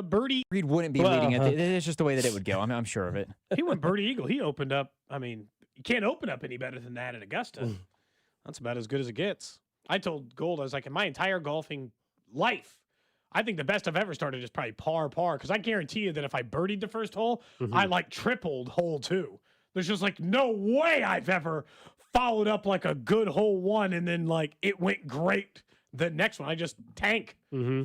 Birdie. Reid wouldn't be leading it. It's just the way that it would go. I'm sure of it. He went Birdie Eagle. He opened up. I mean, you can't open up any better than that at Augusta. That's about as good as it gets. I told Gold, I was like, in my entire golfing life, I think the best I've ever started is probably par, because I guarantee you that if I birdied the first hole, I like tripled hole 2. There's just like no way I've ever followed up like a good hole 1 and then like it went great the next one. I just tank,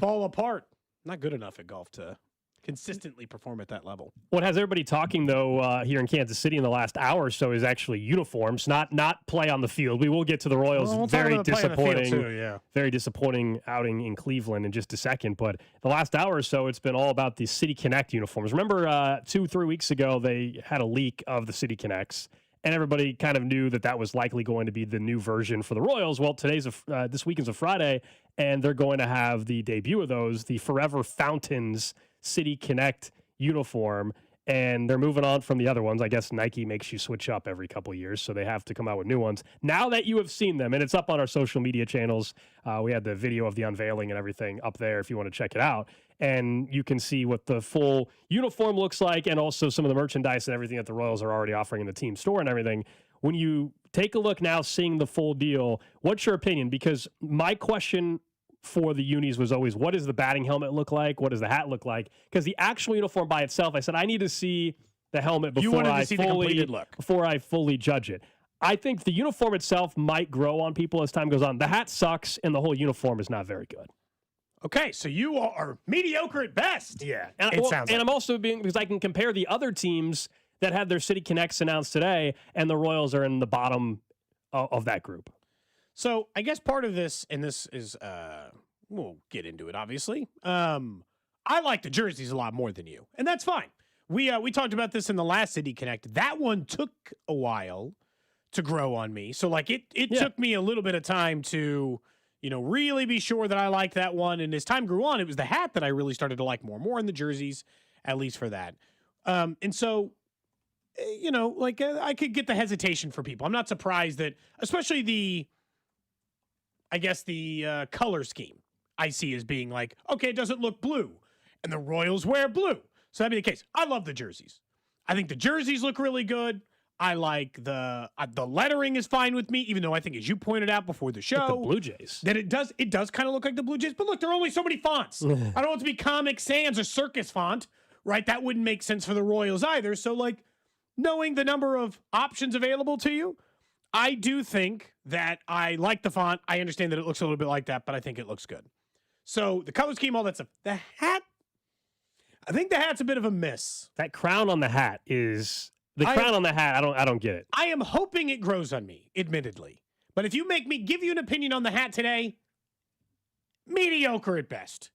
fall apart. Not good enough at golf to consistently perform at that level. What has everybody talking, though, here in Kansas City in the last hour or so is actually uniforms, not play on the field. We will get to the Royals' very disappointing, very disappointing outing in Cleveland in just a second. But the last hour or so, it's been all about the City Connect uniforms. Remember 2-3 weeks ago, they had a leak of the City Connects, and everybody kind of knew that was likely going to be the new version for the Royals. Well, this weekend's a Friday, and they're going to have the debut of those, the Forever Fountains City Connect uniform, and they're moving on from the other ones. I guess Nike makes you switch up every couple of years, so they have to come out with new ones. Now that you have seen them, and it's up on our social media channels, we had the video of the unveiling and everything up there if you want to check it out, and you can see what the full uniform looks like and also some of the merchandise and everything that the Royals are already offering in the team store and everything. When you take a look now, seeing the full deal, what's your opinion? Because my question for the unis was always, what does the batting helmet look like? What does the hat look like? Because the actual uniform by itself, I said, I need to see the helmet before I fully judge it. I think the uniform itself might grow on people as time goes on. The hat sucks, and the whole uniform is not very good. Okay, so you are mediocre at best. Yeah. And I'm also because I can compare the other teams that had their City Connects announced today, and the Royals are in the bottom of that group. So I guess part of this, and this is, we'll get into it, obviously. I like the jerseys a lot more than you, and that's fine. We talked about this in the last City Connect. That one took a while to grow on me. So like it took me a little bit of time to, really be sure that I liked that one. And as time grew on, it was the hat that I really started to like more in the jerseys, at least for that. And so, I could get the hesitation for people. I'm not surprised that, especially the color scheme I see as being like, okay, it doesn't look blue, and the Royals wear blue. So that'd be the case. I love the jerseys. I think the jerseys look really good. I like the lettering is fine with me, even though I think, as you pointed out before the show, the Blue Jays, that it does kind of look like the Blue Jays. But look, there are only so many fonts. I don't want it to be Comic Sans or Circus font, right? That wouldn't make sense for the Royals either. So like, knowing the number of options available to you, I do think that I like the font. I understand that it looks a little bit like that, but I think it looks good. So the color scheme, all that stuff. The hat, I think the hat's a bit of a miss. That crown on the hat is crown on the hat. I don't get it. I am hoping it grows on me, admittedly. But if you make me give you an opinion on the hat today, mediocre at best.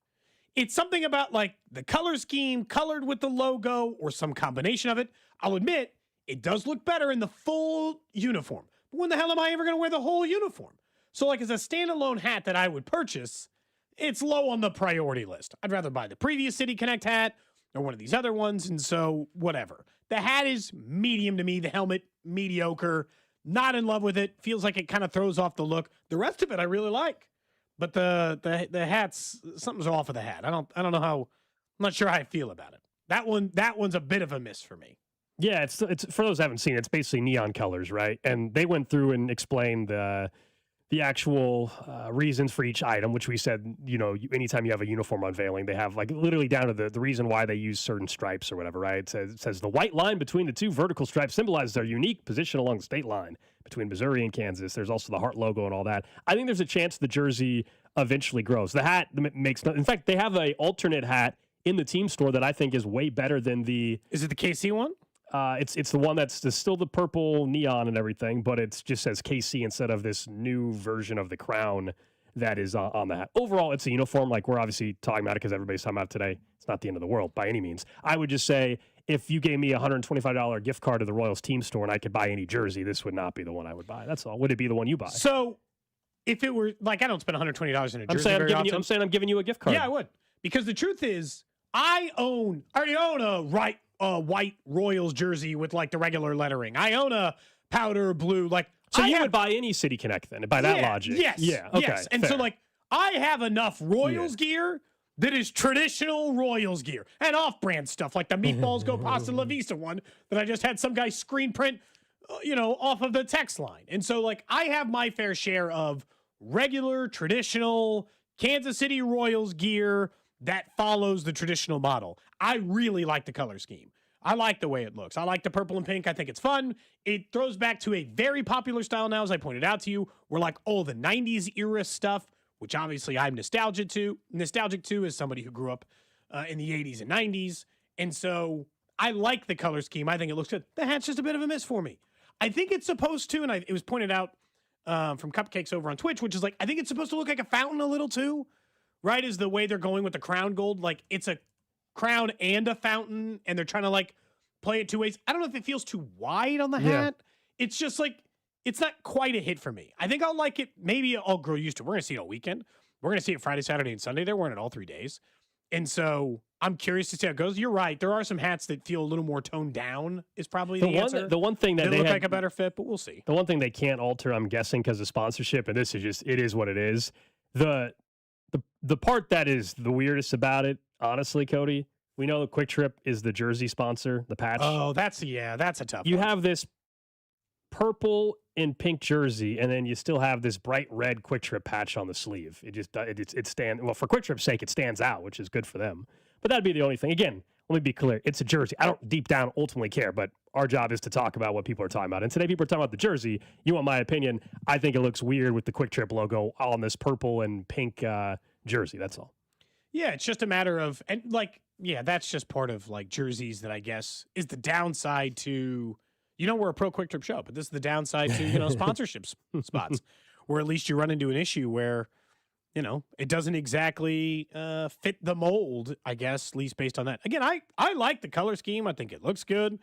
It's something about like the color scheme colored with the logo or some combination of it. I'll admit it does look better in the full uniform. But when the hell am I ever going to wear the whole uniform? So like as a standalone hat that I would purchase, it's low on the priority list. I'd rather buy the previous City Connect hat or one of these other ones. And so whatever. The hat is medium to me. The helmet, mediocre. Not in love with it. Feels like it kind of throws off the look. The rest of it I really like. But the hats, something's off of the hat. I don't know how. I'm not sure how I feel about it. That one's a bit of a miss for me. Yeah, it's for those who haven't seen it, it's basically neon colors, right? And they went through and explained the actual reasons for each item, which we said, anytime you have a uniform unveiling, they have like literally down to the reason why they use certain stripes or whatever, right? It says the white line between the two vertical stripes symbolizes their unique position along the state line between Missouri and Kansas. There's also the heart logo and all that. I think there's a chance the jersey eventually grows. The hat makes no. In fact, they have an alternate hat in the team store that I think is way better than the. Is it the KC one? It's the one that's still the purple neon and everything, but it just says KC instead of this new version of the crown that is on the hat. Overall, it's a uniform. Like we're obviously talking about it because everybody's talking about it today. It's not the end of the world by any means. I would just say if you gave me a $125 gift card to the Royals team store and I could buy any jersey, this would not be the one I would buy. That's all. Would it be the one you buy? So if it were like, I don't spend $120 in a jersey I'm saying I'm giving you a gift card. Yeah, I would. Because the truth is, I already own a white Royals jersey with like the regular lettering. I own a powder blue, like. So you would buy any City Connect then, by that logic? Yes. Yeah. Okay. Yes. And fair. so like I have enough Royals gear that is traditional Royals gear and off-brand stuff like the Meatballs Go Pasta La Vista one that I just had some guy screen print, off of the text line. And so, like, I have my fair share of regular, traditional Kansas City Royals gear that follows the traditional model. I really like the color scheme. I like the way it looks. I like the purple and pink. I think it's fun. It throws back to a very popular style now, as I pointed out to you, where like, the 90s era stuff, which obviously I'm nostalgic to as somebody who grew up in the 80s and 90s. And so I like the color scheme. I think it looks good. The hat's just a bit of a miss for me. I think it's supposed to, and it was pointed out from Cupcakes over on Twitch, which is like, I think it's supposed to look like a fountain a little too, right? Is the way they're going with the crown gold. Like, it's a crown and a fountain, and they're trying to like play it two ways. I don't know if it feels too wide on the hat. It's just like, it's not quite a hit for me. I think I'll like it. Maybe I'll grow used to it. We're going to see it all weekend. We're going to see it Friday, Saturday, and Sunday. They're wearing it all 3 days. And so I'm curious to see how it goes. You're right. There are some hats that feel a little more toned down is probably the answer. The one thing that they look like a better fit, but we'll see. The one thing they can't alter, I'm guessing, because of sponsorship, and this is just, it is what it is. The part that is the weirdest about it, honestly, Cody, we know the Quick Trip is the jersey sponsor, the patch. Oh, that's a tough one. You have this purple and pink jersey, and then you still have this bright red Quick Trip patch on the sleeve. For Quick Trip's sake, it stands out, which is good for them. But that'd be the only thing. Again, let me be clear. It's a jersey. I don't deep down ultimately care, but our job is to talk about what people are talking about. And today people are talking about the jersey. You want my opinion. I think it looks weird with the Quick Trip logo on this purple and pink jersey. That's all. Yeah, it's just a matter of, and like, yeah, that's just part of like jerseys that I guess is the downside to, we're a pro Quick Trip show, but this is the downside to, sponsorships spots, where at least you run into an issue where, it doesn't exactly fit the mold, I guess, at least based on that. Again, I like the color scheme. I think it looks good.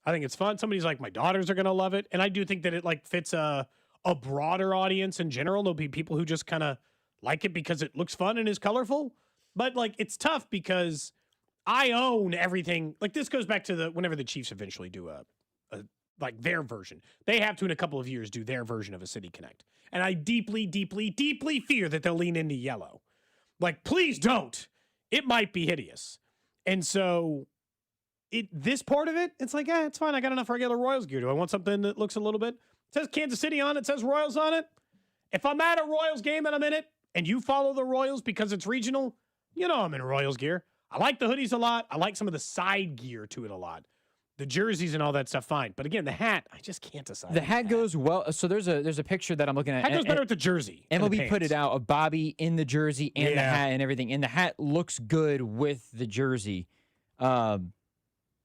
I think it's fun. Somebody's like, my daughters are going to love it. And I do think that it like fits a broader audience in general. There'll be people who just kind of like it because it looks fun and is colorful. But like, it's tough because I own everything. Like, this goes back to whenever the Chiefs eventually do like their version. They have to, in a couple of years, do their version of a City Connect. And I deeply, deeply, deeply fear that they'll lean into yellow. Like, please don't. It might be hideous. And so this part of it, it's like, it's fine. I got enough regular Royals gear. Do I want something that looks a little bit? It says Kansas City on it. It says Royals on it. If I'm at a Royals game and I'm in it, and you follow the Royals because it's regional, I'm in Royals gear. I like the hoodies a lot. I like some of the side gear to it a lot. The jerseys and all that stuff, fine. But again, the hat, I just can't decide. The hat goes well. So there's a picture that I'm looking at. Hat goes better with the jersey. MLB put it out of Bobby in the jersey and the hat and everything. And the hat looks good with the jersey. But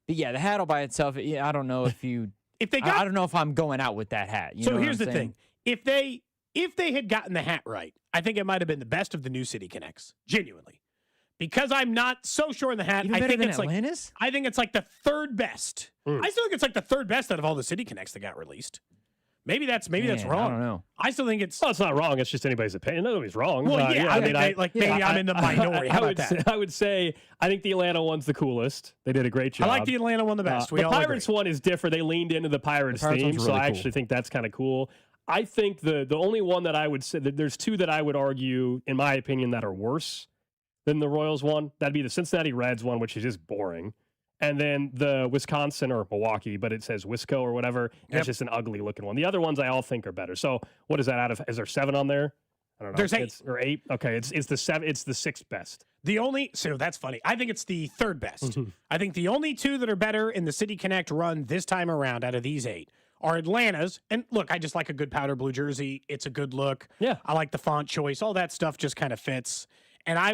yeah, the hat all by itself, I don't know if you... I don't know if I'm going out with that hat. So here's the thing. If they had gotten the hat right, I think it might have been the best of the new City Connects. Genuinely. Because I'm not so sure in the hat. Even better than Atlantis? I think it's like the third best. I still think it's like the third best out of all the City Connects that got released. Maybe that's wrong. I don't know. I still think it's... Well, it's not wrong. It's just anybody's opinion. Nobody's wrong. Well, maybe I'm in the minority. How about that? I would say I think the Atlanta one's the coolest. They did a great job. I like the Atlanta one the best. The Pirates one is different. They leaned into the Pirates theme, really so I actually think that's kind of cool. I think the only one that I would say, there's two that I would argue, in my opinion, that are worse than the Royals one. That'd be the Cincinnati Reds one, which is just boring. And then the Wisconsin or Milwaukee, but it says Wisco or whatever. It's just an ugly looking one. The other ones I all think are better. So what is that out of? Is there 7 on there? I don't know. There's 8. Or 8. Okay. It's the 7. It's the 6th best. So that's funny. I think it's the third best. I think the only 2 that are better in the City Connect run this time around out of these 8 are Atlanta's. And look, I just like a good powder blue jersey. It's a good look. Yeah. I like the font choice. All that stuff just kind of fits. And I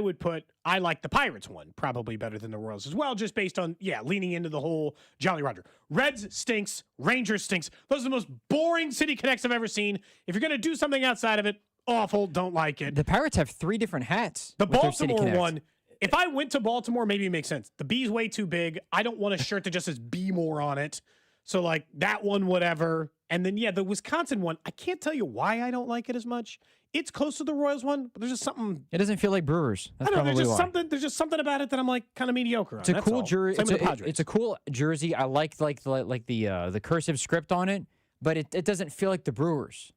like the Pirates one probably better than the Royals as well, just based on, leaning into the whole Jolly Roger. Reds stinks. Rangers stinks. Those are the most boring City Connects I've ever seen. If you're going to do something outside of it, awful, don't like it. The Pirates have 3 different hats. The Baltimore one, if I went to Baltimore, maybe it makes sense. The B's way too big. I don't want a shirt that just says B more on it. So, like, that one, whatever. And then, the Wisconsin one, I can't tell you why I don't like it as much. It's close to the Royals one, but there's just something. It doesn't feel like Brewers. That's I don't know. probably There's just something about it that I'm like kind of mediocre on. It's a cool jersey. It's a cool jersey. I like the cursive script on it, but it doesn't feel like the Brewers.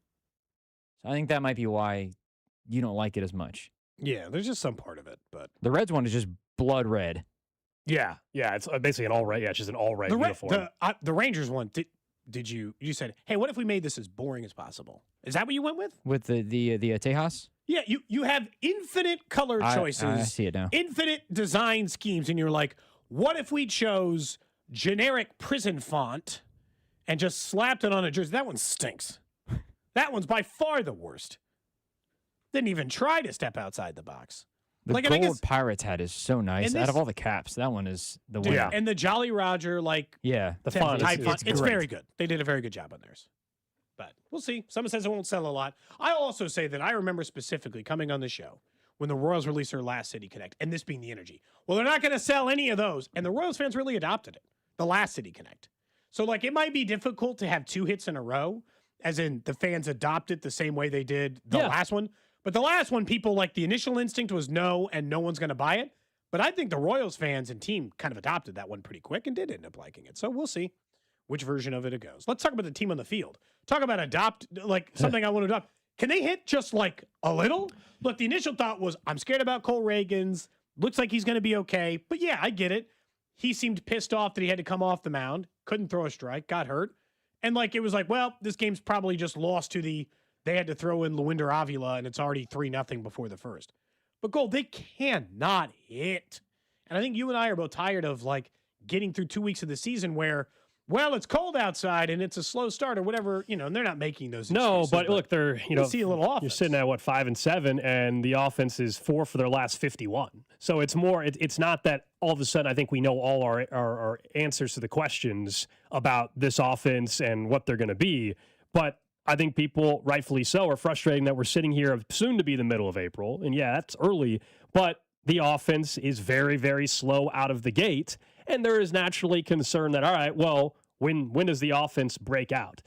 So I think that might be why you don't like it as much. Yeah, there's just some part of it, but The Reds one is just blood red. Yeah, it's basically an all red. Yeah, it's just an all red uniform. The Rangers one. Did you said, hey, what if we made this as boring as possible? Is that what you went with? With the Tejas? Yeah, you have infinite color choices. I see it now. Infinite design schemes, and you're like, what if we chose generic prison font and just slapped it on a jersey? That one stinks. That one's by far the worst. Didn't even try to step outside the box. The gold Pirates hat is so nice. Out of all the caps, that one is the winner. Yeah, and the Jolly Roger, the font, it's great. very good. They did a very good job on theirs. But we'll see. Someone says it won't sell a lot. I also say that I remember specifically coming on the show when the Royals released their last City Connect, and this being the energy. Well, they're not going to sell any of those, and the Royals fans really adopted it, the last City Connect. So, it might be difficult to have 2 hits in a row, as in the fans adopt it the same way they did the last one. But the last one, people, the initial instinct was no, and no one's going to buy it. But I think the Royals fans and team kind of adopted that one pretty quick and did end up liking it. So we'll see which version of it goes. Let's talk about the team on the field. Talk about something I want to adopt. Can they hit just a little? Look, the initial thought was, I'm scared about Cole Reagans. Looks like he's going to be okay. But yeah, I get it. He seemed pissed off that he had to come off the mound. Couldn't throw a strike. Got hurt. And it was well, this game's probably just lost to they had to throw in Luinder Avila, and it's already 3-0 before the first. But Gold, they cannot hit. And I think you and I are both tired of getting through 2 weeks of the season where, well, it's cold outside and it's a slow start or whatever, and they're not making those excuses. No, but look, they're see a little offense. You're sitting at 5-7, and the offense is 4 for their last 51. So it's more. It's not that all of a sudden I think we know all our answers to the questions about this offense and what they're going to be, but I think people, rightfully so, are frustrating that we're sitting here soon to be the middle of April. And yeah, that's early, but the offense is very, very slow out of the gate. And there is naturally concern that, all right, well, when does the offense break out?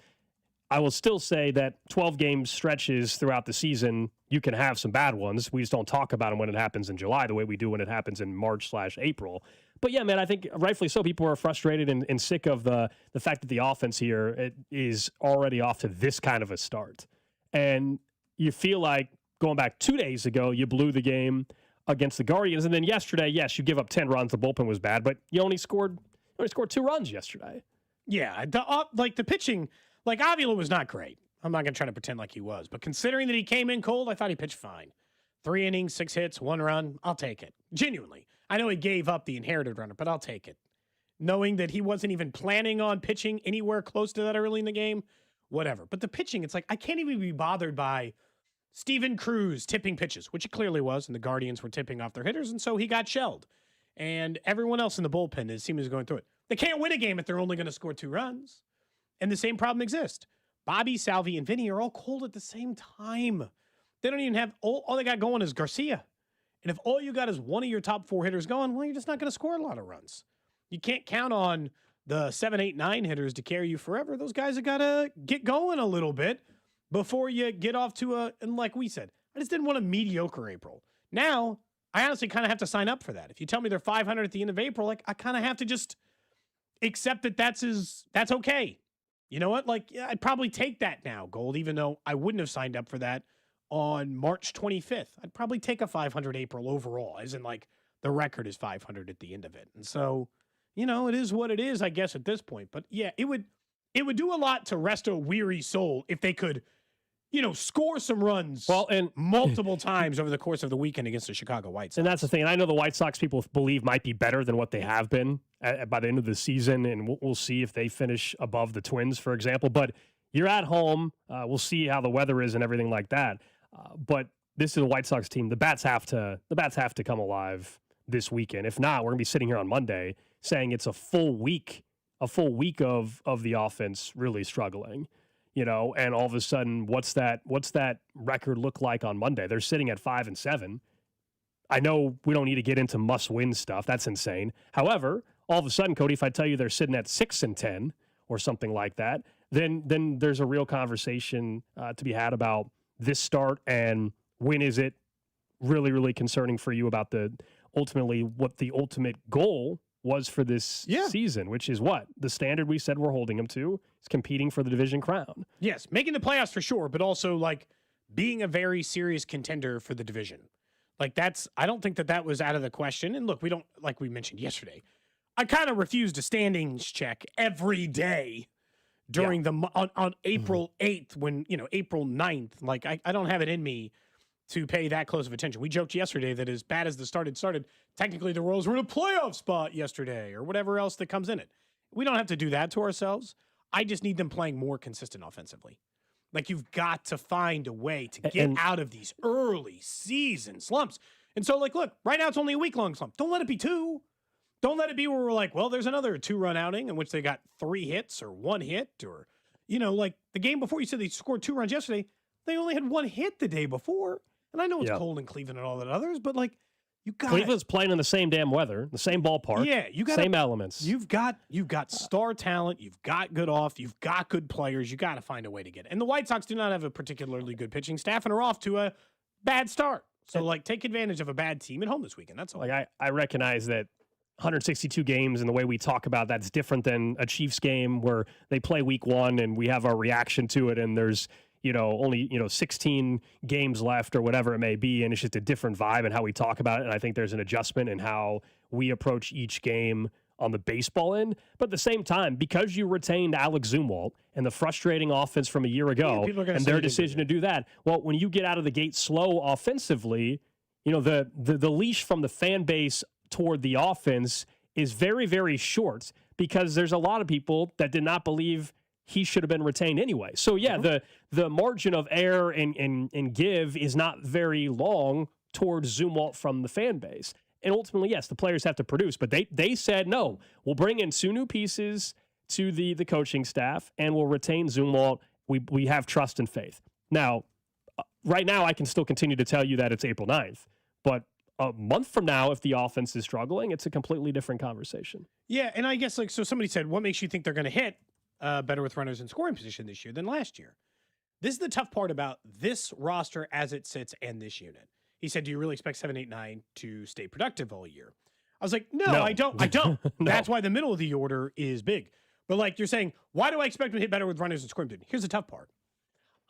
I will still say that 12-game stretches throughout the season, you can have some bad ones. We just don't talk about them when it happens in July the way we do when it happens in March/April. But yeah, man, I think rightfully so, people are frustrated and sick of the fact that the offense here is already off to this kind of a start. And you feel like going back 2 days ago, you blew the game against the Guardians. And then yesterday, yes, you give up 10 runs. The bullpen was bad, but you only scored 2 runs yesterday. Yeah, the pitching, Avila was not great. I'm not going to try to pretend like he was. But considering that he came in cold, I thought he pitched fine. 3 innings, 6 hits, 1 run. I'll take it. Genuinely. I know he gave up the inherited runner, but I'll take it. Knowing that he wasn't even planning on pitching anywhere close to that early in the game, whatever. But the pitching, it's I can't even be bothered by Steven Cruz tipping pitches, which he clearly was, and the Guardians were tipping off their hitters, and so he got shelled. And everyone else in the bullpen, it seems, is going through it. They can't win a game if they're only going to score 2 runs. And the same problem exists. Bobby, Salvi, and Vinny are all cold at the same time. They don't even have, all they got going is Garcia. And if all you got is one of your top 4 hitters going, well, you're just not going to score a lot of runs. You can't count on the 7, 8, 9 hitters to carry you forever. Those guys have got to get going a little bit before you get off to and like we said, I just didn't want a mediocre April. Now, I honestly kind of have to sign up for that. If you tell me they're 500 at the end of April, I kind of have to just accept that that's okay. You know what? I'd probably take that now, Gold, even though I wouldn't have signed up for that on March 25th. I'd probably take a 500 April overall, as in the record is 500 at the end of it. And so, it is what it is, I guess, at this point. But yeah, it would do a lot to rest a weary soul if they could, score some runs and multiple times over the course of the weekend against the Chicago White Sox. And that's the thing. And I know the White Sox people believe might be better than what they have been by the end of the season, and we'll see if they finish above the Twins, for example. But you're at home. We'll see how the weather is and everything like that. But this is a White Sox team. The bats have to come alive this weekend. If not, we're gonna be sitting here on Monday saying it's a full week of the offense really struggling. And all of a sudden, what's that record look like on Monday? They're sitting at 5-7. I know we don't need to get into must-win stuff. That's insane. However, all of a sudden, Cody, if I tell you they're sitting at 6-10 or something like that, then there's a real conversation to be had about this start and when is it really, really concerning for you about what the ultimate goal was for this season, which is what? The standard we said we're holding them to is competing for the division crown. Yes, making the playoffs for sure, but also being a very serious contender for the division. Like I don't think that was out of the question. And look, we don't, like we mentioned yesterday, I kind of refused a standings check every day during on April 8th when, April 9th. Like I don't have it in me to pay that close of attention. We joked yesterday that as bad as the started, technically the Royals were in a playoff spot yesterday or whatever else that comes in it. We don't have to do that to ourselves. I just need them playing more consistent offensively. Like, you've got to find a way to get out of these early season slumps. And so, like, look, right now it's only a week-long slump. Don't let it be 2. Don't let it be where we're like, well, there's another 2-run outing in which they got 3 hits or 1 hit or, like the game before, you said they scored 2 runs yesterday. They only had 1 hit the day before. And I know it's cold in Cleveland and all that others, but, like, Cleveland's playing in the same damn weather, the same ballpark. Yeah, same elements. You've got star talent. You've got good you've got good players. You got to find a way to get it. And the White Sox do not have a particularly good pitching staff and are off to a bad start. So, take advantage of a bad team at home this weekend. That's all. Like, I recognize that 162 games and the way we talk about that's different than a Chiefs game where they play week 1 and we have our reaction to it, and there's only 16 games left or whatever it may be, and it's just a different vibe and how we talk about it. And I think there's an adjustment in how we approach each game on the baseball end. But at the same time, because you retained Alex Zumwalt and the frustrating offense from a year ago and their decision to do that, well, when you get out of the gate slow offensively, the leash from the fan base toward the offense is very, very short because there's a lot of people that did not believe he should have been retained anyway. So, the margin of error and give is not very long towards Zumwalt from the fan base. And ultimately, yes, the players have to produce, but they said, no, we'll bring in 2 new pieces to the coaching staff and we'll retain Zumwalt. We have trust and faith. Now, right now, I can still continue to tell you that it's April 9th, but a month from now, if the offense is struggling, it's a completely different conversation. Yeah, and I guess, so somebody said, what makes you think they're going to hit better with runners in scoring position this year than last year? This is the tough part about this roster as it sits and this unit. He said, do you really expect 7, 8, 9 to stay productive all year? I was like, no. I don't. No. That's why the middle of the order is big. But you're saying, why do I expect them to hit better with runners in scoring position? Here's the tough part.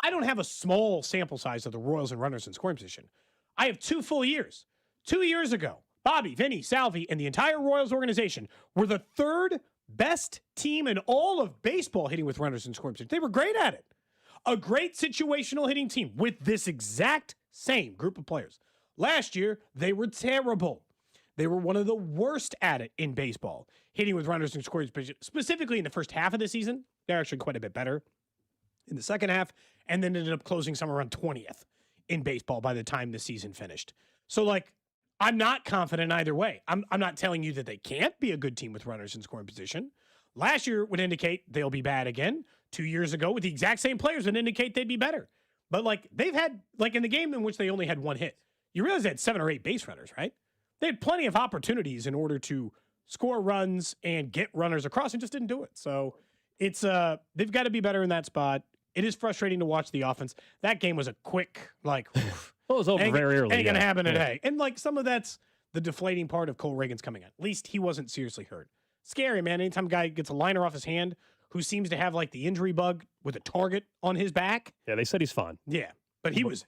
I don't have a small sample size of the Royals and runners in scoring position. I have 2 full years. 2 years ago, Bobby, Vinny, Salvi, and the entire Royals organization were the 3rd best team in all of baseball hitting with runners in scoring position. They were great at it. A great situational hitting team with this exact same group of players. Last year, they were terrible. They were one of the worst at it in baseball, hitting with runners in scoring position, specifically in the first half of the season. They're actually quite a bit better in the second half, and then ended up closing somewhere around 20th in baseball by the time the season finished. So, I'm not confident either way. I'm not telling you that they can't be a good team with runners in scoring position. Last year would indicate they'll be bad again. 2 years ago with the exact same players would indicate they'd be better. But they've had, in the game in which they only had 1 hit, you realize they had 7 or 8 base runners, right? They had plenty of opportunities in order to score runs and get runners across and just didn't do it. So it's they've got to be better in that spot. It is frustrating to watch the offense. That game was a quick, oof. Well, it was over very early. Ain't going to happen today. And some of that's the deflating part of Cole Reagan's coming out. At least he wasn't seriously hurt. Scary, man. Anytime a guy gets a liner off his hand who seems to have the injury bug with a target on his back. Yeah, they said he's fine. Yeah. But he was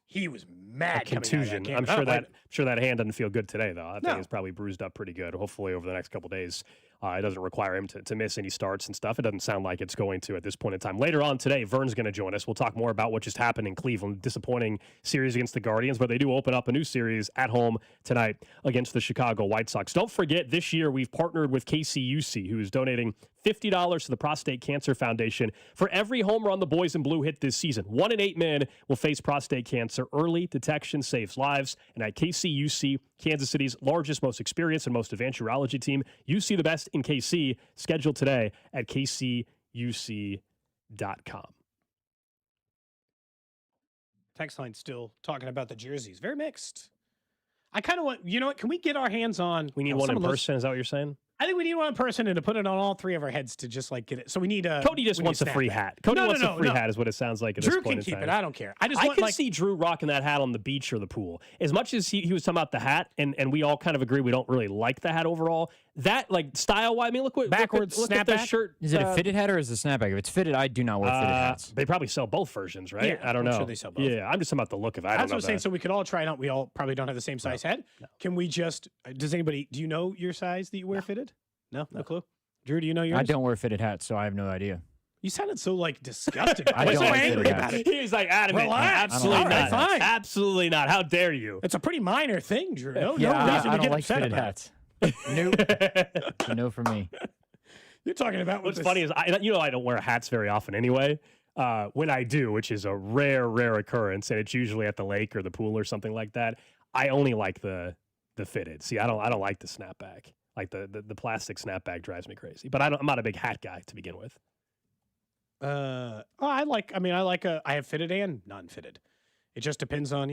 mad. A contusion. I'm sure that hand doesn't feel good today, though. I think it's probably bruised up pretty good. Hopefully, over the next couple days, it doesn't require him to miss any starts and stuff. It doesn't sound like it's going to at this point in time. Later on today, Vern's going to join us. We'll talk more about what just happened in Cleveland. Disappointing series against the Guardians, but they do open up a new series at home tonight against the Chicago White Sox. Don't forget, this year we've partnered with KCUC, who is donating $50 to the Prostate Cancer Foundation for every home run the boys in blue hit this season. 1 in 8 men will face prostate cancer. Early detection saves lives. And at KCUC, Kansas City's largest, most experienced, and most advanced urology team, you see the best in KC. Schedule today at kcuc.com. Text line still talking about the jerseys. Very mixed. I kind of want, you know what? Can we get our hands on? We need one in person. Is that what you're saying? I think we need one person and to put it on all three of our heads to just like get it. So we need a Cody just wants a free hat. Cody wants a free hat is what it sounds like at Drew this point can keep in time. it. I don't care. I could see Drew rocking that hat on the beach or the pool. As much as he was talking about the hat, and we all kind of agree we don't really like the hat overall. That like style-wise, I mean, look backwards look at the shirt. Is it a fitted hat or is it a snapback? If it's fitted, I do not wear fitted hats. They probably sell both versions, right? Yeah, I don't know. I'm sure they sell both. Yeah, I'm just talking about the look of it. That's what I'm saying. So we could all try it out. We all probably don't have the same size head. No. Can we just? Do you know your size that you wear fitted? No clue. Drew, do you know yours? I don't wear fitted hats, so I have no idea. You sounded so like disgusted. I don't so like angry fitted about hats. it. He's like adamant. Relax. Absolutely All right, not. fine. Absolutely not. How dare you? It's a pretty minor thing, Drew. No reason I to don't get like upset fitted about hats. Nope. No for me. You're talking about What's funny is I don't wear hats very often anyway. When I do, which is a rare occurrence, and it's usually at the lake or the pool or something like that, I only like the fitted. See, I don't like the snapback. Like the plastic snapback drives me crazy. But I'm not a big hat guy to begin with. I have fitted and non-fitted. It just depends on,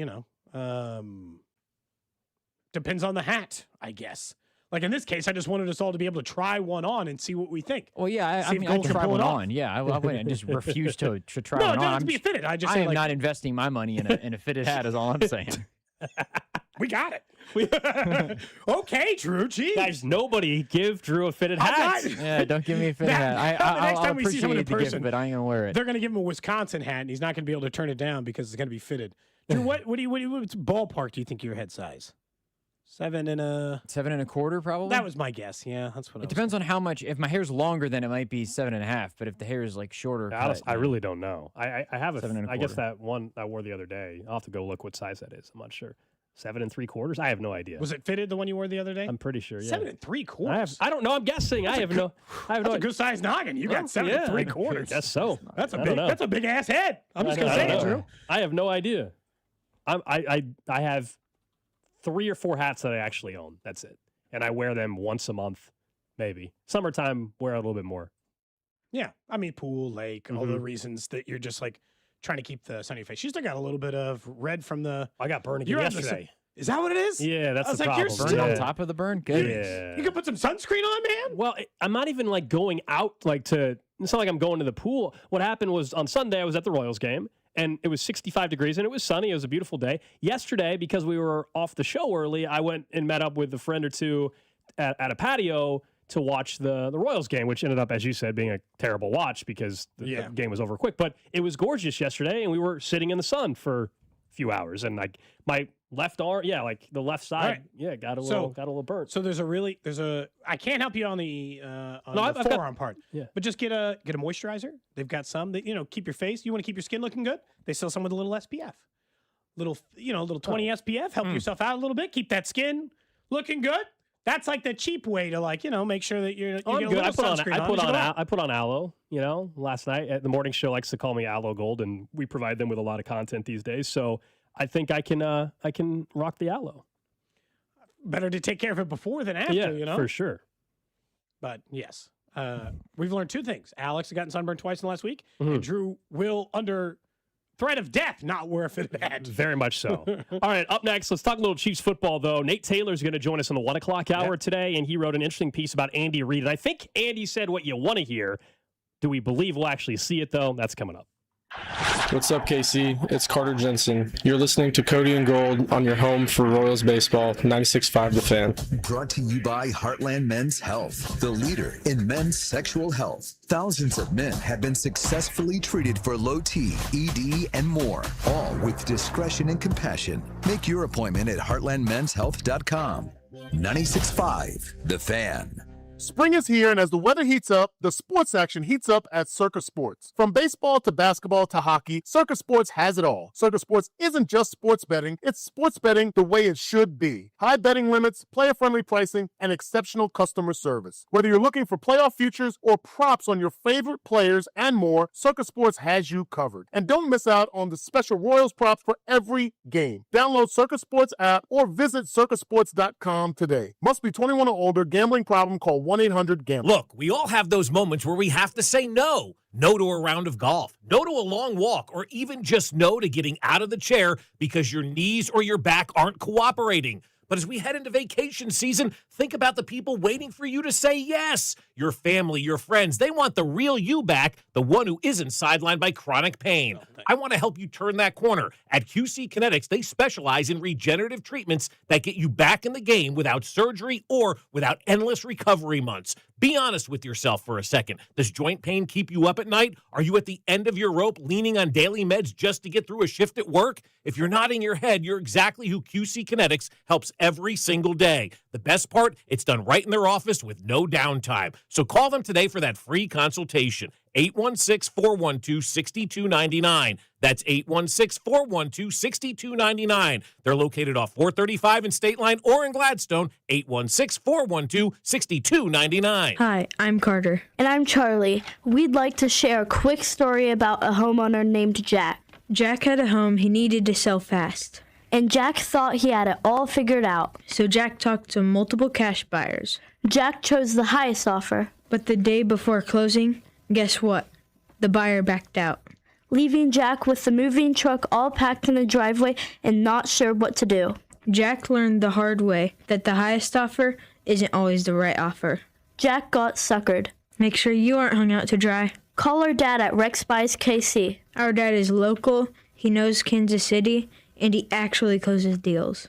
depends on the hat, I guess. Like in this case, I just wanted us all to be able to try one on and see what we think. Well, yeah, I can try one on. Yeah, I wouldn't just refuse to try one on. No, it doesn't be fitted. I am not investing my money in a fitted hat is all I'm saying. We got it. Okay, Drew. Geez. Guys, nobody give Drew a fitted hat. Yeah, don't give me a fitted hat. The next time we see someone in person, gift, but I ain't gonna wear it. They're gonna give him a Wisconsin hat, and he's not gonna be able to turn it down because it's gonna be fitted. Drew, what ballpark do you think your head size? 7 7.25, probably. That was my guess. Yeah, that's what. It depends on how much. If my hair's longer, then it might be 7.5. But if the hair is like shorter, I really don't know. I have a. 7.25. I guess that one I wore the other day. I'll have to go look what size that is. I'm not sure. 7.75. I have no idea. Was it fitted the one you wore the other day? I'm pretty sure. Yeah. 7.75. I don't know. I'm guessing. I have no. That's a good size noggin. You got 7.75. That's so. That's a big ass head. I'm just gonna say it, Drew. I have no idea. I have 3 or 4 hats that I actually own. That's it, and I wear them once a month, maybe. Summertime, wear a little bit more. Yeah, I mean pool, lake, all the reasons that you're just like trying to keep the sun on your face. You still got a little bit of red from the. I got burned again yesterday. Is that what it is? Yeah, that's the problem. You're burned still on top of the burn. Good. Yeah. You can put some sunscreen on, man. Well, I'm not even like going out like to. It's not like I'm going to the pool. What happened was on Sunday I was at the Royals game. And it was 65 degrees, and it was sunny. It was a beautiful day. Yesterday, because we were off the show early, I went and met up with a friend or two at a patio to watch the Royals game, which ended up, as you said, being a terrible watch because the game was over quick. But it was gorgeous yesterday, and we were sitting in the sun for a few hours. And like my left arm, like the left side, got a little burnt. So I can't help you on the forearm part. Yeah. But just get a moisturizer. They've got some that keep your face. You want to keep your skin looking good? They sell some with a little SPF. Little 20 SPF, help yourself out a little bit, keep that skin looking good. That's like the cheap way to make sure that you get a little sunscreen on. I put on Aloh, last night at the morning show likes to call me Aloh Gold, and we provide them with a lot of content these days. So I think I can rock the Aloh. Better to take care of it before than after, for sure. But yes, we've learned 2 things. Alex has gotten sunburned twice in the last week, and Drew will, under threat of death, not wear a fitted hat. Very much so. All right, up next, let's talk a little Chiefs football, though. Nate Taylor's going to join us in the 1 o'clock hour today, and he wrote an interesting piece about Andy Reid. And I think Andy said what you want to hear. Do we believe we'll actually see it, though? That's coming up. What's up, KC? It's Carter Jensen. You're listening to Cody and Gold on your home for Royals baseball, 96.5 The Fan. Brought to you by Heartland Men's Health, the leader in men's sexual health. Thousands of men have been successfully treated for low T, ED, and more, all with discretion and compassion. Make your appointment at heartlandmenshealth.com. 96.5 The Fan. Spring is here, and as the weather heats up, the sports action heats up at Circa Sports. From baseball to basketball to hockey, Circa Sports has it all. Circa Sports isn't just sports betting, it's sports betting the way it should be. High betting limits, player-friendly pricing, and exceptional customer service. Whether you're looking for playoff futures or props on your favorite players and more, Circa Sports has you covered. And don't miss out on the special Royals props for every game. Download Circa Sports app or visit circasports.com today. Must be 21 or older. Gambling problem? Call 1-800-GAMBLER. Look, we all have those moments where we have to say no. No to a round of golf, no to a long walk, or even just no to getting out of the chair because your knees or your back aren't cooperating. But as we head into vacation season, think about the people waiting for you to say yes. Your family, your friends, they want the real you back, the one who isn't sidelined by chronic pain. I want to help you turn that corner. At QC Kinetics, they specialize in regenerative treatments that get you back in the game without surgery or without endless recovery months. Be honest with yourself for a second. Does joint pain keep you up at night? Are you at the end of your rope leaning on daily meds just to get through a shift at work? If you're nodding your head, you're exactly who QC Kinetics helps every single day. The best part, it's done right in their office with no downtime. So call them today for that free consultation. 816-412-6299. That's 816-412-6299. They're located off 435 in State Line or in Gladstone. 816-412-6299. Hi, I'm Carter. And I'm Charlie. We'd like to share a quick story about a homeowner named Jack. Jack had a home he needed to sell fast. And Jack thought he had it all figured out. So Jack talked to multiple cash buyers. Jack chose the highest offer. But the day before closing, guess what? The buyer backed out, leaving Jack with the moving truck all packed in the driveway and not sure what to do. Jack learned the hard way that the highest offer isn't always the right offer. Jack got suckered. Make sure you aren't hung out to dry. Call our dad at Rex Buys KC. Our dad is local, he knows Kansas City, and he actually closes deals.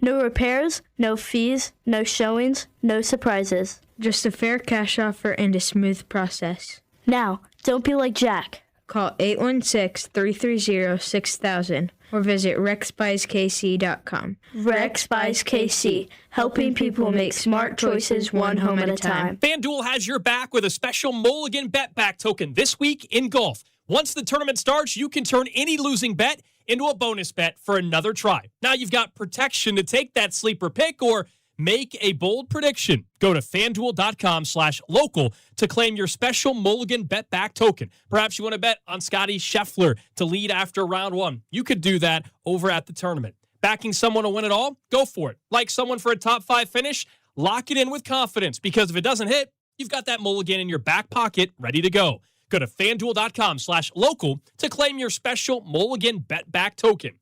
No repairs, no fees, no showings, no surprises. Just a fair cash offer and a smooth process. Now, don't be like Jack. Call 816-330-6000 or visit rexbuyskc.com. Rex Buys KC, helping people make smart choices one home at a time. FanDuel has your back with a special mulligan bet back token this week in golf. Once the tournament starts, you can turn any losing bet into a bonus bet for another try. Now you've got protection to take that sleeper pick or make a bold prediction. Go to FanDuel.com/local to claim your special mulligan bet back token. Perhaps you want to bet on Scotty Scheffler to lead after round one. You could do that over at the tournament. Backing someone to win it all? Go for it. Like someone for a top 5 finish? Lock it in with confidence, because if it doesn't hit, you've got that mulligan in your back pocket ready to go. Go to FanDuel.com/local to claim your special mulligan bet back token.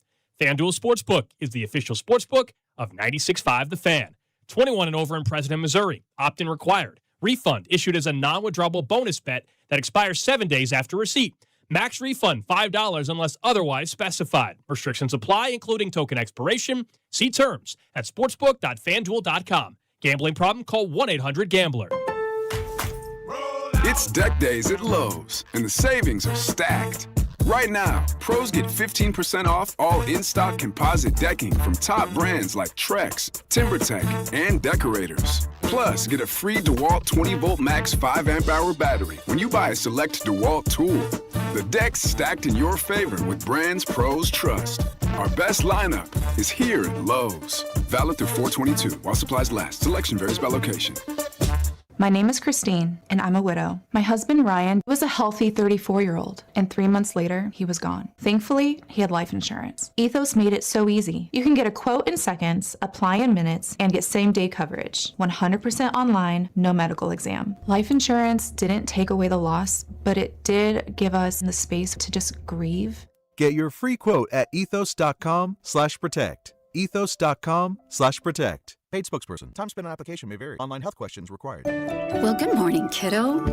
FanDuel Sportsbook is the official sportsbook of 96.5 The Fan. 21 and over in President, Missouri. Opt-in required. Refund issued as a non-withdrawable bonus bet that expires 7 days after receipt. Max refund $5 unless otherwise specified. Restrictions apply, including token expiration. See terms at sportsbook.fanduel.com. Gambling problem? Call 1-800-GAMBLER. It's deck days at Lowe's, and the savings are stacked. Right now, pros get 15% off all in-stock composite decking from top brands like Trex, TimberTech, and Decorators. Plus, get a free DeWalt 20-volt max 5-amp-hour battery when you buy a select DeWalt tool. The deck's stacked in your favor with brands pros trust. Our best lineup is here at Lowe's. Valid through 4/22 while supplies last. Selection varies by location. My name is Christine, and I'm a widow. My husband, Ryan, was a healthy 34-year-old, and 3 months later, he was gone. Thankfully, he had life insurance. Ethos made it so easy. You can get a quote in seconds, apply in minutes, and get same-day coverage. 100% online, no medical exam. Life insurance didn't take away the loss, but it did give us the space to just grieve. Get your free quote at ethos.com/protect. ethos.com/protect. Paid spokesperson. Time spent on application may vary. Online health questions required. Well, good morning, kiddo.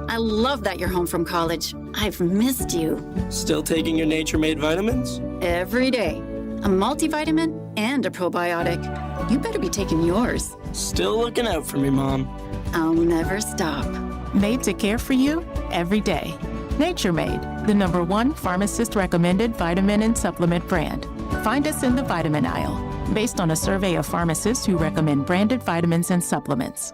I love that you're home from college. I've missed you. Still taking your Nature-Made vitamins? Every day. A multivitamin and a probiotic. You better be taking yours. Still looking out for me, Mom. I'll never stop. Made to care for you every day. Nature-Made, the #1 pharmacist-recommended vitamin and supplement brand. Find us in the vitamin aisle, based on a survey of pharmacists who recommend branded vitamins and supplements.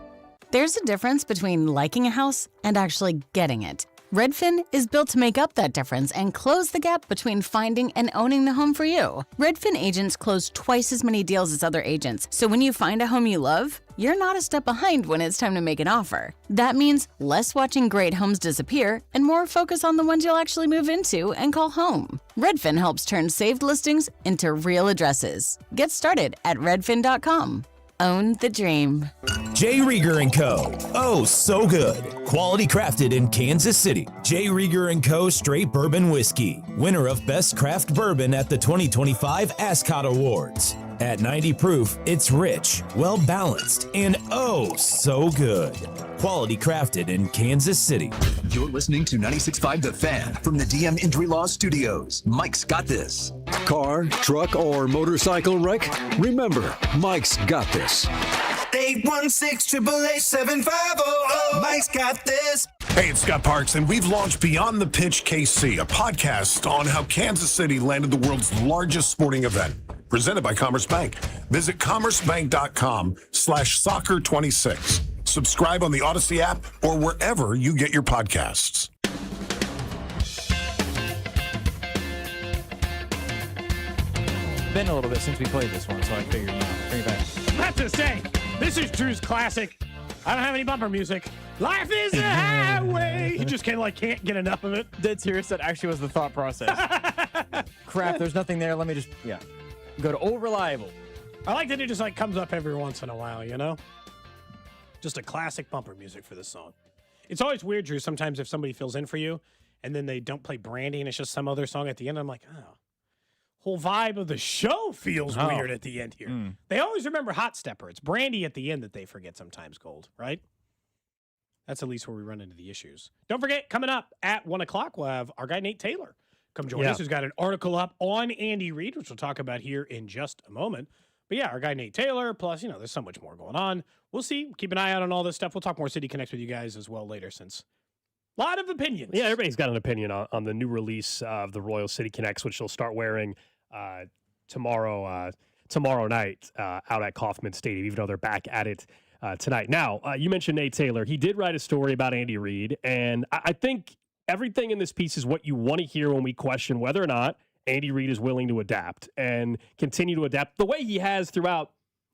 There's a difference between liking a house and actually getting it. Redfin is built to make up that difference and close the gap between finding and owning the home for you. Redfin agents close twice as many deals as other agents, so when you find a home you love, you're not a step behind when it's time to make an offer. That means less watching great homes disappear and more focus on the ones you'll actually move into and call home. Redfin helps turn saved listings into real addresses. Get started at redfin.com. Own the dream. J. Rieger & Co. Oh, so good. Quality crafted in Kansas City. J. Rieger & Co. Straight Bourbon Whiskey. Winner of Best Craft Bourbon at the 2025 Ascot Awards. At 90 proof, it's rich, well balanced, and oh so good. Quality crafted in Kansas City. You're listening to 96.5 The Fan from the DM Injury Law Studios. Mike's got this. Car, truck, or motorcycle wreck? Remember, Mike's got this. 816-888-7500. Mike's got this. Hey, it's Scott Parks, and we've launched Beyond the Pitch KC, a podcast on how Kansas City landed the world's largest sporting event, presented by Commerce Bank. Visit commercebank.com/soccer26. Subscribe on the Odyssey app or wherever you get your podcasts. Been a little bit since we played this one, so I figured, bring it back. I have to say, this is Drew's classic. I don't have any bumper music. Life is a highway. He just can't get enough of it. Dead serious. That actually was the thought process. Crap, there's nothing there. Let me just, go to Old Reliable. I like that it just comes up every once in a while, you know? Just a classic bumper music for this song. It's always weird, Drew, sometimes if somebody fills in for you and then they don't play Brandy and it's just some other song at the end, I'm like, oh. Whole vibe of the show feels weird at the end here. They always remember Hot Stepper. It's Brandy at the end that they forget sometimes, Gold, right? That's at least where we run into the issues. Don't forget, coming up at 1 o'clock, we'll have our guy Nate Taylor come join us, who's got an article up on Andy Reid, which we'll talk about here in just a moment. But yeah, our guy Nate Taylor, plus, there's so much more going on. We'll see. Keep an eye out on all this stuff. We'll talk more City Connects with you guys as well later, since a lot of opinions. Yeah, everybody's got an opinion on the new release of the Royal City Connects, which they'll start wearing tomorrow night out at Kauffman Stadium, even though they're back at it tonight. Now, you mentioned Nate Taylor. He did write a story about Andy Reid, and I think everything in this piece is what you want to hear when we question whether or not Andy Reid is willing to adapt and continue to adapt the way he has throughout,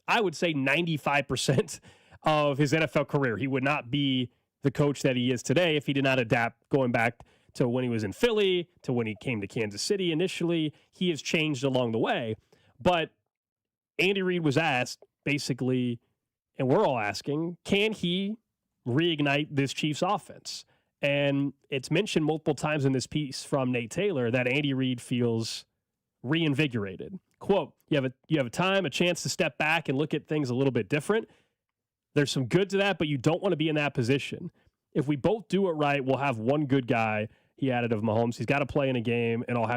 I would say, 95% of his NFL career. He would not be the coach that he is today if he did not adapt going back to when he was in Philly, to when he came to Kansas City initially. He has changed along the way. But Andy Reid was asked, basically, and we're all asking, can he reignite this Chiefs offense? And it's mentioned multiple times in this piece from Nate Taylor that Andy Reid feels reinvigorated. Quote, you have a chance to step back and look at things a little bit different. There's some good to that, but you don't want to be in that position. If we both do it right, we'll have one good guy. He added of Mahomes. He's got to play in a game, and all I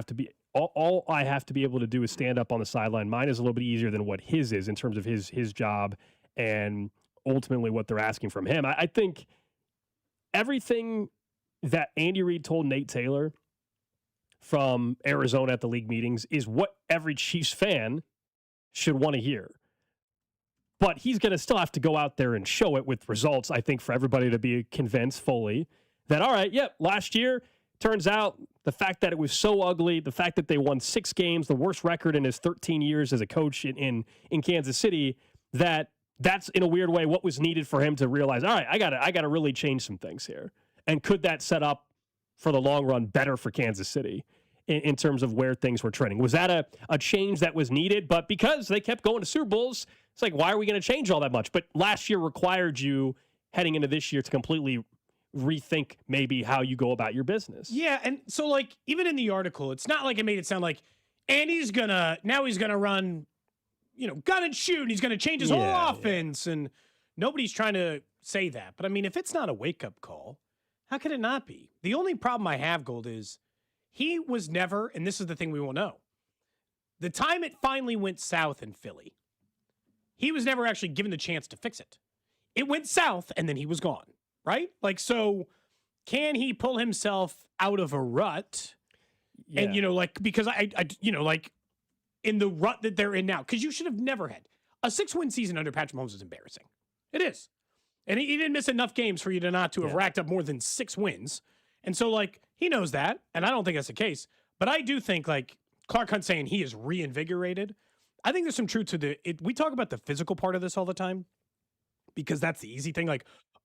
have to be able to do is stand up on the sideline. Mine is a little bit easier than what his is in terms of his job and ultimately what they're asking from him. I think everything that Andy Reid told Nate Taylor from Arizona at the league meetings is what every Chiefs fan should want to hear. But he's going to still have to go out there and show it with results, I think, for everybody to be convinced fully that, all right, last year, turns out the fact that it was so ugly, the fact that they won 6 games, the worst record in his 13 years as a coach in Kansas City, that's in a weird way what was needed for him to realize, all right, I gotta really change some things here. And could that set up for the long run better for Kansas City in terms of where things were trending? Was that a change that was needed? But because they kept going to Super Bowls, it's like, why are we going to change all that much? But last year required you heading into this year to completely rethink maybe how you go about your business. Yeah, and so even in the article, it's not like it made it sound like Andy's he's gonna run, gun and shoot, and he's gonna change his whole offense, and nobody's trying to say that. But I mean, if it's not a wake-up call, how could it not be? The only problem I have, Gold, is he was never, and this is the thing we will know, the time it finally went south in Philly, he was never actually given the chance to fix it. It went south, and then he was gone. Right? So can he pull himself out of a rut? Yeah. And, because I in the rut that they're in now, because you should have never had a 6-win season under Patrick Mahomes is embarrassing. It is. And he didn't miss enough games for you to not to have racked up more than 6 wins. And so, he knows that, and I don't think that's the case. But I do think, Clark Hunt saying he is reinvigorated, I think there's some truth to we talk about the physical part of this all the time, because that's the easy thing.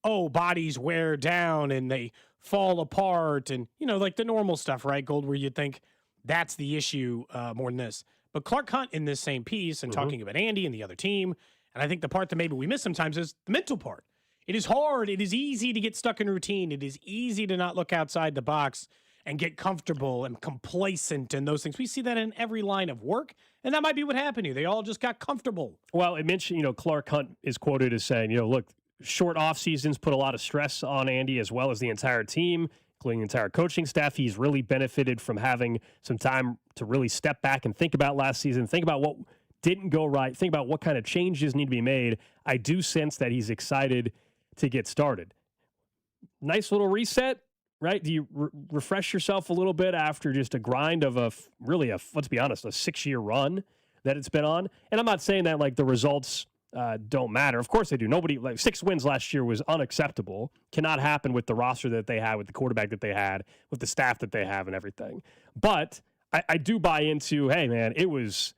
Bodies wear down and they fall apart and, the normal stuff, right, Gold, where you'd think that's the issue more than this. But Clark Hunt in this same piece and talking about Andy and the other team, and I think the part that maybe we miss sometimes is the mental part. It is hard. It is easy to get stuck in routine. It is easy to not look outside the box and get comfortable and complacent and those things. We see that in every line of work, and that might be what happened here. They all just got comfortable. Well, it mentioned, Clark Hunt is quoted as saying, look, short off seasons put a lot of stress on Andy as well as the entire team, including the entire coaching staff. He's really benefited from having some time to really step back and think about last season, think about what didn't go right, think about what kind of changes need to be made. I do sense that he's excited to get started. Nice little reset, right? Do you refresh yourself a little bit after just a grind of let's be honest, a 6-year run that it's been on? And I'm not saying that like the results don't matter. Of course they do. 6 wins last year was unacceptable. Cannot happen with the roster that they had, with the quarterback that they had, with the staff that they have and everything. But I do buy into, hey man, it was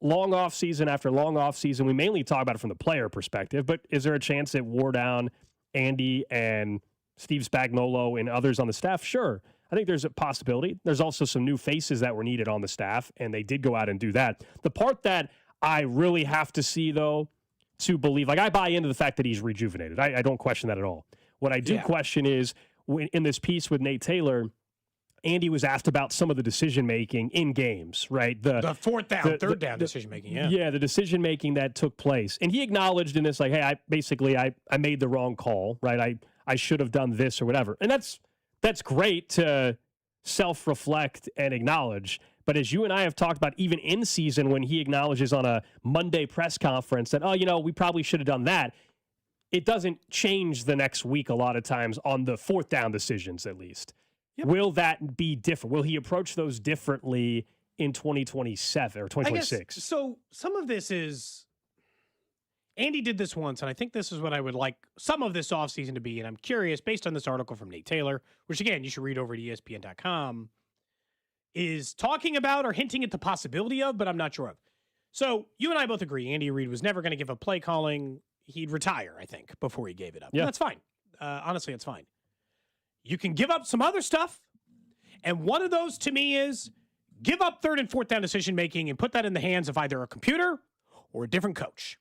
long off season after long off season. We mainly talk about it from the player perspective, but is there a chance it wore down Andy and Steve Spagnuolo and others on the staff? Sure. I think there's a possibility. There's also some new faces that were needed on the staff, and they did go out and do that. The part that I really have to see, though, to believe, like I buy into the fact that he's rejuvenated. I don't question that at all. What I do question is, in this piece with Nate Taylor, Andy was asked about some of the decision-making in games, right? The fourth down, third down decision-making, yeah. Yeah, the decision-making that took place. And he acknowledged in this, like, hey, I made the wrong call, right? I should have done this or whatever. And that's great to self-reflect and acknowledge. But as you and I have talked about, even in season, when he acknowledges on a Monday press conference that, we probably should have done that, it doesn't change the next week a lot of times on the fourth down decisions, at least. Yep. Will that be different? Will he approach those differently in 2027 or 2026? So some of this is, Andy did this once, and I think this is what I would like some of this offseason to be, and I'm curious, based on this article from Nate Taylor, which, again, you should read over at ESPN.com, is talking about or hinting at the possibility of, but I'm not sure of. So you and I both agree Andy Reid was never going to give up play calling. He'd retire, I think, before he gave it up. Yeah. And that's fine. Honestly, it's fine. You can give up some other stuff, and one of those to me is give up third and fourth down decision-making and put that in the hands of either a computer or a different coach.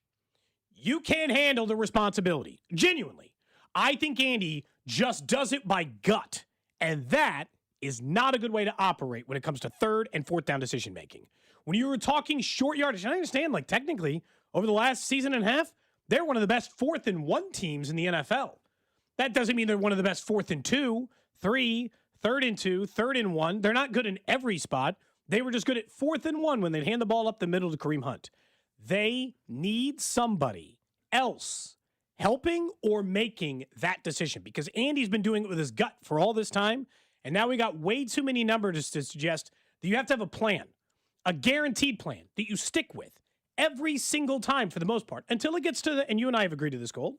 You can't handle the responsibility. Genuinely. I think Andy just does it by gut, and that is not a good way to operate when it comes to third and fourth down decision-making. When you were talking short yardage, I understand, like, technically, over the last season and a half, they're one of the best 4th and 1 teams in the NFL. That doesn't mean they're one of the best 4th and 2, 3, 3rd and 2, 3rd and 1. They're not good in every spot. They were just good at 4th and 1 when they'd hand the ball up the middle to Kareem Hunt. They need somebody else helping or making that decision, because Andy's been doing it with his gut for all this time, and now we got way too many numbers to suggest that you have to have a plan, a guaranteed plan that you stick with every single time for the most part until it gets to and you and I have agreed to this, Gold,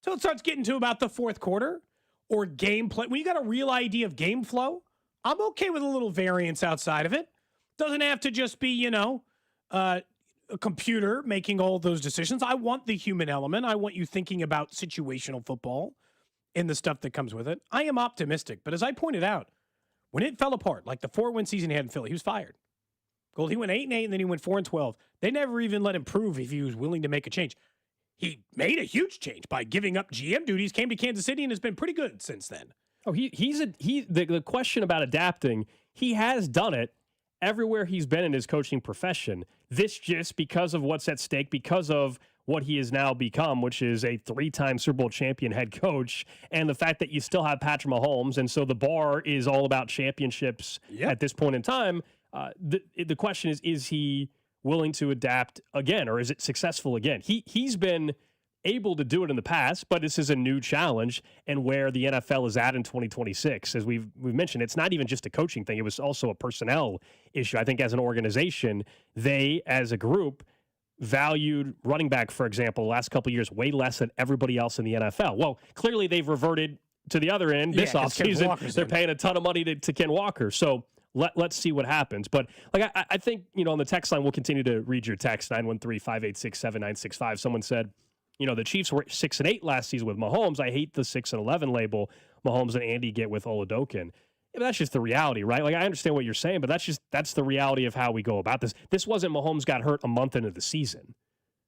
until it starts getting to about the fourth quarter or game play. When you got a real idea of game flow, I'm okay with a little variance outside of it. Doesn't have to just be, a computer making all those decisions. I want the human element. I want you thinking about situational football and the stuff that comes with it. I am optimistic, but as I pointed out, when it fell apart, like the 4-win season he had in Philly, he was fired. Gold, he went 8-8, and then he went 4-12. They never even let him prove if he was willing to make a change. He made a huge change by giving up GM duties, came to Kansas City, and has been pretty good since then. Oh, the question about adapting, he has done it everywhere he's been in his coaching profession. This just because of what's at stake, because of what he has now become, which is a 3-time Super Bowl champion head coach, and the fact that you still have Patrick Mahomes, and so the bar is all about championships at this point in time. The question is he willing to adapt again, or is it successful again? He's been able to do it in the past, but this is a new challenge, and where the NFL is at in 2026. As we've mentioned, it's not even just a coaching thing. It was also a personnel issue. I think as an organization, they, as a group, valued running back, for example, the last couple of years way less than everybody else in the NFL. Well, clearly they've reverted to the other end this offseason. They're paying a ton of money to Ken Walker. So let's see what happens. But like I think, on the text line, we'll continue to read your text, 913-586-7965. Someone said, the Chiefs were 6-8 last season with Mahomes. I hate the 6-11 label Mahomes and Andy get with Oladokin. That's just the reality, right? Like, I understand what you're saying, but that's the reality of how we go about this. This wasn't Mahomes got hurt a month into the season.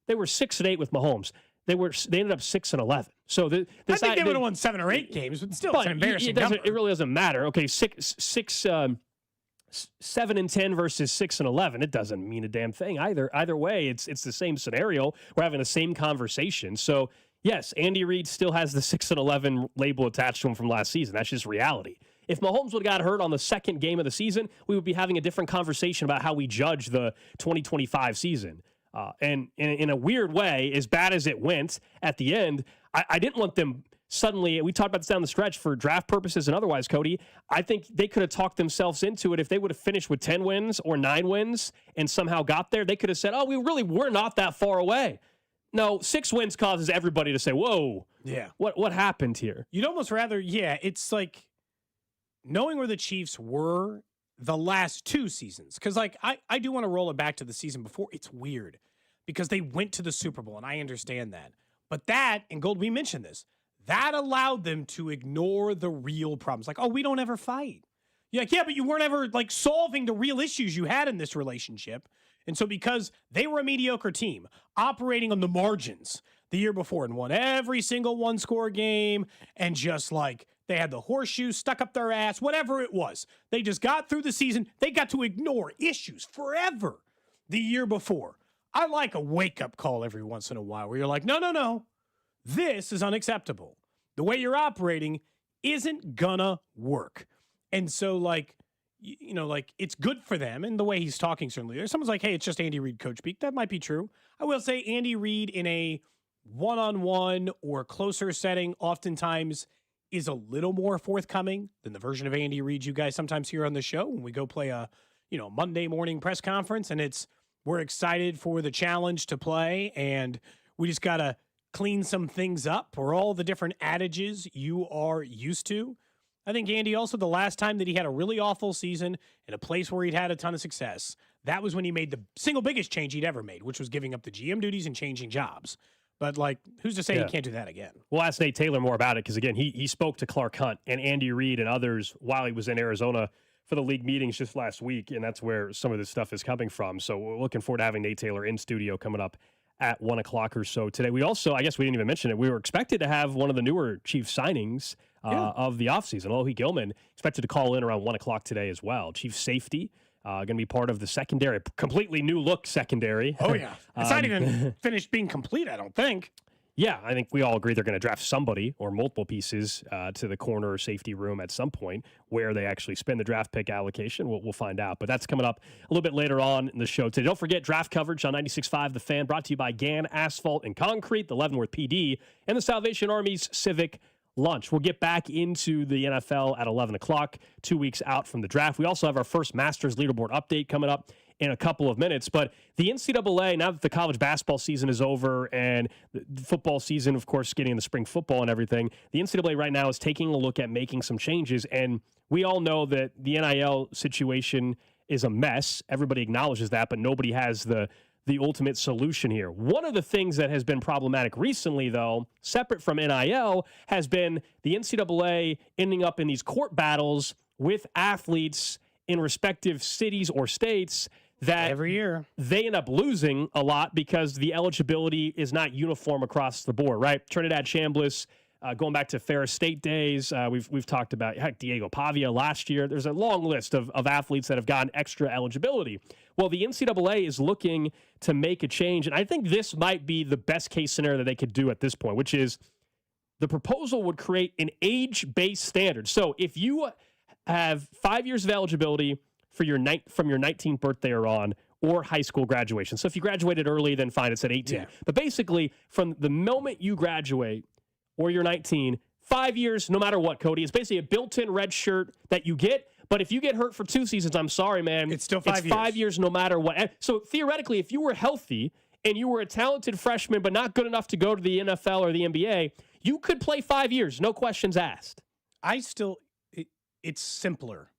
They were 6-8 with Mahomes. They ended up 6-11. So I think they would have won 7 or 8 games, but still, it's an embarrassing number. It really doesn't matter. Okay, 7-10 versus 6-11. It doesn't mean a damn thing either. Either way, it's the same scenario. We're having the same conversation. So yes, Andy Reid still has the 6-11 label attached to him from last season. That's just reality. If Mahomes would have got hurt on the second game of the season, we would be having a different conversation about how we judge the 2025 season. And in a weird way, as bad as it went at the end, I didn't want them suddenly, we talked about this down the stretch for draft purposes and otherwise, Cody. I think they could have talked themselves into it. If they would have finished with 10 wins or 9 wins and somehow got there, they could have said, oh, we're not that far away. No, 6 wins causes everybody to say, whoa, yeah, what happened here? You'd almost rather, it's like knowing where the Chiefs were the last 2 seasons. Because, I do want to roll it back to the season before. It's weird because they went to the Super Bowl, and I understand that. But that, and Gold, we mentioned this, that allowed them to ignore the real problems. Like, oh, we don't ever fight. You're like, yeah, but you weren't ever, solving the real issues you had in this relationship. And so because they were a mediocre team operating on the margins the year before and won every single one-score game and just, they had the horseshoe stuck up their ass, whatever it was. They just got through the season. They got to ignore issues forever the year before. I like a wake-up call every once in a while where you're like, no. This is unacceptable. The way you're operating isn't gonna work. And so, it's good for them. And the way he's talking, certainly. Someone's like, hey, it's just Andy Reid coach speak. That might be true. I will say Andy Reid in a one-on-one or closer setting oftentimes is a little more forthcoming than the version of Andy Reid you guys sometimes hear on the show when we go play a, Monday morning press conference. And we're excited for the challenge to play. And we just got to clean some things up or all the different adages you are used to. I think Andy also, the last time that he had a really awful season in a place where he'd had a ton of success, that was when he made the single biggest change he'd ever made, which was giving up the GM duties and changing jobs. But, who's to say he can't do that again? We'll ask Nate Taylor more about it because, again, he spoke to Clark Hunt and Andy Reid and others while he was in Arizona for the league meetings just last week, and that's where some of this stuff is coming from. So we're looking forward to having Nate Taylor in studio coming up at 1 o'clock or so today. We also, I guess we didn't even mention it, we were expected to have one of the newer Chiefs signings of the offseason. Alohi Gilman expected to call in around 1 o'clock today as well. Chief safety, going to be part of the secondary, completely new look secondary. Oh, yeah. It's not even finished being complete, I don't think. Yeah, I think we all agree they're going to draft somebody or multiple pieces to the corner or safety room at some point. Where they actually spend the draft pick allocation, we'll find out. But that's coming up a little bit later on in the show today. Don't forget draft coverage on 96.5 The Fan, brought to you by Gann Asphalt and Concrete, the Leavenworth PD, and the Salvation Army's Civic Lunch. We'll get back into the NFL at 11 o'clock, 2 weeks out from the draft. We also have our first Masters leaderboard update coming up in a couple of minutes. But the NCAA, now that the college basketball season is over and the football season, of course, getting into spring football and everything, the NCAA right now is taking a look at making some changes. And we all know that the NIL situation is a mess. Everybody acknowledges that, but nobody has the ultimate solution here. One of the things that has been problematic recently, though, separate from NIL, has been the NCAA ending up in these court battles with athletes in respective cities or states that every year they end up losing a lot because the eligibility is not uniform across the board, right? Trinidad Chambliss, going back to Ferris State days, we've talked about Diego Pavia last year. There's a long list of athletes that have gotten extra eligibility. Well, the NCAA is looking to make a change, and I think this might be the best case scenario that they could do at this point, which is the proposal would create an age-based standard. So if you have 5 years of eligibility for from your 19th birthday or on, or high school graduation. So if you graduated early, then fine, it's at 18. Yeah. But basically, from the moment you graduate or you're 19, 5 years, no matter what, Cody, it's basically a built-in red shirt that you get. But if you get hurt for 2 seasons, I'm sorry, man. It's still 5 years. 5 years no matter what. So theoretically, if you were healthy and you were a talented freshman but not good enough to go to the NFL or the NBA, you could play 5 years, no questions asked. It's simpler.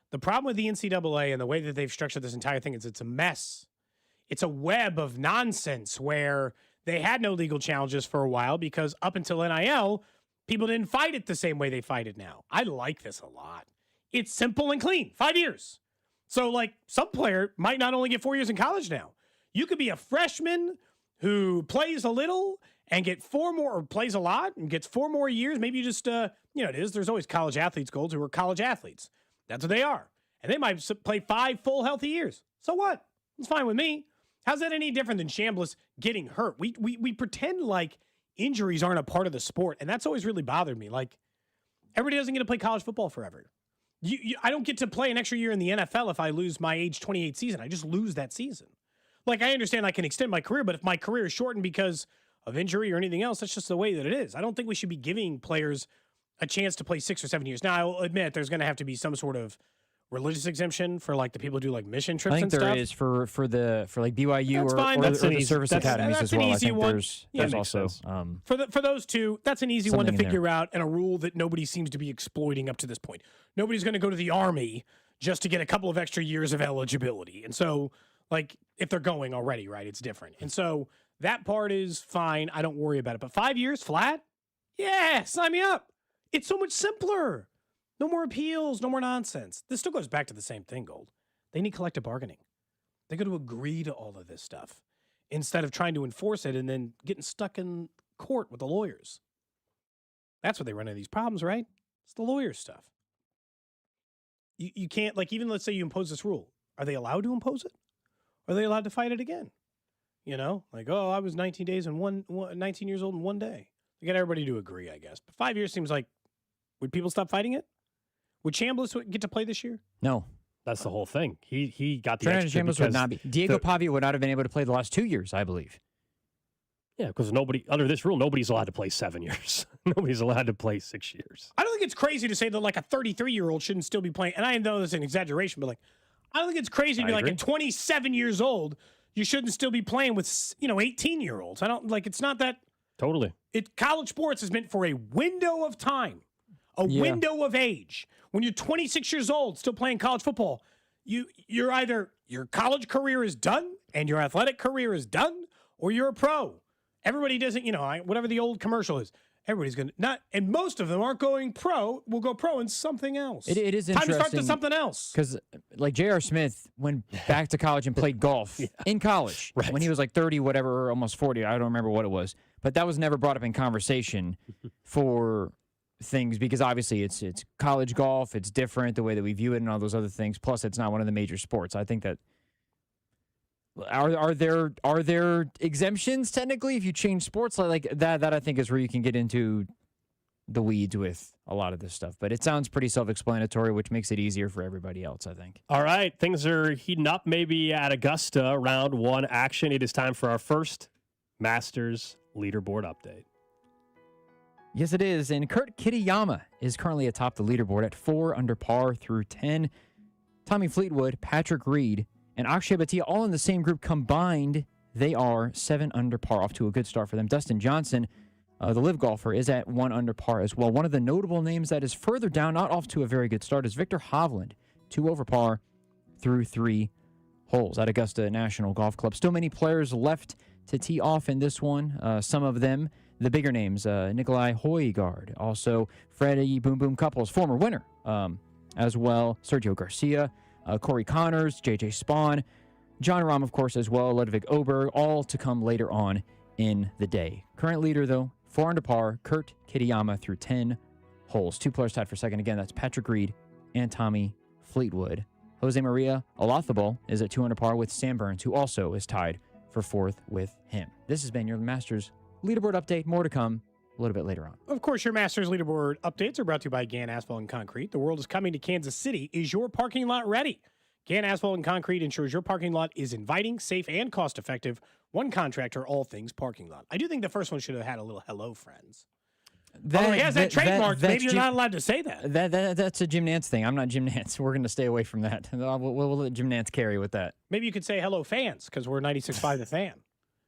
The problem with the NCAA and the way that they've structured this entire thing is it's a mess. It's a web of nonsense where they had no legal challenges for a while because up until NIL, people didn't fight it the same way they fight it now. I like this a lot. It's simple and clean. 5 years. So, some player might not only get 4 years in college now. You could be a freshman who plays a little and get 4 more, or plays a lot and gets 4 more years, maybe you just, there's always college athletes, Golds, who are college athletes. That's what they are. And they might play 5 full healthy years. So what? It's fine with me. How's that any different than Chambliss getting hurt? We pretend like injuries aren't a part of the sport, and that's always really bothered me. Like, everybody doesn't get to play college football forever. I don't get to play an extra year in the NFL if I lose my age 28 season. I just lose that season. Like, I understand I can extend my career, but if my career is shortened because of injury or anything else, that's just the way that it is. I don't think we should be giving players a chance to play 6 or 7 years. Now, I will admit there's going to have to be some sort of religious exemption for like the people who do like mission trips and stuff. I think there is for like BYU or the service academies as well. I think there's also for those two, that's an easy one to figure out, and a rule that nobody seems to be exploiting up to this point. Nobody's going to go to the Army just to get a couple of extra years of eligibility. And so, like, if they're going already, right, it's different. And so that part is fine. I don't worry about it. But 5 years flat? Yeah, sign me up. It's so much simpler. No more appeals, no more nonsense. This still goes back to the same thing, Gold. They need collective bargaining. They got to agree to all of this stuff instead of trying to enforce it and then getting stuck in court with the lawyers. That's what they run into these problems, right? It's the lawyer stuff. You can't, like, even let's say you impose this rule. Are they allowed to impose it? Are they allowed to fight it again? You know, like, oh, I was 19 years old in 1 day. You got everybody to agree, I guess. But 5 years seems like, would people stop fighting it? Would Chambliss get to play this year? No. That's the whole thing. He got the Fernando extra Chambliss would not be. Diego Pavia would not have been able to play the last 2 years, I believe. Yeah, because under this rule, nobody's allowed to play 7 years. Nobody's allowed to play 6 years. I don't think it's crazy to say that like a 33-year-old shouldn't still be playing. And I know this is an exaggeration, but like, I don't think it's crazy to be like at 27 years old, you shouldn't still be playing with 18-year-olds. I don't like. It's not that. Totally. College sports is meant for a window of time, window of age. When you're 26 years old, still playing college football, you're either your college career is done and your athletic career is done, or you're a pro. Everybody doesn't, whatever the old commercial is. Everybody's going to not, and most of them aren't going pro. Will go pro in something else. It is time interesting to start to something else. Because like J.R. Smith went back to college and played golf in college when he was like 30, whatever, or almost 40. I don't remember what it was, but that was never brought up in conversation for things because obviously it's college golf. It's different the way that we view it and all those other things. Plus, it's not one of the major sports. I think that. Are there exemptions technically if you change sports like that? That I think is where you can get into the weeds with a lot of this stuff. But it sounds pretty self-explanatory, which makes it easier for everybody else, I think. All right, things are heating up maybe at Augusta. Round 1 action. It is time for our first Masters leaderboard update. Yes, it is. And Kurt Kitayama is currently atop the leaderboard at 4 under par through 10. Tommy Fleetwood, Patrick Reed, and Akshay Bhatia all in the same group combined. They are 7 under par, off to a good start for them. Dustin Johnson, the live golfer, is at 1 under par as well. One of the notable names that is further down, not off to a very good start, is Victor Hovland, 2 over par through 3 holes at Augusta National Golf Club. Still many players left to tee off in this one. Some of them, the bigger names, Nikolai Højgaard, also Freddie Boom Boom Couples, former winner, as well, Sergio Garcia, Corey Connors, J.J. Spawn, John Rahm, of course, as well, Ludwig Oberg, all to come later on in the day. Current leader, though, 4 under par, Kurt Kitayama through 10 holes. 2 players tied for second. Again, that's Patrick Reed and Tommy Fleetwood. Jose Maria Olazabal is at 2 under par with Sam Burns, who also is tied for 4th with him. This has been your Masters leaderboard update. More to come a little bit later on. Of course, your Masters leaderboard updates are brought to you by Gann Asphalt and Concrete. The world is coming to Kansas City. Is your parking lot ready? Gann Asphalt and Concrete ensures your parking lot is inviting, safe, and cost-effective. One contractor, all things parking lot. I do think the first one should have had a little hello, friends. Although he has that trademark, maybe you're not allowed to say that. That's a Jim Nantz thing. I'm not Jim Nantz. We're going to stay away from that. We'll let Jim Nantz carry with that. Maybe you could say hello, fans, because we're 96.5 The Fan.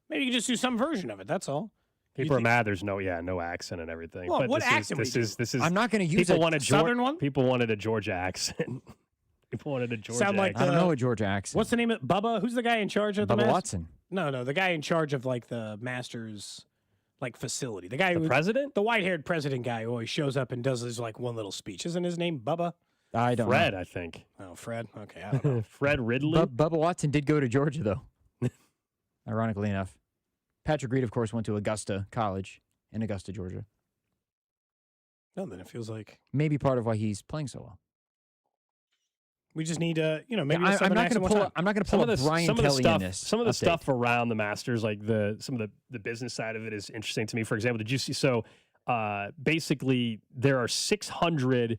Maybe you could just do some version of it. That's all. People are mad. There's no accent and everything. Well, but what accent? This is. I'm not going to use a Southern one. People wanted a Georgia accent. People wanted a Georgia accent. I don't know a Georgia accent. What's the name of Bubba? Who's the guy in charge of the Bubba Watson? No, the guy in charge of like the Masters facility. The guy the president? The white-haired president guy who always shows up and does his one little speech. Isn't his name Bubba? I don't know. Fred, I think. Oh, Fred. Okay, I don't know. Fred Ridley. Bubba Watson did go to Georgia, though. Ironically enough. Patrick Reid, of course, went to Augusta College in Augusta, Georgia. Well, then it feels like maybe part of why he's playing so well. We just need maybe I'm not going to pull up Brian Kelly in this. Some of the stuff around the Masters, like some of the business side of it is interesting to me. For example, did you see? So basically, there are 600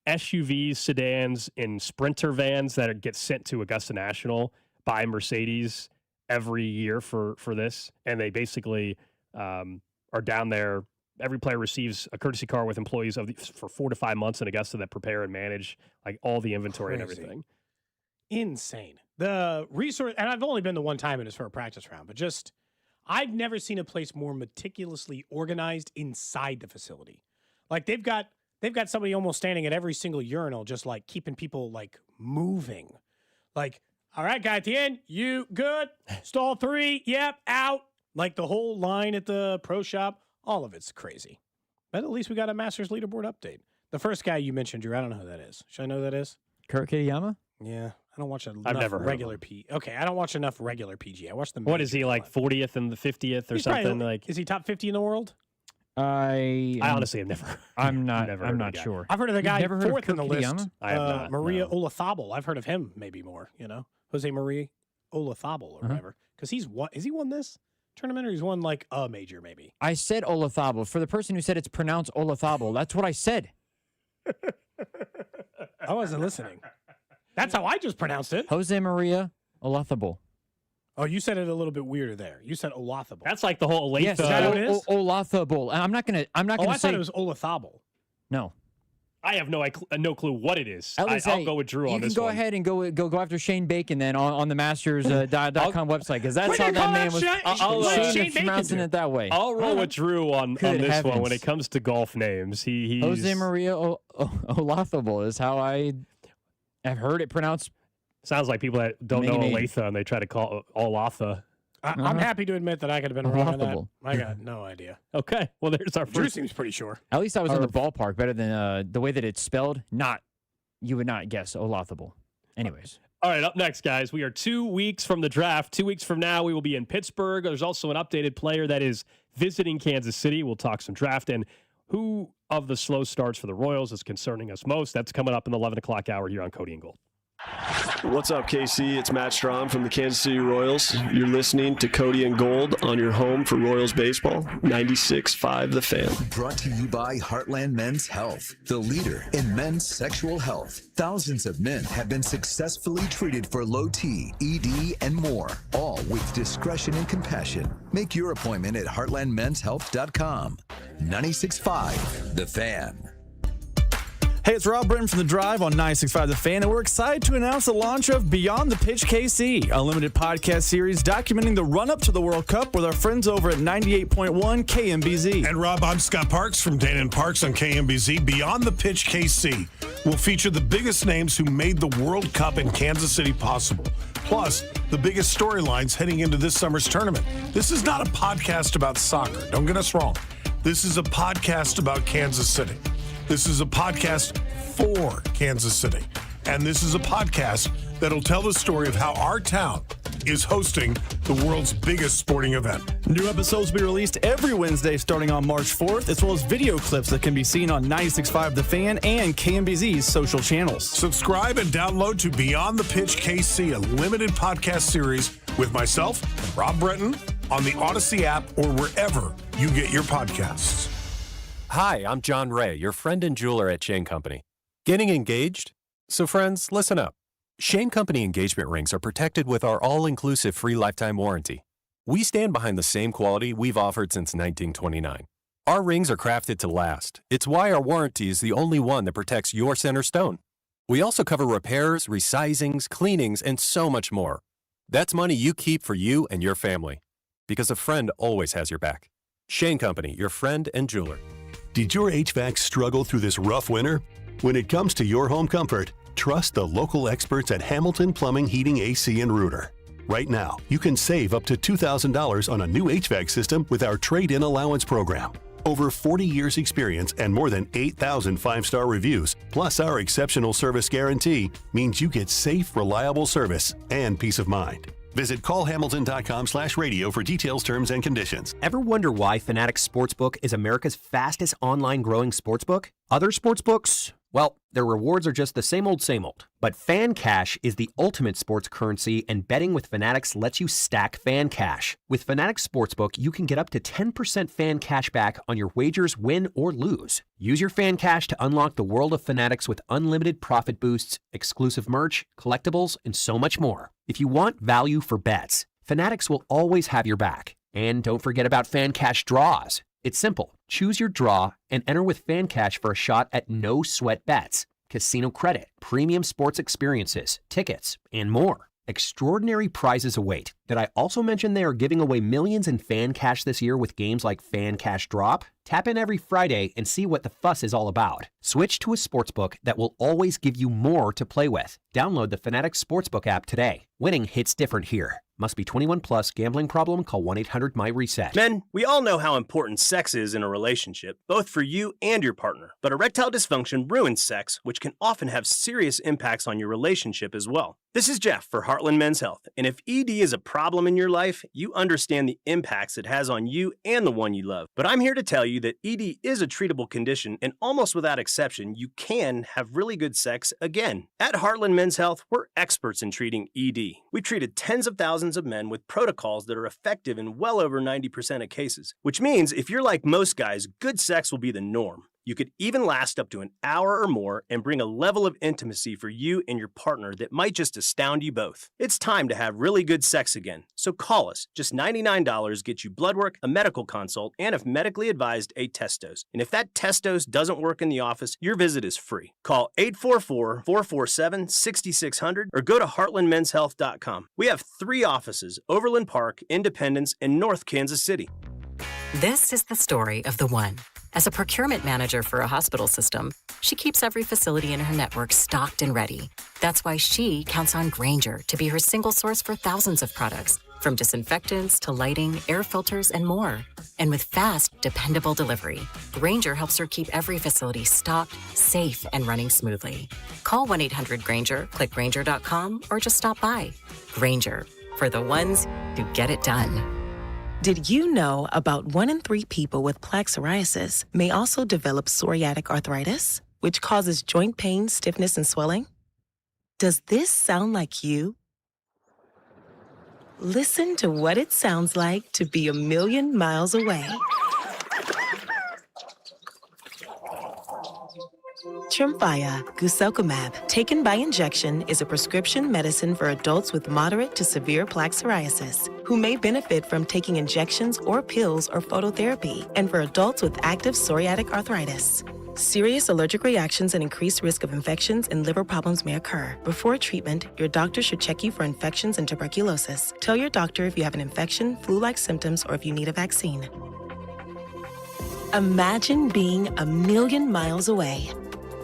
SUVs, sedans, and Sprinter vans that get sent to Augusta National by Mercedes every year for this, and they basically are down there. Every player receives a courtesy car with employees for 4 to 5 months in Augusta that prepare and manage like all the inventory and everything. Insane. The resource, and I've only been the one time, and it's for a practice round, but just I've never seen a place more meticulously organized inside the facility. Like they've got somebody almost standing at every single urinal, just like keeping people like moving. Like, all right, guy at the end, you good? Stall 3, yep, out. Like the whole line at the pro shop. All of it's crazy. But at least we got a Masters leaderboard update. The first guy you mentioned, Drew, I don't know who that is. Should I know who that is? Kurt Kitayama? Yeah. I don't watch enough never heard regular Okay, I don't watch enough regular PGA. I watch the What is he, like 40th and the 50th or something? Like, is he top 50 in the world? I honestly have never. I'm not sure. I've heard of the guy never heard of fourth in the Kurt list. Kitayama? I have not. Maria Olazabal. I've heard of him maybe more, Jose Maria Olazabal or whatever. Because he won this tournament, or he's won like a major maybe? I said Olazabal. For the person who said it's pronounced Olazabal, that's what I said. I wasn't listening. That's how I just pronounced it. Jose Maria Olazabal. Oh, you said it a little bit weirder there. You said Olazabal. That's like the whole Olathe. Yes, is that what it is? Olazabal. I'm not gonna I say thought it was Olazabal. No. I have no clue what it is. At least, I'll go with Drew on this one. You can go ahead and go after Shane Bacon then on the Masters.com website, because that's how that name was. Shane pronouncing it that way. I'll roll with Drew on this one when it comes to golf names. He's Jose Maria Olazabal is how I have heard it pronounced. Sounds like people that don't know Olathe and they try to call Olathe. I'm happy to admit that I could have been wrong on that. I got no idea. Okay, well, there's our first. Drew seems pretty sure. At least I was in the ballpark, better than the way that it's spelled. You would not guess Olazabal. Anyways. All right, up next, guys. We are 2 weeks from the draft. 2 weeks from now, we will be in Pittsburgh. There's also an updated player that is visiting Kansas City. We'll talk some draft and who of the slow starts for the Royals is concerning us most. That's coming up in the 11 o'clock hour here on Cody and Gold. What's up, KC? It's Matt Strom from the Kansas City Royals. You're listening to Cody and Gold on your home for Royals baseball, 96.5 The Fan. Brought to you by Heartland Men's Health, the leader in men's sexual health. Thousands of men have been successfully treated for low T, ED, and more, all with discretion and compassion. Make your appointment at heartlandmenshealth.com. 96.5 The Fan. Hey, it's Rob Britton from The Drive on 96.5 The Fan, and we're excited to announce the launch of Beyond the Pitch KC, a limited podcast series documenting the run-up to the World Cup with our friends over at 98.1 KMBZ. And Rob, I'm Scott Parks from Dana and Parks on KMBZ. Beyond the Pitch KC will feature the biggest names who made the World Cup in Kansas City possible, plus the biggest storylines heading into this summer's tournament. This is not a podcast about soccer. Don't get us wrong. This is a podcast about Kansas City. This is a podcast for Kansas City. And this is a podcast that'll tell the story of how our town is hosting the world's biggest sporting event. New episodes will be released every Wednesday starting on March 4th, as well as video clips that can be seen on 96.5 The Fan and KMBZ's social channels. Subscribe and download to Beyond the Pitch KC, a limited podcast series with myself, Rob Bretton, on the Odyssey app or wherever you get your podcasts. Hi, I'm John Ray, your friend and jeweler at Shane Company. Getting engaged? So friends, listen up. Shane Company engagement rings are protected with our all-inclusive free lifetime warranty. We stand behind the same quality we've offered since 1929. Our rings are crafted to last. It's why our warranty is the only one that protects your center stone. We also cover repairs, resizings, cleanings, and so much more. That's money you keep for you and your family. Because a friend always has your back. Shane Company, your friend and jeweler. Did your HVAC struggle through this rough winter? When it comes to your home comfort, trust the local experts at Hamilton Plumbing, Heating, AC, and Rooter. Right now, you can save up to $2,000 on a new HVAC system with our trade-in allowance program. Over 40 years experience and more than 8,000 five-star reviews, plus our exceptional service guarantee, means you get safe, reliable service and peace of mind. Visit callhamilton.com/radio for details, terms, and conditions. Ever wonder why Fanatics Sportsbook is America's fastest online growing sportsbook? Other sportsbooks? Well, their rewards are just the same old, same old. But Fan Cash is the ultimate sports currency, and betting with Fanatics lets you stack Fan Cash. With Fanatics Sportsbook, you can get up to 10% Fan Cash back on your wagers, win or lose. Use your Fan Cash to unlock the world of Fanatics with unlimited profit boosts, exclusive merch, collectibles, and so much more. If you want value for bets, Fanatics will always have your back. And don't forget about Fan Cash draws. It's simple. Choose your draw and enter with Fan Cash for a shot at no sweat bets, casino credit, premium sports experiences, tickets, and more. Extraordinary prizes await. Did I also mention they are giving away millions in Fan Cash this year with games like Fan Cash Drop? Tap in every Friday and see what the fuss is all about. Switch to a sportsbook that will always give you more to play with. Download the Fanatics Sportsbook app today. Winning hits different here. Must be 21 plus. Gambling problem? Call 1-800-MY-RESET. Men, we all know how important sex is in a relationship, both for you and your partner. But erectile dysfunction ruins sex, which can often have serious impacts on your relationship as well. This is Jeff for Heartland Men's Health, and if ED is a problem in your life, you understand the impacts it has on you and the one you love. But I'm here to tell you that ED is a treatable condition, and almost without exception, you can have really good sex again. At Heartland Men's Health, we're experts in treating ED. We've treated tens of thousands of men with protocols that are effective in well over 90% of cases, which means if you're like most guys, good sex will be the norm. You could even last up to an hour or more and bring a level of intimacy for you and your partner that might just astound you both. It's time to have really good sex again. So call us. Just $99 gets you blood work, a medical consult, and if medically advised, a test dose. And if that test dose doesn't work in the office, your visit is free. Call 844-447-6600 or go to heartlandmenshealth.com. We have 3 offices: Overland Park, Independence, and North Kansas City. This is the story of the one. As a procurement manager for a hospital system, she keeps every facility in her network stocked and ready. That's why she counts on Grainger to be her single source for thousands of products, from disinfectants to lighting, air filters, and more. And with fast, dependable delivery, Grainger helps her keep every facility stocked, safe, and running smoothly. Call 1-800-GRAINGER, click Grainger.com, or just stop by. Grainger, for the ones who get it done. Did you know about 1 in 3 people with plaque psoriasis may also develop psoriatic arthritis, which causes joint pain, stiffness, and swelling? Does this sound like you? Listen to what it sounds like to be a million miles away. Tremfya guselkumab, taken by injection, is a prescription medicine for adults with moderate to severe plaque psoriasis who may benefit from taking injections or pills or phototherapy, and for adults with active psoriatic arthritis. Serious allergic reactions and increased risk of infections and liver problems may occur. Before treatment, your doctor should check you for infections and tuberculosis. Tell your doctor if you have an infection, flu-like symptoms, or if you need a vaccine. Imagine being a million miles away.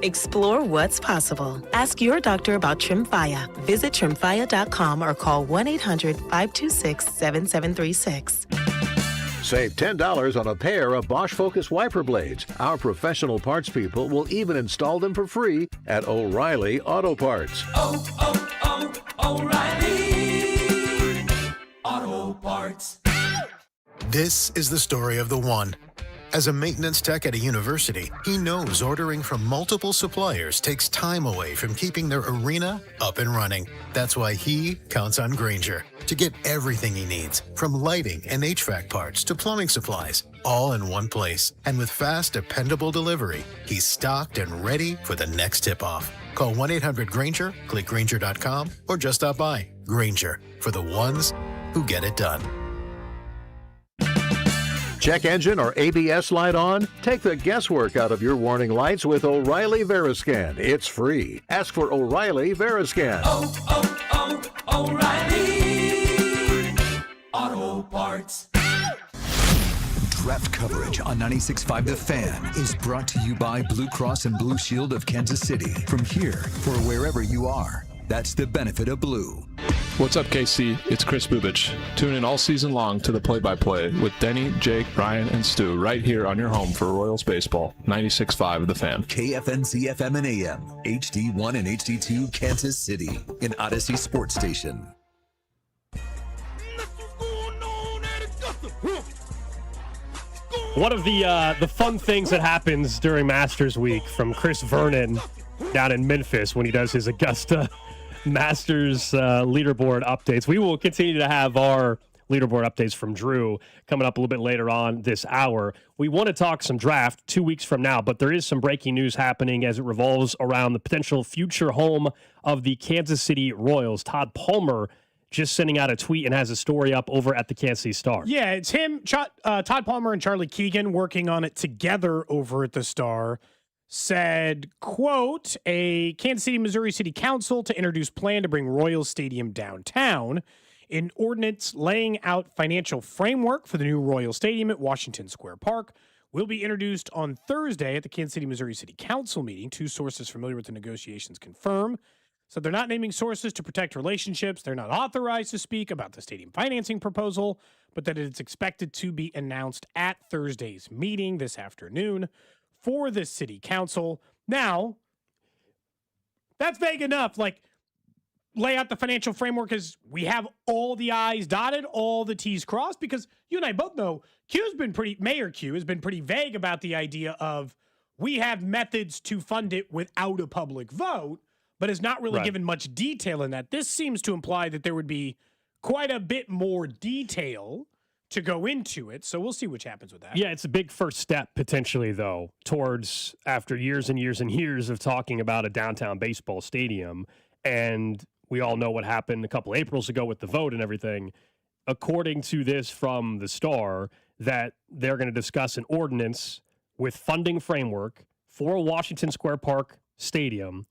Explore what's possible. Ask your doctor about Tremfya. Visit Tremfya.com or call 1-800-526-7736. Save $10 on a pair of Bosch Focus wiper blades. Our professional parts people will even install them for free at O'Reilly Auto Parts. O'Reilly Auto Parts. This is the story of the one. As a maintenance tech at a university, he knows ordering from multiple suppliers takes time away from keeping their arena up and running. That's why he counts on Grainger to get everything he needs, from lighting and HVAC parts to plumbing supplies, all in one place. And with fast, dependable delivery, he's stocked and ready for the next tip-off. Call 1-800-GRAINGER, click Grainger.com, or just stop by. Grainger, for the ones who get it done. Check engine or ABS light on? Take the guesswork out of your warning lights with O'Reilly Veriscan. It's free. Ask for O'Reilly Veriscan. O'Reilly Auto Parts. Draft coverage on 96.5 The Fan is brought to you by Blue Cross and Blue Shield of Kansas City. From here for wherever you are. That's the benefit of blue. What's up, KC? It's Chris Bubich. Tune in all season long to the play-by-play with Denny, Jake, Brian, and Stu right here on your home for Royals baseball. 96.5 The Fan. KFNC FM and AM, HD1 and HD2 Kansas City, an Odyssey sports station. One of the fun things that happens during Masters Week from Chris Vernon down in Memphis when he does his Augusta Masters leaderboard updates. We will continue to have our leaderboard updates from Drew coming up a little bit later on this hour. We want to talk some draft 2 weeks from now, but there is some breaking news happening as it revolves around the potential future home of the Kansas City Royals. Todd Palmer just sending out a tweet and has a story up over at the Kansas City Star. Yeah, it's him, Todd Palmer and Charlie Keegan working on it together over at the Star. Said, quote, a Kansas City, Missouri City Council to introduce plan to bring Royals Stadium downtown. An ordinance laying out financial framework for the new Royal Stadium at Washington Square Park will be introduced on Thursday at the Kansas City, Missouri City Council meeting. Two sources familiar with the negotiations confirm. So they're not naming sources to protect relationships. They're not authorized to speak about the stadium financing proposal, but that it's expected to be announced at Thursday's meeting this afternoon for the city council. Now, that's vague enough. Like, lay out the financial framework as we have all the I's dotted, all the T's crossed, because you and I both know Mayor Q has been pretty vague about the idea of we have methods to fund it without a public vote, but has not really given much detail in that. This seems to imply that there would be quite a bit more detail to go into it, so we'll see what happens with that. Yeah, it's a big first step, potentially, though, towards after years and years and years of talking about a downtown baseball stadium, and we all know what happened a couple Aprils ago with the vote and everything. According to this from the Star, that they're going to discuss an ordinance with funding framework for a Washington Square Park stadium,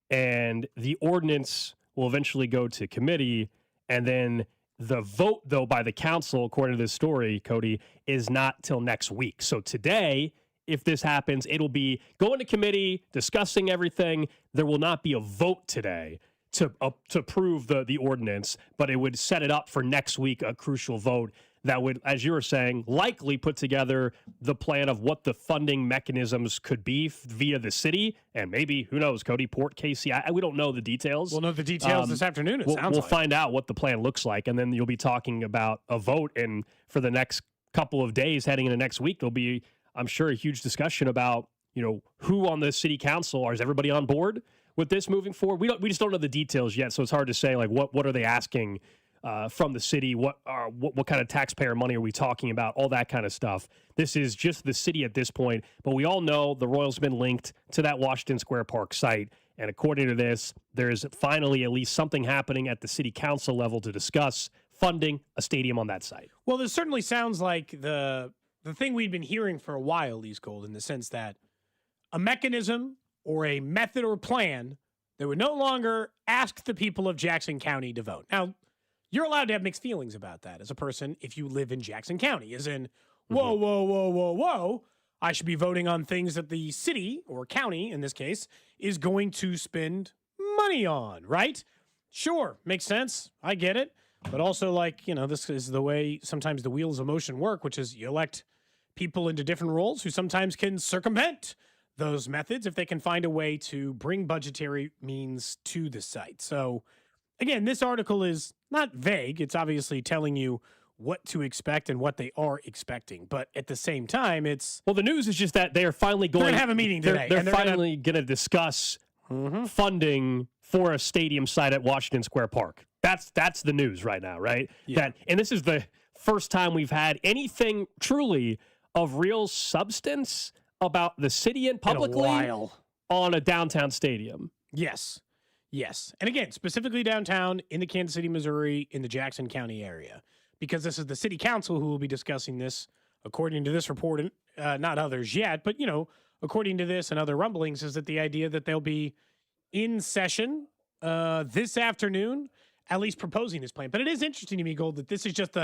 and the ordinance will eventually go to committee, and then the vote, though, by the council, according to this story, Cody, is not till next week. So today, if this happens, it'll be going to committee, discussing everything. There will not be a vote today to approve the ordinance, but it would set it up for next week, a crucial vote that would, as you were saying, likely put together the plan of what the funding mechanisms could be via the city, and maybe, who knows, Cody, Port KC. We don't know the details. We'll know the details this afternoon, We'll find out what the plan looks like, and then you'll be talking about a vote, and for the next couple of days heading into next week, there'll be, I'm sure, a huge discussion about, who on the city council, is everybody on board with this moving forward? We just don't know the details yet, so it's hard to say, like, what are they asking from the city? What kind of taxpayer money are we talking about? All that kind of stuff. This is just the city at this point, but we all know the Royals have been linked to that Washington Square Park site, and according to this, there's finally at least something happening at the city council level to discuss funding a stadium on that site. Well, this certainly sounds like the thing we've been hearing for a while, Lee's Gold, in the sense that a mechanism or a method or plan that would no longer ask the people of Jackson County to vote. Now, you're allowed to have mixed feelings about that as a person if you live in Jackson County, as in, whoa, I should be voting on things that the city or county, in this case, is going to spend money on, right? Sure, makes sense. I get it. But also, this is the way sometimes the wheels of motion work, which is you elect people into different roles who sometimes can circumvent those methods if they can find a way to bring budgetary means to the site. So, again, this article is not vague. It's obviously telling you what to expect and what they are expecting. But at the same time, it's... Well, the news is just that they are finally going... to have a meeting today. They're finally going to discuss funding for a stadium site at Washington Square Park. That's the news right now, right? Yeah. And this is the first time we've had anything truly of real substance about the city and publicly on a downtown stadium. Yes. And again, specifically downtown in the Kansas City, Missouri, in the Jackson County area, because this is the city council who will be discussing this, according to this report, not others yet, but, according to this and other rumblings, is that the idea that they'll be in session this afternoon, at least proposing this plan. But it is interesting to me, Gold, that this is just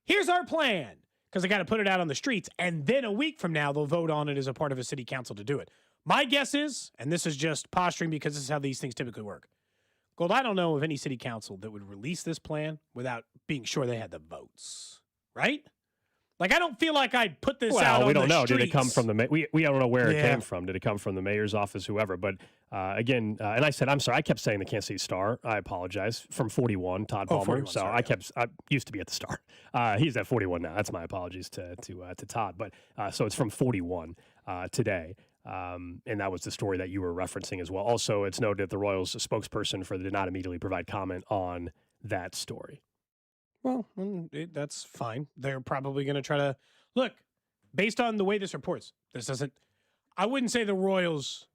here's our plan, because they got to put it out on the streets, and then a week from now, they'll vote on it as a part of a city council to do it. My guess is, and this is just posturing because this is how these things typically work, Gold, I don't know of any city council that would release this plan without being sure they had the votes, right? Like, I don't feel like I'd put this out Well, on we don't the know. streets. Did it come from the we don't know where it Yeah. came from. Did it come from the mayor's office, whoever? But again, and I said, I'm sorry. I kept saying the Kansas City Star. I apologize. From 41, Todd Palmer. 41, so sorry, I used to be at the Star. He's at 41 now. That's my apologies to Todd. But so it's from 41 today. And that was the story that you were referencing as well. Also, it's noted that the Royals spokesperson did not immediately provide comment on that story. Well, that's fine. They're probably going to try to look based on the way this reports. This doesn't. I wouldn't say the Royals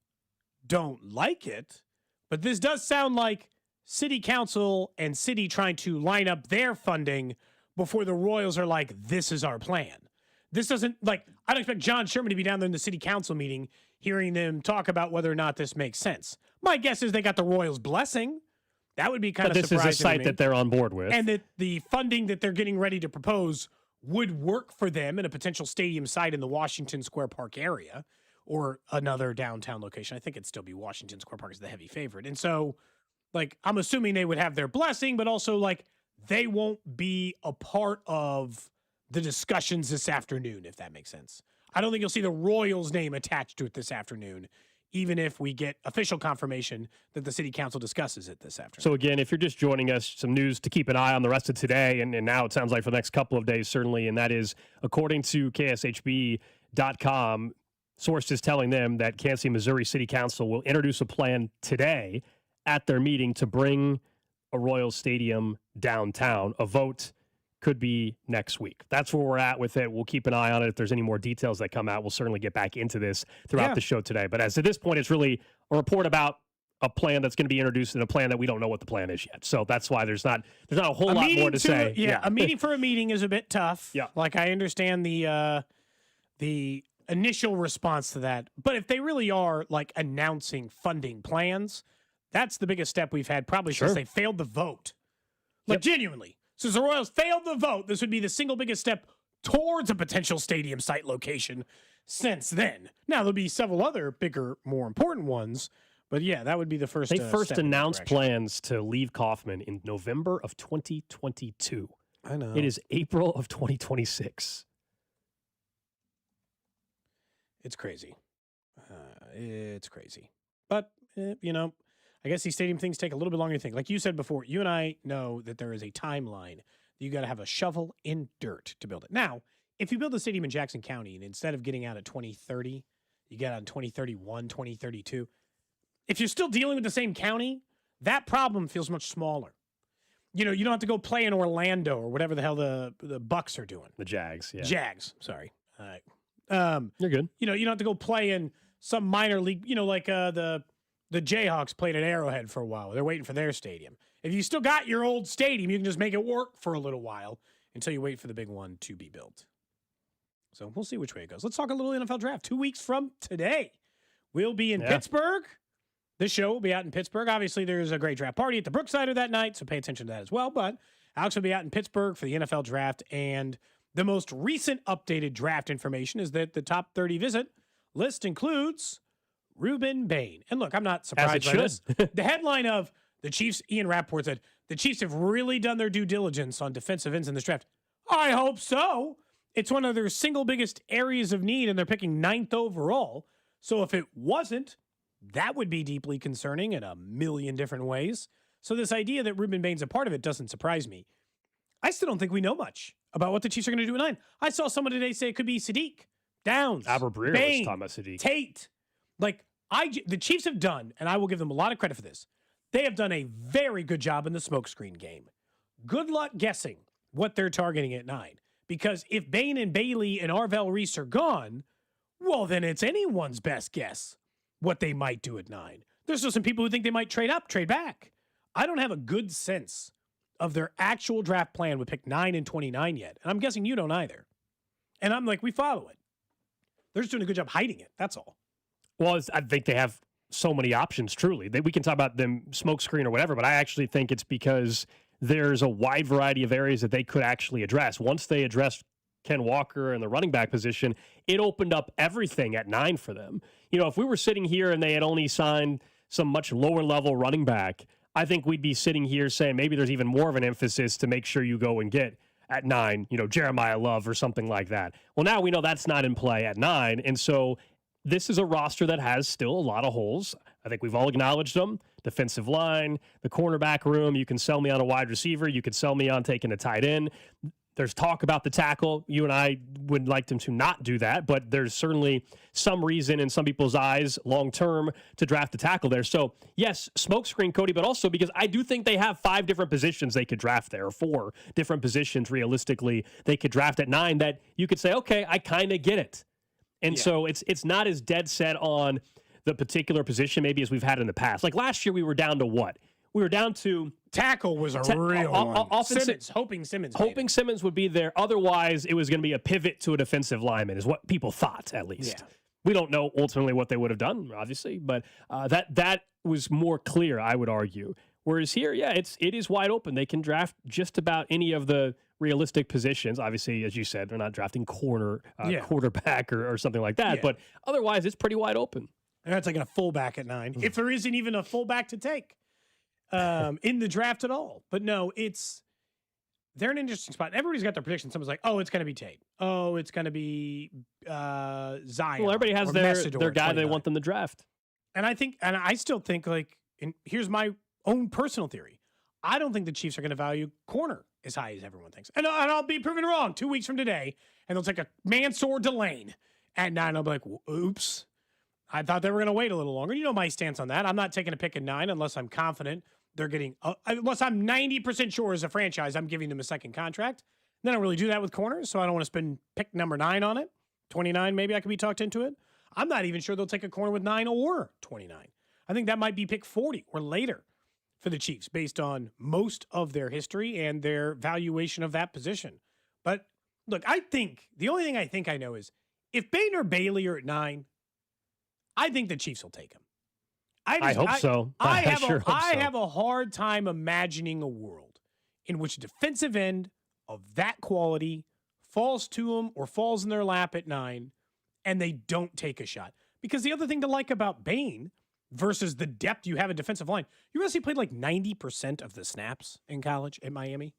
don't like it, but this does sound like city council and city trying to line up their funding before the Royals are like, this is our plan. This doesn't like. I don't expect John Sherman to be down there in the city council meeting, hearing them talk about whether or not this makes sense. My guess is they got the Royals' blessing. That would be kind of surprising. But this is a site that they're on board with. And that the funding that they're getting ready to propose would work for them in a potential stadium site in the Washington Square Park area or another downtown location. I think it'd still be Washington Square Park as the heavy favorite. And so, like, I'm assuming they would have their blessing, but also, like, they won't be a part of the discussions this afternoon, if that makes sense. I don't think you'll see the Royals' name attached to it this afternoon, even if we get official confirmation that the city council discusses it this afternoon. So again, if you're just joining us, some news to keep an eye on the rest of today, and now it sounds like for the next couple of days, certainly, and that is, according to KSHB.com, sources telling them that Kansas City, Missouri City Council will introduce a plan today at their meeting to bring a Royals Stadium downtown. A vote could be next week. That's where we're at with it. We'll keep an eye on it. If there's any more details that come out, we'll certainly get back into this throughout the show today. But as of this point, it's really a report about a plan that's going to be introduced and a plan that we don't know what the plan is yet. So that's why there's not a whole lot more to say. Yeah, a meeting for a meeting is a bit tough. Yeah. Like, I understand the initial response to that. But if they really are, like, announcing funding plans, that's the biggest step we've had probably since they failed the vote. Like, genuinely. Since the Royals failed the vote, this would be the single biggest step towards a potential stadium site location since then. Now, there'll be several other bigger, more important ones, but yeah, that would be the first. They first announced plans to leave Kaufman in November of 2022. I know. It is April of 2026. It's crazy. It's crazy. But, I guess these stadium things take a little bit longer to think. Like you said before, you and I know that there is a timeline. You got to have a shovel in dirt to build it. Now, if you build a stadium in Jackson County and instead of getting out at 2030, you get out in 2031, 2032, if you're still dealing with the same county, that problem feels much smaller. You don't have to go play in Orlando or whatever the hell the Bucks are doing. The Jags, yeah. Jags, sorry. All right. You're good. You don't have to go play in some minor league, like the Jayhawks played at Arrowhead for a while. They're waiting for their stadium. If you still got your old stadium, you can just make it work for a little while until you wait for the big one to be built. So we'll see which way it goes. Let's talk a little NFL draft. 2 weeks from today, we'll be in Pittsburgh. This show will be out in Pittsburgh. Obviously, there's a great draft party at the Brooksider that night, so pay attention to that as well. But Alex will be out in Pittsburgh for the NFL draft, and the most recent updated draft information is that the top 30 visit list includes Ruben Bain. And look, I'm not surprised by this. The headline of the Chiefs, Ian Rappaport said, the Chiefs have really done their due diligence on defensive ends in this draft. I hope so. It's one of their single biggest areas of need, and they're picking 9th overall. So if it wasn't, that would be deeply concerning in a million different ways. So this idea that Ruben Bain's a part of it doesn't surprise me. I still don't think we know much about what the Chiefs are going to do at 9. I saw someone today say it could be Sadiq, Downs, Albert Breer Bain, was talking about Sadiq. Tate. Like, the Chiefs have done, and I will give them a lot of credit for this, they have done a very good job in the smokescreen game. Good luck guessing what they're targeting at 9. Because if Bain and Bailey and Arvell Reese are gone, well, then it's anyone's best guess what they might do at 9. There's still some people who think they might trade up, trade back. I don't have a good sense of their actual draft plan with pick 9 and 29 yet. And I'm guessing you don't either. And I'm like, we follow it. They're just doing a good job hiding it. That's all. Well, I think they have so many options, truly. We can talk about them smokescreen or whatever, but I actually think it's because there's a wide variety of areas that they could actually address. Once they addressed Ken Walker and the running back position, it opened up everything at 9 for them. If we were sitting here and they had only signed some much lower level running back, I think we'd be sitting here saying maybe there's even more of an emphasis to make sure you go and get at 9, Jeremiah Love or something like that. Well, now we know that's not in play at 9. And so this is a roster that has still a lot of holes. I think we've all acknowledged them. Defensive line, the cornerback room. You can sell me on a wide receiver. You could sell me on taking a tight end. There's talk about the tackle. You and I would like them to not do that, but there's certainly some reason in some people's eyes long-term to draft a tackle there. So, yes, smokescreen, Cody, but also because I do think they have 5 different positions they could draft there, or 4 different positions realistically they could draft at 9 that you could say, okay, I kind of get it. And so it's not as dead set on the particular position maybe as we've had in the past. Like last year we were down to what? We were down to tackle was a real one. Hoping Simmons would be there. Otherwise, it was going to be a pivot to a defensive lineman, is what people thought, at least. Yeah. We don't know ultimately what they would have done, obviously, but that was more clear, I would argue. Whereas here, it is wide open. They can draft just about any of the realistic positions. Obviously, as you said, they're not drafting quarterback or something like that. But otherwise, it's pretty wide open. And that's like a fullback at 9, if there isn't even a fullback to take in the draft at all. But no, they're in an interesting spot. Everybody's got their predictions. Someone's like, oh, it's going to be Tate. Oh, it's going to be Zion. Well, everybody has their guy they want them to draft. And I still think, like, and here's my own personal theory. I don't think the Chiefs are going to value corner as high as everyone thinks. And I'll be proven wrong 2 weeks from today, and they'll take a Mansour Delane at 9. I'll be like, oops. I thought they were going to wait a little longer. You know my stance on that. I'm not taking a pick at 9 unless I'm confident they're getting, unless I'm 90% sure as a franchise I'm giving them a second contract. Then I don't really do that with corners, so I don't want to spend pick number 9 on it. 29, maybe I could be talked into it. I'm not even sure they'll take a corner with 9 or 29. I think that might be pick 40 or later for the Chiefs based on most of their history and their valuation of that position. But look, I think the only thing I think I know is if Bain or Bailey are at 9, I think the Chiefs will take him. I hope so. I have a hard time imagining a world in which a defensive end of that quality falls to them or falls in their lap at 9 and they don't take a shot. Because the other thing to like about Bain versus the depth you have in defensive line, you realize he played like 90% of the snaps in college at Miami.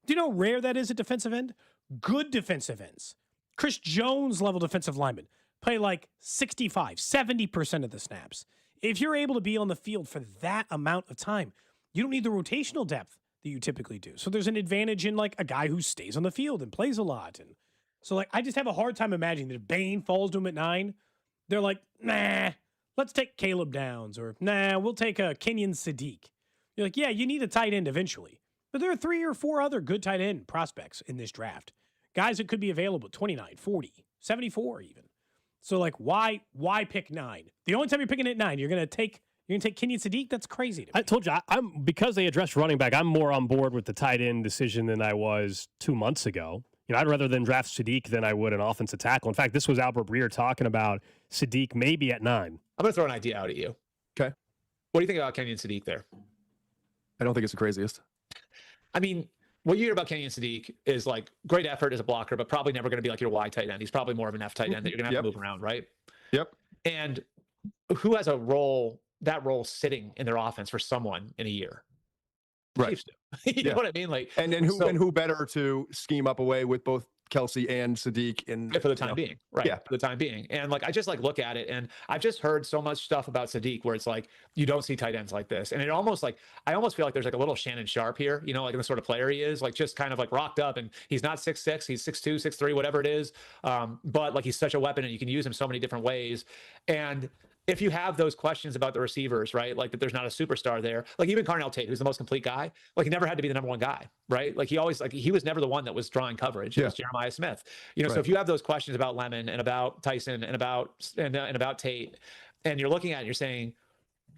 Do you know how rare that is at defensive end? Good defensive ends. Chris Jones level defensive linemen play like 65, 70% of the snaps. If you're able to be on the field for that amount of time, you don't need the rotational depth that you typically do. So there's an advantage in like a guy who stays on the field and plays a lot. And so like, I just have a hard time imagining that if Bain falls to him at 9, they're like, nah, let's take Caleb Downs, or nah, we'll take a Kenyon Sadiq. You're like, yeah, you need a tight end eventually. But there are 3 or 4 other good tight end prospects in this draft. Guys that could be available at 29, 40, 74 even. So like, why pick 9? The only time you're picking at 9, you're gonna take Kenyon Sadiq. That's crazy to me. I told you, I'm because they addressed running back. I'm more on board with the tight end decision than I was 2 months ago. I'd rather than draft Sadiq than I would an offensive tackle. In fact, this was Albert Breer talking about Sadiq maybe at 9. I'm gonna throw an idea out at you. Okay. What do you think about Kenyon Sadiq there? I don't think it's the craziest. I mean, what you hear about Kenyon Sadiq is like great effort as a blocker, but probably never going to be like your Y tight end. He's probably more of an F tight end that you're going to have to move around, right? Yep. And who has that role sitting in their offense for someone in a year? Right. Chiefs do. you know what I mean? Like, and who better to scheme up a way with both Kelsey and Sadiq for the time being, right? Yeah, for the time being. And like, I just like look at it, and I've just heard so much stuff about Sadiq where it's like you don't see tight ends like this, and it almost like I almost feel like there's like a little Shannon Sharp here, like in the sort of player he is, like just kind of like rocked up, and he's not 6'6", he's 6'2", 6'3", whatever it is, but like he's such a weapon, and you can use him so many different ways, and if you have those questions about the receivers, right, like that there's not a superstar there, like even Carnell Tate, who's the most complete guy, like he never had to be the number 1 guy, right? Like he always, like he was never the one that was drawing coverage. It was Jeremiah Smith, So if you have those questions about Lemon and about Tyson and about Tate, and you're looking at it and you're saying,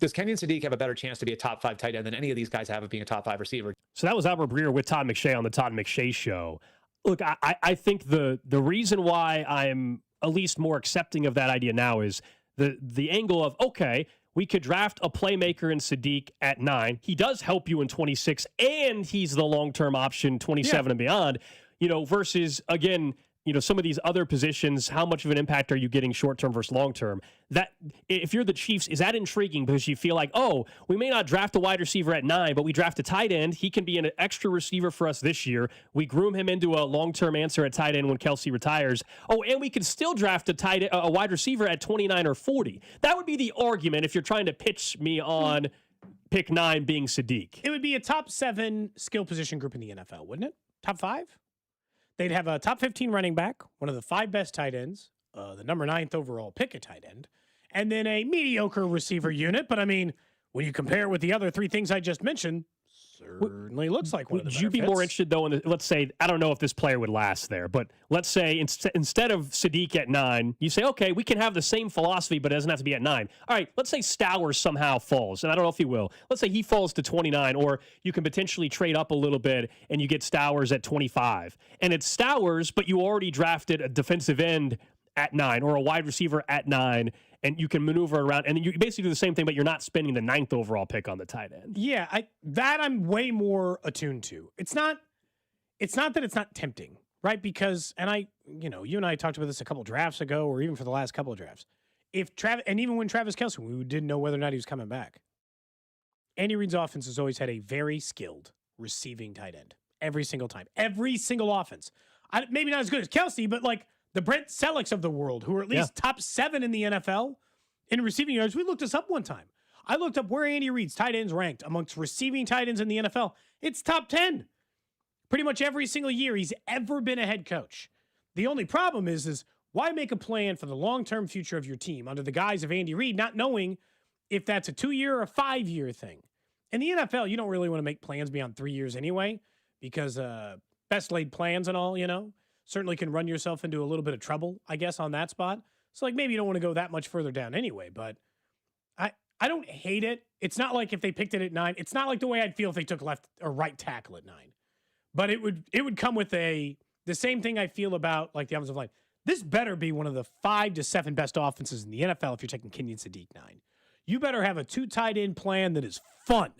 does Kenyon Sadiq have a better chance to be a top 5 tight end than any of these guys have of being a top 5 receiver? So that was Albert Breer with Todd McShay on the Todd McShay Show. Look, I think the reason why I'm at least more accepting of that idea now is the angle of, okay, we could draft a playmaker in Sadiq at 9. He does help you in 26, and he's the long-term option 27 and beyond, versus, again, some of these other positions, how much of an impact are you getting short-term versus long-term? That if you're the Chiefs, is that intriguing because you feel like, oh, we may not draft a wide receiver at 9, but we draft a tight end. He can be an extra receiver for us this year. We groom him into a long-term answer at tight end when Kelce retires. Oh, and we can still draft a wide receiver at 29 or 40. That would be the argument if you're trying to pitch me on pick 9 being Sadiq. It would be a top 7 skill position group in the NFL, wouldn't it? Top 5? They'd have a top 15 running back, one of the 5 best tight ends, the number 9th overall pick at tight end, and then a mediocre receiver unit. But, I mean, when you compare it with the other 3 things I just mentioned, certainly looks like one of the better Would you be fits. more interested, though, in let's say, I don't know if this player would last there, but let's say instead of Sadiq at 9, you say, okay, we can have the same philosophy, but it doesn't have to be at 9. All right, let's say Stowers somehow falls, and I don't know if he will. Let's say he falls to 29, or you can potentially trade up a little bit, and you get Stowers at 25. And it's Stowers, but you already drafted a defensive end at 9 or a wide receiver at 9, and you can maneuver around, and then you basically do the same thing, but you're not spending the 9th overall pick on the tight end. Yeah, I'm way more attuned to. It's not that it's not tempting, right? Because, and you and I talked about this a couple drafts ago, or even for the last couple of drafts. And even when Travis Kelce, we didn't know whether or not he was coming back. Andy Reid's offense has always had a very skilled receiving tight end every single time, every single offense. Maybe not as good as Kelce, but like the Brent Sellecks of the world, who are at least top 7 in the NFL in receiving yards. We looked this up one time. I looked up where Andy Reid's tight ends ranked amongst receiving tight ends in the NFL. It's top 10. Pretty much every single year he's ever been a head coach. The only problem is why make a plan for the long-term future of your team under the guise of Andy Reid, not knowing if that's a 2-year or a 5-year thing? In the NFL, you don't really want to make plans beyond 3 years anyway, because best laid plans and all, certainly can run yourself into a little bit of trouble, I guess, on that spot. So, maybe you don't want to go that much further down anyway, but I don't hate it. It's not like if they picked it at 9. It's not like the way I'd feel if they took left or right tackle at 9. But it would come with the same thing I feel about, like, the offensive line. This better be one of the 5 to 7 best offenses in the NFL if you're taking Kenyon Sadiq 9. You better have a 2 tight end plan that is fun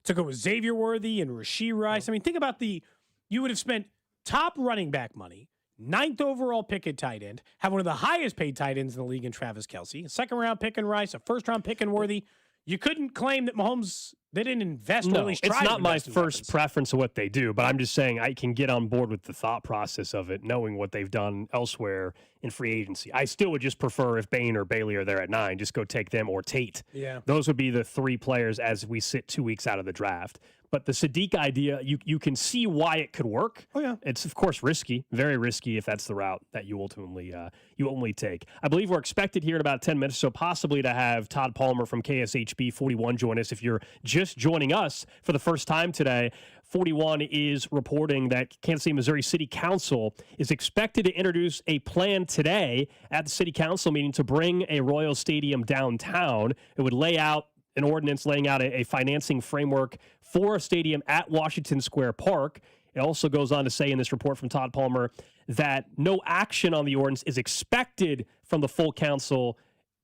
to go with Xavier Worthy and Rashee Rice. I mean, think about you would have spent top running back money, 9th overall pick at tight end, have one of the highest paid tight ends in the league in Travis Kelce, a 2nd-round pick in Rice, a 1st-round pick in Worthy. You couldn't claim that Mahomes, they didn't invest or at least try to invest. It's not my first preference of what they do, but I'm just saying I can get on board with the thought process of it, knowing what they've done elsewhere in free agency. I still would just prefer if Bain or Bailey are there at 9, just go take them, or Tate. Yeah. Those would be the 3 players as we sit 2 weeks out of the draft. But the Sadiq idea, you can see why it could work. Oh, yeah. It's, of course, risky, very risky if that's the route that you ultimately take. I believe we're expected here in about 10 minutes, so possibly to have Todd Palmer from KSHB 41 join us. If you're just joining us for the first time today, 41 is reporting that Kansas City, Missouri City Council is expected to introduce a plan today at the City Council meeting to bring a Royal Stadium downtown. It would lay out an ordinance laying out a financing framework for a stadium at Washington Square Park. It also goes on to say in this report from Todd Palmer that no action on the ordinance is expected from the full council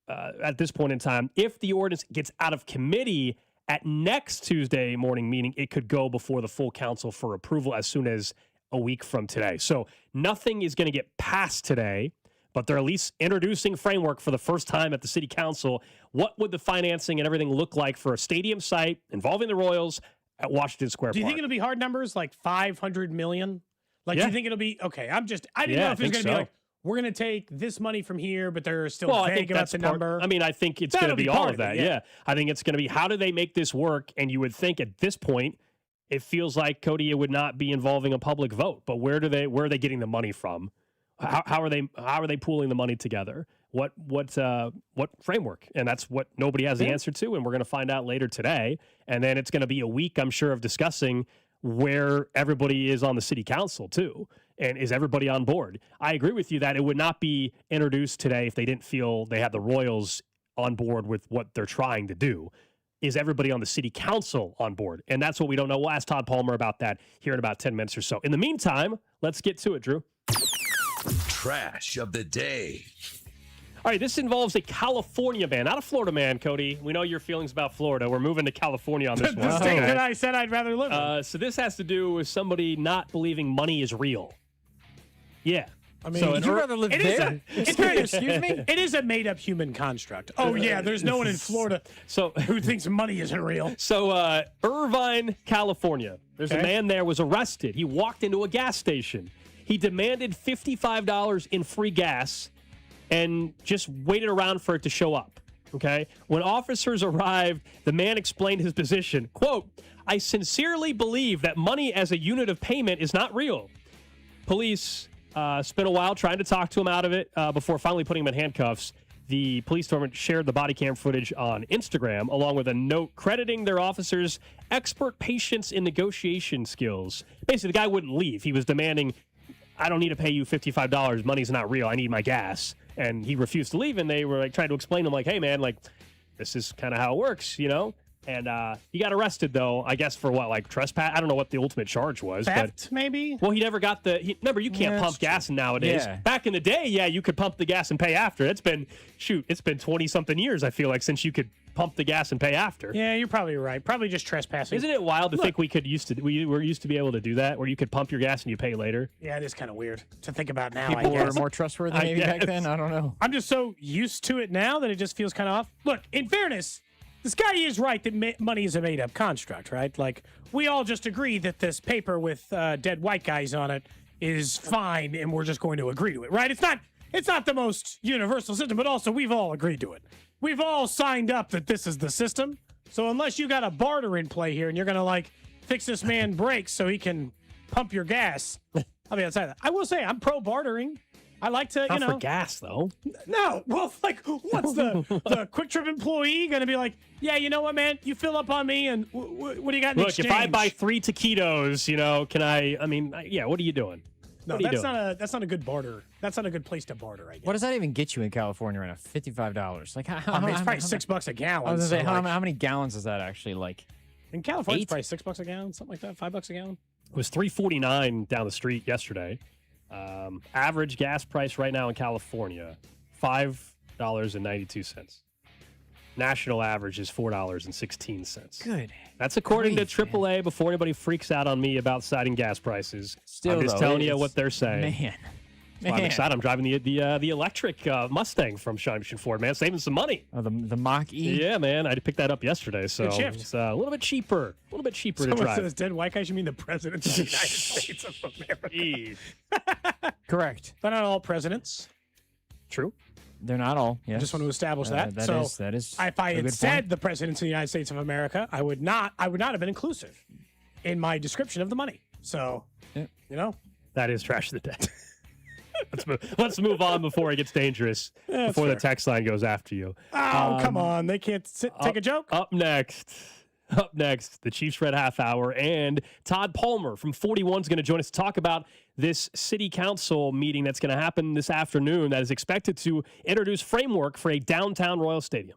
at this point in time. If the ordinance gets out of committee at next Tuesday morning meeting, it could go before the full council for approval as soon as a week from today. So nothing is going to get passed today, but they're at least introducing framework for the first time at the city council. What would the financing and everything look like for a stadium site involving the Royals at Washington Square Park? Do you think it'll be hard numbers, like $500 million? Like, do you think it'll be, okay, I didn't know if it was going to be like, we're going to take this money from here, but they're still vague about the number. I mean, I think it's going to be all of that. Yeah. I think it's going to be, how do they make this work? And you would think at this point, it feels like, Cody, it would not be involving a public vote. But where are they getting the money from? How are they pooling the money together? What framework? And that's what nobody has the answer to, and we're going to find out later today. And then it's going to be a week, I'm sure, of discussing where everybody is on the city council too, and is everybody on board? I agree with you that it would not be introduced today if they didn't feel they had the Royals on board with what they're trying to do. Is everybody on the city council on board? And that's what we don't know. We'll ask Todd Palmer about that here in about 10 minutes or so. In the meantime, let's get to it, Drew. Trash of the day. All right, this involves a California man, not a Florida man, Cody. We know your feelings about Florida. We're moving to California on this one. The state that I said I'd rather live in. So this has to do with somebody not believing money is real. Yeah. I mean, So would you rather live there? Excuse me? It is a made-up human construct. Oh, yeah, there's no one in Florida who thinks money isn't real. So, Irvine, California. There's a man there was arrested. He walked into a gas station. He demanded $55 in free gas and just waited around for it to show up. Okay? When officers arrived, the man explained his position. Quote, "I sincerely believe that money as a unit of payment is not real." Police spent a while trying to talk to him out of it before finally putting him in handcuffs. The police department shared the body cam footage on Instagram, along with a note crediting their officers' expert patience in negotiation skills. Basically, the guy wouldn't leave. He was demanding, "I don't need to pay you $55. Money's not real. I need my gas." And he refused to leave, and they were like trying to explain to him, like, "Hey, man, like, this is kind of how it works, you know?" And he got arrested, though, I guess, for what, like trespass? I don't know what the ultimate charge was. Theft, maybe? Well, he never got remember, you can't pump gas nowadays. Yeah. Back in the day, yeah, you could pump the gas and pay after. It's been 20-something years, I feel like, since you could pump the gas and pay after. Yeah, you're probably right. Probably just trespassing. Isn't it wild to think we were used to be able to do that, where you could pump your gas and you pay later? Yeah, it is kind of weird to think about now. People I were guess. more trustworthy maybe back then. I don't know. I'm just so used to it now that it just feels kind of off. Look, in fairness, this guy is right that money is a made-up construct, right? Like, we all just agree that this paper with dead white guys on it is fine, and we're just going to agree to it, right? It's not the most universal system, but also we've all agreed to it. We've all signed up that this is the system. So unless you got a barter in play here and you're going to, like, fix this man brakes so he can pump your gas, I'll be outside of that. I will say I'm pro-bartering. I like to, Not for gas, though. No, well, like, what's the Quick Trip employee going to be like, yeah, you know what, man? You fill up on me, and what do you got in exchange? Look, if I buy 3 taquitos, what are you doing? No, that's not a good barter. That's not a good place to barter, I guess. What does that even get you in California right now? $55. Like, I mean, it's probably $6 a gallon. I was so gonna say, like, how many gallons is that actually? Like, in California, it's probably $6 a gallon, something like that, $5 a gallon. It was $3.49 down the street yesterday. Average gas price right now in California, $5.92. National average is $4.16. Good. That's according to AAA. Before anybody freaks out on me about citing gas prices, Still, I'm just though, telling you what they're saying. Man. That's why I'm excited. I'm driving the electric Mustang from Shine Machine Ford, man. Saving some money. Oh, the Mach-E? Yeah, man. I picked that up yesterday, so Good shift. it's a little bit cheaper. To Someone drive. says dead white guys, you mean the presidents of the United States of America. Correct. But not all presidents. True. They're not all. Yes. I just want to establish that. That so is if I a had good said point. the presidents of the United States of America, I would not have been inclusive in my description of the money. So, That is trash of the day. Let's move on before it gets dangerous. That's before fair. the text line goes after you. Oh, come on. They can't take a joke? Up next, the Chiefs Red Half Hour, and Todd Palmer from 41 is going to join us to talk about this city council meeting that's going to happen this afternoon that is expected to introduce framework for a downtown Royal Stadium.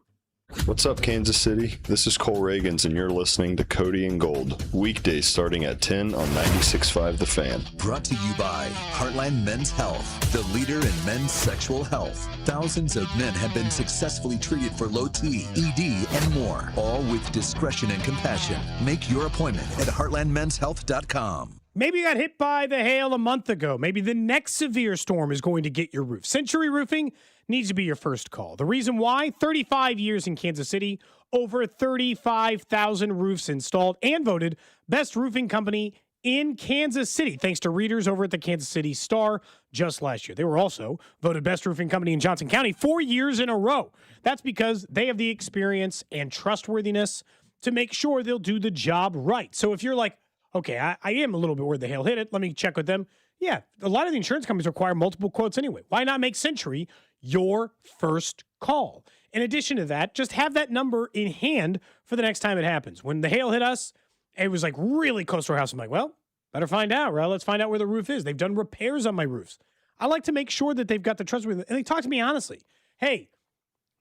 What's up, Kansas City? This is Cole Reagans, and you're listening to Cody and Gold. Weekdays starting at 10 on 96.5 The Fan. Brought to you by Heartland Men's Health, the leader in men's sexual health. Thousands of men have been successfully treated for low T, ED, and more, all with discretion and compassion. Make your appointment at heartlandmenshealth.com. Maybe you got hit by the hail a month ago. Maybe the next severe storm is going to get your roof. Century Roofing needs to be your first call. The reason why? 35 years in Kansas City, over 35,000 roofs installed, and voted best roofing company in Kansas City, thanks to readers over at the Kansas City Star just last year. They were also voted best roofing company in Johnson County 4 years in a row. That's because they have the experience and trustworthiness to make sure they'll do the job right. So if you're like, okay, I am a little bit worried the hail hit it, let me check with them. Yeah, a lot of the insurance companies require multiple quotes anyway. Why not make Century your first call? In addition to that, just have that number in hand for the next time it happens. When the hail hit us, it was like really close to our house. I'm like, well, better find out, right? Let's find out where the roof is. They've done repairs on my roofs. I like to make sure that they've got the trust with them. And they talk to me honestly. Hey,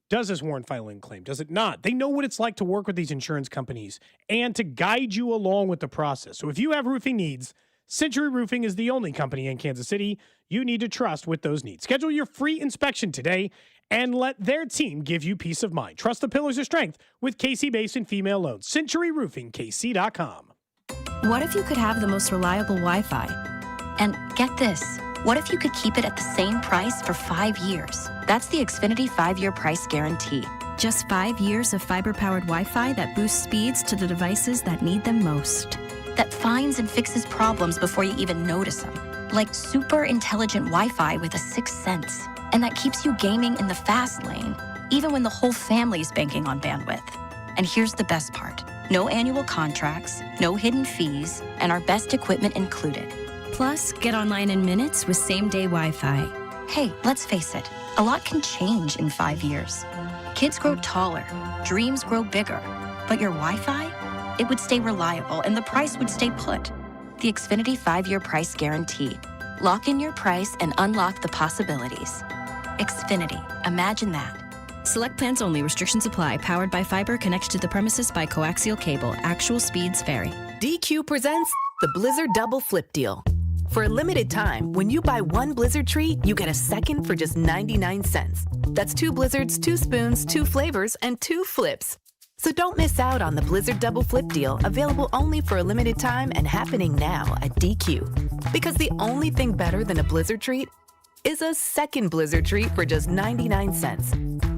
does this warrant filing a claim? Does it not? They know what it's like to work with these insurance companies and to guide you along with the process. So if you have roofing needs, Century Roofing is the only company in Kansas City you need to trust with those needs. Schedule your free inspection today and let their team give you peace of mind. Trust the pillars of strength with KC-based and female loans. Century Roofing, KC.com. What if you could have the most reliable Wi-Fi? And get this, What if you could keep it at the same price for 5 years? That's the Xfinity 5-year price guarantee. Just 5 years of fiber-powered Wi-Fi that boosts speeds to the devices that need them most. That finds and fixes problems before you even notice them. Like super intelligent Wi-Fi with a sixth sense. And that keeps you gaming in the fast lane, even when the whole family's banking on bandwidth. And here's the best part. No annual contracts, no hidden fees, and our best equipment included. Plus, get online in minutes with same-day Wi-Fi. Hey, let's face it, a lot can change in 5 years. Kids grow taller, dreams grow bigger, but your Wi-Fi? It would stay reliable and the price would stay put. The Xfinity 5-year price guarantee. Lock in your price and unlock the possibilities. Xfinity, imagine that. Select plans only. Restrictions apply. Powered by fiber. Connected to the premises by coaxial cable. Actual speeds vary. DQ presents the Blizzard Double Flip Deal. For a limited time, when you buy one Blizzard treat, you get a second for just 99 cents. That's 2 Blizzards, 2 spoons, 2 flavors, and 2 flips. So don't miss out on the Blizzard Double Flip Deal, available only for a limited time and happening now at DQ. Because the only thing better than a Blizzard treat is a second Blizzard treat for just 99 cents.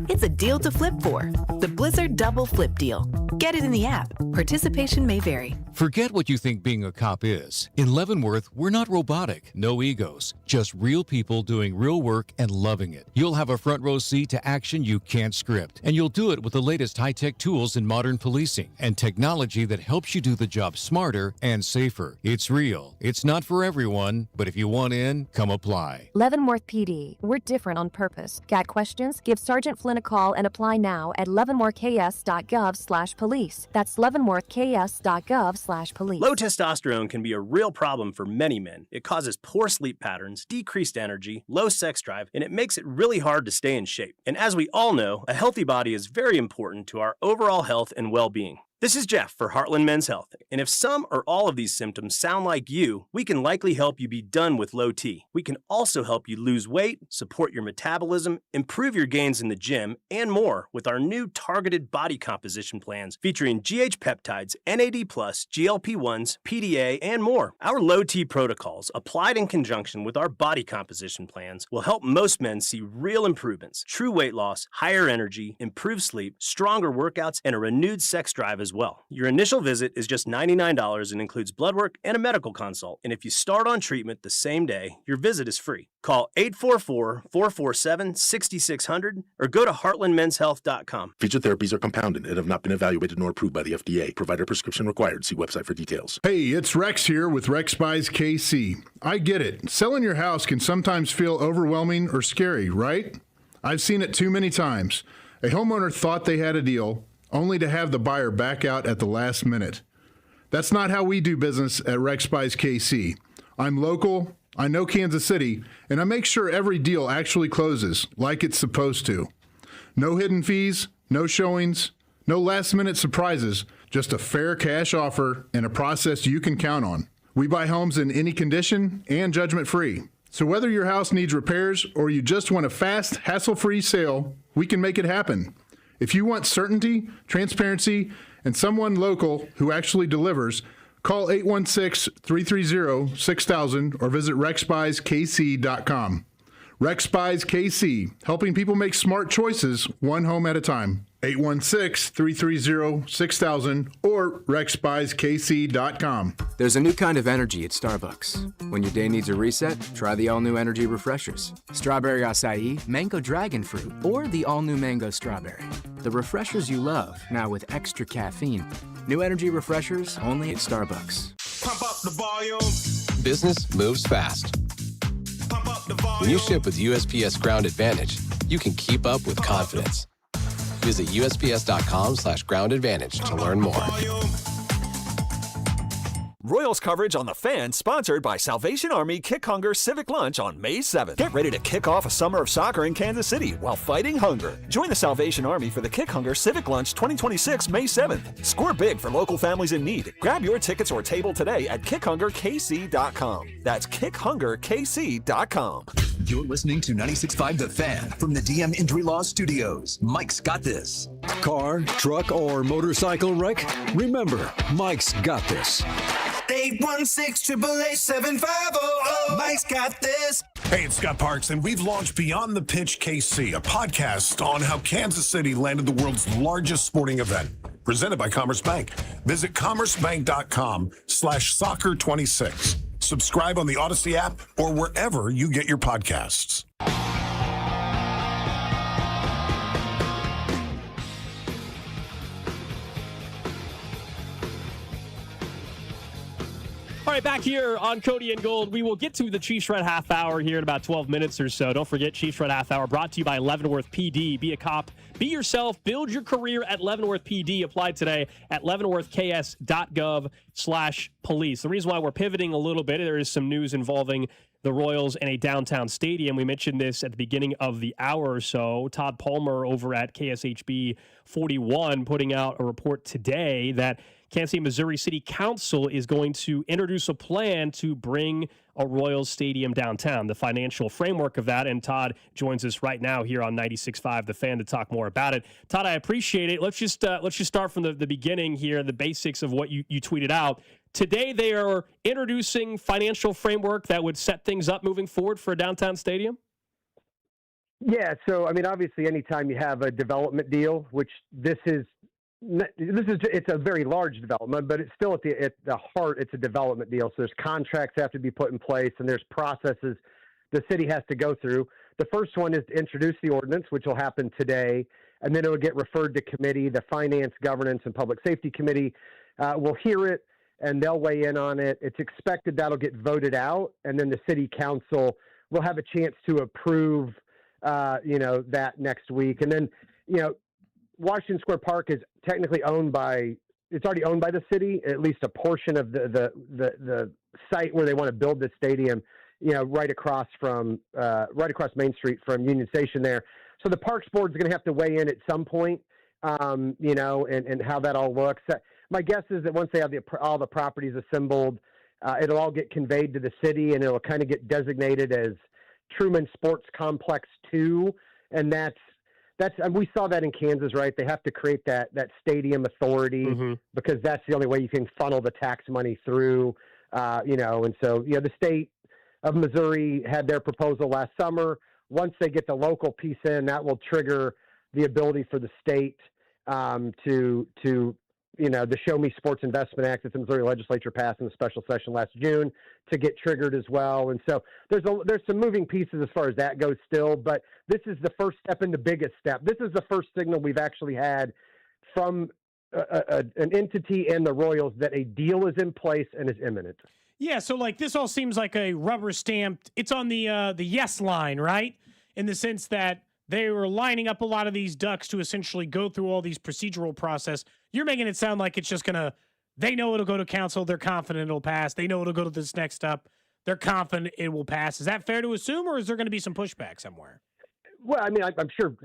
It's a deal to flip for. The Blizzard Double Flip Deal. Get it in the app. Participation may vary. Forget what you think being a cop is. In Leavenworth, we're not robotic, no egos, just real people doing real work and loving it. You'll have a front row seat to action you can't script, and you'll do it with the latest high-tech tools in modern policing and technology that helps you do the job smarter and safer. It's real. It's not for everyone, but if you want in, come apply. Leavenworth PD. We're different on purpose. Got questions? Give Sergeant Flynn a call and apply now at leavenworthks.gov/police. That's leavenworthks.gov/police. Low testosterone can be a real problem for many men. It causes poor sleep patterns, decreased energy, low sex drive, and it makes it really hard to stay in shape. And as we all know, a healthy body is very important to our overall health and well-being. This is Jeff for Heartland Men's Health, and if some or all of these symptoms sound like you, we can likely help you be done with low T. We can also help you lose weight, support your metabolism, improve your gains in the gym, and more with our new targeted body composition plans featuring GH peptides, NAD+, GLP-1s, PDA, and more. Our low T protocols, applied in conjunction with our body composition plans, will help most men see real improvements, true weight loss, higher energy, improved sleep, stronger workouts, and a renewed sex drive as well. Your initial visit is just $99 and includes blood work and a medical consult. And if you start on treatment the same day, your visit is free. Call 844-447-6600 or go to heartlandmenshealth.com. Featured therapies are compounded and have not been evaluated nor approved by the FDA. Provider prescription required. See website for details. Hey, it's Rex here with Rex Buys KC. I get it. Selling your house can sometimes feel overwhelming or scary, right? I've seen it too many times. A homeowner thought they had a deal, only to have the buyer back out at the last minute. That's not how we do business at Rex Buys KC. I'm local, I know Kansas City, and I make sure every deal actually closes like it's supposed to. No hidden fees, no showings, no last-minute surprises, just a fair cash offer and a process you can count on. We buy homes in any condition and judgment-free. So whether your house needs repairs or you just want a fast, hassle-free sale, we can make it happen. If you want certainty, transparency, and someone local who actually delivers, call 816-330-6000 or visit rexbuyskc.com. Rex Buys KC, helping people make smart choices one home at a time. 816-330-6000 or rexbuyskc.com. There's a new kind of energy at Starbucks. When your day needs a reset, try the all-new energy refreshers. Strawberry acai, mango dragon fruit, or the all-new mango strawberry. The refreshers you love, now with extra caffeine. New energy refreshers only at Starbucks. Pump up the volume. Business moves fast. Pump up the volume. When you ship with USPS Ground Advantage, you can keep up with confidence. Visit USPS.com/Ground Advantage to learn more. Royals coverage on The Fan, sponsored by Salvation Army Kick Hunger Civic Lunch on May 7th. Get ready to kick off a summer of soccer in Kansas City while fighting hunger. Join the Salvation Army for the Kick Hunger Civic Lunch 2026 May 7th. Score big for local families in need. Grab your tickets or table today at kickhungerkc.com. That's kickhungerkc.com. You're listening to 96.5 The Fan from the DM Injury Law Studios. Mike's got this. Car, truck, or motorcycle wreck? Remember, Mike's got this. 816-888-7500. Mike's got this. Hey, it's Scott Parks, and we've launched Beyond the Pitch KC, a podcast on how Kansas City landed the world's largest sporting event, presented by Commerce Bank. Visit commercebank.com/soccer26. Subscribe on the Odyssey app or wherever you get your podcasts. All right, back here on Cody and Gold, we will get to the Chiefs Red Half Hour here in about 12 minutes or so. Don't forget, Chiefs Red Half Hour brought to you by Leavenworth PD. Be a cop, be yourself, build your career at Leavenworth PD. Apply today at leavenworthks.gov/police. The reason why we're pivoting a little bit, there is some news involving the Royals and a downtown stadium. We mentioned this at the beginning of the hour or so. Todd Palmer over at KSHB 41 putting out a report today that Kansas City, Missouri City Council is going to introduce a plan to bring a Royals stadium downtown, the financial framework of that. And Todd joins us right now here on 96.5 The Fan to talk more about it. Todd, I appreciate it. Let's just start from the beginning here, the basics of what you tweeted out. Today, they are introducing financial framework that would set things up moving forward for a downtown stadium? Yeah, so, I mean, obviously, anytime you have a development deal, which it's a very large development, but it's still at the heart, it's a development deal. So there's contracts that have to be put in place, and there's processes the city has to go through. The first one is to introduce the ordinance, which will happen today, and then it will get referred to committee. The Finance, Governance, and Public Safety Committee will hear it, and they'll weigh in on it. It's expected that'll get voted out, and then the city council will have a chance to approve, that next week. And then, Washington Square Park is technically it's already owned by the city, at least a portion of the site where they want to build this stadium, right across Main Street from Union Station there. So the Parks Board is going to have to weigh in at some point, and how that all looks. My guess is that once they have all the properties assembled, it'll all get conveyed to the city, and it'll kind of get designated as Truman Sports Complex 2, and and we saw that in Kansas, right? They have to create that stadium authority because that's the only way you can funnel the tax money through, and so, the state of Missouri had their proposal last summer. Once they get the local piece in, that will trigger the ability for the state to the Show Me Sports Investment Act that the Missouri legislature passed in the special session last June to get triggered as well. And so there's some moving pieces as far as that goes still, but this is the first step and the biggest step. This is the first signal we've actually had from an entity and the Royals that a deal is in place and is imminent. Yeah, so this all seems like a rubber stamped, it's on the yes line, right? In the sense that they were lining up a lot of these ducks to essentially go through all these procedural process. You're making it sound like it's just they know it'll go to council. They're confident it'll pass. They know it'll go to this next step. They're confident it will pass. Is that fair to assume, or is there going to be some pushback somewhere? Well, I mean, I'm sure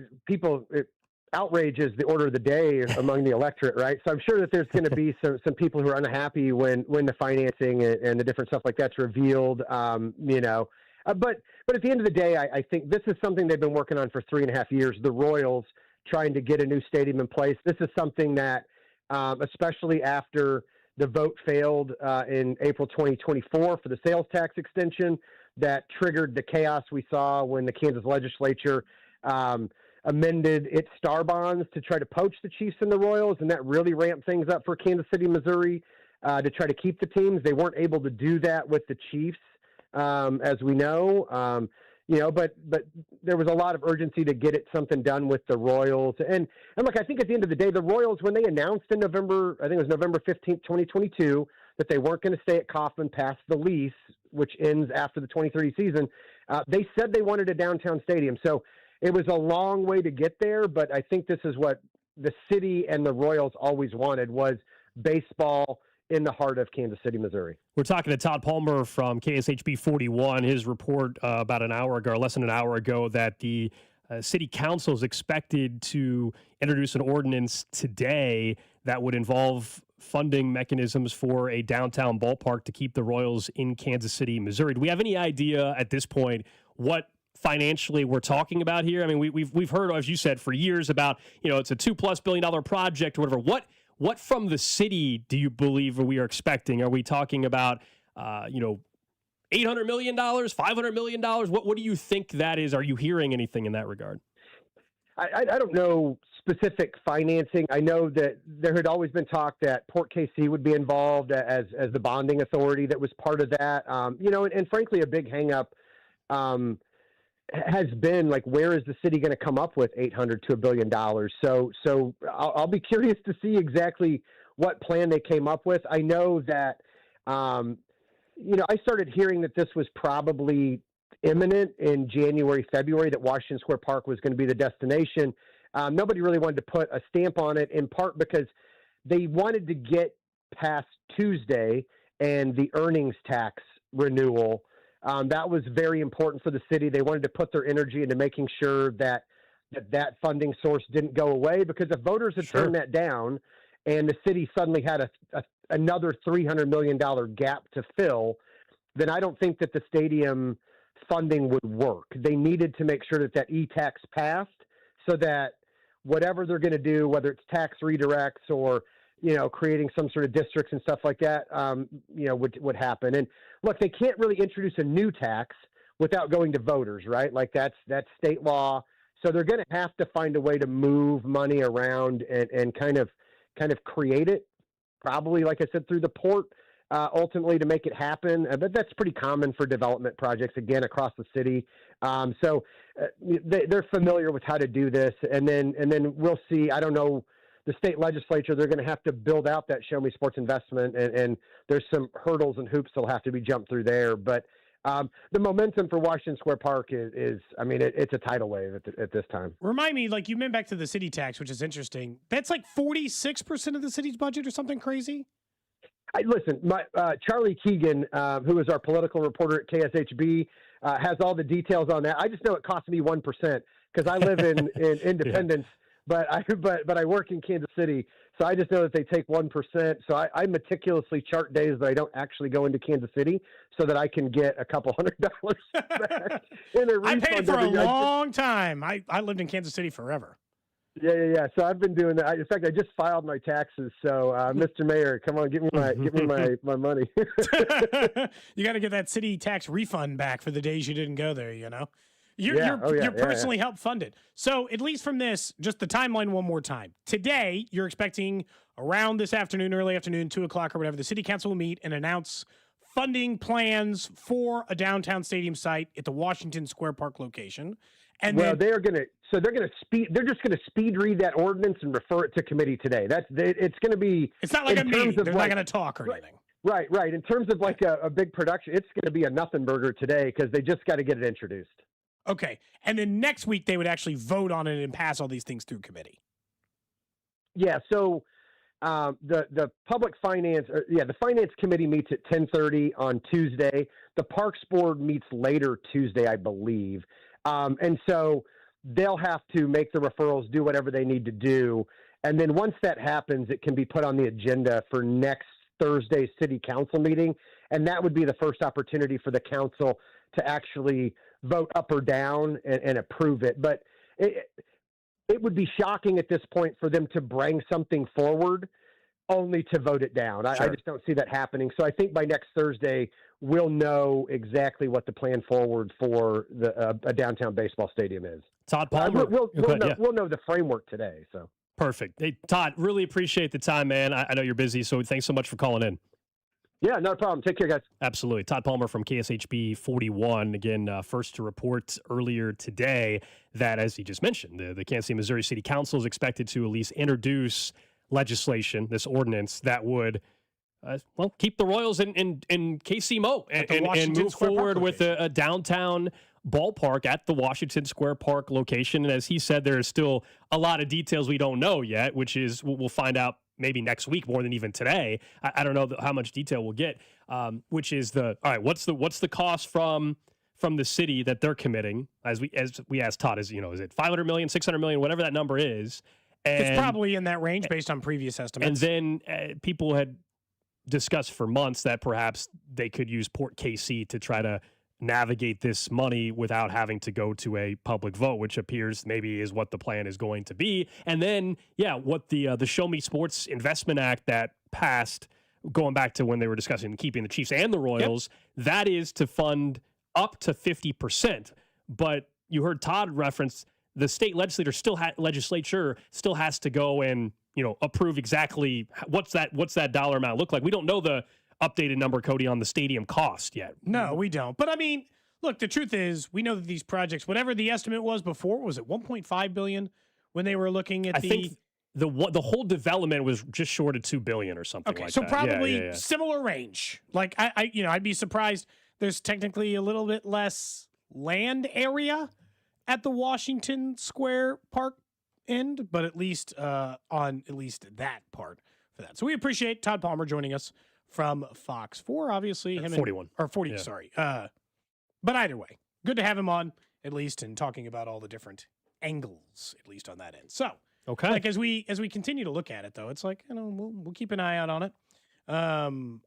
outrage is the order of the day among the electorate, right? So I'm sure that there's going to be some people who are unhappy when the financing and the different stuff like that's revealed, But at the end of the day, I think this is something they've been working on for 3.5 years, the Royals trying to get a new stadium in place. This is something that, especially after the vote failed in April 2024 for the sales tax extension, that triggered the chaos we saw when the Kansas legislature amended its star bonds to try to poach the Chiefs and the Royals, and that really ramped things up for Kansas City, Missouri, to try to keep the teams. They weren't able to do that with the Chiefs. As we know, but there was a lot of urgency to get something done with the Royals. And look, I think at the end of the day, the Royals, when they announced in November 15th, 2022, that they weren't going to stay at Kauffman past the lease, which ends after the 2030 season, they said they wanted a downtown stadium. So it was a long way to get there, but I think this is what the city and the Royals always wanted, was baseball in the heart of Kansas City, Missouri. We're talking to Todd Palmer from KSHB 41. His report about an hour ago, or less than an hour ago, that the city council is expected to introduce an ordinance today that would involve funding mechanisms for a downtown ballpark to keep the Royals in Kansas City, Missouri. Do we have any idea at this point what financially we're talking about here? I mean, we've heard, as you said, for years about, it's a $2+ billion project or whatever. What from the city do you believe we are expecting? Are we talking about, $800 million, $500 million? What do you think that is? Are you hearing anything in that regard? I don't know specific financing. I know that there had always been talk that Port KC would be involved as the bonding authority that was part of that. And frankly, a big hangup has been like, where is the city going to come up with $800 to $1 billion? So I'll be curious to see exactly what plan they came up with. I know that, I started hearing that this was probably imminent in January, February, that Washington Square Park was going to be the destination. Nobody really wanted to put a stamp on it, in part because they wanted to get past Tuesday and the earnings tax renewal. That was very important for the city. They wanted to put their energy into making sure that funding source didn't go away, because if voters had turned that down and the city suddenly had another $300 million gap to fill, then I don't think that the stadium funding would work. They needed to make sure that e-tax passed, so that whatever they're going to do, whether it's tax redirects or, creating some sort of districts and stuff like that, would happen. And look, they can't really introduce a new tax without going to voters, right? Like that's state law. So they're going to have to find a way to move money around and kind of create it, probably, like I said, through the port, ultimately, to make it happen. But that's pretty common for development projects, again, across the city. So they're familiar with how to do this. And then we'll see. I don't know, the state legislature, they're going to have to build out that Show Me Sports investment. And there's some hurdles and hoops that'll have to be jumped through there. But the momentum for Washington Square Park is it's a tidal wave at this time. Remind me, like, you meant back to the city tax, which is interesting. That's like 46% of the city's budget or something crazy? Listen, Charlie Keegan, who is our political reporter at KSHB, has all the details on that. I just know it cost me 1% because I live in Independence, but I work in Kansas City, so I just know that they take 1%. So I meticulously chart days that I don't actually go into Kansas City, so that I can get a couple $100 back in a refund. I paid for a long time. I lived in Kansas City forever. Yeah. So I've been doing that. In fact, I just filed my taxes. So, Mr. Mayor, come on, give me my money. You got to get that city tax refund back for the days you didn't go there. You're personally helped fund it. So at least from this, just the timeline one more time. Today, you're expecting around this afternoon, early afternoon, 2:00 or whatever, the city council will meet and announce funding plans for a downtown stadium site at the Washington Square Park location. And they're just going to speed read that ordinance and refer it to committee today. It's going to be. It's not like a meeting. They're not going to talk or anything. Right. In terms of like a big production, it's going to be a nothing burger today because they just got to get it introduced. Okay, and then next week they would actually vote on it and pass all these things through committee. Yeah. So the public finance, the finance committee meets at 10:30 on Tuesday. The Parks Board meets later Tuesday, I believe. And so they'll have to make the referrals, do whatever they need to do. And then once that happens, it can be put on the agenda for next Thursday's city council meeting. And that would be the first opportunity for the council to actually vote up or down and approve it. But it would be shocking at this point for them to bring something forward only to vote it down. I just don't see that happening. So I think by next Thursday, we'll know exactly what the plan forward for a downtown baseball stadium is. Todd Palmer. We'll know the framework today. So perfect. Hey, Todd, really appreciate the time, man. I know you're busy, so thanks so much for calling in. Yeah, no problem. Take care, guys. Absolutely. Todd Palmer from KSHB 41. Again, first to report earlier today that, as he just mentioned, the Kansas City, Missouri City Council is expected to at least introduce legislation, this ordinance that would keep the Royals in KC Mo and move forward with a downtown ballpark at the Washington Square Park location. And as he said, there is still a lot of details we don't know yet, which is we'll find out maybe next week more than even today. I don't know how much detail we'll get, which is all right, what's the cost from the city that they're committing? As we asked Todd, is it 500 million, 600 million, whatever that number is. And it's probably in that range based on previous estimates. And then people had discussed for months that perhaps they could use Port KC to try to navigate this money without having to go to a public vote, which appears maybe is what the plan is going to be. And then, what the Show Me Sports Investment Act that passed going back to when they were discussing keeping the Chiefs and the Royals, that is to fund up to 50%. But you heard Todd reference the state legislature still has to go and, approve exactly what's that dollar amount look like. We don't know the updated number, Cody, on the stadium cost yet. No, we don't. But I mean, look, the truth is we know that these projects, whatever the estimate was before, was it $1.5 billion when they were looking at I think the whole development was just short of $2 billion or something like that. So probably similar range. Like I'd be surprised. There's technically a little bit less land area at the Washington Square Park end, but at least on at least that part for that. So we appreciate Todd Palmer joining us from Fox 4, obviously. Him 41. Or 40, sorry. But either way, good to have him on, at least, and talking about all the different angles, at least on that end. So, like as we continue to look at it, though, it's like, we'll keep an eye out on it.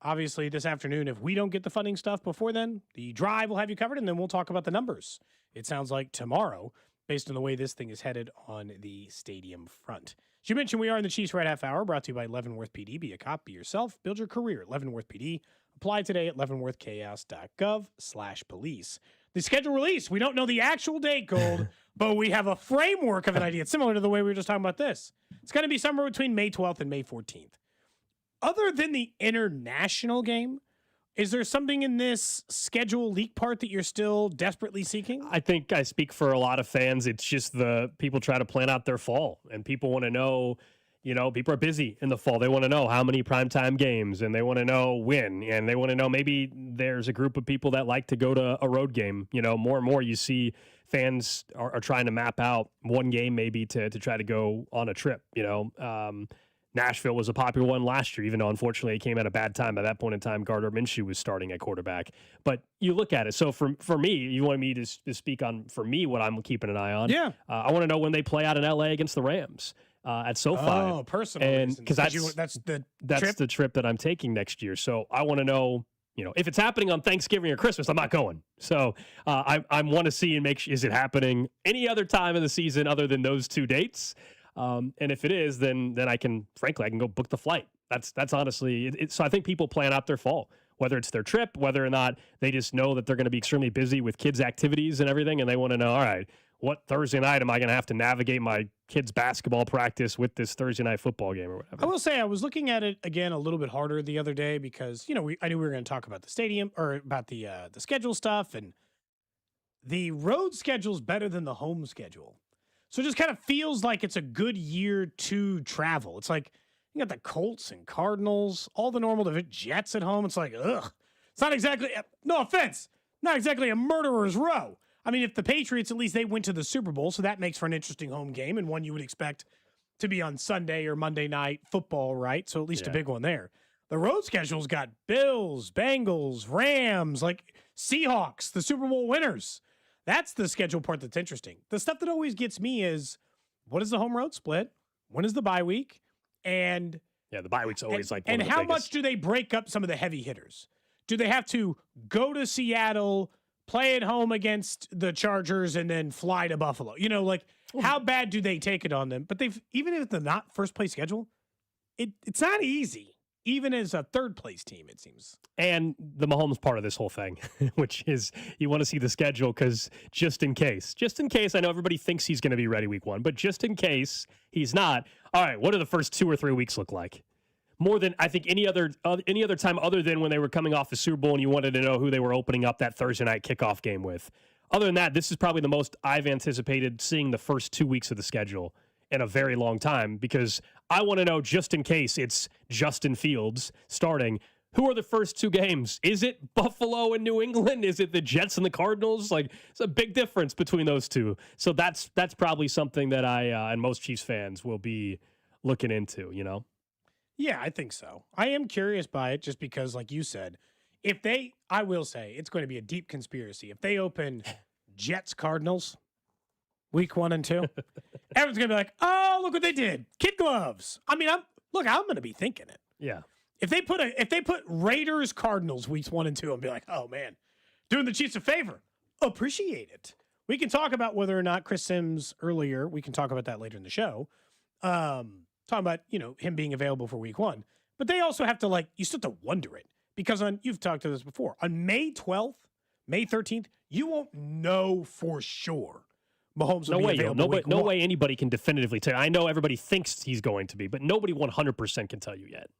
Obviously, this afternoon, if we don't get the funding stuff before then, the drive will have you covered, and then we'll talk about the numbers. It sounds like tomorrow, based on the way this thing is headed on the stadium front. As you mentioned, we are in the Chiefs Red Half Hour, brought to you by Leavenworth PD. Be a cop, be yourself, build your career at Leavenworth PD. Apply today at leavenworthchaos.gov/police. The schedule release, we don't know the actual date, Gold, but we have a framework of an idea. It's similar to the way we were just talking about this. It's going to be somewhere between May 12th and May 14th. Other than the international game, is there something in this schedule leak part that you're still desperately seeking? I think I speak for a lot of fans. It's just the people try to plan out their fall, and people want to know, people are busy in the fall. They want to know how many primetime games, and they want to know when, and they want to know maybe there's a group of people that like to go to a road game. More and more you see fans are trying to map out one game maybe to try to go on a trip, Nashville was a popular one last year, even though unfortunately it came at a bad time. By that point in time, Gardner Minshew was starting at quarterback. But you look at it. So for me, you want me to speak on, for me, what I'm keeping an eye on. Yeah. I want to know when they play out in LA against the Rams at SoFi. Oh, personal. Because that's the trip that I'm taking next year. So I want to know, if it's happening on Thanksgiving or Christmas, I'm not going. So I want to see and make sure, is it happening any other time of the season other than those two dates? And if it is, then I can go book the flight. That's honestly it. So I think people plan out their fall, whether it's their trip, whether or not they just know that they're going to be extremely busy with kids' activities and everything. And they want to know, all right, what Thursday night am I going to have to navigate my kids' basketball practice with this Thursday night football game or whatever? I will say I was looking at it again a little bit harder the other day because, I knew we were going to talk about the stadium or about the schedule stuff, and the road schedule is better than the home schedule. So it just kind of feels like it's a good year to travel. It's like you got the Colts and Cardinals, all the normal Jets at home. It's like, ugh. It's not exactly, no offense, not exactly a murderer's row. I mean, if the Patriots, at least they went to the Super Bowl, so that makes for an interesting home game and one you would expect to be on Sunday or Monday night football, right? So at least a big one there. The road schedule's got Bills, Bengals, Rams, like Seahawks, the Super Bowl winners. That's the schedule part that's interesting. The stuff that always gets me is, what is the home road split? When is the bye week? And the bye week's always and how much do they break up some of the heavy hitters? Do they have to go to Seattle, play at home against the Chargers, and then fly to Buffalo? How bad do they take it on them? But even if they're not first place schedule, it's not easy. Even as a third place team, it seems. And the Mahomes part of this whole thing, which is you want to see the schedule because just in case, I know everybody thinks he's going to be ready week one, but just in case he's not, all right, what do the first 2 or 3 weeks look like? More than I think any other time other than when they were coming off the Super Bowl and you wanted to know who they were opening up that Thursday night kickoff game with. Other than that, this is probably the most I've anticipated seeing the first 2 weeks of the schedule in a very long time, because I want to know, just in case it's Justin Fields starting, who are the first 2 games? Is it Buffalo and New England? Is it the Jets and the Cardinals? Like, it's a big difference between those two. So that's probably something that I and most Chiefs fans will be looking into, Yeah, I think so. I am curious by it just because, like you said, I will say it's going to be a deep conspiracy. If they open Jets Cardinals week 1 and 2, everyone's going to be like, oh, look what they did. Kid gloves. I mean, I'm going to be thinking it. Yeah. If they put Raiders Cardinals weeks 1 and 2 and be like, oh man, doing the Chiefs a favor, appreciate it. We can talk about whether or not Chris Sims earlier, we can talk about that later in the show. Talking about, him being available for week 1. But they also have to you still have to wonder it because you've talked to this before. On May 12th, May 13th, you won't know for sure Mahomes will be available. No way anybody can definitively tell. I know everybody thinks he's going to be, but nobody 100% can tell you yet.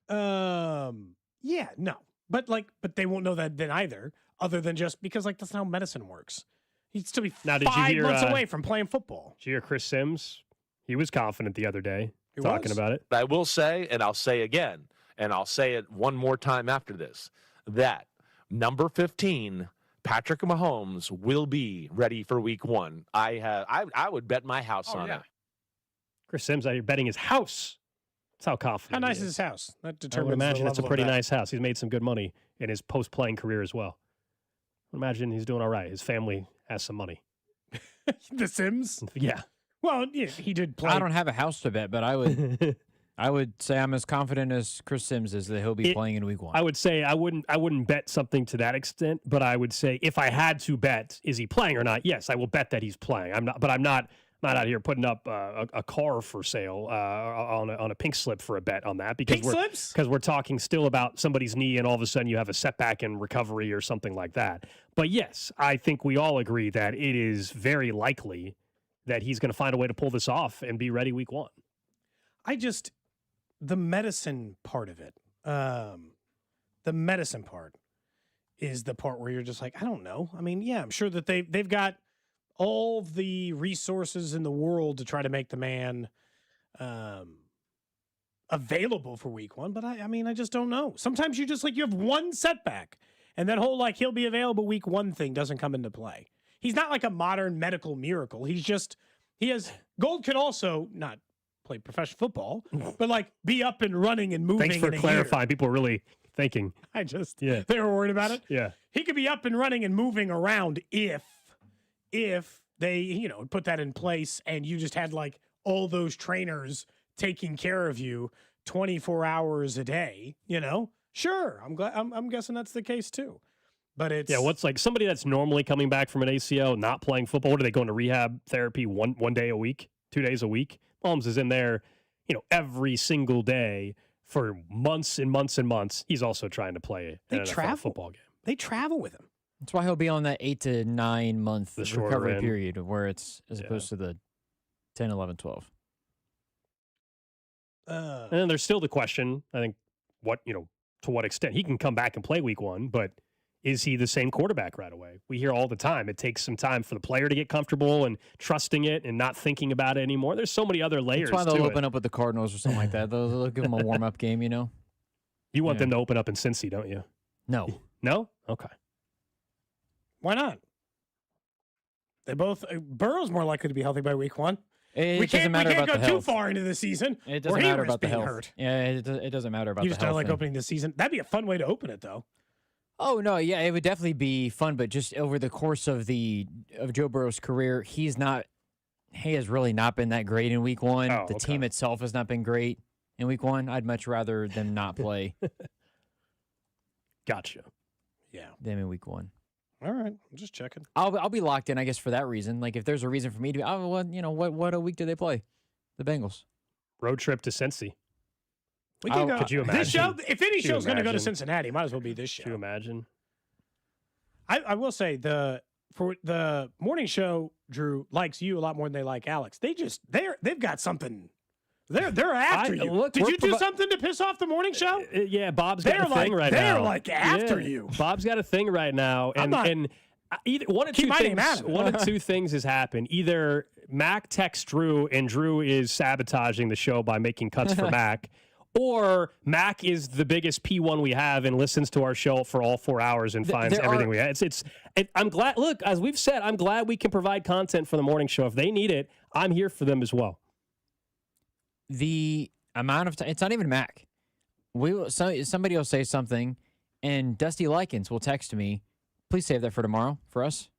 Yeah, no. But they won't know that then either, other than just because that's not how medicine works. He'd still be 5 months away from playing football. Did you hear Chris Sims? He was confident the other day talking about it. I will say, and I'll say again, and I'll say it one more time after this, that number 15, Patrick Mahomes, will be ready for week 1. I would bet my house on it. Chris Sims out here betting his house. That's how confident. How nice is his house? That determines. I would imagine the it's a level pretty of that. nice house. He's made some good money in his post-playing career as well. I imagine he's doing all right. His family has some money. The Sims? Yeah. Well, yeah, he did play. I don't have a house to bet, but I would say I'm as confident as Chris Sims is that he'll be playing in week 1. I would say I wouldn't bet something to that extent, but I would say if I had to bet, is he playing or not? Yes, I will bet that he's playing. I'm not out here putting up a car for sale on a pink slip for a bet on that because we're talking still about somebody's knee and all of a sudden you have a setback in recovery or something like that. But yes, I think we all agree that it is very likely that he's going to find a way to pull this off and be ready week 1. The medicine part of it, the medicine part is the part where you're just I don't know. I mean, yeah, I'm sure that they've got all the resources in the world to try to make the man available for week 1, but I just don't know. Sometimes you just you have one setback and that whole he'll be available week 1 thing doesn't come into play. He's not like a modern medical miracle. Gold can also not play professional football, but be up and running and moving. Thanks for clarifying. People are really thinking. They were worried about it. Yeah. He could be up and running and moving around if they, put that in place and you just had all those trainers taking care of you 24 hours a day, Sure. I'm guessing that's the case too. But it's what's somebody that's normally coming back from an ACL, not playing football, what are they going to rehab therapy one day a week, 2 days a week? Mahomes is in there, every single day for months and months and months. He's also trying to play an NFL football game. They travel with him. That's why he'll be on that 8 to 9 month recovery end. period where it's as opposed to the 10, 11, 12. And then there's still the question, I think, to what extent he can come back and play week 1, but is he the same quarterback right away? We hear all the time. It takes some time for the player to get comfortable and trusting it and not thinking about it anymore. There's so many other layers. That's why they'll open up with the Cardinals or something like that. They'll give them a warm-up game, You want them to open up in Cincy, don't you? No. No? Okay. Why not? They both Burrow's more likely to be healthy by week 1. We can't go too far into the season. It doesn't matter about the health. Hurt. Yeah, it doesn't matter about the health. You just don't opening the season. That'd be a fun way to open it, though. Oh no, yeah, it would definitely be fun, but just over the course of Joe Burrow's career, he has really not been that great in week 1. The team itself has not been great in week 1. I'd much rather them not play. Gotcha. Yeah. Them in week 1. All right, I'm just checking. I'll be locked in, I guess, for that reason. If there's a reason for me to, what a week do they play? The Bengals. Road trip to Cincy. We can go. Could you imagine? This show, if any show's going to go to Cincinnati, might as well be this show. Could you imagine? I will say for the morning show, Drew likes you a lot more than they like Alex. They've got something. They're after you. Did you do something to piss off the morning show? Yeah, Bob's got a thing right now. They're after you. Bob's got a thing right now, and either one of two things has happened. Either Mac texts Drew, and Drew is sabotaging the show by making cuts for Mac. Or Mac is the biggest P1 we have and listens to our show for all 4 hours and finds everything we have. I'm glad. Look, as we've said, I'm glad we can provide content for the morning show. If they need it, I'm here for them as well. The amount of time, it's not even Mac. Somebody will say something, and Dusty Likens will text me, please save that for tomorrow for us.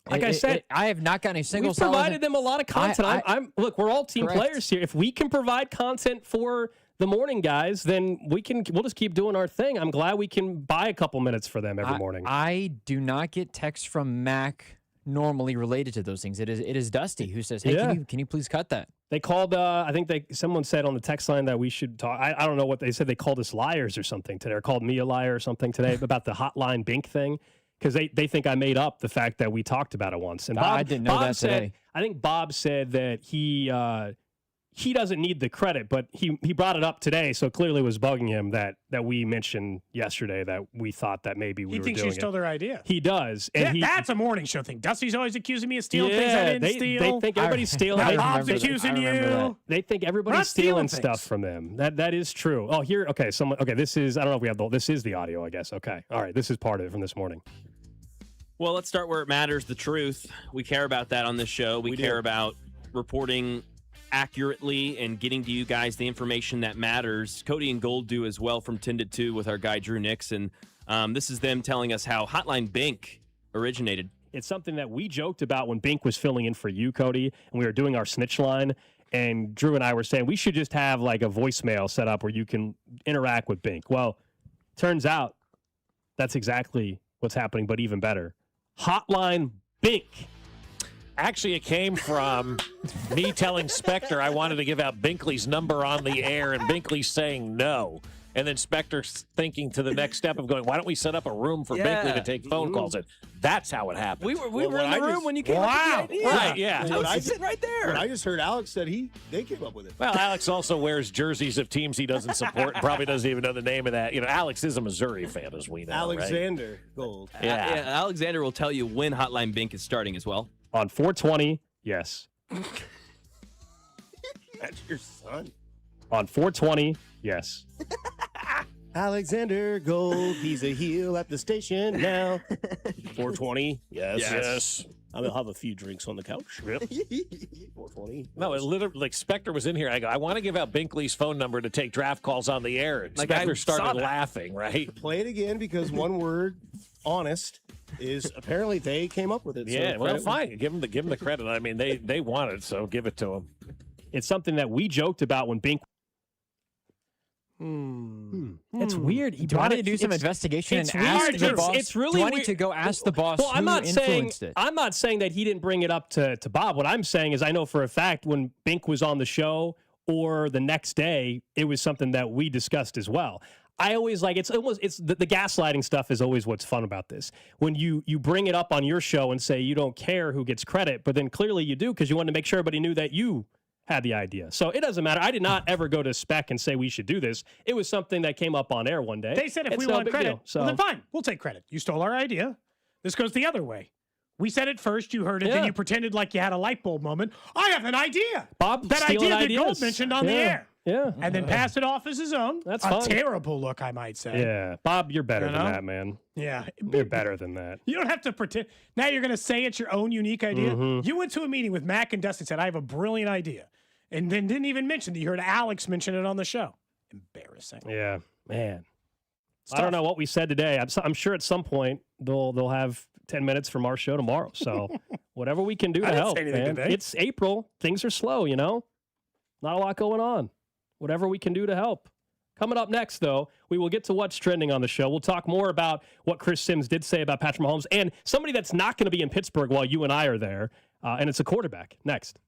Like I said, I have not gotten a single. We've provided them a lot of content. Look, we're all team players here. If we can provide content for the morning guys, then we'll just keep doing our thing. I'm glad we can buy a couple minutes for them every morning. I do not get texts from Mac normally related to those things. It is Dusty who says, "Hey, can you please cut that?" They called, I think someone said on the text line that we should talk. I don't know what they said. They called us liars or something today, or called me a liar or something today about the hotline Bink thing. Because they think I made up the fact that we talked about it once. And I didn't know that today. I think Bob said that he doesn't need the credit, but he brought it up today, so clearly it was bugging him that we mentioned yesterday that we thought that maybe we were doing it. He thinks you stole their idea. He does. And that's a morning show thing. Dusty's always accusing me of stealing things I didn't steal. They think everybody's stealing. Now Bob's accusing you. They think everybody's stealing stuff from them. That is true. Oh, here, okay, this is, I don't know if we have this is the audio, I guess. Okay. All right, this is part of it from this morning. Well, let's start where it matters, the truth. We care about that on this show. We care about reporting accurately and getting to you guys the information that matters. Cody and Gold do as well from 10 to 2 with our guy Drew Nixon. This is them telling us how Hotline Bink originated. It's something that we joked about when Bink was filling in for you, Cody, and we were doing our snitch line. And Drew and I were saying we should just have like a voicemail set up where you can interact with Bink. Well, turns out that's exactly what's happening, but even better. Hotline Bink. Actually, it came from me telling Spectre I wanted to give out Binkley's number on the air, and Binkley saying no. And then Spectre thinking to the next step of going, why don't we set up a room for Binkley to take phone calls? And that's how it happened. We were in the room when you came up with the idea. Right, yeah. I was sitting right there. I just heard Alex said they came up with it. Well, Alex also wears jerseys of teams he doesn't support and probably doesn't even know the name of that. You know, Alex is a Missouri fan, as we know, Alexander Gold. Yeah. Alexander will tell you when Hotline Bink is starting as well. On 420, yes. That's your son. On 420, yes. Alexander Gold, he's a heel at the station now. 420, yes. I'm going to have a few drinks on the couch. Yep. 420. No, it literally, like Spectre was in here. I go, I want to give out Binkley's phone number to take draft calls on the air. And Spectre started laughing, right? Play it again because one word, honest, is apparently they came up with it. Yeah, so well, fine. Give them the credit. I mean, they want it, so give it to them. It's something that we joked about when Bink. It's weird. Do I need to do some investigation and ask the boss? It's really do I need weird. to go ask the boss Well, who influenced it? I'm not saying that he didn't bring it up to Bob. What I'm saying is I know for a fact when Bink was on the show or the next day, it was something that we discussed as well. I always like it's the gaslighting stuff is always what's fun about this. When you bring it up on your show and say you don't care who gets credit, but then clearly you do because you want to make sure everybody knew that you had the idea. So it doesn't matter. I did not ever go to Spec and say we should do this. It was something that came up on air one day. They said if we want credit, well, then fine. We'll take credit. You stole our idea. This goes the other way. We said it first. You heard it. Then you pretended like you had a light bulb moment. I have an idea. Bob, that idea that ideas. Gold mentioned on the air. Yeah. And then pass it off as his own. That's a fine. terrible look, I might say. Yeah. Bob, you're better than that, man. Yeah. You're better than that. You don't have to pretend. Now you're going to say it's your own unique idea. Mm-hmm. You went to a meeting with Mac and Dusty and said, I have a brilliant idea. And then didn't even mention that you heard Alex mention it on the show. Embarrassing. Yeah, man. I don't know what we said today. I'm sure at some point they'll have 10 minutes from our show tomorrow. So whatever we can do to help, man. Today. It's April. Things are slow, you know? Not a lot going on. Whatever we can do to help. Coming up next, though, we will get to what's trending on the show. We'll talk more about what Chris Sims did say about Patrick Mahomes and somebody that's not going to be in Pittsburgh while you and I are there, and it's a quarterback. Next.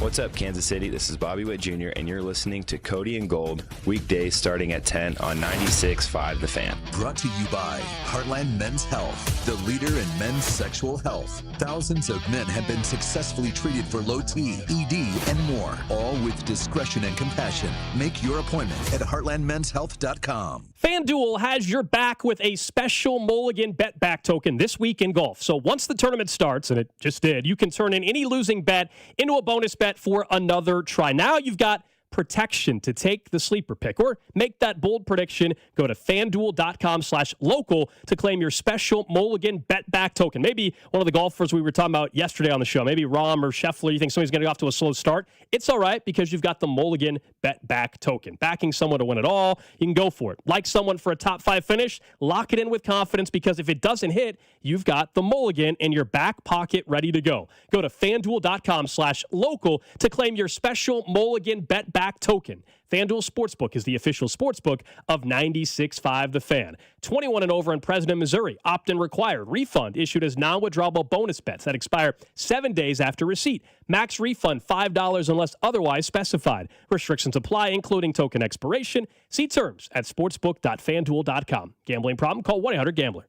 What's up, Kansas City? This is Bobby Witt Jr., and you're listening to Cody and Gold, weekdays starting at 10 on 96.5 The Fan. Brought to you by Heartland Men's Health, the leader in men's sexual health. Thousands of men have been successfully treated for low T, ED, and more, all with discretion and compassion. Make your appointment at heartlandmenshealth.com. FanDuel has your back with a special Mulligan bet back token this week in golf. So once the tournament starts, and it just did, you can turn in any losing bet into a bonus bet for another try. Now you've got protection to take the sleeper pick or make that bold prediction. Go to FanDuel.com/local to claim your special Mulligan bet back token. Maybe one of the golfers we were talking about yesterday on the show, maybe Rahm or Scheffler, you think somebody's going to go off to a slow start. It's all right because you've got the Mulligan bet back token. Backing someone to win it all, you can go for it. Like someone for a top 5 finish, lock it in with confidence because if it doesn't hit, you've got the Mulligan in your back pocket ready to go. Go to FanDuel.com/local to claim your special Mulligan bet back back token. FanDuel Sportsbook is the official sportsbook of 96.5 The Fan. 21 and over in President, Missouri. Opt-in required. Refund issued as non-withdrawable bonus bets that expire 7 days after receipt. Max refund $5 unless otherwise specified. Restrictions apply, including token expiration. See terms at sportsbook.fanduel.com. Gambling problem? Call 1-800-GAMBLER.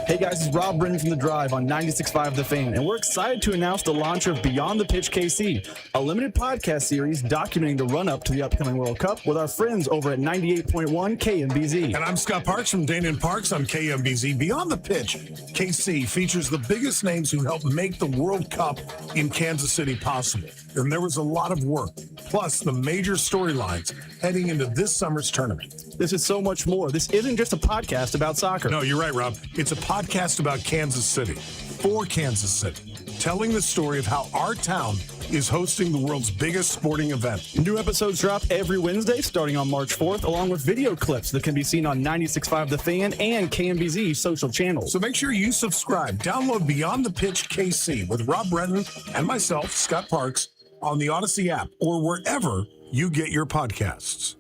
Hey guys, it's Rob Brennan from The Drive on 96.5 The Fan, and we're excited to announce the launch of Beyond the Pitch KC, a limited podcast series documenting the run-up to the upcoming World Cup with our friends over at 98.1 KMBZ. And I'm Scott Parks from Dana and Parks on KMBZ. Beyond the Pitch, KC features the biggest names who helped make the World Cup in Kansas City possible. And there was a lot of work, plus the major storylines heading into this summer's tournament. This is so much more. This isn't just a podcast about soccer. No, you're right, Rob. It's a podcast about Kansas City, for Kansas City, telling the story of how our town is hosting the world's biggest sporting event. New episodes drop every Wednesday starting on March 4th, along with video clips that can be seen on 96.5 The Fan and KMBZ social channels. So make sure you subscribe. Download Beyond the Pitch KC with Rob Brennan and myself, Scott Parks, on the Odyssey app or wherever you get your podcasts.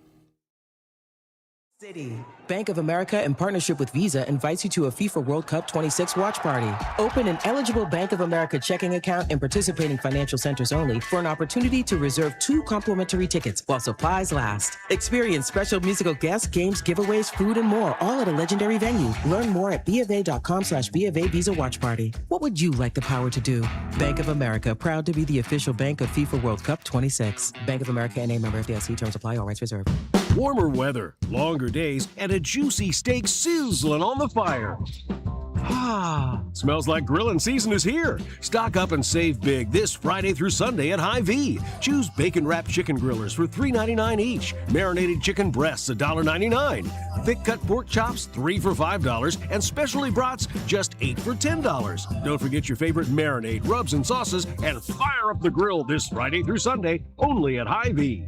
City. Bank of America, in partnership with Visa, invites you to a FIFA World Cup 26 watch party. Open an eligible Bank of America checking account in participating financial centers only for an opportunity to reserve 2 complimentary tickets while supplies last. Experience special musical guests, games, giveaways, food, and more, all at a legendary venue. Learn more at BofA.com/BofA Visa Watch Party. What would you like the power to do? Bank of America, proud to be the official bank of FIFA World Cup 26. Bank of America N.A. member FDIC. Terms apply. All rights reserved. Warmer weather, longer days, and a juicy steak sizzling on the fire. Ah, smells like grilling season is here. Stock up and save big this Friday through Sunday at Hy-Vee. Choose bacon-wrapped chicken grillers for $3.99 each. Marinated chicken breasts, $1.99. Thick-cut pork chops, 3 for $5. And specialty brats, just 8 for $10. Don't forget your favorite marinade, rubs, and sauces, and fire up the grill this Friday through Sunday, only at Hy-Vee.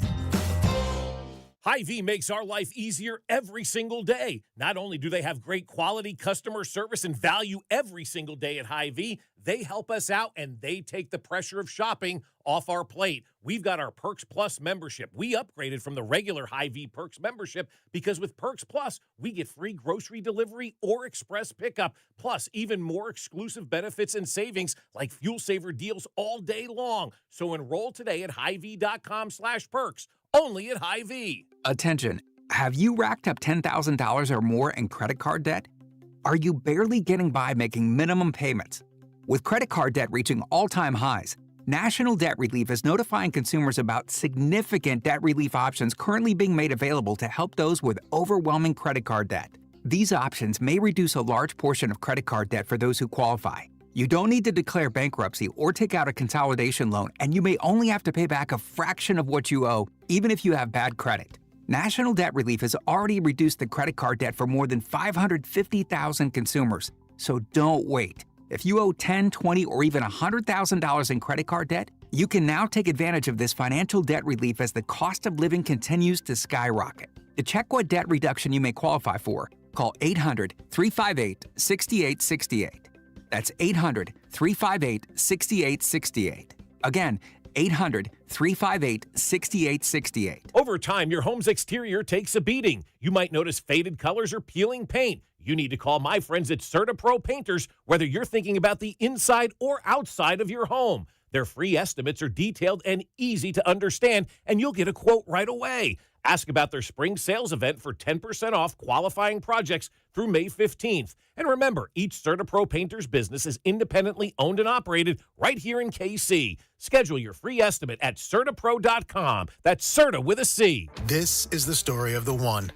Hy-Vee makes our life easier every single day. Not only do they have great quality customer service and value every single day at Hy-Vee, they help us out and they take the pressure of shopping off our plate. We've got our Perks Plus membership. We upgraded from the regular Hy-Vee Perks membership because with Perks Plus, we get free grocery delivery or express pickup, plus even more exclusive benefits and savings like fuel saver deals all day long. So enroll today at Hy-Vee.com/perks. Only at Hy-Vee. Attention. Have you racked up $10,000 or more in credit card debt? Are you barely getting by making minimum payments? With credit card debt reaching all-time highs, National Debt Relief is notifying consumers about significant debt relief options currently being made available to help those with overwhelming credit card debt. These options may reduce a large portion of credit card debt for those who qualify. You don't need to declare bankruptcy or take out a consolidation loan, and you may only have to pay back a fraction of what you owe, even if you have bad credit. National Debt Relief has already reduced the credit card debt for more than 550,000 consumers, so don't wait. If you owe $10,000, $20,000, or even $100,000 in credit card debt, you can now take advantage of this financial debt relief as the cost of living continues to skyrocket. To check what debt reduction you may qualify for, call 800-358-6868. That's 800-358-6868. Again, 800-358-6868. Over time, your home's exterior takes a beating. You might notice faded colors or peeling paint. You need to call my friends at CertaPro Painters, whether you're thinking about the inside or outside of your home. Their free estimates are detailed and easy to understand, and you'll get a quote right away. Ask about their spring sales event for 10% off qualifying projects through May 15th. And remember, each CertaPro Painters business is independently owned and operated right here in KC. Schedule your free estimate at CertaPro.com. That's Certa with a C. This is the story of the one.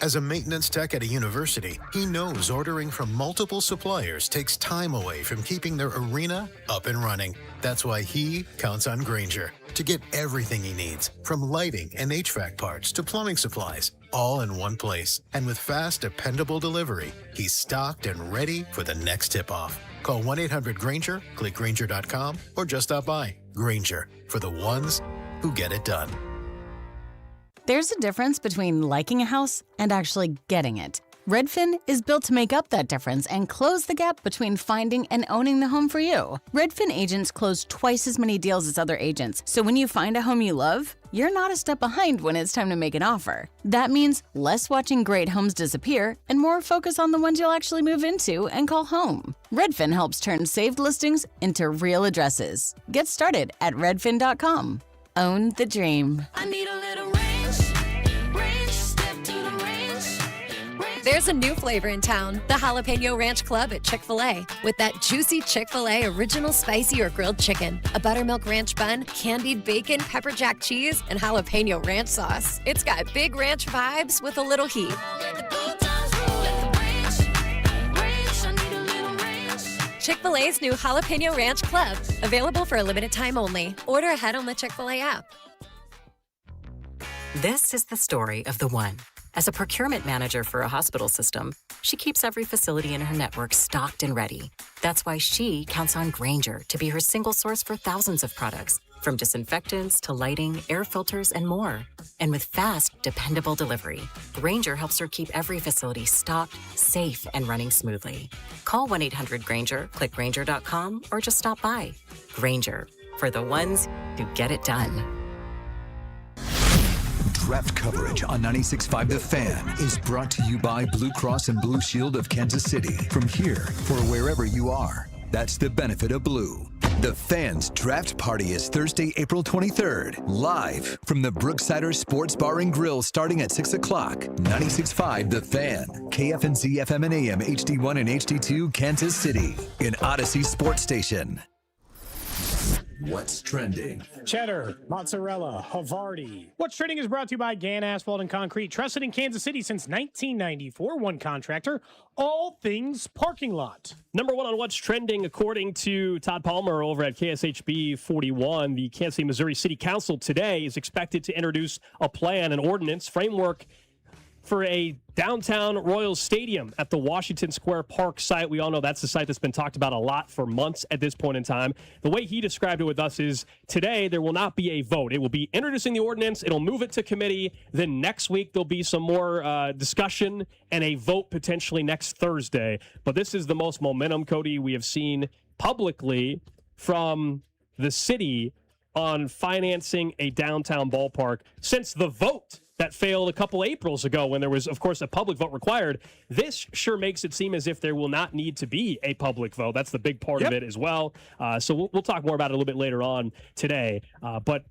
As a maintenance tech at a university, he knows ordering from multiple suppliers takes time away from keeping their arena up and running. That's why he counts on Grainger to get everything he needs, from lighting and HVAC parts to plumbing supplies, all in one place. And with fast, dependable delivery, he's stocked and ready for the next tip-off. Call 1-800-GRAINGER, click Grainger.com, or just stop by. Grainger, for the ones who get it done. There's a difference between liking a house and actually getting it. Redfin is built to make up that difference and close the gap between finding and owning the home for you. Redfin agents close twice as many deals as other agents, so when you find a home you love, you're not a step behind when it's time to make an offer. That means less watching great homes disappear and more focus on the ones you'll actually move into and call home. Redfin helps turn saved listings into real addresses. Get started at redfin.com. Own the dream. I need a little ranch, step to the ranch. There's a new flavor in town, the Jalapeno Ranch Club at Chick-fil-A. With that juicy Chick-fil-A original spicy or grilled chicken, a buttermilk ranch bun, candied bacon, pepper jack cheese, and jalapeno ranch sauce. It's got big ranch vibes with a little heat. Chick-fil-A's new Jalapeno Ranch Club, available for a limited time only. Order ahead on the Chick-fil-A app. This is the story of the one. As a procurement manager for a hospital system, she keeps every facility in her network stocked and ready. That's why she counts on Grainger to be her single source for thousands of products, from disinfectants to lighting, air filters, and more. And with fast, dependable delivery, Grainger helps her keep every facility stocked, safe, and running smoothly. Call 1-800-GRAINGER, click Grainger.com, or just stop by. Grainger, for the ones who get it done. Draft coverage on 96.5 The Fan is brought to you by Blue Cross and Blue Shield of Kansas City. From here for wherever you are. That's the benefit of Blue. The Fan's Draft Party is Thursday, April 23rd, live from the Brooksider Sports Bar and Grill starting at 6 o'clock. 96.5 The Fan, KFNZ FM and AM, HD1 and HD2, Kansas City, an Odyssey sports station. What's trending? Cheddar, mozzarella, Havarti. What's trending is brought to you by Gann Asphalt and Concrete, trusted in Kansas City since 1994. One contractor, all things parking lot. Number one on What's Trending, according to Todd Palmer over at KSHB 41, the Kansas City, Missouri City Council today is expected to introduce a plan, an ordinance framework for a downtown Royals Stadium at the Washington Square Park site. We all know that's the site that's been talked about a lot for months at this point in time. The way he described it with us is today there will not be a vote. It will be introducing the ordinance. It'll move it to committee. Then next week there'll be some more discussion and a vote potentially next Thursday. But this is the most momentum, Cody, we have seen publicly from the city on financing a downtown ballpark since the vote that failed a couple Aprils ago when there was, of course, a public vote required. This sure makes it seem as if there will not need to be a public vote. That's the big part of it as well. So we'll talk more about it a little bit later on today. But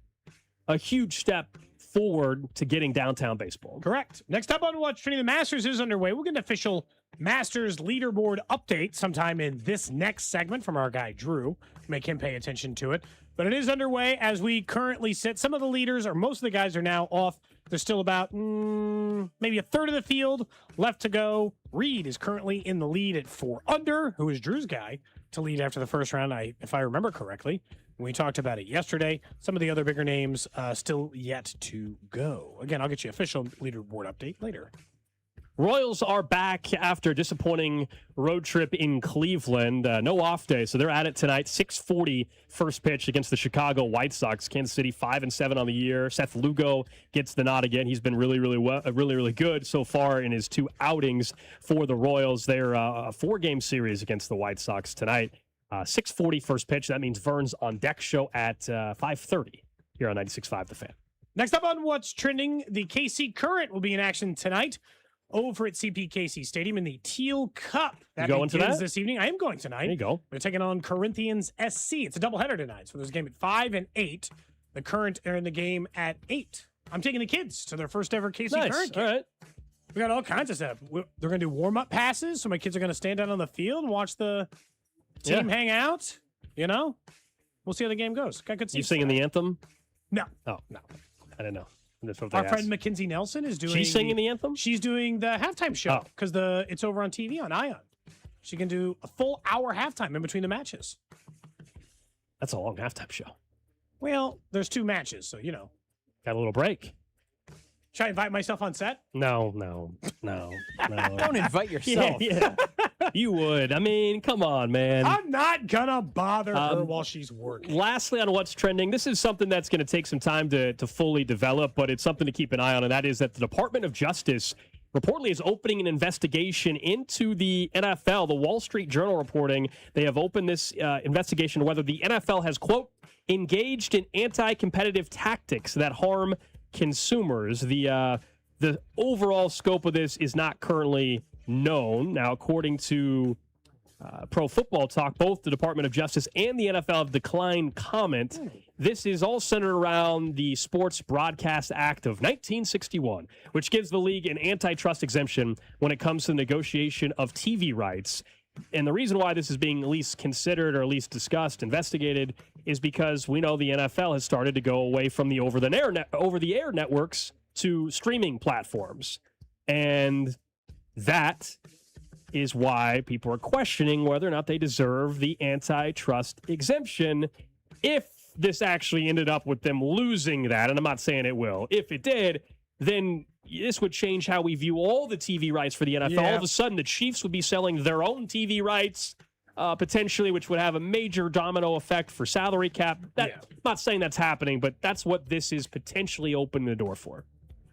a huge step forward to getting downtown baseball. Correct. Next up on What's Trending, the Masters is underway. We'll get an official Masters leaderboard update sometime in this next segment from our guy, Drew. Make him pay attention to it. But it is underway as we currently sit. Some of the leaders, or most of the guys, are now off. There's still about maybe a third of the field left to go. Reid is currently in the lead at 4 under, who is Drew's guy to lead after the first round, if I remember correctly. We talked about it yesterday. Some of the other bigger names still yet to go. Again, I'll get you official leaderboard update later. Royals are back after a disappointing road trip in Cleveland. No off day, so they're at it tonight. 6:40 first pitch against the Chicago White Sox. Kansas City 5-7 on the year. Seth Lugo gets the nod again. He's been really good so far in his 2 outings for the Royals. They're a 4-game series against the White Sox tonight. 6:40 first pitch. That means Vern's on deck show at 5:30 here on 96.5 The Fan. Next up on What's Trending, the KC Current will be in action tonight over at CPKC Stadium in the Teal Cup. That begins to that? This evening. I am going tonight. There you go. They're taking on Corinthians SC. It's a doubleheader tonight. So there's a game at 5 and 8. The Current are in the game at 8. I'm taking the kids to their first ever KC Current game. All right. We got all kinds of stuff. They're going to do warm-up passes, so my kids are going to stand out on the field and watch the team hang out. You know? We'll see how the game goes. Got good seats. You singing the anthem? No. Oh, no. I didn't know. Our friend Mackenzie Nelson is doing. She's singing the anthem? She's doing the halftime show because it's over on TV on Ion. She can do a full hour halftime in between the matches. That's a long halftime show. Well, there's 2 matches, so got a little break. Should I invite myself on set? No. Don't invite yourself. Yeah. You would. I mean, come on, man. I'm not gonna bother her while she's working. Lastly, on What's Trending, this is something that's going to take some time to fully develop, but it's something to keep an eye on, and that is that the Department of Justice reportedly is opening an investigation into the NFL. The Wall Street Journal reporting they have opened this investigation whether the NFL has, quote, engaged in anti-competitive tactics that harm consumers. The overall scope of this is not currently known. Now, according to Pro Football Talk, both the Department of Justice and the NFL have declined comment. This is all centered around the Sports Broadcast Act of 1961, which gives the league an antitrust exemption when it comes to the negotiation of TV rights. And the reason why this is being at least considered or at least discussed, investigated, is because we know the NFL has started to go away from the over-the-air networks to streaming platforms. And that is why people are questioning whether or not they deserve the antitrust exemption. If this actually ended up with them losing that, and I'm not saying it will, if it did, then this would change how we view all the TV rights for the NFL. Yeah. All of a sudden, the Chiefs would be selling their own TV rights, potentially, which would have a major domino effect for salary cap. I'm not saying that's happening, but that's what this is potentially opening the door for.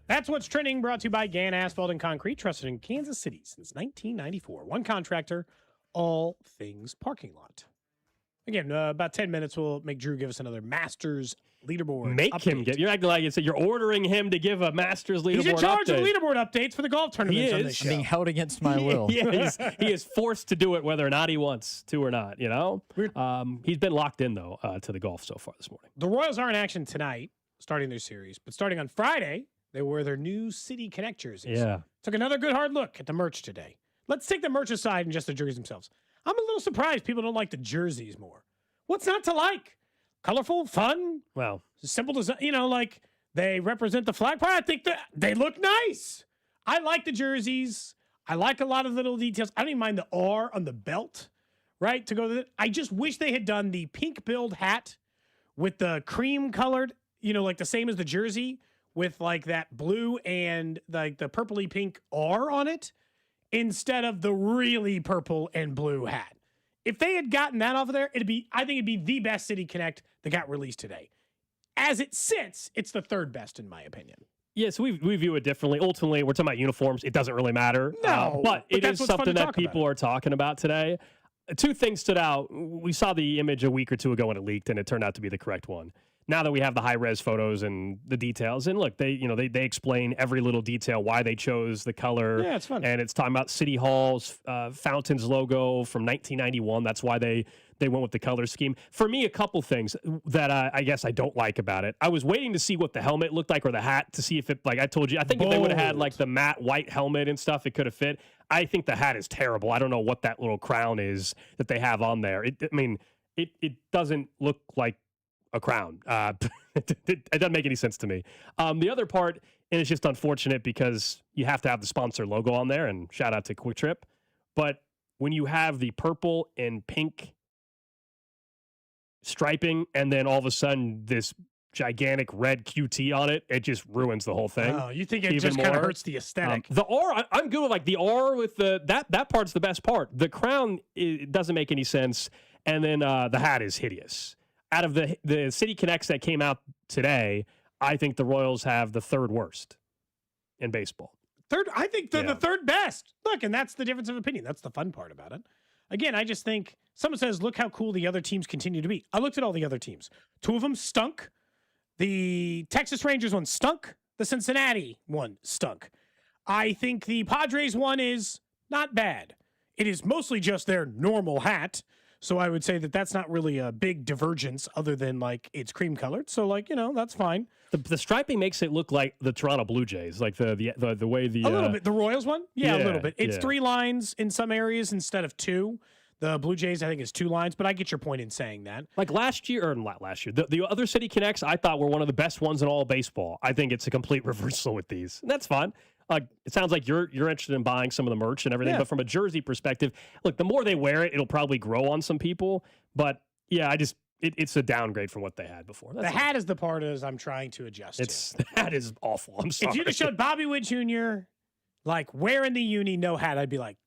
That's what's trending, brought to you by Gann Asphalt and Concrete, trusted in Kansas City since 1994. One contractor, all things parking lot. Again, about 10 minutes, we'll make Drew give us another Masters leaderboard update. You're acting like you're ordering him to give a Masters leaderboard update. He's in charge of leaderboard updates for the golf tournaments on this show. Being held against my will. Yeah, he is forced to do it whether or not he wants to or not, you know? He's been locked in, though, to the golf so far this morning. The Royals are in action tonight, starting their series. But starting on Friday, they wear their new City Connect jerseys. Yeah. Took another good hard look at the merch today. Let's take the merch aside and just the jerseys themselves. I'm a little surprised people don't like the jerseys more. What's not to like? Colorful, fun, well, simple design. You know, like they represent the flag part. I think that they look nice. I like the jerseys. I like a lot of little details. I don't even mind the R on the belt, right? To go to I just wish they had done the pink billed hat with the cream colored, like the same as the jersey with like that blue and like the purpley pink R on it instead of the really purple and blue hat. If they had gotten that off of there, I think it'd be the best City Connect that got released today. As it sits, it's the third best in my opinion. Yeah, so we view it differently. Ultimately, we're talking about uniforms. It doesn't really matter. No, but it is something that people are talking about today. Two things stood out. We saw the image a week or two ago when it leaked, and it turned out to be the correct one. Now that we have the high-res photos and the details, and look, they explain every little detail, why they chose the color. Yeah, it's fun. And it's talking about City Hall's Fountains logo from 1991. That's why they went with the color scheme. For me, a couple things that I guess I don't like about it. I was waiting to see what the helmet looked like or the hat to see if it, like I told you, I think if they would have had like the matte white helmet and stuff, it could have fit. I think the hat is terrible. I don't know what that little crown is that they have on there. It doesn't look like a crown. It doesn't make any sense to me. The other part, and it's just unfortunate because you have to have the sponsor logo on there, and shout out to Quick Trip. But when you have the purple and pink striping, and then all of a sudden this gigantic red QT on it, it just ruins the whole thing. Oh, you think it just kind of hurts the aesthetic? The R, I'm good with like the R with that part's the best part. The crown, it doesn't make any sense, and then the hat is hideous. Out of the City Connects that came out today, I think the Royals have the third worst in baseball. I think they're the third best. Look, and that's the difference of opinion. That's the fun part about it. Again, I just think someone says, look how cool the other teams continue to be. I looked at all the other teams. Two of them stunk. The Texas Rangers one stunk. The Cincinnati one stunk. I think the Padres one is not bad. It is mostly just their normal hat. So I would say that that's not really a big divergence other than like it's cream colored. So like, that's fine. The striping makes it look like the Toronto Blue Jays, like the way the a little bit. The Royals one? Yeah, a little bit. It's 3 lines in some areas instead of 2. The Blue Jays, I think, is 2 lines, but I get your point in saying that. Like last year, or not last year, the other City Connects I thought were one of the best ones in all of baseball. I think it's a complete reversal with these. And that's fine. It sounds like you're interested in buying some of the merch and everything, but from a jersey perspective, look, the more they wear it, it'll probably grow on some people. But yeah, it's a downgrade from what they had before. The hat is the part as I'm trying to adjust to. The hat is awful. I'm sorry. If you'd have showed Bobby Witt Jr. like wearing the uni, no hat, I'd be like,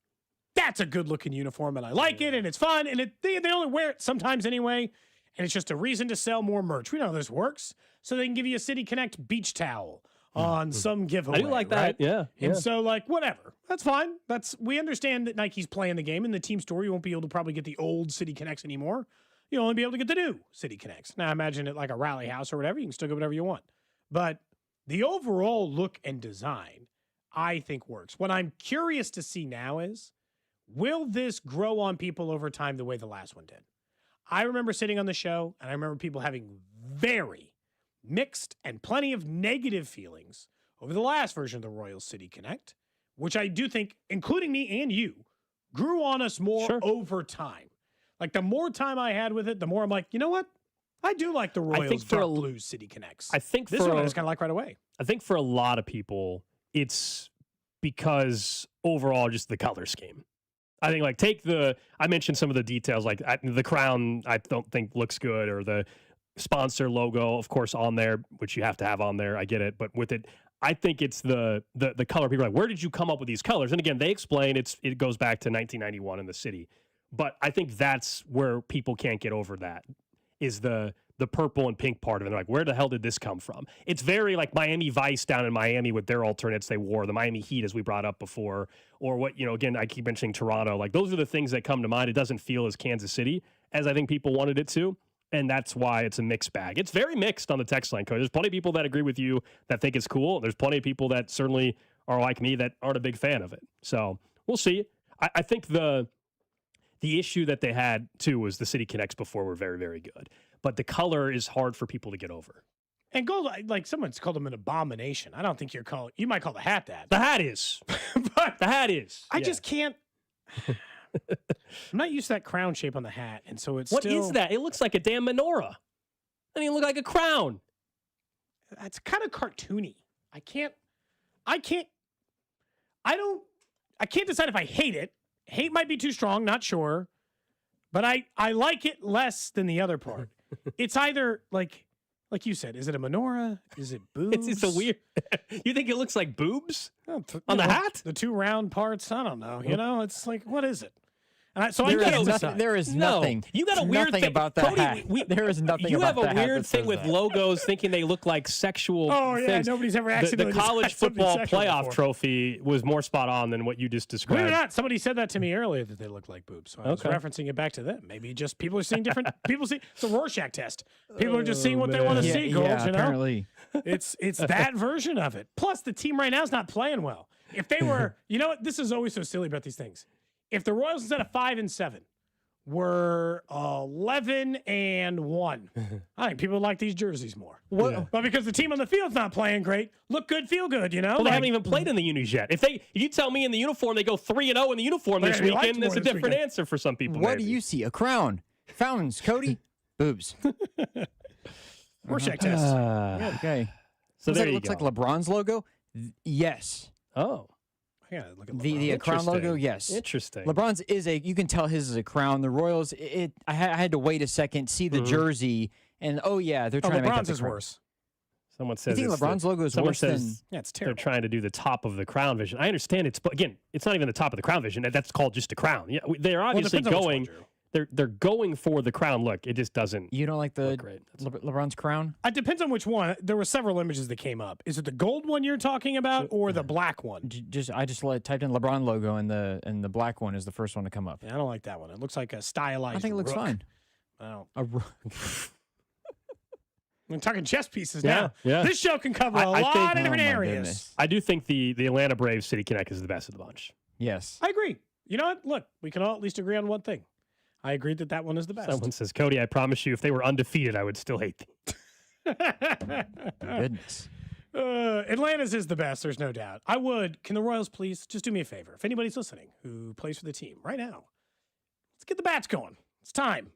that's a good looking uniform and I like it and it's fun. And they only wear it sometimes anyway. And it's just a reason to sell more merch. We know how this works. So they can give you a City Connect beach towel on some giveaway. I do like that. Right? Yeah. And so, like, whatever. That's fine. We understand that Nike's playing the game. In the team store, you won't be able to probably get the old City Connects anymore. You'll only be able to get the new City Connects. Now, imagine it like a rally house or whatever. You can still get whatever you want. But the overall look and design, I think, works. What I'm curious to see now is, will this grow on people over time the way the last one did? I remember sitting on the show, and I remember people having very mixed and plenty of negative feelings over the last version of the Royal City Connect, which I do think, including me and you, grew on us more over time. Like, the more time I had with it, the more I'm like, you know what? I do like the Royals dark blue City Connects. I think this one I just kind of like right away. I think for a lot of people, it's because overall just the color scheme. I think, like, I mentioned some of the details, like the crown I don't think looks good, or the sponsor logo, of course, on there, which you have to have on there. I get it. But with it, I think it's the color. People are like, where did you come up with these colors? And again, they explain it goes back to 1991 in the city. But I think that's where people can't get over that, is the purple and pink part of it. They're like, where the hell did this come from? It's very like Miami Vice down in Miami with their alternates they wore, the Miami Heat, as we brought up before, or what, again, I keep mentioning Toronto. Like, those are the things that come to mind. It doesn't feel as Kansas City as I think people wanted it to. And that's why it's a mixed bag. It's very mixed on the text line, Cody. There's plenty of people that agree with you that think it's cool. There's plenty of people that certainly are like me that aren't a big fan of it. So we'll see. I think the issue that they had, too, was the City Connects before were very, very good. But the color is hard for people to get over. And gold, like, someone's called them an abomination. I don't think you might call the hat that. The hat is. But the hat is. I just can't. I'm not used to that crown shape on the hat, and so it's What is that? It looks like a damn menorah. Doesn't even look like a crown. It's kind of cartoony. I can't decide if I hate it. Hate might be too strong, not sure. But I like it less than the other part. It's either like you said, is it a menorah? Is it boobs? It's a weird. You think it looks like boobs on the know, hat? The two round parts. I don't know. It's like, what is it? And There is nothing. You got a weird thing about that Cody, hat. There is nothing. You about have a that hat weird that thing says with that. logos, thinking they look like sexual. Oh yeah, things. nobody's ever The accidentally college decided something football sexual playoff before. trophy was more spot on than what you just described. Believe it or not, somebody said that to me earlier that they look like boobs. So I was referencing it back to them. Maybe just people are seeing different. It's a Rorschach test. People are just seeing what they want to see. Gold, apparently. It's that version of it. Plus, the team right now is not playing well. If they were, you know what? This is always so silly about these things. If the Royals instead of 5-7 were 11-1, I think people would like these jerseys more. But because the team on the field's not playing great, look good, feel good. Well, they haven't even played in the unis yet. If you tell me in the uniform they go 3-0 in the uniform this weekend, that's a different answer for some people. What do you see? A crown, fountains, Cody, boobs. Rorschach test. Okay. So Does there that you look go. like LeBron's logo? Yes. Oh. Yeah, look at The crown logo, yes. Interesting. LeBron's you can tell his is a crown. The Royals, I had to wait a second, see the jersey, and they're trying to make that LeBron's is worse. Someone says think it's LeBron's logo is someone worse says than- it's terrible. They're trying to do the top of the crown vision. I understand but again, it's not even the top of the crown vision. That's called just a crown. Yeah, they're obviously depends on which one, going. Drew. They're going for the crown look. It just doesn't. You don't like the look great. LeBron's crown? It depends on which one. There were several images that came up. Is it the gold one you're talking about, or the black one? I just typed in LeBron logo, and the black one is the first one to come up. Yeah, I don't like that one. It looks like a stylized. I think it looks rook. fine. I don't. A rook. I'm talking chess pieces Yeah, now. yeah. This show can cover a I lot think- of different Oh, my areas. goodness. I do think the Atlanta Braves City Connect is the best of the bunch. Yes. I agree. You know what? Look, we can all at least agree on one thing. I agree that one is the best. Someone says, Cody, I promise you, if they were undefeated, I would still hate them. Goodness. Atlanta's is the best. There's no doubt. I would. Can the Royals please just do me a favor? If anybody's listening who plays for the team right now, let's get the bats going. It's time.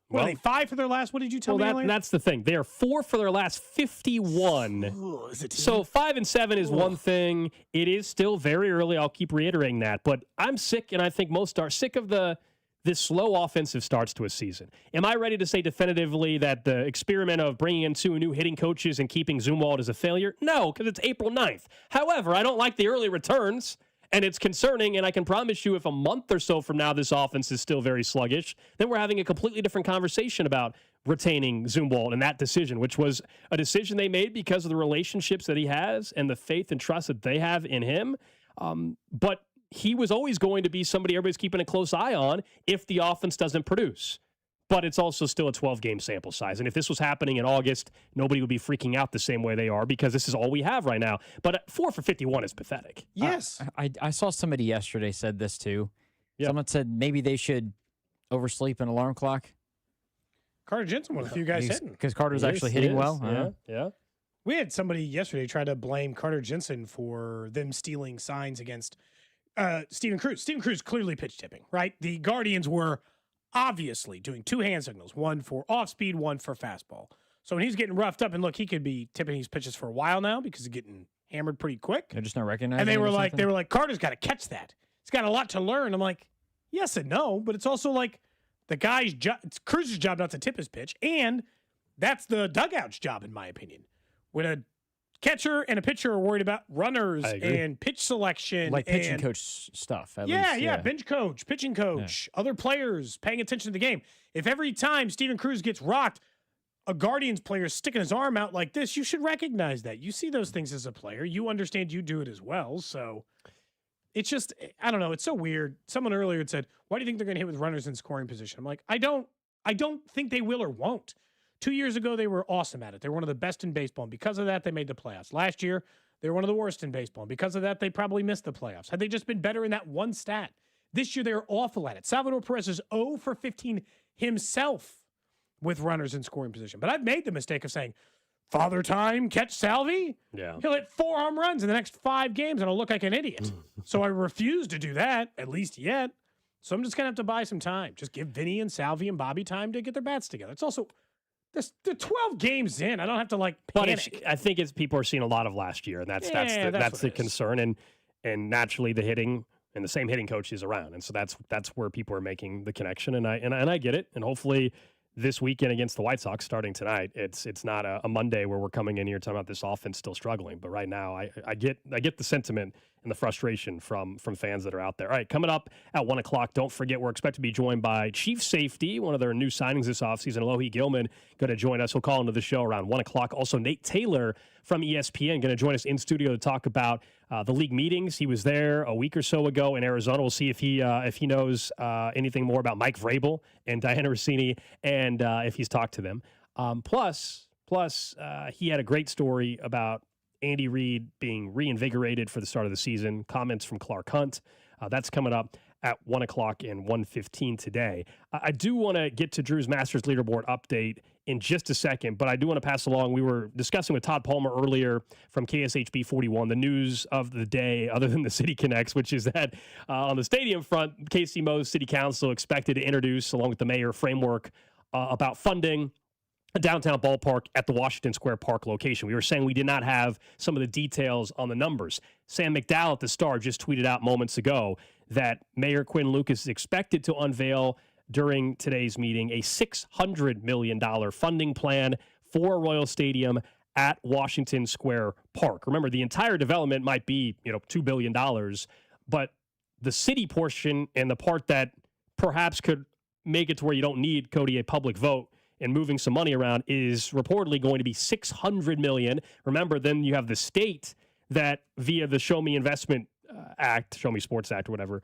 What are they, 5 for their last? What did you tell me earlier? That's the thing. They are 4 for their last 51. Is it So 5-7 is one thing. It is still very early. I'll keep reiterating that. But I'm sick, and I think most are sick of this slow offensive starts to a season. Am I ready to say definitively that the experiment of bringing in 2 new hitting coaches and keeping Zumwalt is a failure? No, because it's April 9th. However, I don't like the early returns, and it's concerning, and I can promise you if a month or so from now this offense is still very sluggish, then we're having a completely different conversation about retaining Zumwalt in that decision, which was a decision they made because of the relationships that he has and the faith and trust that they have in him. But he was always going to be somebody everybody's keeping a close eye on if the offense doesn't produce. But it's also still a 12-game sample size. And if this was happening in August, nobody would be freaking out the same way they are because this is all we have right now. But 4 for 51 is pathetic. Yes. I saw somebody yesterday said this too. Yep. Someone said maybe they should oversleep an alarm clock. Carter Jensen, one of the few guys hitting. Because Carter's actually hitting well. Yeah. We had somebody yesterday try to blame Carter Jensen for them stealing signs against Steven Cruz. Steven Cruz clearly pitch tipping, right? The Guardians were obviously doing 2 hand signals, one for off speed, one for fastball. So when he's getting roughed up, and look, he could be tipping these pitches for a while now because he's getting hammered pretty quick. They're just not recognizing. And they were like, Carter's got to catch that. He's got a lot to learn. I'm like, yes and no, but it's also like the guy's job. It's Cruz's job not to tip his pitch, and that's the dugout's job, in my opinion. When a catcher and a pitcher are worried about runners and pitch selection, like pitching coach stuff. At yeah, least, bench coach, pitching coach, other players paying attention to the game. If every time Steven Cruz gets rocked, a Guardians player is sticking his arm out like this, you should recognize that. You see those things as a player. You understand you do it as well. So it's just, I don't know. It's so weird. Someone earlier had said, why do you think they're going to hit with runners in scoring position? I'm like, I don't think they will or won't. 2 years ago, they were awesome at it. They were one of the best in baseball. And because of that, they made the playoffs. Last year, they were one of the worst in baseball. And because of that, they probably missed the playoffs. Had they just been better in that one stat. This year, they were awful at it. Salvador Perez is 0 for 15 himself with runners in scoring position. But I've made the mistake of saying, Father Time, catch Salvi? Yeah. He'll hit 4 home runs in the next 5 games, and I'll look like an idiot. So I refuse to do that, at least yet. So I'm just going to have to buy some time. Just give Vinny and Salvi and Bobby time to get their bats together. It's also, they're 12 games in. I don't have to, panic. But I think it's people are seeing a lot of last year, and that's the concern. And naturally, the hitting and the same hitting coach is around. And so that's where people are making the connection. And I get it. And hopefully this weekend against the White Sox starting tonight, it's not a Monday where we're coming in here talking about this offense still struggling. But right now, I get the sentiment and the frustration from fans that are out there. All right, coming up at 1 o'clock, don't forget we're expected to be joined by Chief Safety, one of their new signings this offseason, Alohi Gilman, going to join us. He'll call into the show around 1 o'clock. Also, Nate Taylor from ESPN going to join us in studio to talk about the league meetings. He was there a week or so ago in Arizona. We'll see if he knows anything more about Mike Vrabel and Diana Rossini and if he's talked to them. Plus, he had a great story about Andy Reid being reinvigorated for the start of the season. Comments from Clark Hunt. That's coming up at 1 o'clock and 1:15 today. I do want to get to Drew's Masters leaderboard update in just a second, but I do want to pass along. We were discussing with Todd Palmer earlier from KSHB 41, the news of the day, other than the City Connects, which is that on the stadium front, KC Mo's City Council expected to introduce, along with the mayor, framework about funding a downtown ballpark at the Washington Square Park location. We were saying we did not have some of the details on the numbers. Sam McDowell at the Star just tweeted out moments ago that Mayor Quinn Lucas is expected to unveil during today's meeting a $600 million funding plan for Royal Stadium at Washington Square Park. Remember, the entire development might be, $2 billion, but the city portion and the part that perhaps could make it to where you don't need, Cody, a public vote and moving some money around is reportedly going to be $600 million. Remember, then you have the state that via the Show Me Investment Act, Show Me Sports Act or whatever,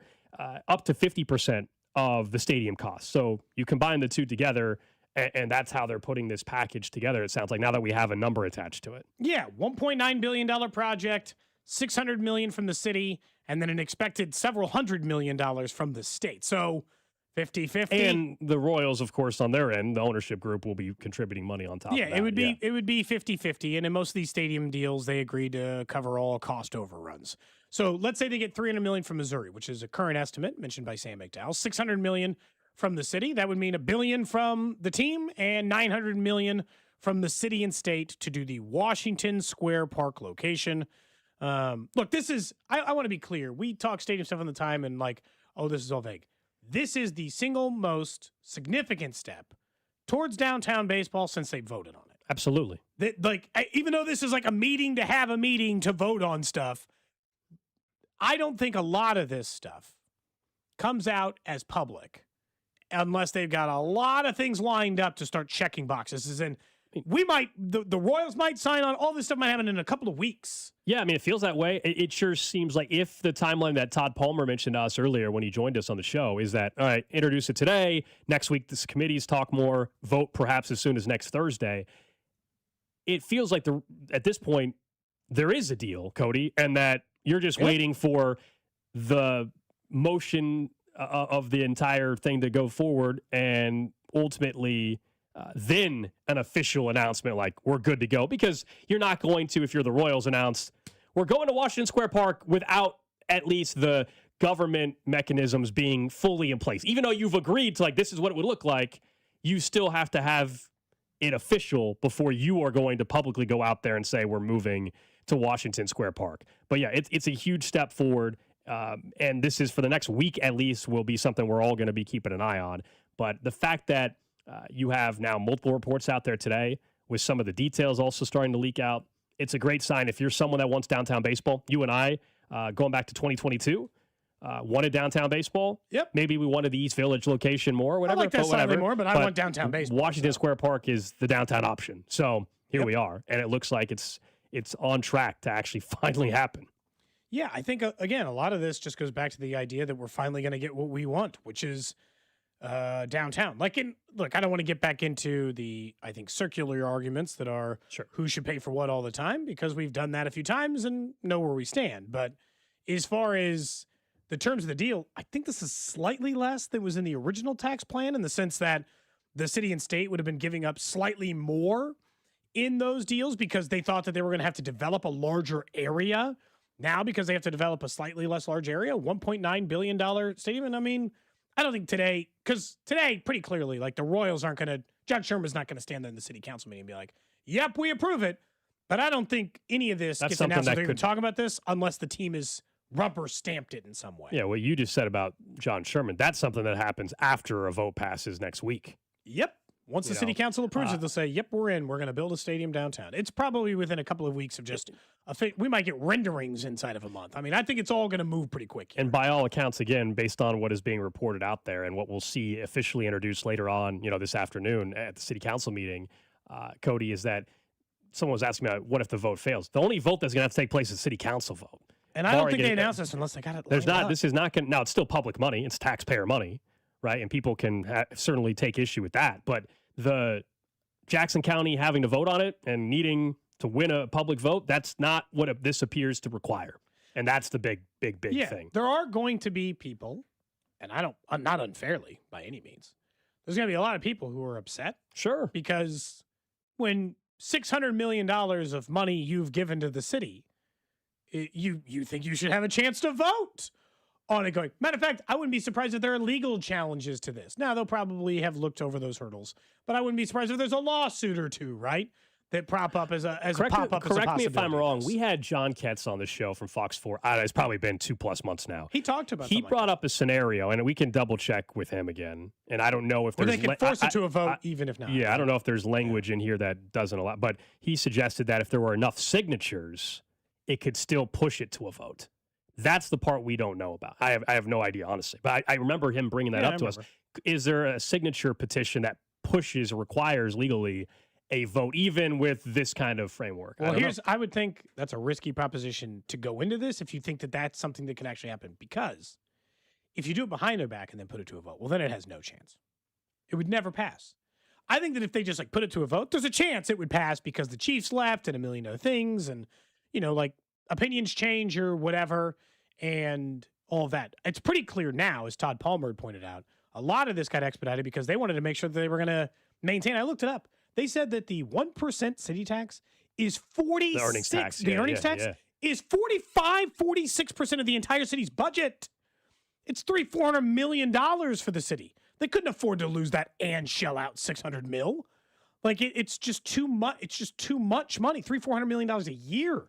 up to 50% of the stadium costs. So you combine the two together, and that's how they're putting this package together, it sounds like, now that we have a number attached to it. Yeah, $1.9 billion project, $600 million from the city, and then an expected several $100 million from the state. So 50-50. And the Royals, of course, on their end, the ownership group will be contributing money on top of that. Yeah, it would be 50-50. And in most of these stadium deals, they agree to cover all cost overruns. So let's say they get $300 million from Missouri, which is a current estimate mentioned by Sam McDowell, $600 million from the city. That would mean $1 billion from the team and $900 million from the city and state to do the Washington Square Park location. Look, this is, I want to be clear. We talk stadium stuff all the time and this is all vague. This is the single most significant step towards downtown baseball since they voted on it. Absolutely. Even though this is like a meeting to have a meeting to vote on stuff, I don't think a lot of this stuff comes out as public unless they've got a lot of things lined up to start checking boxes. As in, the Royals might sign on. All this stuff might happen in a couple of weeks. Yeah, I mean, it feels that way. It sure seems like if the timeline that Todd Palmer mentioned to us earlier when he joined us on the show is that, all right, introduce it today. Next week, this committees talk more, vote perhaps as soon as next Thursday. It feels like at this point, there is a deal, Cody, and that you're just waiting for the motion of the entire thing to go forward and ultimately then an official announcement like we're good to go, because you're not going to, if you're the Royals, announce we're going to Washington Square Park without at least the government mechanisms being fully in place. Even though you've agreed to like this is what it would look like, you still have to have it official before you are going to publicly go out there and say we're moving to Washington Square Park. But yeah, it's a huge step forward. And this is for the next week at least will be something we're all going to be keeping an eye on. But the fact that you have now multiple reports out there today with some of the details also starting to leak out, it's a great sign. If you're someone that wants downtown baseball, you and I, going back to 2022, wanted downtown baseball. Yep. Maybe we wanted the East Village location more or whatever. I like that slightly more, but I want downtown baseball. Washington Square Park is the downtown option. So here we are. And it looks like it's on track to actually finally happen. Yeah, I think, again, a lot of this just goes back to the idea that we're finally going to get what we want, which is downtown. Look, I don't want to get back into the, I think, circular arguments that are who should pay for what all the time, because we've done that a few times and know where we stand. But as far as the terms of the deal, I think this is slightly less than was in the original tax plan, in the sense that the city and state would have been giving up slightly more in those deals because they thought that they were going to have to develop a larger area. Now, because they have to develop a slightly less large area, $1.9 billion stadium. And I mean, I don't think today, because today, pretty clearly, like the Royals aren't going to, John Sherman's not going to stand there in the city council meeting and be like, yep, we approve it. But I don't think any of this gets announced that they're even talking about this unless the team is rubber stamped it in some way. Yeah, what you just said about John Sherman, that's something that happens after a vote passes next week. Yep. Once the city council approves it, they'll say, yep, we're in. We're going to build a stadium downtown. It's probably within a couple of weeks of just we might get renderings inside of a month. I mean, I think it's all going to move pretty quick here. And by all accounts, again, based on what is being reported out there and what we'll see officially introduced later on, this afternoon at the city council meeting, Cody, is that someone was asking me, what if the vote fails? The only vote that's going to have to take place is a city council vote. And I don't think they announce this unless they got it. There's not. Up. This is not going. Now it's still public money. It's taxpayer money, right? And people can certainly take issue with that. But the Jackson County having to vote on it and needing to win a public vote, that's not what this appears to require. And that's the big thing. There are going to be people, and not unfairly by any means, there's going to be a lot of people who are upset. Sure. Because when $600 million of money you've given to the city, you think you should have a chance to vote on it going. Matter of fact, I wouldn't be surprised if there are legal challenges to this. Now, they'll probably have looked over those hurdles, but I wouldn't be surprised if there's a lawsuit or two, right, that prop up as a pop-up. Correct me if I'm wrong. We had John Ketz on the show from Fox 4. It's probably been 2+ months now. He talked about He brought up a scenario, and we can double-check with him again. And I don't know if there's... they can force it to a vote, even if not. Yeah, I don't know if there's language in here that doesn't allow... But he suggested that if there were enough signatures, it could still push it to a vote. That's the part we don't know about. I have no idea, honestly. But I remember him bringing that up to us. Is there a signature petition that pushes or requires legally a vote, even with this kind of framework? Well, I would think that's a risky proposition to go into this if you think that that's something that could actually happen. Because if you do it behind their back and then put it to a vote, well, then it has no chance. It would never pass. I think that if they just put it to a vote, there's a chance it would pass because the Chiefs left and a million other things, and opinions change or whatever, and all of that. It's pretty clear now, as Todd Palmer had pointed out, a lot of this got expedited because they wanted to make sure that they were going to maintain. I looked it up. They said that the 1% city tax is 46. The earnings tax. The earnings tax is 46% of the entire city's budget. It's $400 million for the city. They couldn't afford to lose that and shell out $600 million. It's just too much. It's just too much money. $400 million a year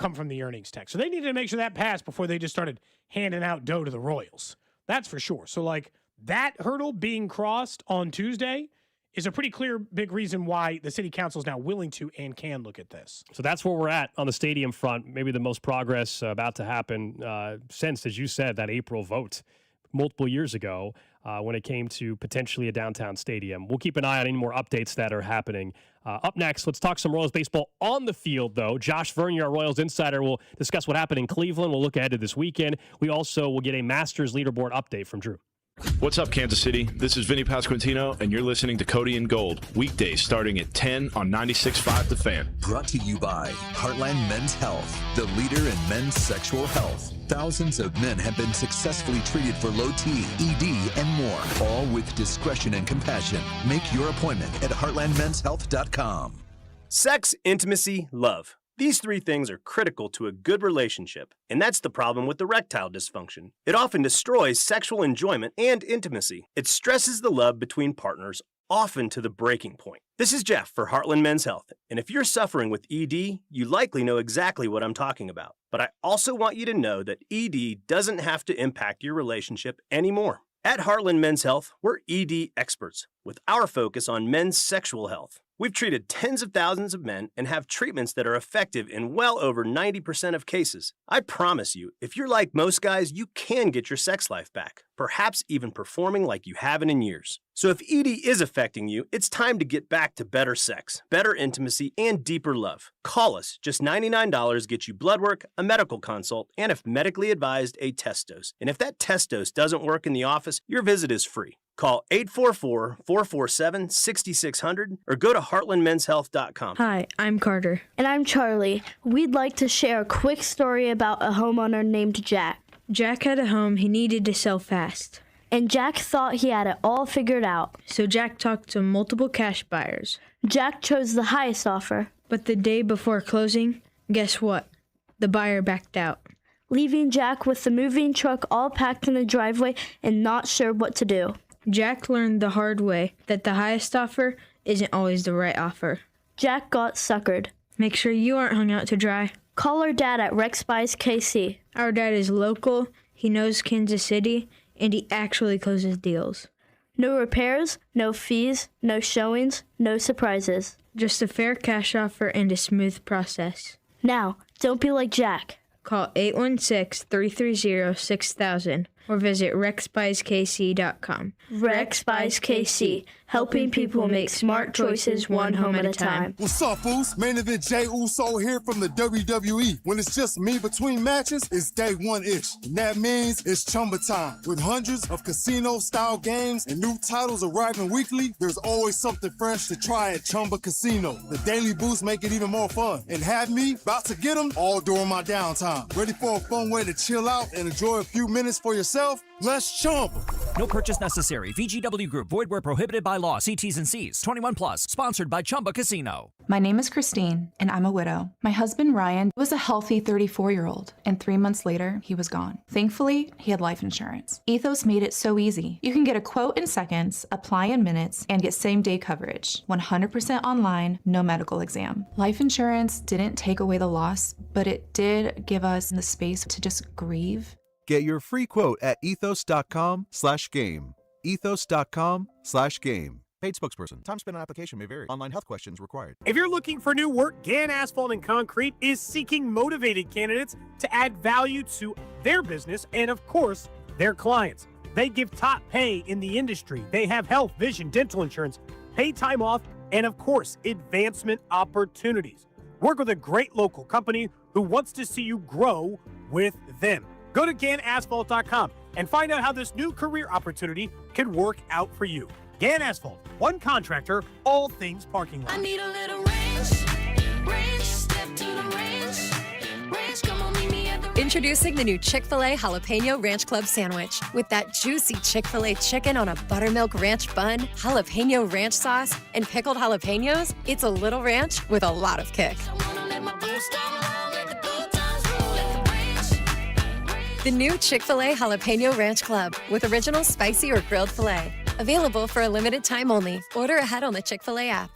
come from the earnings tax. So they needed to make sure that passed before they just started handing out dough to the Royals. That's for sure. So that hurdle being crossed on Tuesday is a pretty clear big reason why the city council is now willing to and can look at this. So that's where we're at on the stadium front. Maybe the most progress about to happen since, as you said, that April vote. multiple years ago when it came to potentially a downtown stadium. We'll keep an eye on any more updates that are happening. Up next, let's talk some Royals baseball on the field, though. Josh Vernier, our Royals insider, will discuss what happened in Cleveland. We'll look ahead to this weekend. We also will get a Masters leaderboard update from Drew. What's up, Kansas City? This is Vinny Pasquantino, and you're listening to Cody and Gold, weekdays starting at 10 on 96.5 The Fan. Brought to you by Heartland Men's Health, the leader in men's sexual health. Thousands of men have been successfully treated for low T, ED, and more, all with discretion and compassion. Make your appointment at heartlandmenshealth.com. Sex, intimacy, love. These three things are critical to a good relationship, and that's the problem with erectile dysfunction. It often destroys sexual enjoyment and intimacy. It stresses the love between partners, often to the breaking point. This is Jeff for Heartland Men's Health, and if you're suffering with ED, you likely know exactly what I'm talking about. But I also want you to know that ED doesn't have to impact your relationship anymore. At Heartland Men's Health, we're ED experts, with our focus on men's sexual health. We've treated tens of thousands of men and have treatments that are effective in well over 90% of cases. I promise you, if you're like most guys, you can get your sex life back, perhaps even performing like you haven't in years. So if ED is affecting you, it's time to get back to better sex, better intimacy, and deeper love. Call us. Just $99 gets you blood work, a medical consult, and if medically advised, a test dose. And if that test dose doesn't work in the office, your visit is free. Call 844-447-6600 or go to heartlandmenshealth.com. Hi, I'm Carter. And I'm Charlie. We'd like to share a quick story about a homeowner named Jack. Jack had a home he needed to sell fast. And Jack thought he had it all figured out. So Jack talked to multiple cash buyers. Jack chose the highest offer. But the day before closing, guess what? The buyer backed out, leaving Jack with the moving truck all packed in the driveway and not sure what to do. Jack learned the hard way that the highest offer isn't always the right offer. Jack got suckered. Make sure you aren't hung out to dry. Call our dad at Rex Buys KC. Our dad is local, he knows Kansas City, and he actually closes deals. No repairs, no fees, no showings, no surprises. Just a fair cash offer and a smooth process. Now, don't be like Jack. Call 816-330-6000 or visit rexbuyskc.com. Rex Buys KC, helping people make smart choices one home at a time. What's up, Foos? Main event Jay Uso here from the WWE. When it's just me between matches, it's day one-ish. And that means it's Chumba time. With hundreds of casino-style games and new titles arriving weekly, there's always something fresh to try at Chumba Casino. The daily boosts make it even more fun. And have me about to get them all during my downtime. Ready for a fun way to chill out and enjoy a few minutes for yourself? Let's Chumba. No purchase necessary. VGW Group. Void where prohibited by law. See T's and C's. 21 plus. Sponsored by Chumba Casino. My name is Christine, and I'm a widow. My husband, Ryan, was a healthy 34-year-old, and 3 months later, he was gone. Thankfully, he had life insurance. Ethos made it so easy. You can get a quote in seconds, apply in minutes, and get same-day coverage. 100% online, no medical exam. Life insurance didn't take away the loss, but it did give us the space to just grieve. Get your free quote at ethos.com/game. Ethos.com/game. Paid spokesperson. Time spent on application may vary. Online health questions required. If you're looking for new work, Gann Asphalt and Concrete is seeking motivated candidates to add value to their business and, of course, their clients. They give top pay in the industry. They have health, vision, dental insurance, paid time off, and, of course, advancement opportunities. Work with a great local company who wants to see you grow with them. Go to GannAsphalt.com and find out how this new career opportunity can work out for you. Gann Asphalt, one contractor, all things parking lot. I need a little range, step to the range, come on, meet me at the Introducing the new Chick-fil-A Jalapeno Ranch Club sandwich with that juicy Chick-fil-A chicken on a buttermilk ranch bun, jalapeno ranch sauce, and pickled jalapenos. It's a little ranch with a lot of kick. The new Chick-fil-A Jalapeno Ranch Club with original spicy or grilled filet. Available for a limited time only. Order ahead on the Chick-fil-A app.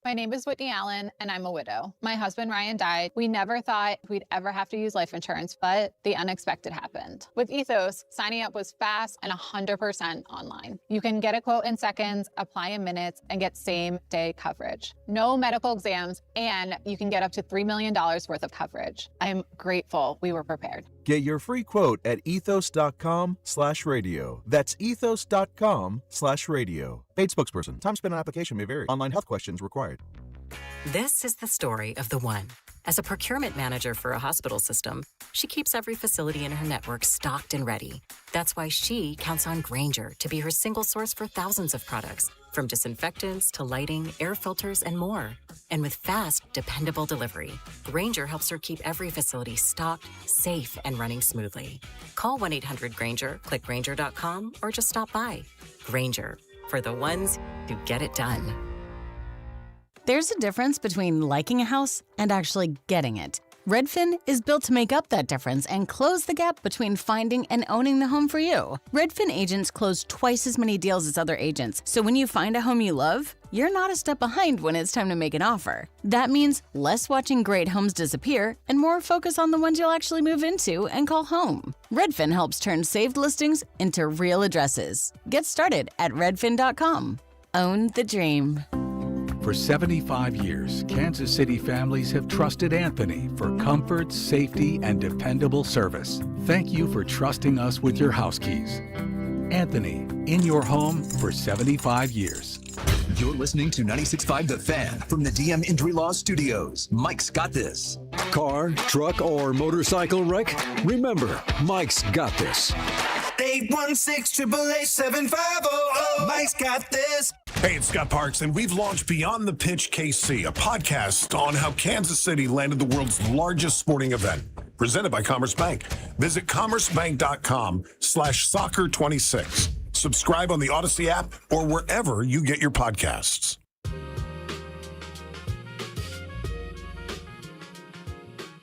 My name is Whitney Allen, and I'm a widow. My husband, Ryan, died. We never thought we'd ever have to use life insurance, but the unexpected happened. With Ethos, signing up was fast and 100% online. You can get a quote in seconds, apply in minutes, and get same-day coverage. No medical exams, and you can get up to $3 million worth of coverage. I'm grateful we were prepared. Get your free quote at ethos.com/radio. That's ethos.com/radio. Paid spokesperson. Time spent on application may vary. Online health questions required. This is the story of the one. As a procurement manager for a hospital system, she keeps every facility in her network stocked and ready. That's why she counts on Grainger to be her single source for thousands of products, from disinfectants to lighting, air filters, and more. And with fast, dependable delivery, Grainger helps her keep every facility stocked, safe, and running smoothly. Call 1-800-GRAINGER, click Grainger.com, or just stop by. Grainger, for the ones who get it done. There's a difference between liking a house and actually getting it. Redfin is built to make up that difference and close the gap between finding and owning the home for you. Redfin agents close twice as many deals as other agents, so when you find a home you love, you're not a step behind when it's time to make an offer. That means less watching great homes disappear and more focus on the ones you'll actually move into and call home. Redfin helps turn saved listings into real addresses. Get started at redfin.com. Own the dream. For 75 years, Kansas City families have trusted Anthony for comfort, safety, and dependable service. Thank you for trusting us with your house keys. Anthony, in your home for 75 years. You're listening to 96.5 The Fan from the DM Injury Law Studios. Mike's got this. Car, truck, or motorcycle wreck? Remember, Mike's got this. 816-888-7500. Mike's got this. Hey, it's Scott Parks, and we've launched Beyond the Pitch KC, a podcast on how Kansas City landed the world's largest sporting event, presented by Commerce Bank. Visit commercebank.com/soccer26. Subscribe on the Odyssey app or wherever you get your podcasts.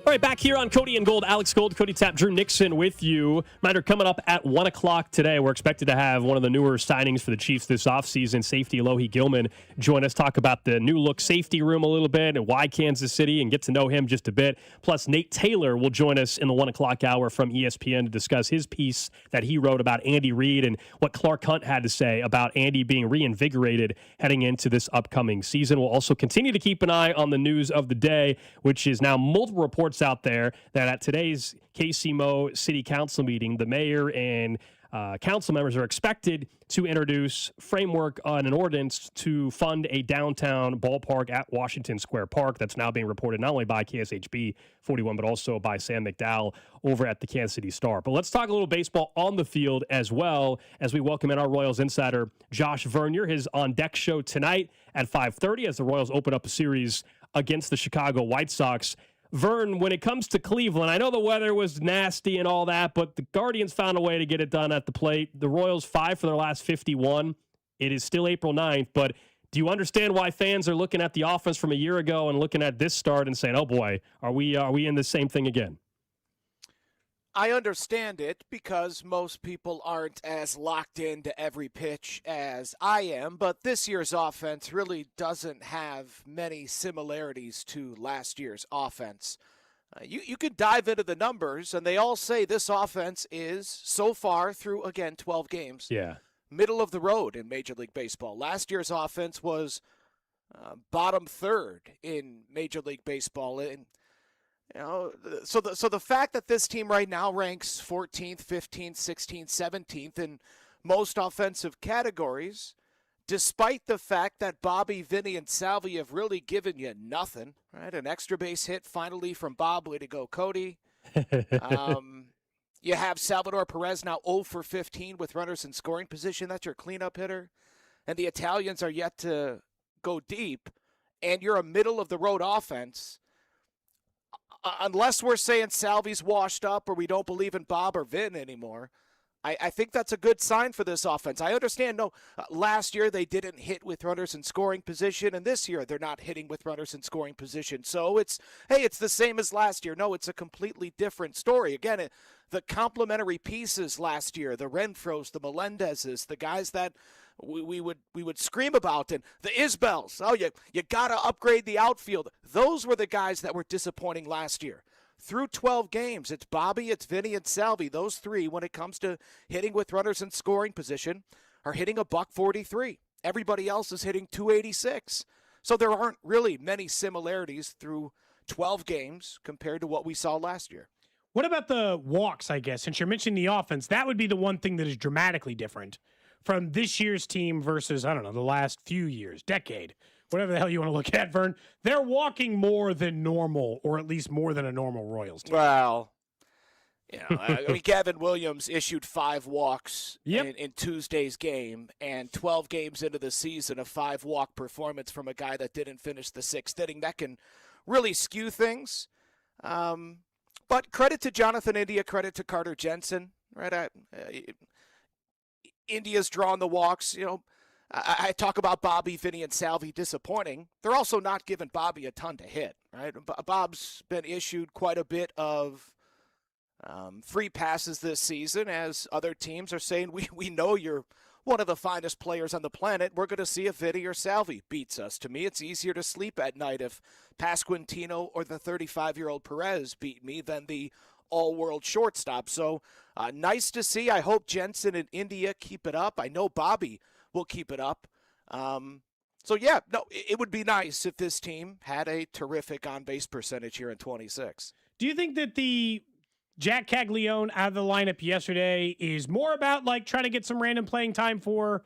All right, back here on Cody and Gold, Alex Gold, Cody Tapp, Drew Nixon with you. Reminder, coming up at 1 o'clock today, we're expected to have one of the newer signings for the Chiefs this offseason, safety Alohi Gilman, join us, talk about the new look safety room a little bit and why Kansas City, and get to know him just a bit. Plus, Nate Taylor will join us in the 1 o'clock hour from ESPN to discuss his piece that he wrote about Andy Reid and what Clark Hunt had to say about Andy being reinvigorated heading into this upcoming season. We'll also continue to keep an eye on the news of the day, which is now multiple reports out there that at today's KCMO City Council meeting, the mayor and council members are expected to introduce framework on an ordinance to fund a downtown ballpark at Washington Square Park. That's now being reported not only by KSHB 41, but also by Sam McDowell over at the Kansas City Star. But let's talk a little baseball on the field as well as we welcome in our Royals insider, Josh Vernier, his On Deck show tonight at 5:30 as the Royals open up a series against the Chicago White Sox. Vern, when it comes to Cleveland, I know the weather was nasty and all that, but the Guardians found a way to get it done at the plate. The Royals 5 for their last 51. It is still April 9th, but do you understand why fans are looking at the offense from a year ago and looking at this start and saying, oh boy, are we in the same thing again? I understand it because most people aren't as locked into every pitch as I am, but this year's offense really doesn't have many similarities to last year's offense. You could dive into the numbers, and they all say this offense is, so far through, again, 12 games, middle of the road in Major League Baseball. Last year's offense was bottom third in Major League Baseball, and you know, so the fact that this team right now ranks 14th, 15th, 16th, 17th in most offensive categories, despite the fact that Bobby, Vinny, and Salvi have really given you nothing, right? An extra base hit finally from Bob. Way to go, Cody. You have Salvador Perez now 0 for 15 with runners in scoring position. That's your cleanup hitter. And the Italians are yet to go deep. And you're a middle-of-the-road offense. Unless we're saying Salvi's washed up or we don't believe in Bob or Vin anymore, I think that's a good sign for this offense. I understand, last year they didn't hit with runners in scoring position, and this year they're not hitting with runners in scoring position. So it's the same as last year. No, it's a completely different story. Again, the complementary pieces last year, the Renfros, the Melendezes, the guys that we would scream about, and the Isbels. Oh, you got to upgrade the outfield. Those were the guys that were disappointing last year. Through 12 games, it's Bobby, it's Vinny, and Salvi. Those three, when it comes to hitting with runners in scoring position, are hitting a $143. Everybody else is hitting 286. So there aren't really many similarities through 12 games compared to what we saw last year. What about the walks, I guess? Since you're mentioning the offense, that would be the one thing that is dramatically different from this year's team versus, I don't know, the last few years, decade, whatever the hell you want to look at, Vern. They're walking more than normal, or at least more than a normal Royals team. Well, I mean, Gavin Williams issued 5 walks in Tuesday's game, and 12 games into the season, a 5-walk performance from a guy that didn't finish the 6th inning. That can really skew things. But credit to Jonathan India, credit to Carter Jensen, right? India's drawn the walks. I talk about Bobby, Vinny, and Salvi disappointing. They're also not giving Bobby a ton to hit, right? Bob's been issued quite a bit of free passes this season, as other teams are saying, we know you're one of the finest players on the planet. We're going to see if Vinny or Salvi beats us. To me, it's easier to sleep at night if Pasquantino or the 35-year-old Perez beat me than the all-world shortstop. So nice to see. I hope Jensen and India keep it up. I know Bobby will keep it up. It would be nice if this team had a terrific on-base percentage here in 26. Do you think that the Jack Caglione out of the lineup yesterday is more about like trying to get some random playing time for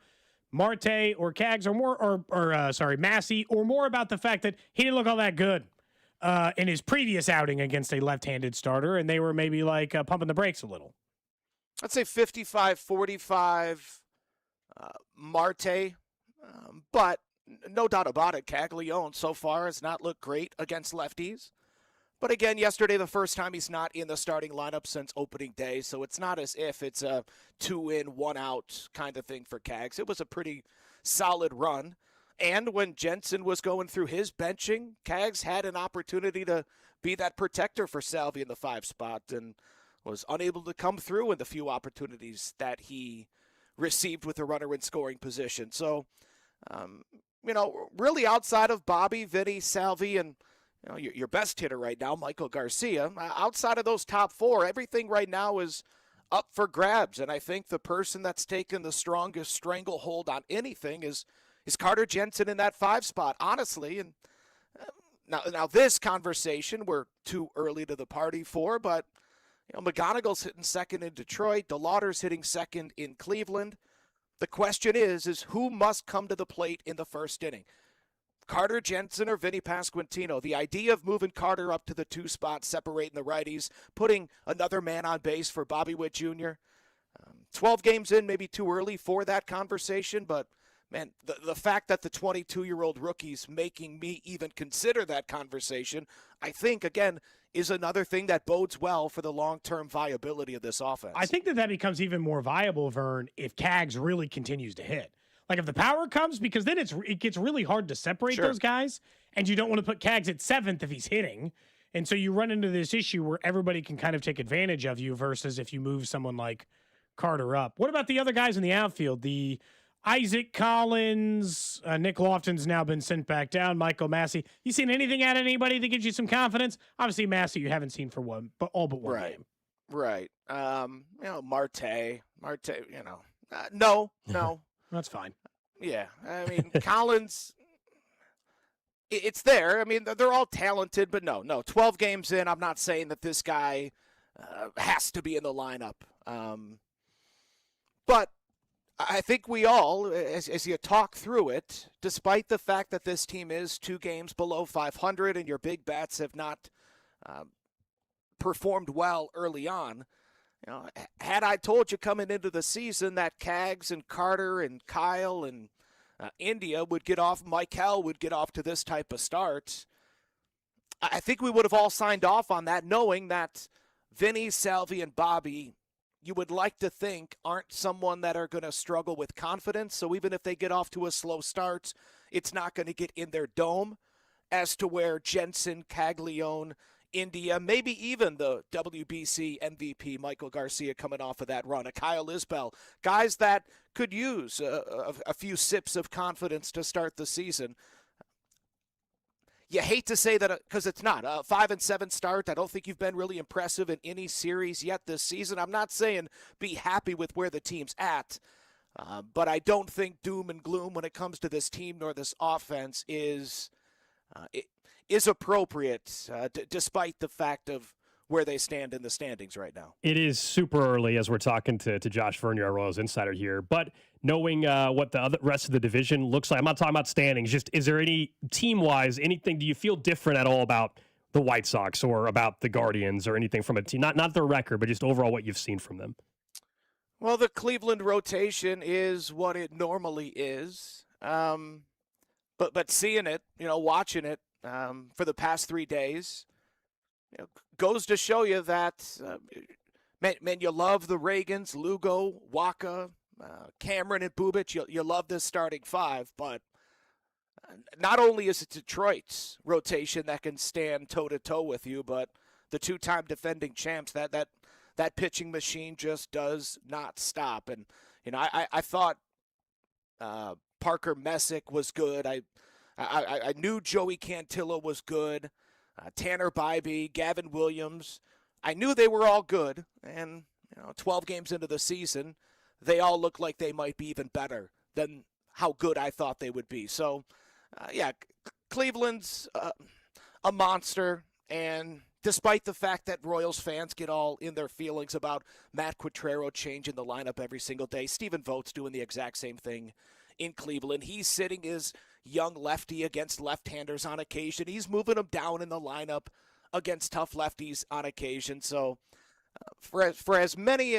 Marte or Cags or Massey, or more about the fact that he didn't look all that good in his previous outing against a left-handed starter, and they were maybe like pumping the brakes a little? I'd say 55-45 Marte, but no doubt about it, Caglione so far has not looked great against lefties. But again, yesterday, the first time he's not in the starting lineup since opening day, so it's not as if it's a 2-in, 1-out kind of thing for Cags. It was a pretty solid run. And when Jensen was going through his benching, Cags had an opportunity to be that protector for Salvi in the 5 spot and was unable to come through in the few opportunities that he received with a runner in scoring position. So, really outside of Bobby, Vinny, Salvi, and your best hitter right now, Michael Garcia, outside of those top 4, everything right now is up for grabs. And I think the person that's taken the strongest stranglehold on anything is Carter Jensen in that 5 spot, honestly. And now this conversation we're too early to the party for, but McGonigal's hitting second in Detroit. DeLauder's hitting second in Cleveland. The question is who must come to the plate in the first inning? Carter Jensen or Vinny Pasquantino? The idea of moving Carter up to the 2 spot, separating the righties, putting another man on base for Bobby Witt Jr. 12 games in, maybe too early for that conversation, but man, the fact that the 22-year-old rookie's making me even consider that conversation, I think, again, is another thing that bodes well for the long-term viability of this offense. I think that becomes even more viable, Vern, if Cags really continues to hit. Like if the power comes, because then it gets really hard to separate those guys, and you don't want to put Cags at 7th if he's hitting. And so you run into this issue where everybody can kind of take advantage of you versus if you move someone like Carter up. What about the other guys in the outfield? The Isaac Collins, Nick Lofton's now been sent back down, Michael Massey. You seen anything out of anybody that gives you some confidence? Obviously, Massey you haven't seen for all but one game. Right. Marte, no. That's fine. Yeah, I mean, Collins, it's there. I mean, they're all talented, but no. 12 games in, I'm not saying that this guy has to be in the lineup. But I think we all, as you talk through it, despite the fact that this team is 2 games below 500 and your big bats have not performed well early on, had I told you coming into the season that Cags and Carter and Kyle and India would get off, Michael would get off to this type of start, I think we would have all signed off on that, knowing that Vinny, Salvi, and Bobby, you would like to think, aren't someone that are going to struggle with confidence. So even if they get off to a slow start, it's not going to get in their dome as to where Jensen, Caglione, India, maybe even the WBC MVP Michael Garcia coming off of that run, a Kyle Isbell, guys that could use a few sips of confidence to start the season. You hate to say that because it's not a 5-7 start. I don't think you've been really impressive in any series yet this season. I'm not saying be happy with where the team's at, but I don't think doom and gloom when it comes to this team nor this offense is appropriate, despite the fact of where they stand in the standings right now. It is super early as we're talking to Josh Vernier, our Royals insider here, but knowing what the rest of the division looks like, I'm not talking about standings, just is there any team-wise, anything, do you feel different at all about the White Sox or about the Guardians or anything from a team, not their record, but just overall what you've seen from them? Well, the Cleveland rotation is what it normally is, but seeing it, watching it for the past 3 days, goes to show you that, man, you love the Reagans, Lugo, Waka, Cameron, and Bubic. You love this starting five, but not only is it Detroit's rotation that can stand toe-to-toe with you, but the two-time defending champs, that pitching machine just does not stop. And, I thought Parker Messick was good. I knew Joey Cantillo was good. Tanner Bybee, Gavin Williams. I knew they were all good. And, 12 games into the season, they all look like they might be even better than how good I thought they would be. So, Cleveland's a monster. And despite the fact that Royals fans get all in their feelings about Matt Quatrero changing the lineup every single day, Stephen Vogt's doing the exact same thing in Cleveland. He's sitting his young lefty against left-handers on occasion. He's moving them down in the lineup against tough lefties on occasion. So for as many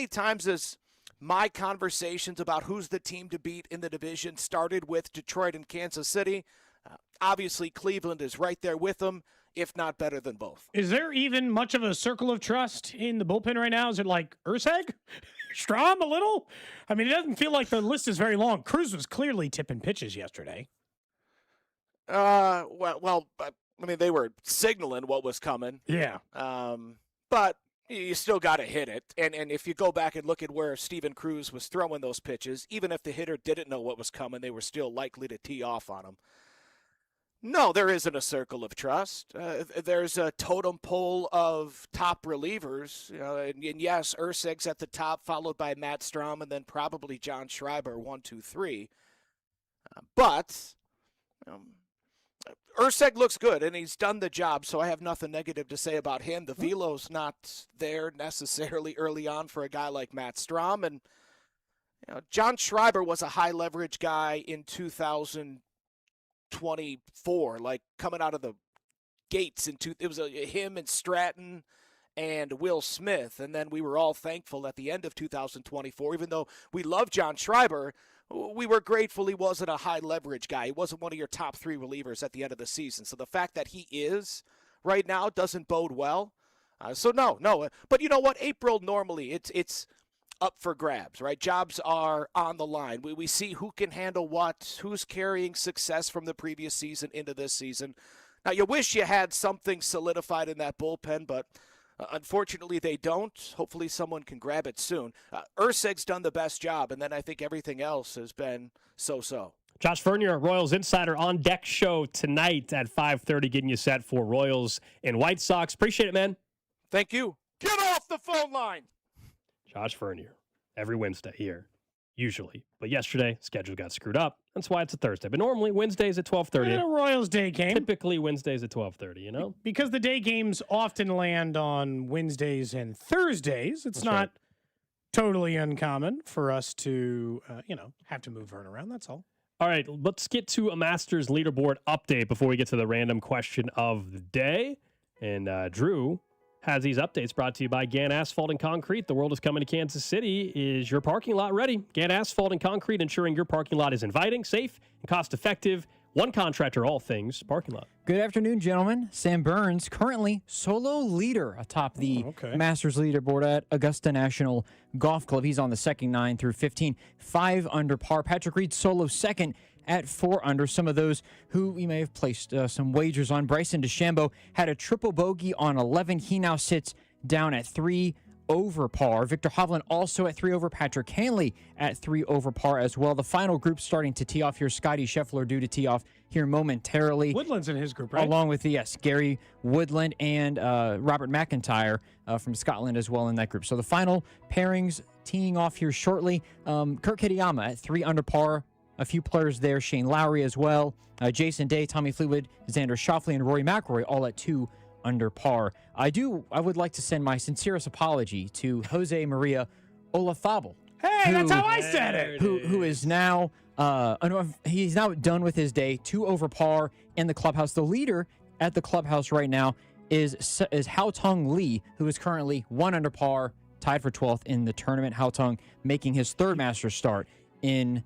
times as my conversations about who's the team to beat in the division started with Detroit and Kansas City, obviously Cleveland is right there with them, if not better than both. Is there even much of a circle of trust in the bullpen right now? Is it like Urseg? Strom a little? I mean, it doesn't feel like the list is very long. Cruz was clearly tipping pitches yesterday. Well, I mean, they were signaling what was coming. Yeah. But you still got to hit it. And if you go back and look at where Steven Cruz was throwing those pitches, even if the hitter didn't know what was coming, they were still likely to tee off on him. No, there isn't a circle of trust. There's a totem pole of top relievers. And yes, Urseg's at the top, followed by Matt Strom, and then probably John Schreiber, 1, 2, 3. But Urseg looks good, and he's done the job, so I have nothing negative to say about him. The velo's not there necessarily early on for a guy like Matt Strom. And John Schreiber was a high-leverage guy in 2024, like coming out of the gates. It was him and Stratton and Will Smith, and then we were all thankful at the end of 2024, even though we love John Schreiber, we were grateful he wasn't a high-leverage guy. He wasn't one of your top 3 relievers at the end of the season. So the fact that he is right now doesn't bode well. So no. But you know what? April normally, it's up for grabs, right? Jobs are on the line. We see who can handle what, who's carrying success from the previous season into this season. Now, you wish you had something solidified in that bullpen, but unfortunately they don't. Hopefully someone can grab it soon. Urseg's done the best job, and then I think everything else has been so-so. Josh Vernier, Royals Insider, on deck show tonight at 5:30, getting you set for Royals and White Sox. Appreciate it, man. Thank you. Get off the phone line. Josh Vernier, every Wednesday here, usually. But yesterday, schedule got screwed up. That's why it's a Thursday. But normally, Wednesdays at 12:30. And a Royals day game. Typically, Wednesdays at 12:30, Because the day games often land on Wednesdays and Thursdays, it's not totally uncommon for us to, have to move Vern around. That's all. All right, let's get to a Masters leaderboard update before we get to the random question of the day. And Drew has these updates brought to you by Gann Asphalt and Concrete. The world is coming to Kansas City. Is your parking lot ready? Gann Asphalt and Concrete, ensuring your parking lot is inviting, safe, and cost-effective. One contractor, all things parking lot. Good afternoon, gentlemen. Sam Burns, currently solo leader atop the Masters leaderboard at Augusta National Golf Club. He's on the second 9 through 15, 5 under par. Patrick Reed solo second at 4 under. Some of those who we may have placed some wagers on. Bryson DeChambeau had a triple bogey on 11. He now sits down at 3 over par. Victor Hovland also at 3 over. Patrick Hanley at 3 over par as well. The final group starting to tee off here. Scotty Scheffler due to tee off here momentarily. Woodland's in his group, right? Along with, Gary Woodland and Robert McIntyre from Scotland as well in that group. So the final pairings teeing off here shortly. Kurt Kitayama at 3 under par. A few players there. Shane Lowry as well. Jason Day, Tommy Fleetwood, Xander Schauffele, and Rory McIlroy all at 2 under par. I would like to send my sincerest apology to Jose Maria Olazabal. Hey, that's how I said it. Who is now he's now done with his day, 2 over par in the clubhouse. The leader at the clubhouse right now is Hao Tong Lee, who is currently 1 under par, tied for 12th in the tournament. Hao Tong making his 3rd Masters start in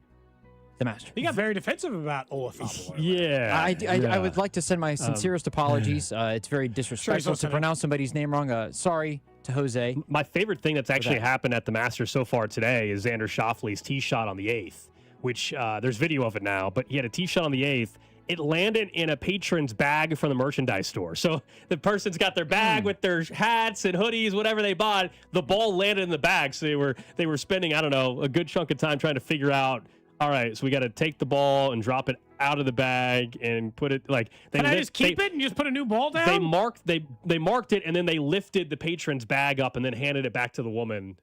the Masters. He got very defensive about Olazabal. Yeah. I would like to send my sincerest apologies. It's very disrespectful to pronounce somebody's name wrong. Sorry to Jose. My favorite thing that's actually happened at the Masters so far today is Xander Schauffele's tee shot on the 8th, which there's video of it now, but he had a tee shot on the 8th. It landed in a patron's bag from the merchandise store. So the person's got their bag with their hats and hoodies, whatever they bought. The ball landed in the bag. So they were spending, I don't know, a good chunk of time trying to figure out, all right, so we got to take the ball and drop it out of the bag and put it like. Can I just keep it and just put a new ball down? They marked it and then they lifted the patron's bag up and then handed it back to the woman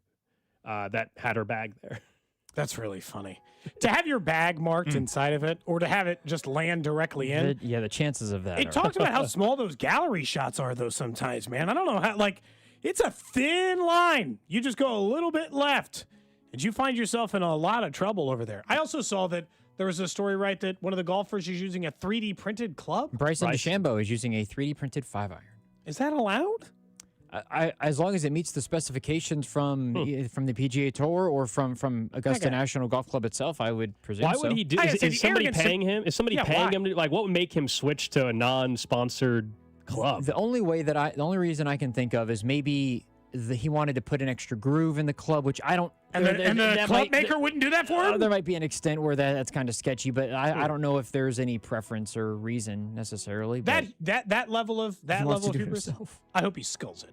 that had her bag there. That's really funny. To have your bag marked inside of it or to have it just land directly in. The chances of that. It talks about how small those gallery shots are, though, sometimes, man. I don't know how, it's a thin line. You just go a little bit left, and you find yourself in a lot of trouble over there. I also saw that there was a story, right, that one of the golfers is using a 3D printed club. Bryson DeChambeau is using a 3D printed 5-iron. Is that allowed? As long as it meets the specifications from the PGA Tour or from Augusta National Golf Club itself, I would presume. Why would he do? Is somebody paying him? Is somebody paying him? What would make him switch to a non-sponsored club? The only reason I can think of is maybe he wanted to put an extra groove in the club, which I don't. And the club maker wouldn't do that for him? There might be an extent where that's kind of sketchy, but I don't know if there's any preference or reason necessarily. That level of hubris. I hope he skulls it.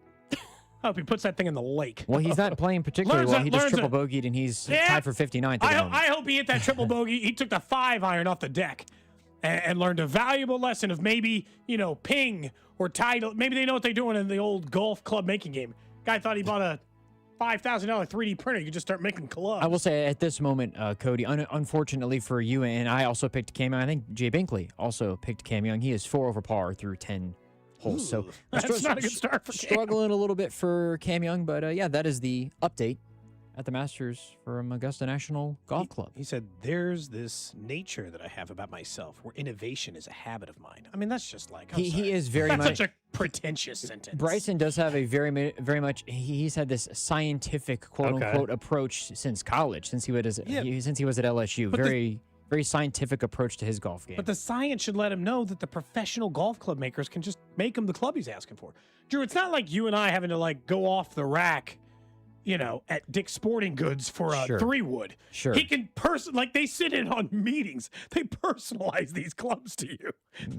I hope he puts that thing in the lake. Well, he's not playing particularly well. He just triple bogeyed, and he's tied for 59th. I hope he hit that triple bogey. He took the 5-iron off the deck and learned a valuable lesson of maybe, ping or title. Maybe they know what they're doing in the old golf club making game. Guy thought he bought a $5,000 3D printer. You could just start making clubs. I will say at this moment, Cody, unfortunately for you, and I also picked Cam Young. I think Jay Binkley also picked Cam Young. He is 4 over par through 10 holes. Ooh, so that's not a good start for Cam. Struggling a little bit for Cam Young, but that is the update at the Masters from Augusta National Golf Club. He said, there's this nature that I have about myself where innovation is a habit of mine. I mean, that's just like, he is very that's much such a pretentious sentence. Bryson does have a very much, he's had this scientific quote unquote approach since college, since he was at LSU. Very scientific approach to his golf game. But the science should let him know that the professional golf club makers can just make him the club he's asking for. Drew, it's not like you and I having to go off the rack, at Dick's Sporting Goods for a 3-wood. Sure. He can they sit in on meetings. They personalize these clubs to you.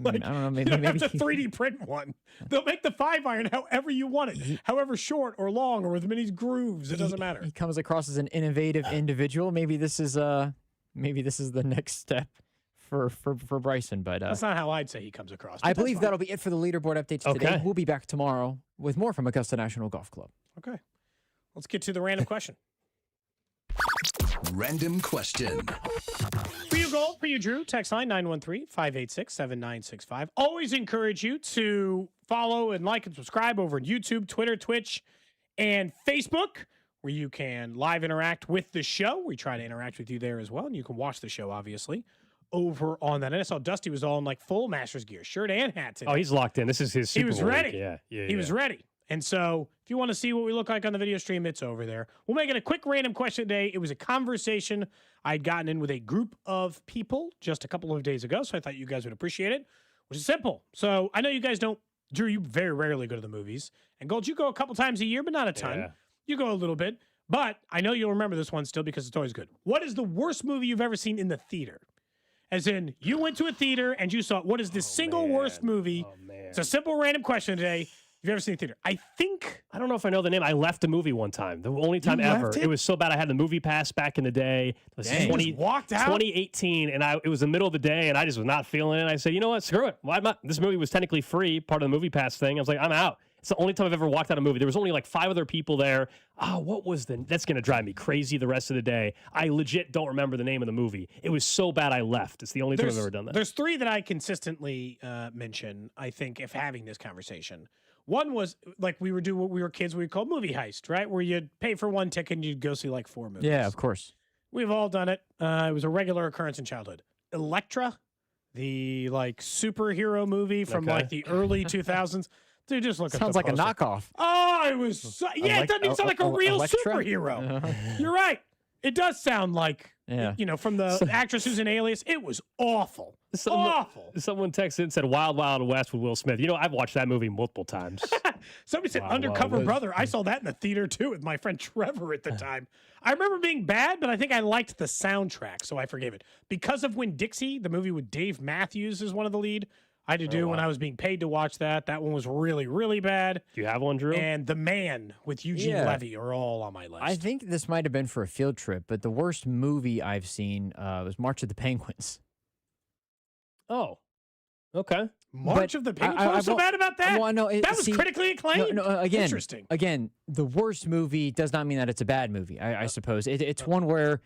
I don't know. Maybe you don't have to 3D print one. They'll make the 5-iron however you want it, however short or long or with many grooves. It doesn't matter. He comes across as an innovative individual. Maybe this is the next step for Bryson, but that's not how I'd say he comes across. I believe that'll be it for the leaderboard updates today. We'll be back tomorrow with more from Augusta National Golf Club. Okay. Let's get to the random question. Random question. For you, Gold, for you, Drew, text line 913-586-7965. Always encourage you to follow and like and subscribe over at YouTube, Twitter, Twitch, and Facebook, where you can live interact with the show. We try to interact with you there as well, and you can watch the show, obviously, over on that. And I saw Dusty was all in full Masters gear, shirt and hat today. Oh, he's locked in. This is his Super He was Bowl ready. Week. Yeah. He was ready. And so if you want to see what we look like on the video stream, it's over there. We'll make it a quick random question today. It was a conversation I'd gotten in with a group of people just a couple of days ago, so I thought you guys would appreciate it, which is simple. So I know you guys don't, Drew, you very rarely go to the movies. And Gold, you go a couple times a year, but not a ton. Yeah. You go a little bit. But I know you'll remember this one still because it's always good. What is the worst movie you've ever seen in the theater? As in, you went to a theater and you saw, what is the single worst movie? Oh, man. It's a simple random question today. You've ever seen a theater? I don't know if I know the name. I left a movie one time. The only time ever. It was so bad. I had the movie pass back in the day. It was You just walked out? 2018, and it was the middle of the day, and I just was not feeling it. I said, you know what? Screw it. Why not? This movie was technically free, part of the movie pass thing. I was like, I'm out. It's the only time I've ever walked out of a movie. There was only 5 other people there. What was that's going to drive me crazy the rest of the day. I legit don't remember the name of the movie. It was so bad I left. It's the only time I've ever done that. There's 3 that I consistently mention, I think, if having this conversation. One was like we were doing what we were kids, we called movie heist, right? Where you'd pay for one ticket and you'd go see like 4 movies. Yeah, of course. We've all done it. It was a regular occurrence in childhood. Elektra, the like superhero movie from like the early 2000s. Dude, just look at the Sounds like a poster. knockoff. Oh, it was it doesn't even sound like a real Elektra? superhero. You're right. It does sound like from the actress who's in Alias. It was awful. Awful. Someone texted and said Wild Wild West with Will Smith. I've watched that movie multiple times. Somebody said Wild Undercover Wild Brother. I saw that in the theater too with my friend Trevor at the time. I remember being bad, but I think I liked the soundtrack, so I forgave it. Because of Winn-Dixie, the movie with Dave Matthews is one of the lead. I had to do when I was being paid to watch that. That one was really, really bad. Do you have one, Drew? And The Man with Eugene Levy are all on my list. I think this might have been for a field trip, but the worst movie I've seen was March of the Penguins. Oh, okay. March of the Penguins? What's so bad about that? Well, no, that was critically acclaimed? Again, Interesting. Again, the worst movie does not mean that it's a bad movie, I suppose. It's one where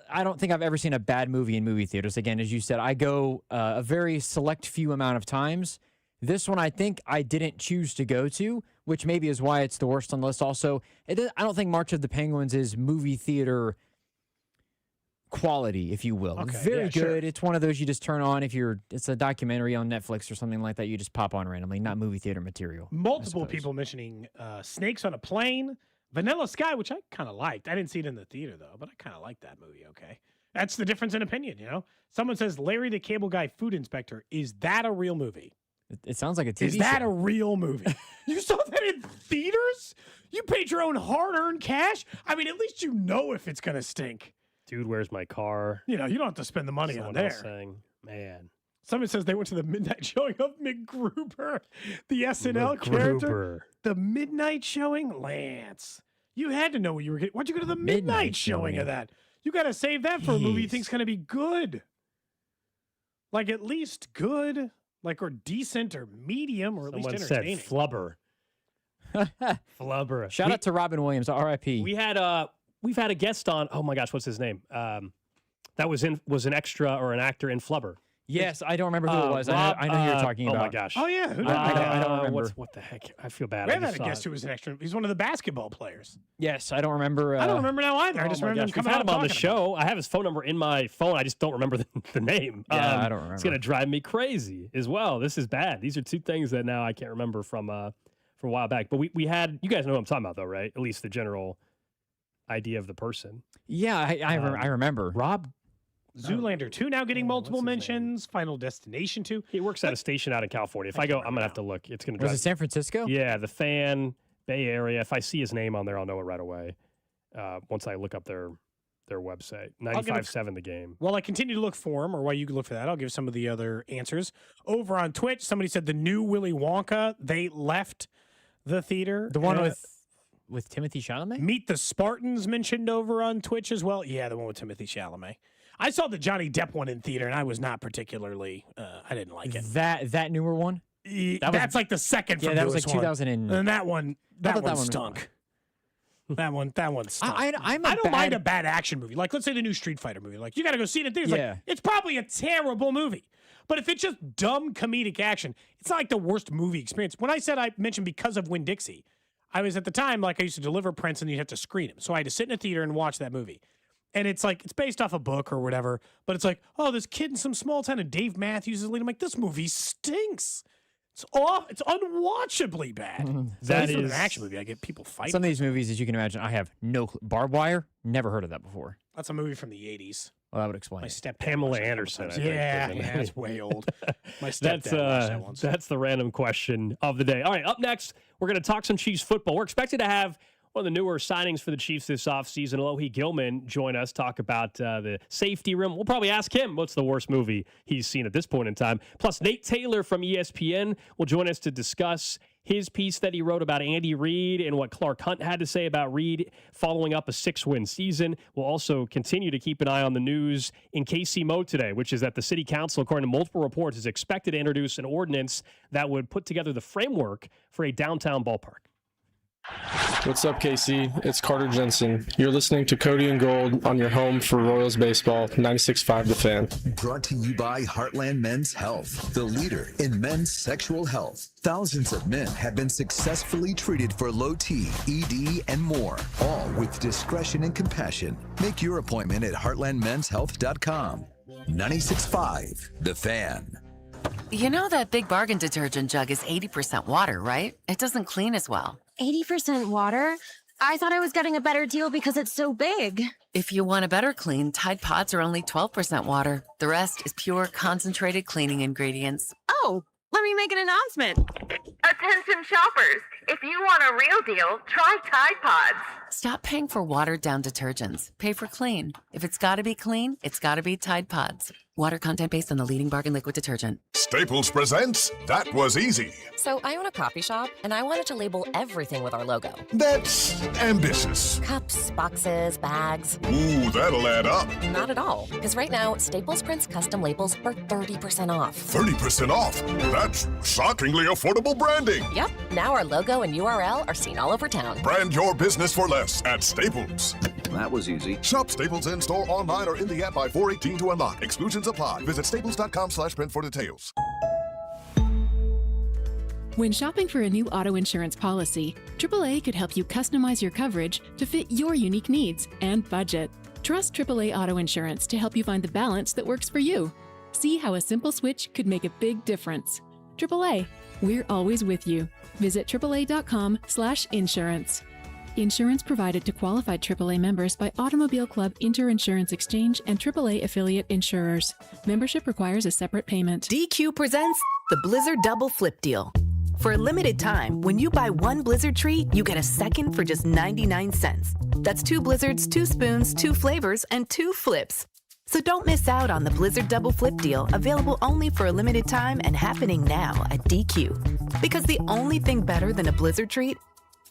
I don't think I've ever seen a bad movie in movie theaters. Again, as you said, I go a very select few amount of times. This one I think I didn't choose to go to, which maybe is why it's the worst on the list. Also, I don't think March of the Penguins is movie theater quality, if you will. Okay, Very good. Sure. It's one of those you just turn on if it's a documentary on Netflix or something like that. You just pop on randomly, not movie theater material. Multiple people mentioning Snakes on a Plane, Vanilla Sky, which I kind of liked. I didn't see it in the theater, though, but I kind of liked that movie, okay? That's the difference in opinion, Someone says Larry the Cable Guy Food Inspector. Is that a real movie? It sounds like a TV Is that show. a real movie? You saw that in theaters? You paid your own hard-earned cash? I mean, at least you know if it's going to stink. Dude, where's my car? You don't have to spend the money Someone on else there. saying, man. Someone says they went to the midnight showing of MacGruber, the SNL character. The midnight showing? Lance, you had to know what you were getting. Why'd you go to the midnight showing of that? You got to save that for a movie you think's going to be good. Like at least good, or decent or medium or at least entertaining. Said flubber. Flubber. Shout out to Robin Williams, R.I.P. We've had a guest on. Oh my gosh, what's his name? That was an extra or an actor in Flubber. Yes, I don't remember who it was. I know who you're talking about. Oh my gosh. Oh yeah, who I don't remember. What the heck? I feel bad. We have had a guest who was an extra. He's one of the basketball players. Yes, I don't remember. I don't remember now either. I just remember him We've coming had out him on the show. I have his phone number in my phone. I just don't remember the name. Yeah, I don't remember. It's gonna drive me crazy as well. This is bad. These are two things that now I can't remember from a while back. But we had, you guys know what I'm talking about though, right? At least the general idea of the person. Yeah, I remember. Rob Zoolander 2 now getting multiple mentions. Final Destination 2. He works at a station out in California. If I go, I'm gonna have to look. It's gonna drive. Was it San Francisco? Yeah, the Fan, Bay Area. If I see his name on there, I'll know it right away. Once I look up their website. 95.7 The Game. While I continue to look for him, or while you can look for that, I'll give some of the other answers. Over on Twitch, somebody said the new Willy Wonka, they left the theater. The one with Timothy Chalamet? Meet the Spartans mentioned over on Twitch as well. Yeah, the one with Timothy Chalamet. I saw the Johnny Depp one in theater, and I was not particularly, I didn't like it. That newer one? That's like the second from that was like newest one. 2000 And that one stunk. That one stunk. I don't mind a bad action movie. Like, let's say the new Street Fighter movie. Like, you got to go see it in theaters. Yeah. Like, it's probably a terrible movie. But if it's just dumb comedic action, it's not like the worst movie experience. When I said I mentioned because of Winn-Dixie, I was at the time, like, I used to deliver prints and you'd have to screen them. So I had to sit in a theater and watch that movie. And it's like, it's based off a book or whatever, but it's like, oh, this kid in some small town and Dave Matthews is leading. I'm like, this movie stinks. It's off. It's unwatchably bad. That is is an action movie. I get people fighting. Some of these movies, as you can imagine, I have no clue. Barbed Wire? Never heard of that before. That's a movie from the 80s. Well, that would explain My it. stepdad Pamela watched it a couple Anderson, times. I think, Yeah, isn't it? it's way old. My stepdad watched that once. That's the random question of the day. All right, up next, we're going to talk some Chiefs football. We're expected to have one of the newer signings for the Chiefs this offseason, Alohi Gilman, join us, talk about the safety room. We'll probably ask him what's the worst movie he's seen at this point in time. Plus, Nate Taylor from ESPN will join us to discuss his piece that he wrote about Andy Reid and what Clark Hunt had to say about Reid following up a 6-win season. We'll also continue to keep an eye on the news in KC mode today, which is that the city council, according to multiple reports, is expected to introduce an ordinance that would put together the framework for a downtown ballpark. What's up, KC? It's Carter Jensen. You're listening to Cody and Gold on your home for Royals baseball, 96.5 The Fan. Brought to you by Heartland Men's Health, the leader in men's sexual health. Thousands of men have been successfully treated for low T, ED, and more, all with discretion and compassion. Make your appointment at heartlandmenshealth.com. 96.5 The Fan. You know that Big Bargain detergent jug is 80% water, right? It doesn't clean as well. 80% water? I thought I was getting a better deal because it's so big. If you want a better clean, Tide Pods are only 12% water. The rest is pure, concentrated cleaning ingredients. Oh, let me make an announcement. Attention shoppers, if you want a real deal, try Tide Pods. Stop paying for watered-down detergents. Pay for clean. If it's gotta be clean, it's gotta be Tide Pods. Water content based on the leading bargain liquid detergent. Staples presents That Was Easy. So I own a coffee shop, and I wanted to label everything with our logo. That's ambitious. Cups, boxes, bags. Ooh, that'll add up. Not at all, because right now, Staples prints custom labels for 30% off. 30% off? That's shockingly affordable branding. Yep, now our logo and URL are seen all over town. Brand your business for less at Staples. That was easy. Shop Staples in-store, online, or in the app by 4/18 to unlock. Exclusions apply. Visit staples.com/print for details. When shopping for a new auto insurance policy, AAA could help you customize your coverage to fit your unique needs and budget. Trust AAA Auto Insurance to help you find the balance that works for you. See how a simple switch could make a big difference. AAA, we're always with you. Visit AAA.com/insurance. Insurance provided to qualified AAA members by Automobile Club Inter-Insurance Exchange and AAA affiliate insurers. Membership requires a separate payment. DQ presents the Blizzard Double Flip Deal. For a limited time, when you buy one Blizzard treat, you get a second for just 99 cents. That's 2 Blizzards, 2 spoons, 2 flavors, and 2 flips. So don't miss out on the Blizzard Double Flip Deal, available only for a limited time and happening now at DQ. Because the only thing better than a Blizzard treat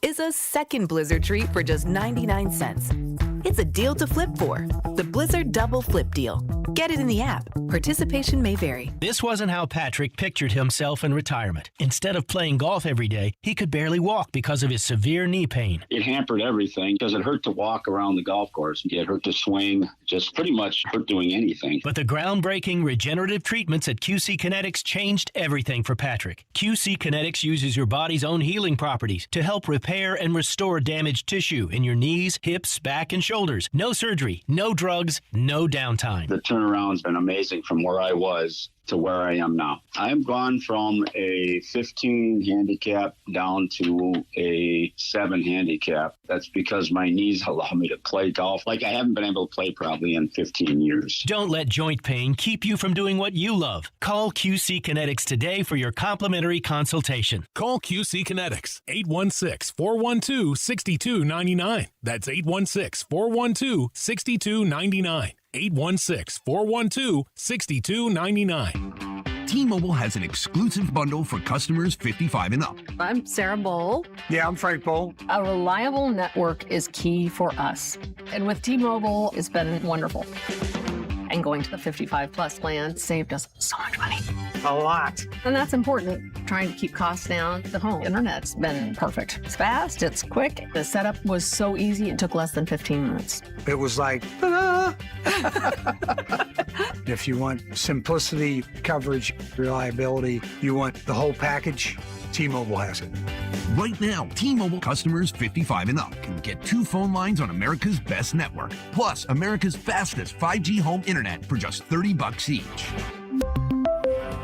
is a second Blizzard treat for just 99 cents. It's a deal to flip for. The Blizzard Double Flip Deal. Get it in the app. Participation may vary. This wasn't how Patrick pictured himself in retirement. Instead of playing golf every day, he could barely walk because of his severe knee pain. It hampered everything because it hurt to walk around the golf course. It hurt to swing, just pretty much hurt doing anything. But the groundbreaking regenerative treatments at QC Kinetics changed everything for Patrick. QC Kinetics uses your body's own healing properties to help repair and restore damaged tissue in your knees, hips, back, and shoulders. No surgery, no drugs, no downtime. The turnaround's been amazing from where I was to where I am now. I'm gone from a 15 handicap down to a 7 handicap. That's because my knees allow me to play golf like I haven't been able to play probably in 15 years. Don't let joint pain keep you from doing what you love. Call QC Kinetics today for your complimentary consultation. Call QC Kinetics, 816-412-6299. That's 816-412-6299. 816-412-6299. T-Mobile has an exclusive bundle for customers 55 and up. I'm Sarah Bowl. Yeah, I'm Frank Bowl. A reliable network is key for us. And with T-Mobile, it's been wonderful. And going to the 55 plus plan saved us so much money. A lot. And that's important. Trying to keep costs down. The home internet's been perfect. It's fast, it's quick. The setup was so easy, it took less than 15 minutes. It was like, ta-da! If you want simplicity, coverage, reliability, you want the whole package, T-Mobile has it. Right now, T-Mobile customers 55 and up can get 2 phone lines on America's best network, plus America's fastest 5G home internet for just $30 each.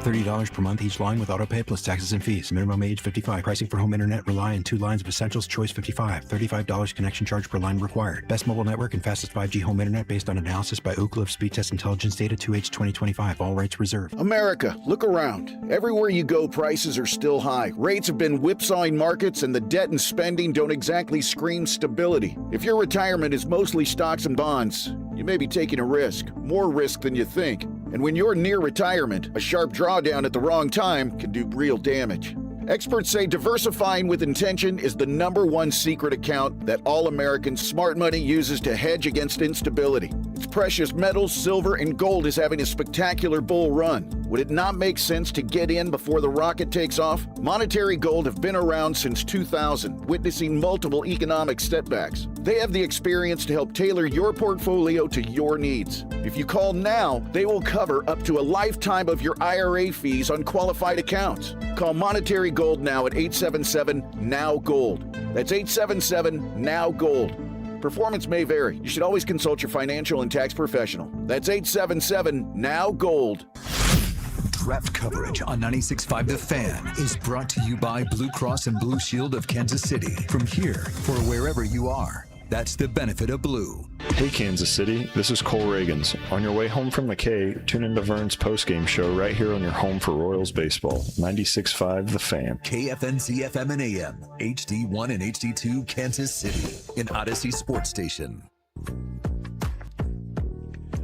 $30 per month each line with autopay plus taxes and fees. Minimum age 55. Pricing for home internet rely on 2 lines of Essentials Choice 55. $35 connection charge per line required. Best mobile network and fastest 5G home internet based on analysis by Ookla of Speed Test Intelligence Data 2H 2025. All rights reserved. America, look around. Everywhere you go, prices are still high. Rates have been whipsawing markets and the debt and spending don't exactly scream stability. If your retirement is mostly stocks and bonds, you may be taking a risk. More risk than you think. And when you're near retirement, a sharp drawdown at the wrong time can do real damage. Experts say diversifying with intention is the #1 secret account that all Americans' smart money uses to hedge against instability. Its precious metals, silver, and gold is having a spectacular bull run. Would it not make sense to get in before the rocket takes off? Monetary Gold have been around since 2000, witnessing multiple economic setbacks. They have the experience to help tailor your portfolio to your needs. If you call now, they will cover up to a lifetime of your IRA fees on qualified accounts. Call Monetary Gold now at 877-NOW-GOLD. That's 877-NOW-GOLD. Performance may vary. You should always consult your financial and tax professional. That's 877-NOW-GOLD. Draft coverage on 96.5 The Fan is brought to you by Blue Cross and Blue Shield of Kansas City. From here for wherever you are. That's the benefit of blue. Hey, Kansas City. This is Cole Reagans. On your way home from the K, tune into Vern's postgame show right here on your home for Royals baseball. 96.5 The Fan. KFNC FM and AM, HD1 and HD2, Kansas City, an Odyssey sports station.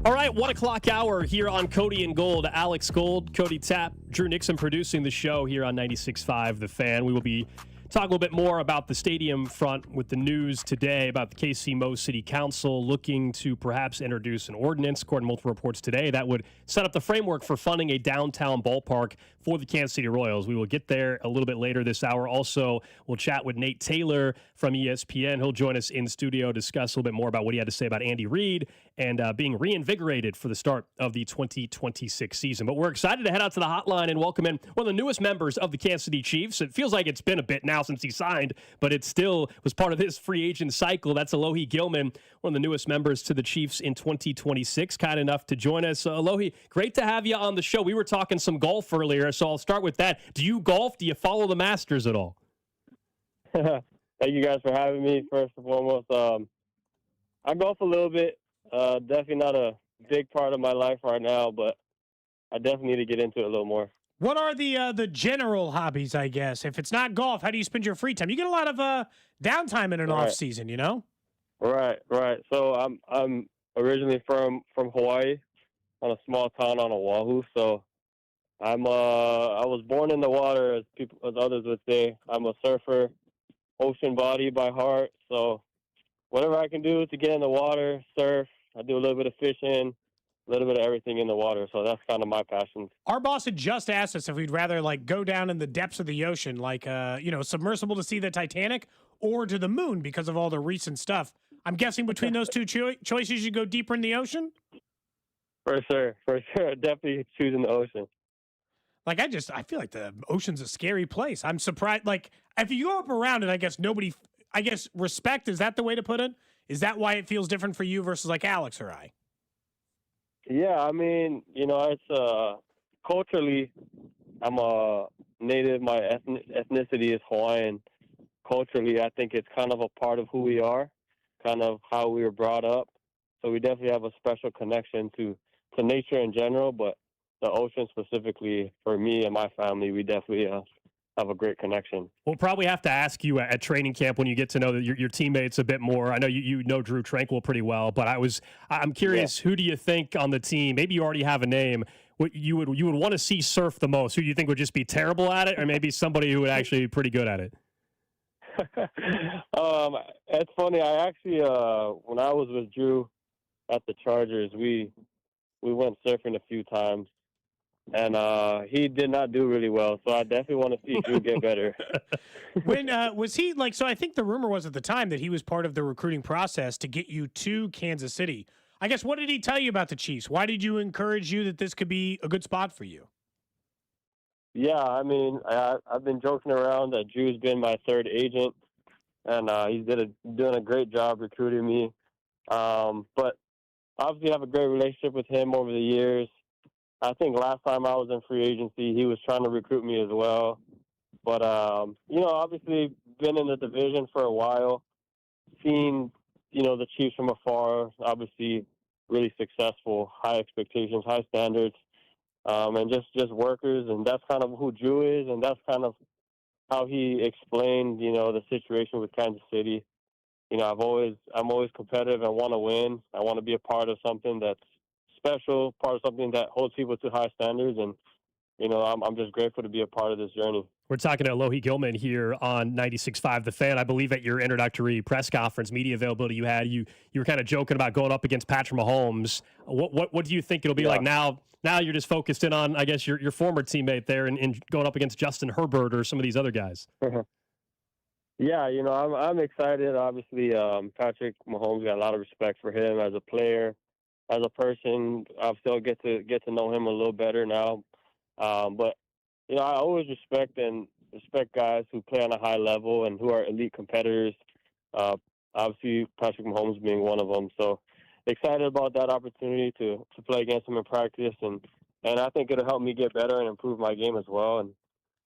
All right, 1 o'clock hour here on Cody and Gold. Alex Gold, Cody Tapp, Drew Nixon producing the show here on 96.5 The Fan. We will be talk a little bit more about the stadium front with the news today about the KC Mo City Council looking to perhaps introduce an ordinance, according to multiple reports today, that would set up the framework for funding a downtown ballpark for the Kansas City Royals. We will get there a little bit later this hour. Also, we'll chat with Nate Taylor from ESPN. He'll join us in studio, discuss a little bit more about what he had to say about Andy Reid and being reinvigorated for the start of the 2026 season. But we're excited to head out to the hotline and welcome in one of the newest members of the Kansas City Chiefs. It feels like it's been a bit now since he signed, but it still was part of his free agent cycle. That's Alohi Gilman, one of the newest members to the Chiefs in 2026. Kind enough to join us. Alohi, great to have you on the show. We were talking some golf earlier, so I'll start with that. Do you golf? Do you follow the Masters at all? Thank you guys for having me, first and foremost. I golf a little bit. Definitely not a big part of my life right now, but I definitely need to get into it a little more. What are the general hobbies, I guess? If it's not golf, how do you spend your free time? You get a lot of downtime in an off season, you know? Right. So I'm originally from Hawaii, on a small town on Oahu. So I was born in the water, as others would say. I'm a surfer, ocean body by heart. So whatever I can do to get in the water, surf. I do a little bit of fishing, a little bit of everything in the water. So that's kind of my passion. Our boss had just asked us if we'd rather go down in the depths of the ocean, submersible to see the Titanic, or to the moon because of all the recent stuff. I'm guessing between those two choices, you go deeper in the ocean? For sure. Definitely choosing the ocean. I feel like the ocean's a scary place. I'm surprised. If you go up around it, I guess respect, is that the way to put it? Is that why it feels different for you versus Alex or I? Yeah, I mean, it's culturally, I'm a native. My ethnicity is Hawaiian. Culturally, I think it's kind of a part of who we are, kind of how we were brought up. So we definitely have a special connection to nature in general, but the ocean specifically, for me and my family, we definitely have a great connection. We'll probably have to ask you at training camp when you get to know your teammates a bit more. I know you know Drew Tranquil pretty well, but I'm curious, Who do you think on the team, maybe you already have a name, what you would want to see surf the most? Who do you think would just be terrible at it, or maybe somebody who would actually be pretty good at it? It's funny. I actually, when I was with Drew at the Chargers, we went surfing a few times. And he did not do really well, so I definitely want to see Drew get better. When was he so I think the rumor was at the time that he was part of the recruiting process to get you to Kansas City. I guess, what did he tell you about the Chiefs? Why did you encourage you that this could be a good spot for you? Yeah, I mean, I've been joking around that Drew's been my third agent, and he's doing a great job recruiting me. But obviously I have a great relationship with him over the years. I think last time I was in free agency, he was trying to recruit me as well. But, obviously been in the division for a while, seen, the Chiefs from afar, obviously really successful, high expectations, high standards, and just workers. And that's kind of who Drew is, and that's kind of how he explained, the situation with Kansas City. I'm always competitive and want to win. I want to be a part of something that's special, part of something that holds people to high standards, and I'm just grateful to be a part of this journey. We're talking to Alohi Gilman here on 96.5 The Fan. I believe at your introductory press conference, media availability you had, you were kind of joking about going up against Patrick Mahomes. What do you think it'll be like now? Now you're just focused in on, I guess, your former teammate there and going up against Justin Herbert or some of these other guys. Yeah, I'm excited. Obviously, Patrick Mahomes, got a lot of respect for him as a player, as a person. I still get to know him a little better now. But I always respect guys who play on a high level and who are elite competitors. Obviously, Patrick Mahomes being one of them. So excited about that opportunity to play against him in practice, and I think it'll help me get better and improve my game as well. And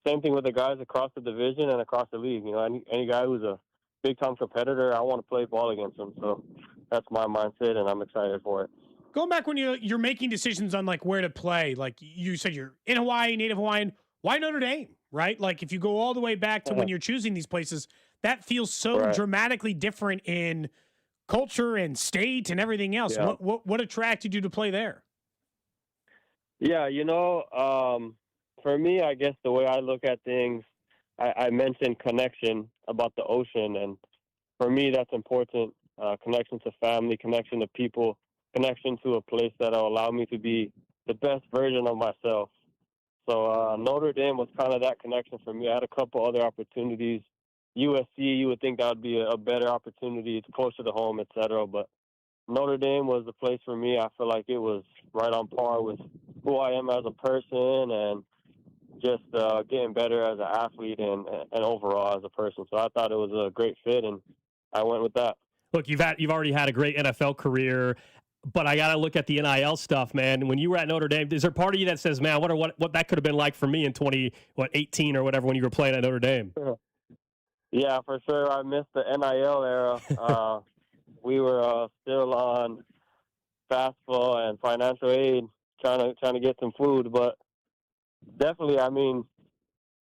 same thing with the guys across the division and across the league. Any guy who's a big-time competitor, I want to play ball against them. So that's my mindset, and I'm excited for it. Going back when you're making decisions on like where to play, like you said you're in Hawaii, native Hawaiian, why Notre Dame, right? Like if you go all the way back to when you're choosing these places, that feels so dramatically different in culture and state and everything else. Yeah. What attracted you to play there? Yeah, for me, I guess the way I look at things, I mentioned connection about the ocean, and for me that's important. Connection to family, connection to people, connection to a place that will allow me to be the best version of myself. So Notre Dame was kind of that connection for me. I had a couple other opportunities. USC, you would think that would be a better opportunity. It's closer to home, et cetera. But Notre Dame was the place for me. I feel like it was right on par with who I am as a person and just getting better as an athlete and overall as a person. So I thought it was a great fit, and I went with that. Look, you've already had a great NFL career, but I got to look at the NIL stuff, man. When you were at Notre Dame, is there part of you that says, man, I wonder what that could have been like for me in 2018 or whatever when you were playing at Notre Dame? Yeah, for sure. I missed the NIL era. We were still on FAFSA and financial aid, trying to get some food, but definitely, I mean,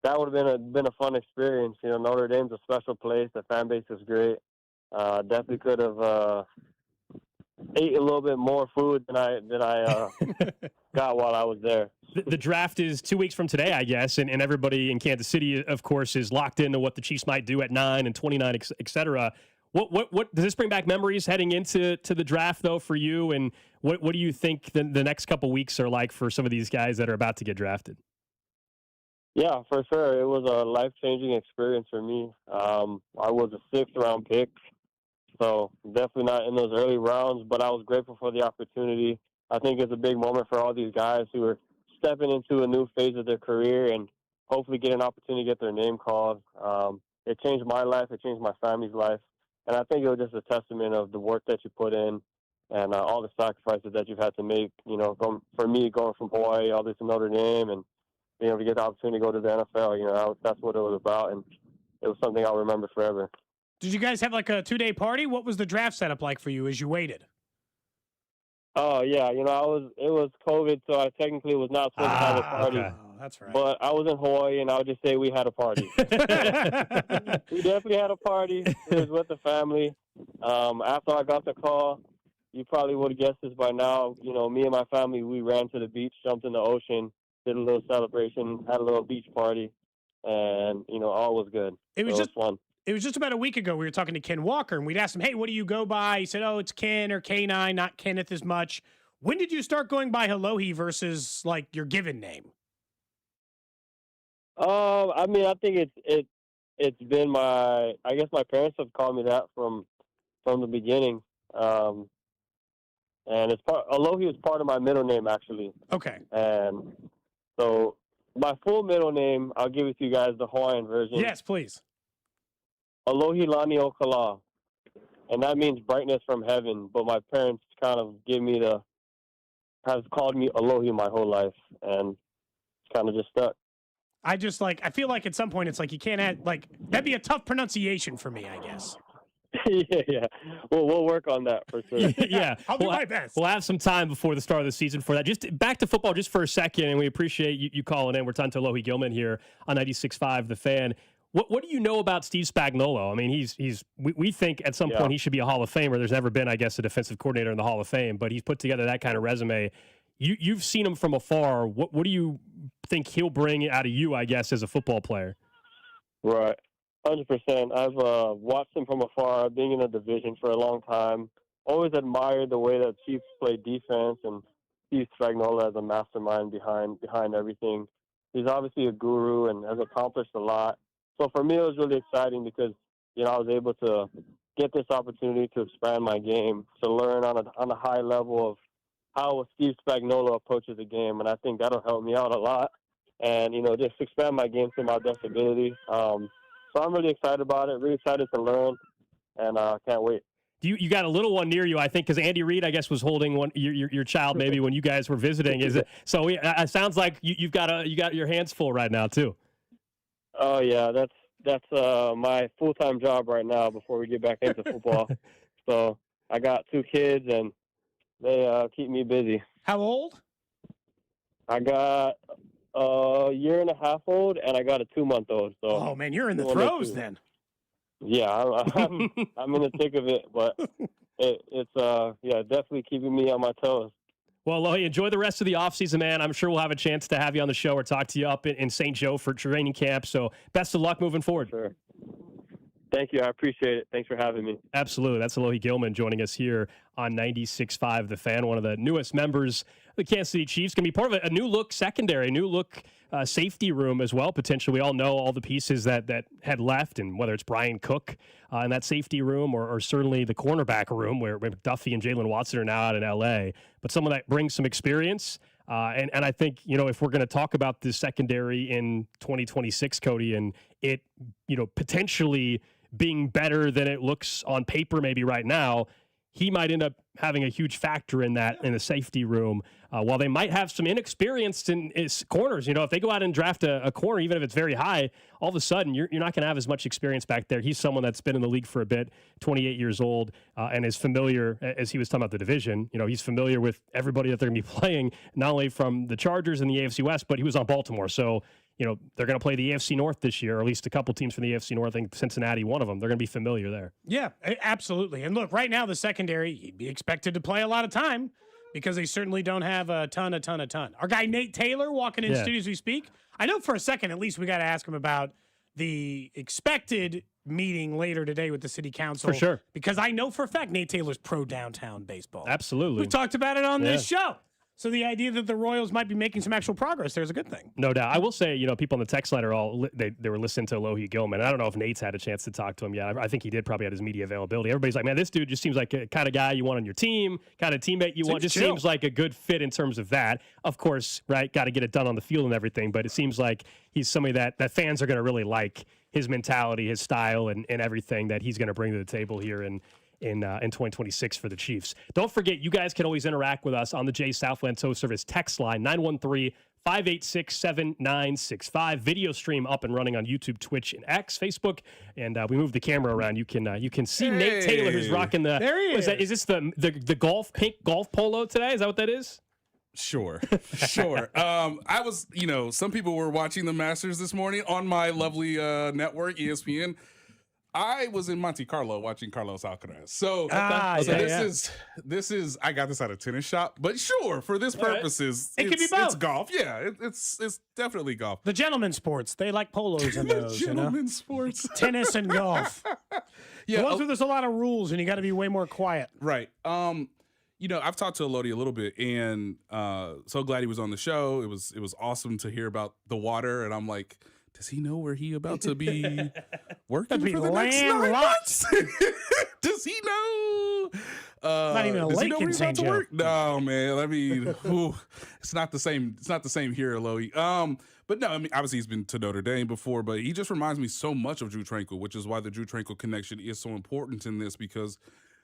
that would have been a fun experience. Notre Dame's a special place. The fan base is great. Definitely could have ate a little bit more food than I got while I was there. The draft is 2 weeks from today, I guess, and everybody in Kansas City, of course, is locked into what the Chiefs might do at 9 and 29, et cetera. What does this bring back memories heading into the draft, though, for you? And what do you think the next couple weeks are like for some of these guys that are about to get drafted? Yeah, for sure. It was a life-changing experience for me. I was a 6th-round pick, so definitely not in those early rounds, but I was grateful for the opportunity. I think it's a big moment for all these guys who are stepping into a new phase of their career and hopefully get an opportunity to get their name called. It changed my life. It changed my family's life. And I think it was just a testament of the work that you put in and all the sacrifices that you've had to make, for me, going from Hawaii all this to Notre Dame and being able to get the opportunity to go to the NFL, that's what it was about. And it was something I'll remember forever. Did you guys have like a 2-day party? What was the draft setup like for you as you waited? Oh, yeah. It was COVID, so I technically was not supposed to have a party. Okay. Oh, that's right. But I was in Hawaii, and I would just say we had a party. We definitely had a party. It was with the family. After I got the call, you probably would have guessed this by now. Me and my family, we ran to the beach, jumped in the ocean, did a little celebration, had a little beach party, and, all was good. It was just fun. It was just about a week ago. We were talking to Ken Walker, and we'd asked him, hey, what do you go by? He said, oh, it's Ken or K9, not Kenneth as much. When did you start going by Alohi versus, like, your given name? I mean, I think it's been I guess my parents have called me that from the beginning. And Alohi is part of my middle name, actually. Okay. And so my full middle name, I'll give it to you guys, the Hawaiian version. Yes, please. Alohi Lani Okala. And that means brightness from heaven. But my parents kind of have called me Alohi my whole life. And it's kind of just stuck. I feel like at some point it's like you can't add, like, that'd be a tough pronunciation for me, I guess. Yeah. Well, we'll work on that for sure. Yeah. I'll do my best. We'll have some time before the start of the season for that. Just back to football just for a second, and we appreciate you calling in. We're talking to Alohi Gilman here on 96.5 The Fan. What do you know about Steve Spagnuolo? I mean, we think at some point he should be a Hall of Famer. There's never been, I guess, a defensive coordinator in the Hall of Fame, but he's put together that kind of resume. You've seen him from afar. What do you think he'll bring out of you, I guess, as a football player? Right. 100%. I've watched him from afar, being in a division for a long time. Always admired the way that Chiefs play defense and Steve Spagnuolo as a mastermind behind everything. He's obviously a guru and has accomplished a lot. So for me, it was really exciting because, you know, I was able to get this opportunity to expand my game, to learn on a high level of how Steve Spagnuolo approaches the game, and I think that'll help me out a lot. And, you know, just expand my game to my best ability. So I'm really excited about it, really excited to learn, and can't wait. You got a little one near you, I think, because Andy Reid, I guess, was holding your child maybe when you guys were visiting. Is it? So it sounds like you got your hands full right now too. Oh yeah, that's my full-time job right now before we get back into football. So I got 2 kids and they keep me busy. How old? I got a year and a half old and I got a 2-month-old. So oh man, you're in the throes then. Yeah, I'm in the thick of it, but it's definitely keeping me on my toes. Well, Alohi, enjoy the rest of the offseason, man. I'm sure we'll have a chance to have you on the show or talk to you up in St. Joe for training camp. So best of luck moving forward. Sure. Thank you. I appreciate it. Thanks for having me. Absolutely. That's Alohi Gilman joining us here on 96.5 The Fan, one of the newest members of the Kansas City Chiefs. Going to be part of a new look secondary, new look safety room as well, potentially. We all know all the pieces that had left, and whether it's Brian Cook in that safety room or certainly the cornerback room where Duffy and Jalen Watson are now out in L.A., but someone that brings some experience. And I think, you know, if we're going to talk about this secondary in 2026, Cody, and it, you know, potentially being better than it looks on paper maybe right now, he might end up having a huge factor in that in the safety room. While they might have some inexperience in corners, you know, if they go out and draft a corner, even if it's very high, all of a sudden you're not going to have as much experience back there. He's someone that's been in the league for a bit, 28 years old, and is familiar, as he was talking about the division, you know, he's familiar with everybody that they're going to be playing, not only from the Chargers and the AFC West, but he was on Baltimore. So, you know, they're going to play the AFC North this year, or at least a couple teams from the AFC North. I think Cincinnati, one of them. They're going to be familiar there. Yeah, absolutely. And look, right now, the secondary, you'd be expected to play a lot of time because they certainly don't have a ton. Our guy, Nate Taylor, walking in studio as we speak. I know for a second, at least, we got to ask him about the expected meeting later today with the city council. For sure. Because I know for a fact Nate Taylor's pro downtown baseball. Absolutely. We've talked about it on this show. So the idea that the Royals might be making some actual progress there is a good thing. No doubt. I will say, you know, people on the text line are they were listening to Alohi Gilman. I don't know if Nate's had a chance to talk to him yet. I think he did probably at his media availability. Everybody's like, man, this dude just seems like a kind of guy you want on your team, kind of teammate you want. Just chill. Seems like a good fit in terms of that. Of course, right, got to get it done on the field and everything, but it seems like he's somebody that fans are going to really like, his mentality, his style, and everything that he's going to bring to the table here in 2026 for the Chiefs. Don't forget, you guys can always interact with us on the Jay Southland Tow Service text line, 913-586-7965. Video stream up and running on YouTube, Twitch, and X, Facebook. And we moved the camera around. You can see Nate Taylor, who's rocking the. There he is. Is this the pink golf polo today? Is that what that is? Sure. I was, you know, some people were watching the Masters this morning on my lovely network, ESPN. I was in Monte Carlo watching Carlos Alcaraz. So, this is I got this at a tennis shop, but sure, for this purposes, it could be both. It's golf. Yeah, it's definitely golf. The gentleman sports, they like polos in those. Gentleman sports, tennis and golf. Yeah, the ones where there's a lot of rules and you got to be way more quiet. Right. You know, I've talked to Alohi a little bit, and so glad he was on the show. It was awesome to hear about the water, and I'm like, does he know where he about to be working for the next 9 months? Does he know? Not even a lake in St. Joe. No, man. I mean, it's not the same. It's not the same here, Alohi. But no, I mean, obviously he's been to Notre Dame before, but he just reminds me so much of Drew Tranquil, which is why the Drew Tranquil connection is so important in this, because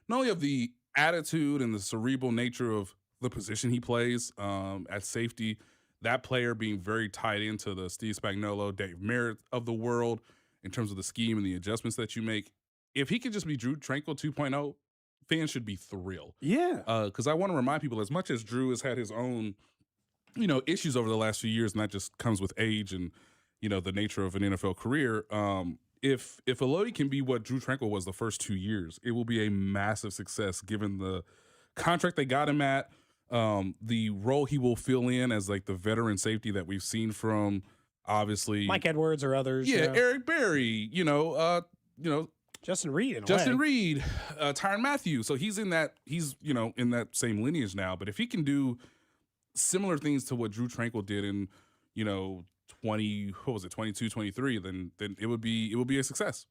not only of the attitude and the cerebral nature of the position he plays at safety, that player being very tied into the Steve Spagnuolo, Dave Merritt of the world in terms of the scheme and the adjustments that you make. If he could just be Drew Tranquil 2.0, fans should be thrilled. Yeah. Because I want to remind people, as much as Drew has had his own, you know, issues over the last few years, and that just comes with age and, you know, the nature of an NFL career. If Alohi can be what Drew Tranquil was the first 2 years, it will be a massive success given the contract they got him at. The role he will fill in as like the veteran safety that we've seen from, obviously, Mike Edwards or others. Yeah, Eric Berry, Justin Reid, Tyrann Mathieu. So he's in that, in that same lineage now. But if he can do similar things to what Drew Tranquill did in, 22, 23, then it would be a success.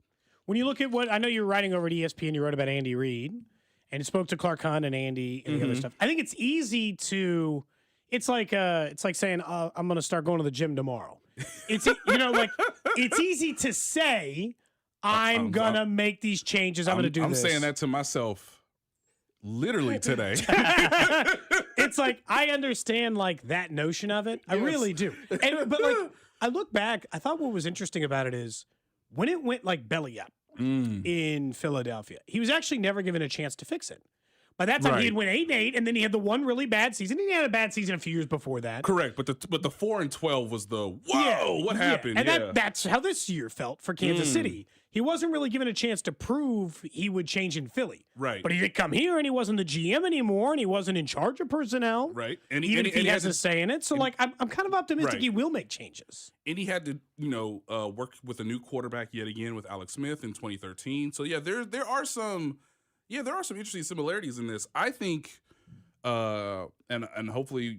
When you look at what I know, you're writing over at ESPN, you wrote about Andy Reid and spoke to Clark Hunt and Andy and the other stuff. I think it's easy to. It's like saying I'm going to start going to the gym tomorrow. It's it's easy to say I'm going to make these changes. I'm going to do this. I'm saying that to myself literally today. It's like I understand like that notion of it. I really do. But like I look back, I thought what was interesting about it is when it went like belly up in Philadelphia, he was actually never given a chance to fix it. By that time, he had went 8-8, and then he had the one really bad season. And he had a bad season a few years before that. Correct, but the 4-12 was the what happened? And that's how this year felt for Kansas City. He wasn't really given a chance to prove he would change in Philly. Right. But he didn't come here, and he wasn't the GM anymore, and he wasn't in charge of personnel. Right. And even if he has a say in it. So, I'm kind of optimistic he will make changes. And he had to, work with a new quarterback yet again with Alex Smith in 2013. So, there are some interesting similarities in this. I think, and hopefully,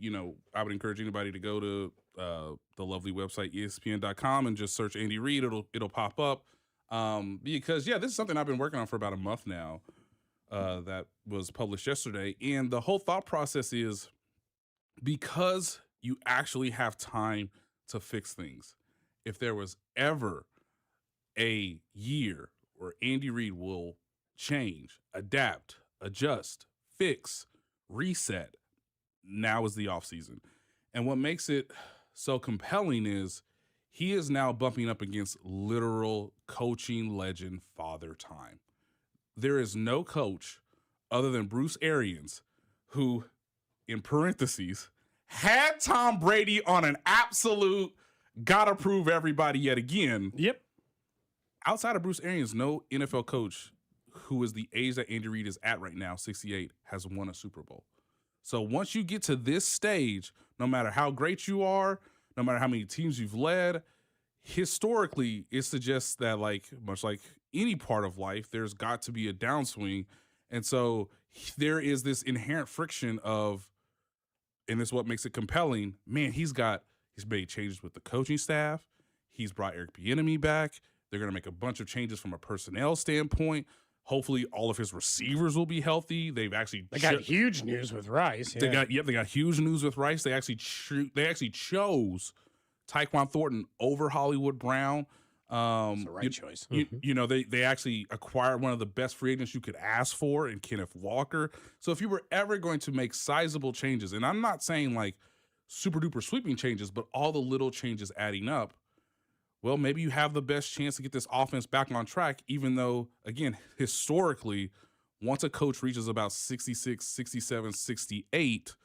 I would encourage anybody to go to the lovely website ESPN.com and just search Andy Reid. It'll pop up. Because this is something I've been working on for about a month now, that was published yesterday. And the whole thought process is because you actually have time to fix things. If there was ever a year where Andy Reid will change, adapt, adjust, fix, reset, now is the offseason. And what makes it so compelling is he is now bumping up against literal coaching legend Father Time. There is no coach other than Bruce Arians who, in parentheses, had Tom Brady on an absolute gotta prove everybody yet again. Yep. Outside of Bruce Arians, no NFL coach who is the age that Andy Reid is at right now, 68, has won a Super Bowl. So once you get to this stage, no matter how great you are, no matter how many teams you've led, historically, it suggests that, much like any part of life, there's got to be a downswing. And so there is this inherent friction of, and this is what makes it compelling, man, he's made changes with the coaching staff. He's brought Eric Bieniemy back. They're going to make a bunch of changes from a personnel standpoint. Hopefully, all of his receivers will be healthy. They got huge news with Rice. They got huge news with Rice. They actually chose Tyquan Thornton over Hollywood Brown. It's the right choice. They actually acquired one of the best free agents you could ask for in Kenneth Walker. So if you were ever going to make sizable changes, and I'm not saying like super duper sweeping changes, but all the little changes adding up, well, maybe you have the best chance to get this offense back on track, even though, again, historically, once a coach reaches about 66, 67, 68,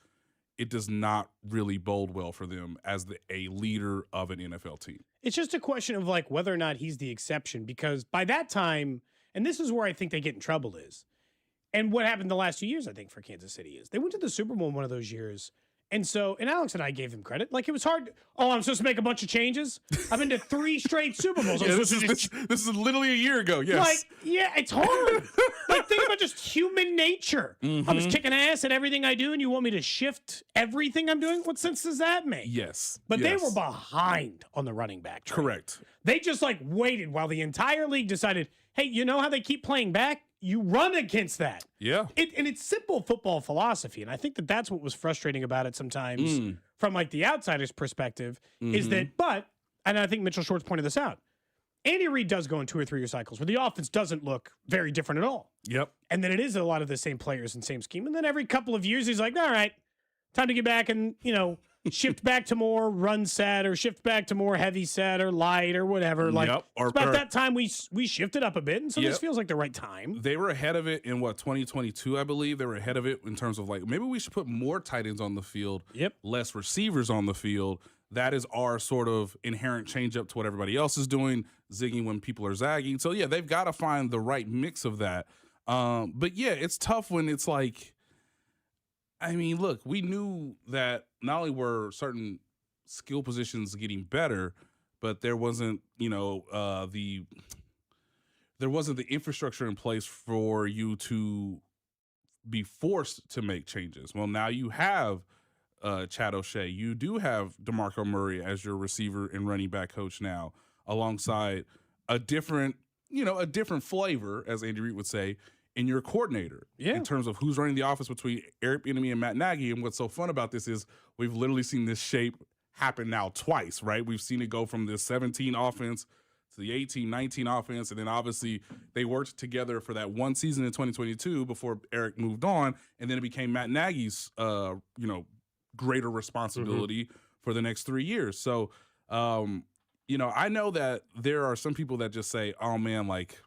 it does not really bode well for them as a leader of an NFL team. It's just a question of whether or not he's the exception, because by that time, and this is where I think they get in trouble is, and what happened the last 2 years, I think, for Kansas City is they went to the Super Bowl in one of those years. And Alex and I gave him credit. It was hard. I'm supposed to make a bunch of changes. I've been to 3 straight Super Bowls. This is literally a year ago. Yes. It's hard. Think about just human nature. I was kicking ass at everything I do, and you want me to shift everything I'm doing? What sense does that make? Yes. But they were behind on the running back train. Correct. They just waited while the entire league decided, hey, you know how they keep playing back? You run against that. Yeah. And it's simple football philosophy. And I think that's what was frustrating about it sometimes from the outsider's perspective is that, and I think Mitchell Schwartz pointed this out, Andy Reid does go in 2 or 3 year cycles where the offense doesn't look very different at all. Yep. And then it is a lot of the same players and same scheme. And then every couple of years, he's like, all right, time to get back and, shift back to more run set or shift back to more heavy set or light or whatever. About that time we shifted up a bit. And so this feels like the right time. They were ahead of it in 2022, I believe. They were ahead of it in terms of maybe we should put more tight ends on the field, less receivers on the field. That is our sort of inherent change up to what everybody else is doing, zigging when people are zagging. So they've got to find the right mix of that. But it's tough when it's look, we knew that not only were certain skill positions getting better, but there wasn't, the infrastructure in place for you to be forced to make changes. Well, now you have Chad O'Shea. You do have DeMarco Murray as your receiver and running back coach now, alongside a different flavor, as Andy Reid would say, in your coordinator. Yeah. In terms of who's running the offense between Eric Bieniemy and Matt Nagy. And what's so fun about this is we've literally seen this shape happen now twice, right? We've seen it go from the 17 offense to the 18-19 offense, and then obviously they worked together for that one season in 2022 before Eric moved on, and then it became Matt Nagy's greater responsibility for the next 3 years. So I know that there are some people that just say, oh man, like,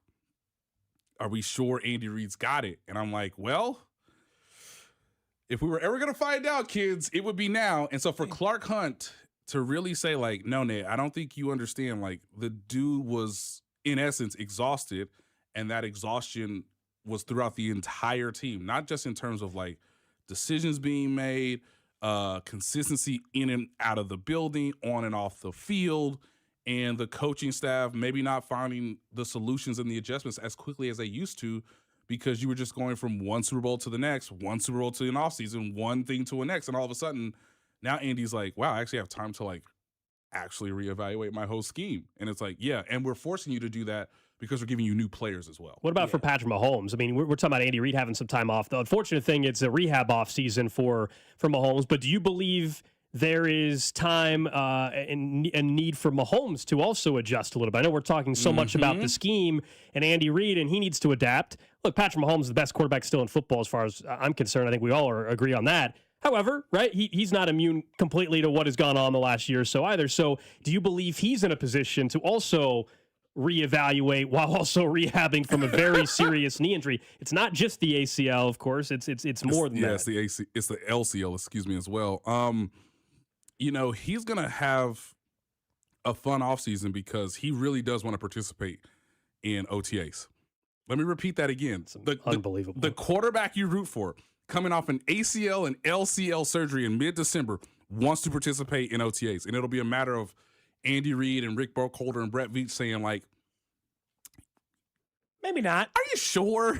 are we sure Andy Reid's got it? And I'm like, well, if we were ever going to find out, kids, it would be now. And so for Clark Hunt to really say, like, no, Nate, I don't think you understand. Like, the dude was, in essence, exhausted, and that exhaustion was throughout the entire team, not just in terms of, like, decisions being made, consistency in and out of the building, on and off the field, and the coaching staff maybe not finding the solutions and the adjustments as quickly as they used to, because you were just going from one Super Bowl to the next, one Super Bowl to an offseason, one thing to the next. And all of a sudden, now Andy's like, wow, I actually have time to, like, actually reevaluate my whole scheme. And it's like, yeah, and we're forcing you to do that because we're giving you new players as well. What about for Patrick Mahomes? I mean, we're talking about Andy Reid having some time off. The unfortunate thing, it's a rehab off season for Mahomes. But do you believe there is time and need for Mahomes to also adjust a little bit? I know we're talking so much about the scheme and Andy Reid, and he needs to adapt. Look, Patrick Mahomes is the best quarterback still in football as far as I'm concerned. I think we all agree on that. However, right, he's not immune completely to what has gone on the last year or so either. So do you believe he's in a position to also reevaluate while also rehabbing from a very serious knee injury? It's not just the ACL, of course. It's more than that. It's the LCL, excuse me, as well. He's going to have a fun offseason because he really does want to participate in OTAs. Let me repeat that again. Unbelievable. The quarterback you root for, coming off an ACL and LCL surgery in mid-December, wants to participate in OTAs. And it'll be a matter of Andy Reid and Rick Burkholder and Brett Veach saying, like, maybe not. Are you sure?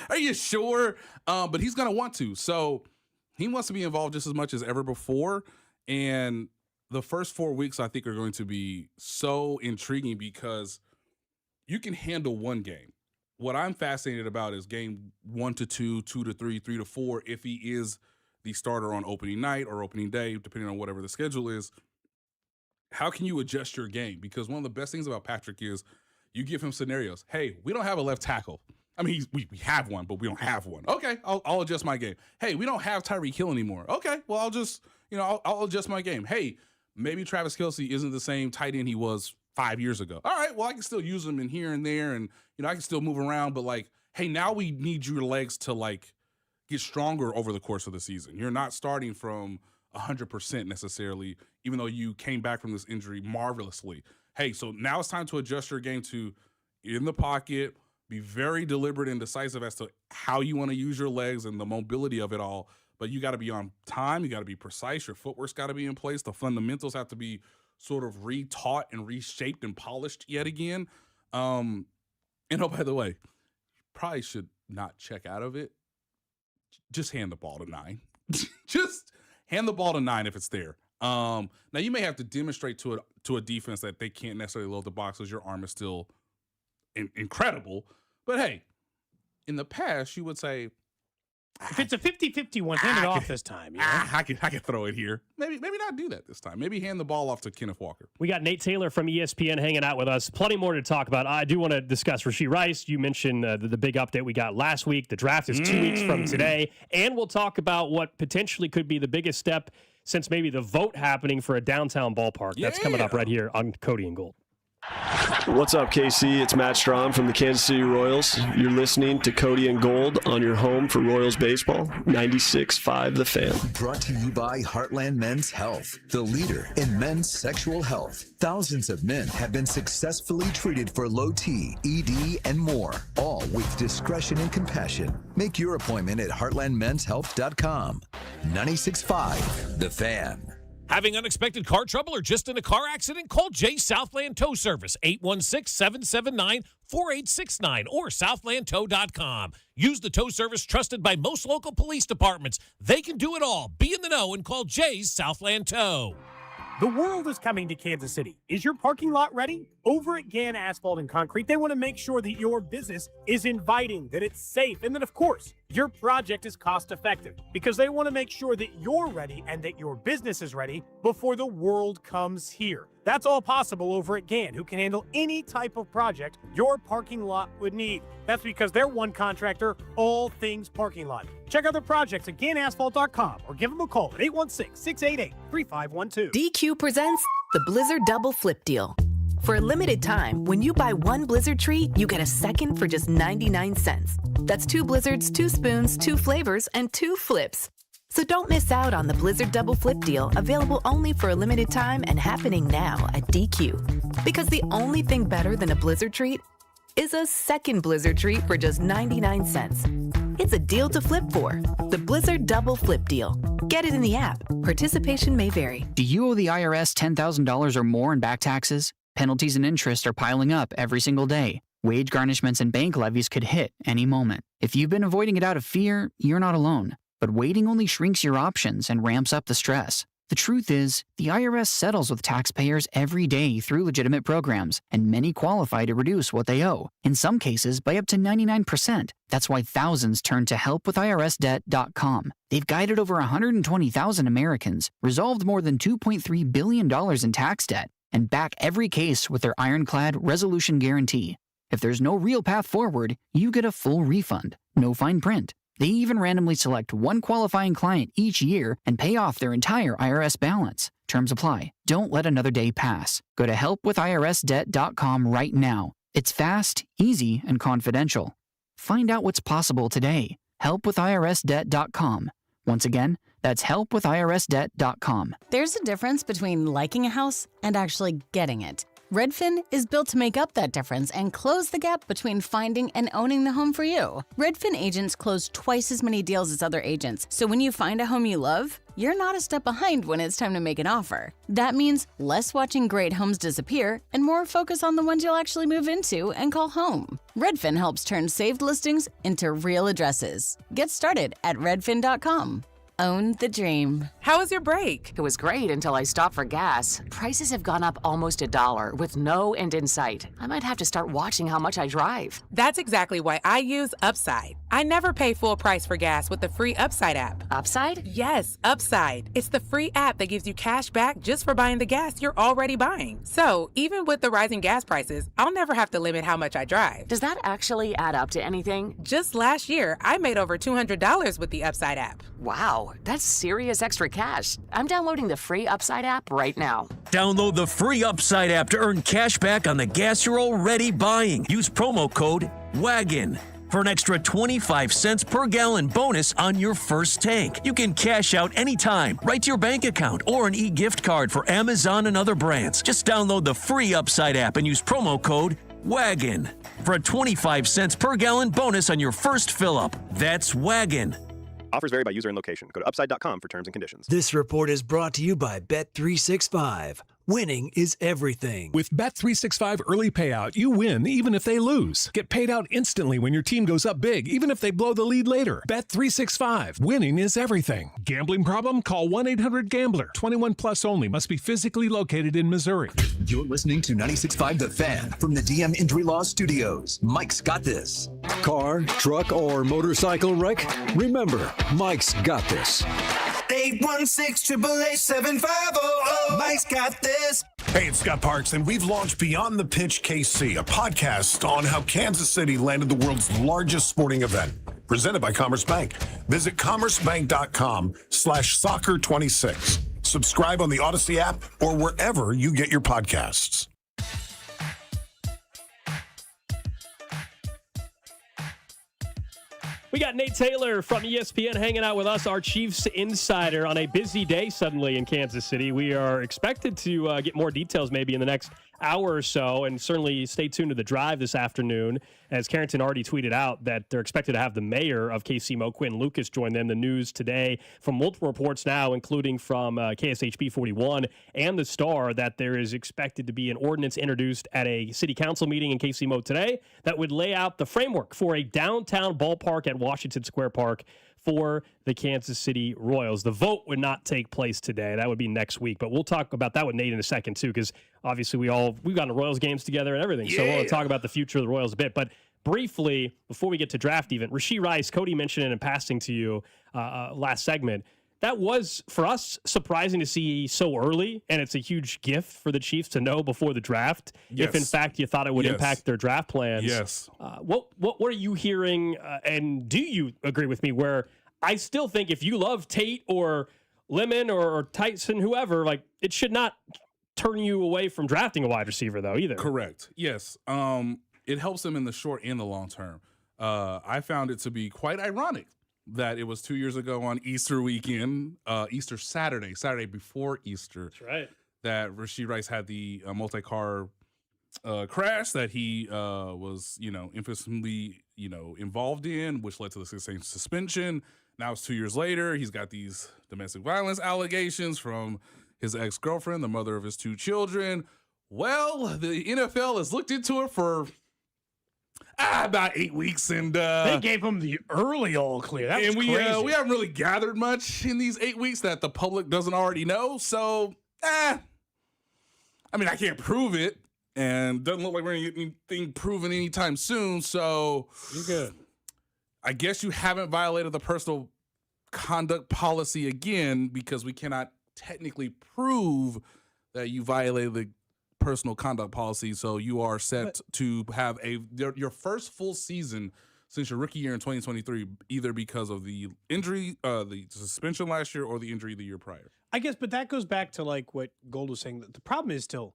Are you sure? But he's going to want to. So he wants to be involved just as much as ever before. And the first 4 weeks, I think, are going to be so intriguing because you can handle one game. What I'm fascinated about is game 1 to 2, 2 to 3, 3 to 4, if he is the starter on opening night or opening day, depending on whatever the schedule is. How can you adjust your game? Because one of the best things about Patrick is you give him scenarios. Hey, we don't have a left tackle. I mean, we have one, but we don't have one. Okay, I'll adjust my game. Hey, we don't have Tyreek Hill anymore. Okay, well, I'll just, I'll adjust my game. Hey, maybe Travis Kelce isn't the same tight end he was 5 years ago. All right, well, I can still use him in here and there, and, I can still move around, but, like, hey, now we need your legs to, like, get stronger over the course of the season. You're not starting from 100% necessarily, even though you came back from this injury marvelously. Hey, so now it's time to adjust your game to in the pocket, be very deliberate and decisive as to how you want to use your legs and the mobility of it all. But you got to be on time. You got to be precise. Your footwork's got to be in place. The fundamentals have to be sort of retaught and reshaped and polished yet again. And oh, by the way, you probably should not check out of it. Just hand the ball to 9. Just hand the ball to 9 if it's there. Now, you may have to demonstrate to a defense that they can't necessarily load the box because your arm is still incredible. But, hey, in the past, you would say, if it's a 50-50 one, hand it off this time. I can throw it here. Maybe not do that this time. Maybe hand the ball off to Kenneth Walker. We got Nate Taylor from ESPN hanging out with us. Plenty more to talk about. I do want to discuss Rashee Rice. You mentioned the big update we got last week. The draft is 2 weeks from today. And we'll talk about what potentially could be the biggest step since maybe the vote happening for a downtown ballpark. Yeah. That's coming up right here on Cody and Gold. What's up, KC? It's Matt Strom from the Kansas City Royals. You're listening to Cody and Gold on your home for Royals baseball, 96.5 The Fan. Brought to you by Heartland Men's Health, the leader in men's sexual health. Thousands of men have been successfully treated for low T, ED, and more, all with discretion and compassion. Make your appointment at heartlandmenshealth.com. 96.5 The Fan. Having unexpected car trouble or just in a car accident? Call Jay Southland Tow Service, 816-779-4600. 4869 or southlandtow.com. Use the tow service trusted by most local police departments. They can do it all. Be in the know and call Jay's Southland Tow. The world is coming to Kansas City. Is your parking lot ready? Over at Gann Asphalt and Concrete, they want to make sure that your business is inviting, that it's safe, and that, of course, your project is cost-effective, because they want to make sure that you're ready and that your business is ready before the world comes here. That's all possible over at Gann, who can handle any type of project your parking lot would need. That's because they're one contractor, all things parking lot. Check out their projects at GannAsphalt.com or give them a call at 816-688-3512. DQ presents the Blizzard Double Flip Deal. For a limited time, when you buy one Blizzard treat, you get a second for just 99 cents. That's 2 Blizzards, 2 spoons, 2 flavors, and 2 flips. So don't miss out on the Blizzard Double Flip Deal, available only for a limited time and happening now at DQ. Because the only thing better than a Blizzard treat is a second Blizzard treat for just 99 cents. It's a deal to flip for. The Blizzard Double Flip Deal. Get it in the app. Participation may vary. Do you owe the IRS $10,000 or more in back taxes? Penalties and interest are piling up every single day. Wage garnishments and bank levies could hit any moment. If you've been avoiding it out of fear, you're not alone. But waiting only shrinks your options and ramps up the stress. The truth is, the IRS settles with taxpayers every day through legitimate programs, and many qualify to reduce what they owe, in some cases by up to 99%. That's why thousands turn to helpwithirsdebt.com. They've guided over 120,000 Americans, resolved more than $2.3 billion in tax debt, and back every case with their ironclad resolution guarantee. If there's no real path forward, you get a full refund, no fine print. They even randomly select one qualifying client each year and pay off their entire IRS balance. Terms apply. Don't let another day pass. Go to helpwithirsdebt.com right now. It's fast, easy, and confidential. Find out what's possible today. Helpwithirsdebt.com. Once again, that's helpwithirsdebt.com. There's a difference between liking a house and actually getting it. Redfin is built to make up that difference and close the gap between finding and owning the home for you. Redfin agents close twice as many deals as other agents, so when you find a home you love, you're not a step behind when it's time to make an offer. That means less watching great homes disappear and more focus on the ones you'll actually move into and call home. Redfin helps turn saved listings into real addresses. Get started at redfin.com. Own the dream. How was your break? It was great until I stopped for gas. Prices have gone up almost $1 with no end in sight. I might have to start watching how much I drive. That's exactly why I use Upside. I never pay full price for gas with the free Upside app. Upside? Yes, Upside. It's the free app that gives you cash back just for buying the gas you're already buying. So even with the rising gas prices, I'll never have to limit how much I drive. Does that actually add up to anything? Just last year, I made over $200 with the Upside app. Wow, that's serious extra cash. I'm downloading the free Upside app right now. Download the free Upside app to earn cash back on the gas you're already buying. Use promo code WAGON for an extra 25 cents per gallon bonus on your first tank. You can cash out anytime, right to your bank account, or an e-gift card for Amazon and other brands. Just download the free Upside app and use promo code WAGON for a 25 cents per gallon bonus on your first fill-up. That's WAGON. Offers vary by user and location. Go to upside.com for terms and conditions. This report is brought to you by Bet365. Winning is everything. With Bet365 early payout, you win even if they lose. Get paid out instantly when your team goes up big, even if they blow the lead later. Bet365. Winning is everything. Gambling problem? Call 1-800-GAMBLER. 21 plus only. Must be physically located in Missouri. You're listening to 96.5 The Fan from the DM Injury Law Studios. Mike's got this. Car, truck, or motorcycle wreck? Remember, Mike's got this. 816-888-7500. Mike's got this. Hey, it's Scott Parks, and we've launched Beyond the Pitch KC, a podcast on how Kansas City landed the world's largest sporting event. Presented by Commerce Bank. Visit commercebank.com/soccer26. Subscribe on the Odyssey app or wherever you get your podcasts. We got Nate Taylor from ESPN hanging out with us, our Chiefs insider, on a busy day suddenly in Kansas City. We are expected to get more details maybe in the next hour or so, and certainly stay tuned to the drive this afternoon, as Carrington already tweeted out that they're expected to have the mayor of KC, Mo Quinn Lucas, join them. The news today from multiple reports now, including from KSHB 41 and the Star, that there is expected to be an ordinance introduced at a city council meeting in KC Mo today that would lay out the framework for a downtown ballpark at Washington Square Park for the Kansas City Royals. The vote would not take place today. That would be next week. But we'll talk about that with Nate in a second, too, because obviously we've gone to Royals games together and everything. So we'll talk about the future of the Royals a bit. But briefly, before we get to draft even, Rashee Rice, Cody mentioned it in passing to you last segment. That was, for us, surprising to see so early, and it's a huge gift for the Chiefs to know before the draft if, in fact, you thought it would impact their draft plans. Yes. What are you hearing, and do you agree with me, where I still think if you love Tate or Lemon or Tyson, whoever, like, it should not turn you away from drafting a wide receiver, though, either. Correct. Yes. It helps them in the short and the long term. I found it to be quite ironic that it was 2 years ago on Easter weekend, Easter Saturday before Easter. That's right. That Rashee Rice had the multi-car crash that he was, infamously, involved in, which led to the 6-game suspension. Now it's 2 years later. He's got these domestic violence allegations from his ex-girlfriend, the mother of his 2 children. Well, the NFL has looked into it for about 8 weeks, and they gave him the early all clear. That was crazy. We haven't really gathered much in these 8 weeks that the public doesn't already know. So, I mean, I can't prove it, and doesn't look like we're gonna get anything proven anytime soon. So, you're good. I guess you haven't violated the personal conduct policy again, because we cannot technically prove that you violated the personal conduct policy. So you are set to have your first full season since your rookie year in 2023, either because of the injury, the suspension last year, or the injury the year prior. I guess, but that goes back to like what Gold was saying. The problem is still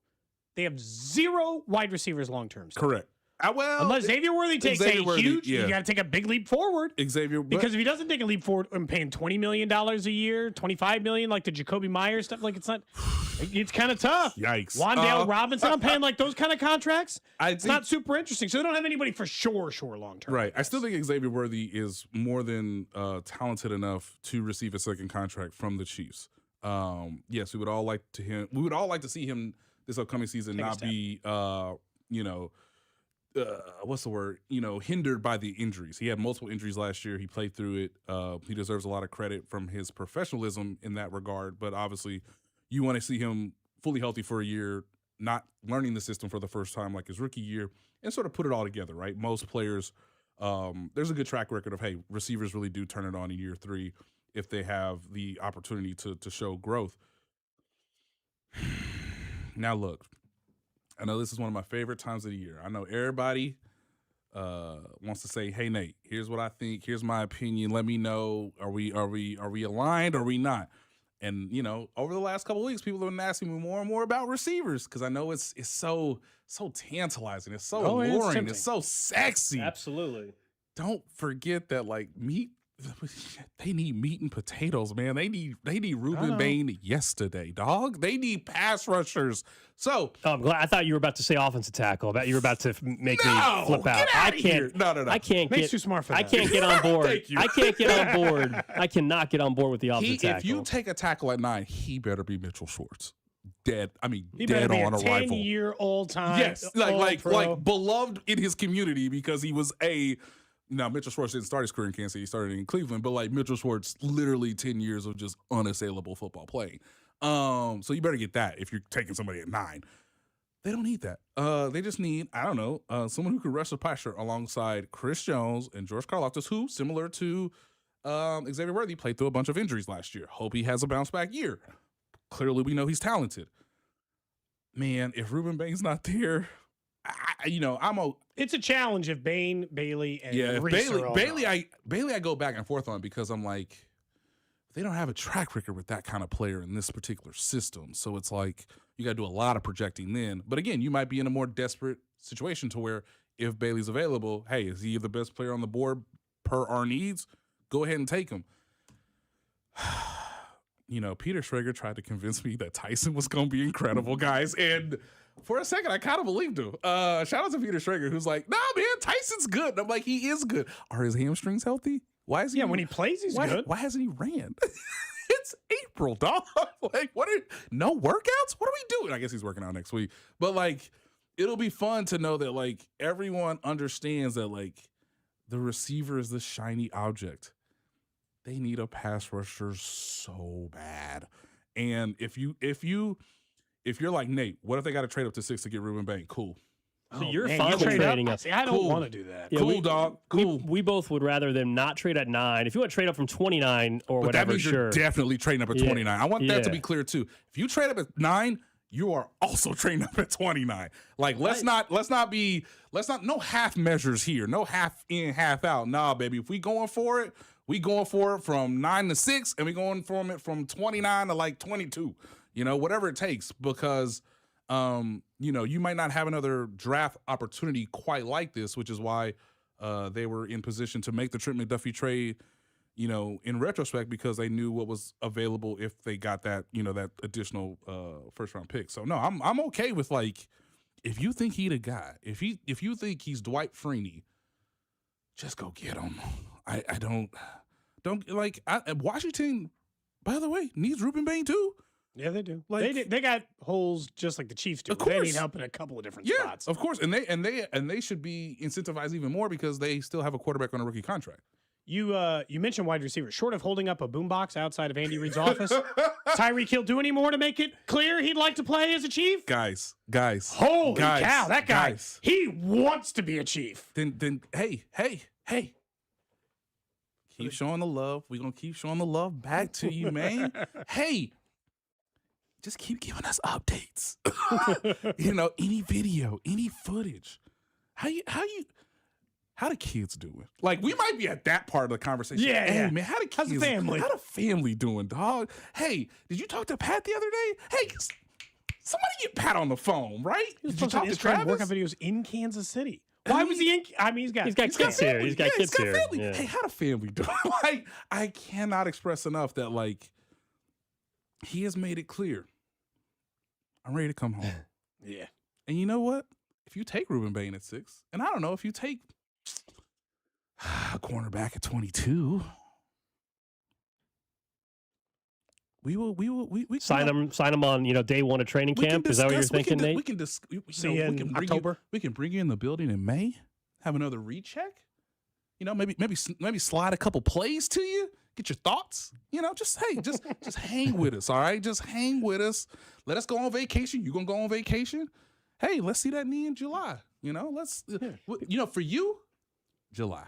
they have 0 wide receivers long term. Correct. Unless Xavier Worthy takes you got to take a big leap forward. Because if he doesn't take a leap forward, I'm paying $20 million a year, $25 million, like the Jacoby Myers stuff. Like it's kind of tough. Yikes. Wandale Robinson, I'm paying like those kind of contracts. It's not super interesting. So they don't have anybody for sure long term. Right. I still think Xavier Worthy is more than talented enough to receive a second contract from the Chiefs. Yes, we would all like to see him this upcoming season not be what's the word? Hindered by the injuries. He had multiple injuries last year. He played through it. He deserves a lot of credit from his professionalism in that regard. But obviously, you want to see him fully healthy for a year, not learning the system for the first time like his rookie year, and sort of put it all together, right? Most players, there's a good track record of, hey, receivers really do turn it on in year 3 if they have the opportunity to show growth. Now, look. I know this is one of my favorite times of the year. I know everybody wants to say, "Hey Nate, here's what I think. Here's my opinion. Let me know. Are we aligned? Or are we not?" And over the last couple of weeks, people have been asking me more and more about receivers, because I know it's so tantalizing. It's so alluring. It's so sexy. Absolutely. Don't forget that meat. They need meat and potatoes, man. They need Reuben Bain yesterday, dog. They need pass rushers. So I'm glad. I thought you were about to say offensive tackle. I bet you were about to make me flip out. I can't. No. I can't Nate's get too smart for that. I can't get on board. Thank you. I can't get on board. I cannot get on board with the offensive tackle. If you take a tackle at 9, he better be Mitchell Schwartz. Dead. I mean, he dead better be on a arrival. 10-year all-time. Yes, like beloved in his community, because he was Now, Mitchell Schwartz didn't start his career in Kansas City. He started in Cleveland. But, Mitchell Schwartz, literally 10 years of just unassailable football playing. So you better get that if you're taking somebody at 9. They don't need that. They just need, someone who can rush the passer alongside Chris Jones and George Karlaftis, who, similar to Xavier Worthy, played through a bunch of injuries last year. Hope he has a bounce-back year. Clearly, we know he's talented. Man, if Reuben Bain's not there, it's a challenge if Bain, Bailey, and Reese are all Bailey, I go back and forth on, because I'm like, they don't have a track record with that kind of player in this particular system. So it's like you got to do a lot of projecting then. But again, you might be in a more desperate situation to where if Bailey's available, hey, is he the best player on the board per our needs? Go ahead and take him. Peter Schrager tried to convince me that Tyson was going to be incredible, guys. And for a second, I kind of believed him. Shout out to Peter Schrager, who's like, nah, man, Tyson's good. And I'm like, he is good. Are his hamstrings healthy? Why is he? Yeah, when he plays, he's good. Why hasn't he ran? It's April, dog. Like, no workouts? What are we doing? I guess he's working out next week. But like, it'll be fun to know that like everyone understands that like the receiver is the shiny object. They need a pass rusher so bad. And if you're like Nate, what if they got to trade up to 6 to get Ruben Bain? Cool. So you're fine with trading up. See, I don't want to do that. Yeah, cool, dog. Cool. We both would rather them not trade at 9. If you want to trade up from 29 or But whatever, that means you're definitely trading up at 29. I want that to be clear too. If you trade up at 9, you are also trading up at 29. Like let's not no half measures here. No half in, half out. Nah, baby. If we going for it, we going for it from 9 to 6, and we going for it from 29 to like 22. You know, whatever it takes, because you might not have another draft opportunity quite like this, which is why they were in position to make the Trent McDuffie trade, in retrospect, because they knew what was available if they got that, that additional first round pick. So no, I'm okay with like, if you think he the guy, if you think he's Dwight Freeney, just go get him. I don't like Washington, by the way, needs Ruben Bain too. Yeah, they do. Like, they got holes just like the Chiefs do. Of course. They need help in a couple of different spots. Of course, and they should be incentivized even more because they still have a quarterback on a rookie contract. You mentioned wide receiver. Short of holding up a boombox outside of Andy Reid's office, Tyreek Hill do any more to make it clear he'd like to play as a Chief? Guys. Holy cow, that guy, he wants to be a Chief. Then hey. Keep showing the love. We're going to keep showing the love back to you, man. Hey. Just keep giving us updates. Any video, any footage. How the kids doing? Like, we might be at that part of the conversation. Yeah, hey, yeah. man, how the kids, How's the family? How the family doing, dog? Hey, did you talk to Pat the other day? Hey, somebody get Pat on the phone, right? He was Did you talk to Instagram Travis? workout videos in Kansas City. Why was he in? I mean, he's got kids here. He's got kids here. Family. Yeah. Hey, how the family doing? Like, I cannot express enough that like he has made it clear. I'm ready to come home. Yeah. And you know what? If you take Ruben Bain at 6, and I don't know if you take a cornerback at 22, we sign him on day one of training camp. Is that what you're thinking, Nate? We can see you in October. We can bring you in the building in May. Have another recheck. Maybe slide a couple plays to you. Get your thoughts. Just hang with us. All right, just hang with us. Let us go on vacation. You gonna go on vacation? Hey, let's see that knee in July. For you, July.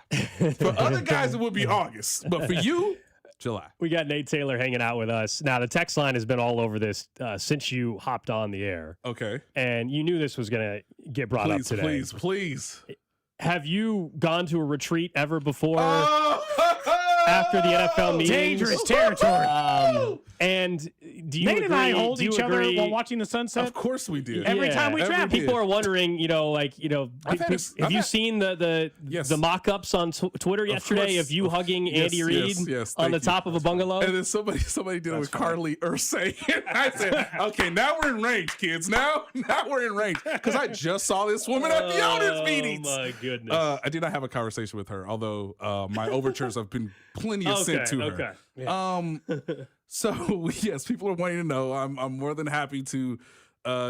For other guys, it would be August. But for you, July. We got Nate Taylor hanging out with us. Now, the text line has been all over this since you hopped on the air. Okay. And you knew this was going to get brought up today. Please. Have you gone to a retreat ever before? After the NFL meetings? Dangerous territory. And do you Nate agree? and I hold do you each other agree? while watching the sunset? Of course we did. Every time we travel. People are wondering, have you seen the mock-ups on Twitter yesterday of you hugging Andy Reid on the top of a bungalow? And then somebody did it with Carly Ursay. I said, okay, now we're in range, kids. Now we're in range. Because I just saw this woman at the owners' meetings. Oh, my goodness. I did not have a conversation with her, although my overtures have been plenty of sent to her. Okay. Yeah. So yes, people are wanting to know. I'm more than happy to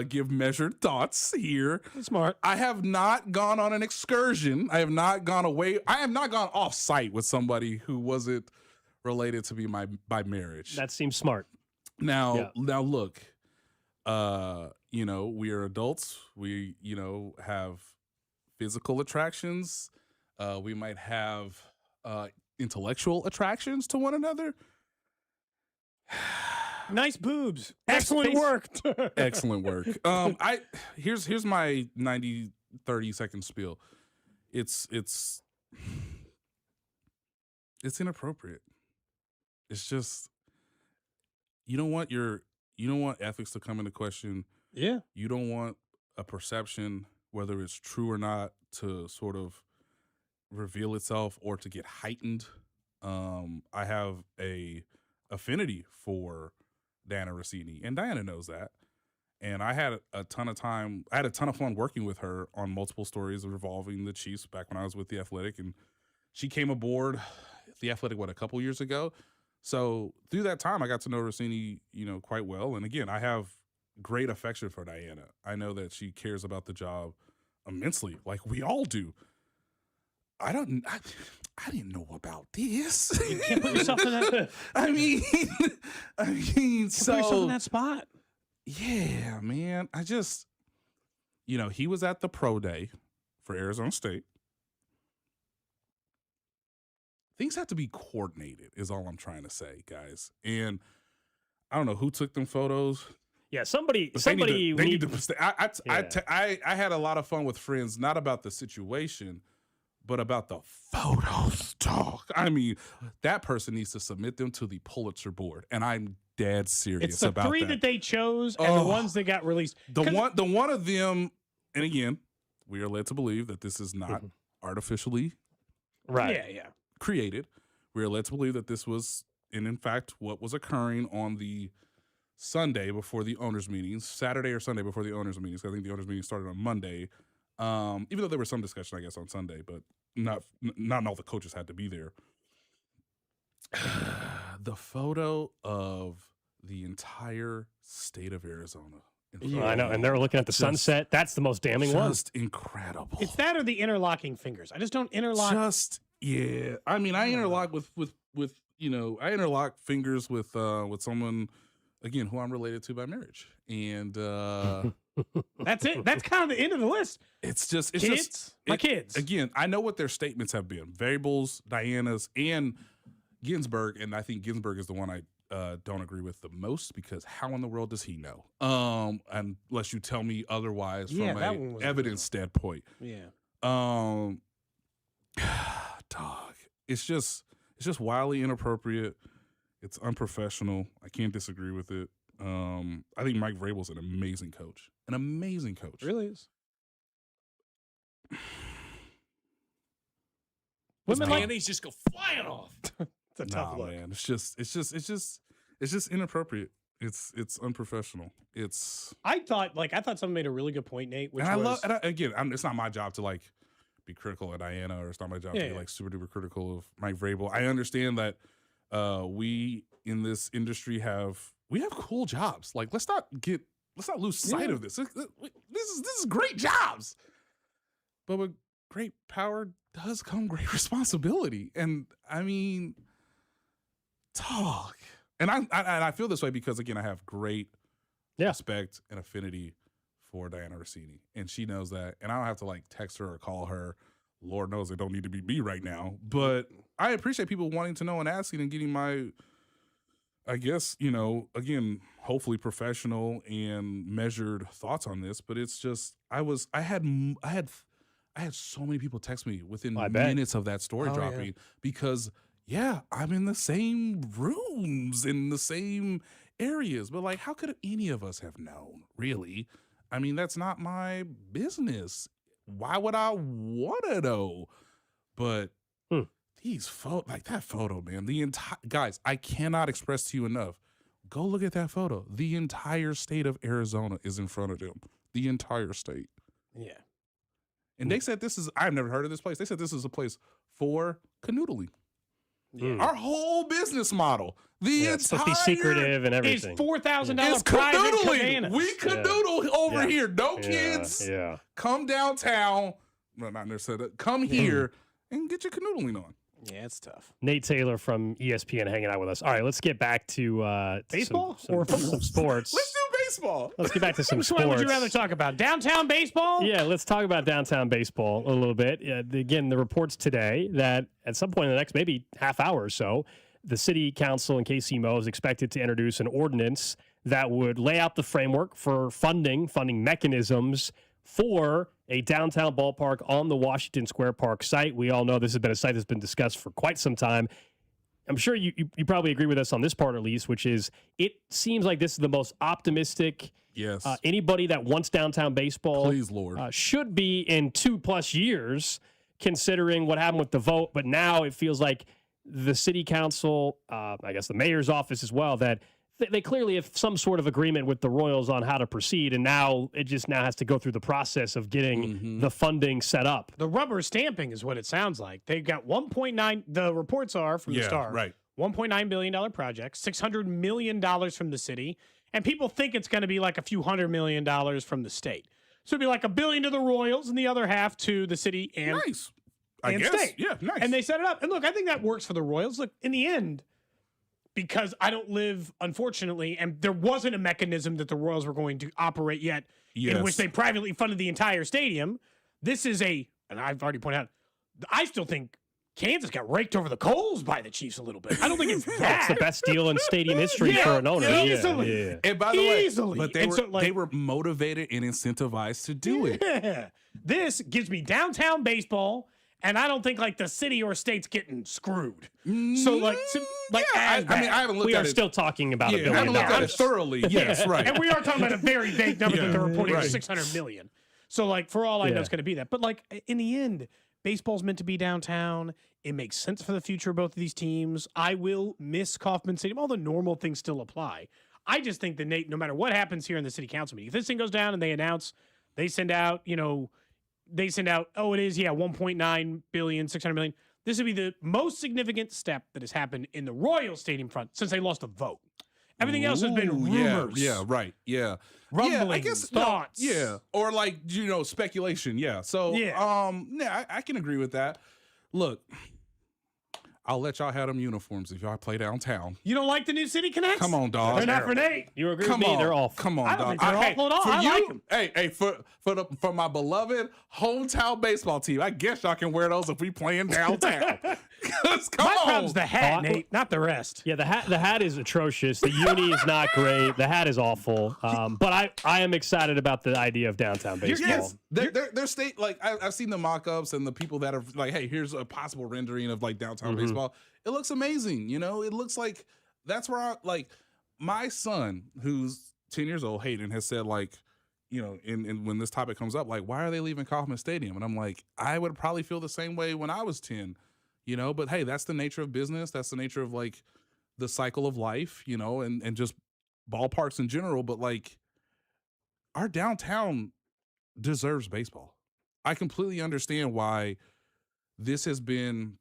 give measured thoughts here. Smart. I have not gone on an excursion. I have not gone away. I have not gone off site with somebody who wasn't related to me by marriage. That seems smart. Now look, we are adults. We, have physical attractions. We might have intellectual attractions to one another. Nice boobs. Excellent work. Excellent work. Here's my 90-30 second spiel. It's inappropriate. It's just you don't want ethics to come into question. Yeah. You don't want a perception, whether it's true or not, to sort of reveal itself or to get heightened. I have a affinity for Diana Rossini, and Diana knows that. And I had a ton of time. I had a ton of fun working with her on multiple stories revolving the Chiefs back when I was with The Athletic. And she came aboard The Athletic, a couple years ago. So through that time, I got to know Rossini, quite well. And again, I have great affection for Diana. I know that she cares about the job immensely, like we all do. I didn't know about this. You can't put yourself in that. I mean, Put yourself in that spot. Yeah, man. I just, he was at the pro day for Arizona State. Things have to be coordinated, is all I'm trying to say, guys. And I don't know who took them photos. Yeah, somebody. They need to. I had a lot of fun with friends, not about the situation, but about the photos, dog. I mean, that person needs to submit them to the Pulitzer board, and I'm dead serious It's the about three that they chose and the ones that got released. The one of them, and again, we are led to believe that this is not artificially created. We are led to believe that this was, and in fact, what was occurring on the Sunday before the owners' meetings, Saturday or Sunday before the owners' meetings. I think the owners' meeting started on Monday. Even though there was some discussion, I guess, on Sunday, but not all the coaches had to be there. The photo of the entire state of Arizona. I know, and they're looking at the sunset. That's the most damning one. Just incredible. It's that or the interlocking fingers. I just don't interlock. I mean, I interlock with I interlock fingers with someone, again, who I'm related to by marriage, and that's it. That's kind of the end of the list. It's just kids. Again, I know what their statements have been. Variables, Diana's, and Ginsburg, and I think Ginsburg is the one I don't agree with the most, because how in the world does he know? Unless you tell me otherwise from an evidence standpoint. Yeah. Dog. It's just wildly inappropriate. It's unprofessional. I can't disagree with it. I think Mike Vrabel's an amazing coach. An amazing coach. Really is. His panties just go flying off. It's a tough look. Man. It's just inappropriate. It's unprofessional. I thought someone made a really good point, Nate. Which it's not my job to be critical of Diana, or it's not my job to be super duper critical of Mike Vrabel. I understand that we in this industry have cool jobs. Let's not lose sight of this. This is great jobs. But with great power does come great responsibility. And I mean, talk. And I feel this way because, again, I have great respect and affinity for Diana Rossini, and she knows that. And I don't have to text her or call her. Lord knows it don't need to be me right now. But I appreciate people wanting to know and asking and getting my, I guess, again, hopefully professional and measured thoughts on this. But it's just, I had so many people text me within minutes of that story dropping because, I'm in the same rooms, in the same areas. But how could any of us have known, really? I mean, that's not my business. Why would I want to know? But these that photo, man, guys, I cannot express to you enough. Go look at that photo. The entire state of Arizona is in front of them. The entire state. Yeah. And they said I've never heard of this place. They said this is a place for canoodling. Yeah. Our whole business model. It's supposed to be secretive and everything. It's $4,000 It's private canoodling. cabanas. We canoodle over here. No kids. Yeah. Come downtown. Well, not necessarily. Come here and get your canoodling on. Yeah, it's tough. Nate Taylor from ESPN hanging out with us. All right, let's get back to baseball or some sports. Let's do baseball. Let's get back to some Which sports. one would you rather talk about? Downtown baseball? Yeah, let's talk about downtown baseball a little bit. Again, the reports today that at some point in the next maybe half hour or so, the city council in KCMO is expected to introduce an ordinance that would lay out the framework for funding mechanisms for a downtown ballpark on the Washington Square Park site. We all know this has been a site that's been discussed for quite some time. I'm sure you probably agree with us on this part, at least, which is it seems like this is the most optimistic. Yes. Anybody that wants downtown baseball, please, Lord, should be in 2+ years, considering what happened with the vote. But now it feels like the city council, I guess the mayor's office as well, that they clearly have some sort of agreement with the Royals on how to proceed, and now it just has to go through the process of getting the funding set up. The rubber stamping is what it sounds like. They've got 1.9. The reports are from the Star, right? $1.9 billion project, $600 million from the city, and people think it's going to be like a few $100 million from the state. So it'd be like $1 billion to the Royals and the other half to the city and state. Yeah, nice. And they set it up. And look, I think that works for the Royals. Look, in the end, because I don't live, unfortunately, and there wasn't a mechanism that the Royals were going to operate yet in which they privately funded the entire stadium. This is and I've already pointed out, I still think Kansas got raked over the coals by the Chiefs a little bit. I don't think it's that. It's the best deal in stadium history for an owner. Easily. Yeah. And by the way, Easily. but they were motivated and incentivized to do it. This gives me downtown baseball. And I don't think like the city or state's getting screwed. So like, I haven't looked we at are it. still talking about $1 billion. I haven't looked at it thoroughly. Yes, right. And we are talking about a very vague number that they're reporting is $600 million. So like, for all I know, it's going to be that. But like, in the end, baseball's meant to be downtown. It makes sense for the future of both of these teams. I will miss Kauffman Stadium. All the normal things still apply. I just think that no matter what happens here in the city council meeting, if this thing goes down and they announce, they send out, oh, it is, 1.9 billion, 600 million. This would be the most significant step that has happened in the Royal Stadium front since they lost a vote. Everything else has been rumors. Rumblings, I guess, thoughts. Or like, speculation. Yeah. So, I can agree with that. Look, I'll let y'all have them uniforms if y'all play downtown. You don't like the new City Connects? Come on, dog. They're not for Nate. You agree with me? They're awful. Come on, I don't dog. think they're awful at all. I like them. Hey, for my beloved hometown baseball team, I guess y'all can wear those if we playing downtown. My problem's the hat, Nate, not the rest. Yeah, the hat is atrocious. The uni is not great. The hat is awful. But I am excited about the idea of downtown baseball. Yes, their state, like I've seen the mock-ups and the people that are like, hey, here's a possible rendering of like downtown baseball. It looks amazing. It looks like that's where my son, who's 10 years old, Hayden, has said like, in when this topic comes up, like, why are they leaving Kauffman Stadium? And I'm like, I would probably feel the same way when I was 10, but hey, that's the nature of business. That's the nature of like the cycle of life, and just ballparks in general. But like our downtown deserves baseball. I completely understand why this has been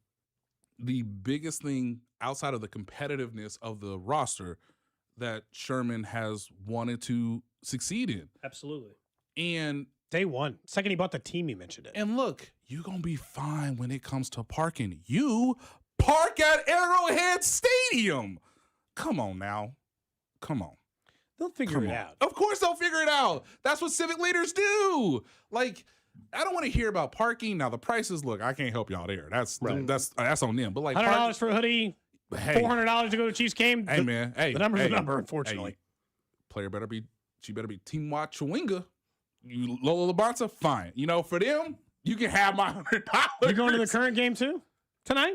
the biggest thing outside of the competitiveness of the roster that Sherman has wanted to succeed in. Absolutely. And day one, second he bought the team, he mentioned it. And look, you're going to be fine when it comes to parking. You park at Arrowhead Stadium. Come on now. Come on. They'll figure it out. Of course they'll figure it out. That's what civic leaders do. Like, I don't want to hear about parking. Now the prices, look, I can't help y'all there. That's on them. But like $100 for a hoodie, $400 to go to Chiefs game. Hey, man. Hey, the number's a number, unfortunately. Hey, player better be Team Chewinga. You Lola Labonta, fine. For them, you can have my $100. You going to the current game too tonight?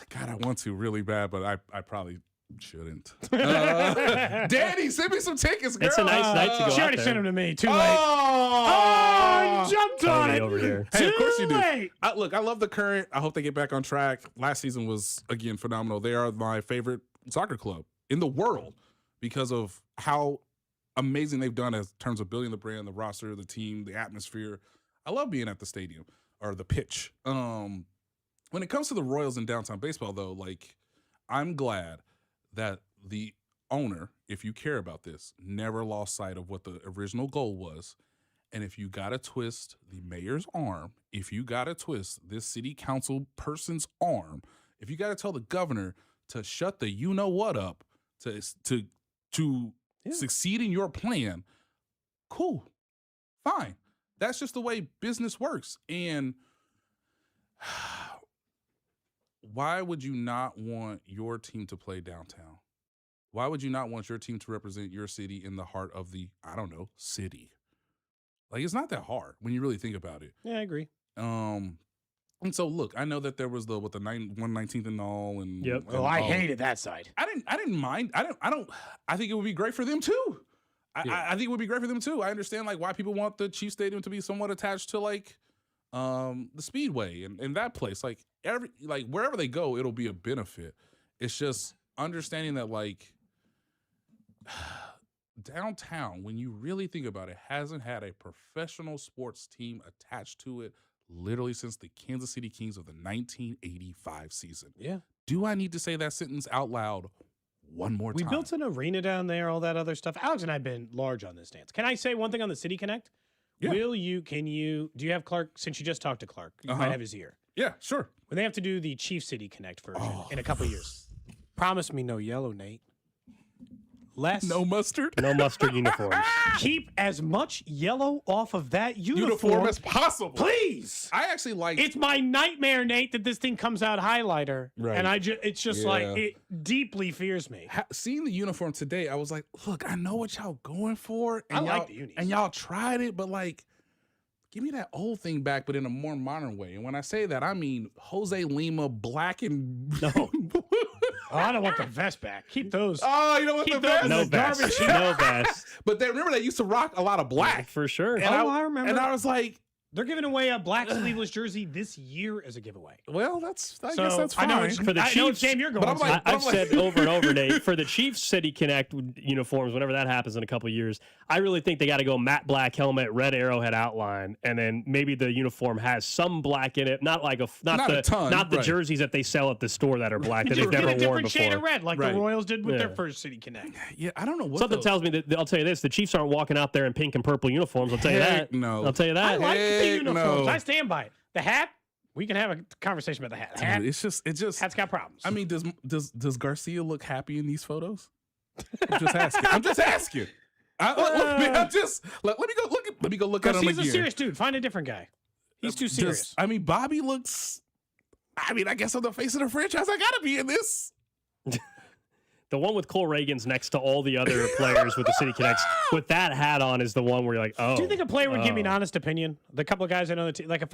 God, I want to really bad, but I probably shouldn't. Daddy, send me some tickets, girl. It's a nice night to go. She already sent them to me. Too late. I jumped on it. Over here. Hey, of course you do. Late. Look, I love the current. I hope they get back on track. Last season was, again, phenomenal. They are my favorite soccer club in the world because of how amazing they've done in terms of building the brand, the roster, the team, the atmosphere. I love being at the stadium or the pitch. When it comes to the Royals in downtown baseball, though, like, I'm glad that the owner, if you care about this, never lost sight of what the original goal was. And if you got to twist the mayor's arm, if you got to twist this city council person's arm, if you got to tell the governor to shut the you-know-what up to succeed in your plan, cool, fine. That's just the way business works. And why would you not want your team to play downtown? Why would you not want your team to represent your city in the heart of the, city? Like, it's not that hard when you really think about it. Yeah, I agree. And so look, I know that there was the 119th and all, and yep. Oh, I hated that side. I didn't mind. I think it would be great for them too. I think it would be great for them too. I understand like why people want the Chiefs Stadium to be somewhat attached to like the Speedway and that place. Like wherever they go, it'll be a benefit. It's just understanding that like downtown, when you really think about it, hasn't had a professional sports team attached to it literally since the Kansas City Kings of the 1985 season. Yeah. Do I need to say that sentence out loud one more time? We built an arena down there, all that other stuff. Alex and I have been large on this dance. Can I say one thing on the City Connect? Yeah. Do you have Clark, since you just talked to Clark, you might have his ear. Yeah, sure. When they have to do the Chief City Connect version in a couple years, promise me no yellow, Nate. No mustard? No mustard uniforms. Keep as much yellow off of that uniform as possible. Please. I actually like. It's my nightmare, Nate, that this thing comes out highlighter. Right. And it's just like, it deeply fears me. Seeing the uniform today, I was like, look, I know what y'all going for. And I like the unis. And y'all tried it, but like, give me that old thing back, but in a more modern way. And when I say that, I mean Jose Lima black and Oh, I don't want the vest back. Keep those. Oh, you don't want the vest? No vest. No vest. But remember they used to rock a lot of black. For sure. And I remember. And I was like, they're giving away a black sleeveless jersey this year as a giveaway. Well, I guess that's fine. I know For the I know what Chiefs, game you're going to. I've said over and over, Nate, for the Chiefs City Connect uniforms, whenever that happens in a couple of years, I really think they got to go matte black helmet, red arrowhead outline, and then maybe the uniform has some black in it, not the jerseys that they sell at the store that are black that they've never worn before. A different shade of red, like the Royals did with their first City Connect. Yeah, I don't know what. Something tells me that I'll tell you this: the Chiefs aren't walking out there in pink and purple uniforms. I'll tell you that. No, I'll tell you that. I like the uniforms. No. I stand by it. The hat, we can have a conversation about the hat. The hat, It just hat's got problems. I mean, does Garcia look happy in these photos? I'm just asking. Let me go look at him again. He's a serious dude. Find a different guy. He's too serious. Bobby looks. I guess on the face of the franchise, I gotta be in this. The one with Cole Reagan's next to all the other players with the City Connects with that hat on is the one where you're like, oh. Do you think a player would give me an honest opinion? The couple of guys I know, like if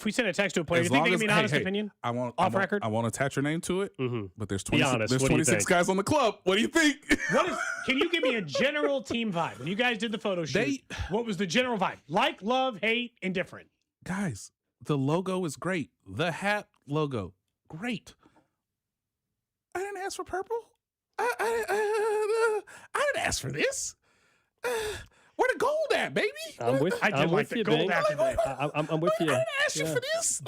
we send a text to a player, do you think they give me an honest opinion? Off record? I won't attach your name to it, but there's 26 honest, guys on the club. What do you think? Can you give me a general team vibe? When you guys did the photo shoot, what was the general vibe? Like, love, hate, indifferent. Guys, the logo is great. The hat logo, great. I didn't ask for purple. I didn't ask for this. Where the gold at, baby? I'm with I did like the you, gold Bing. after that. I'm with you. I didn't ask you for this.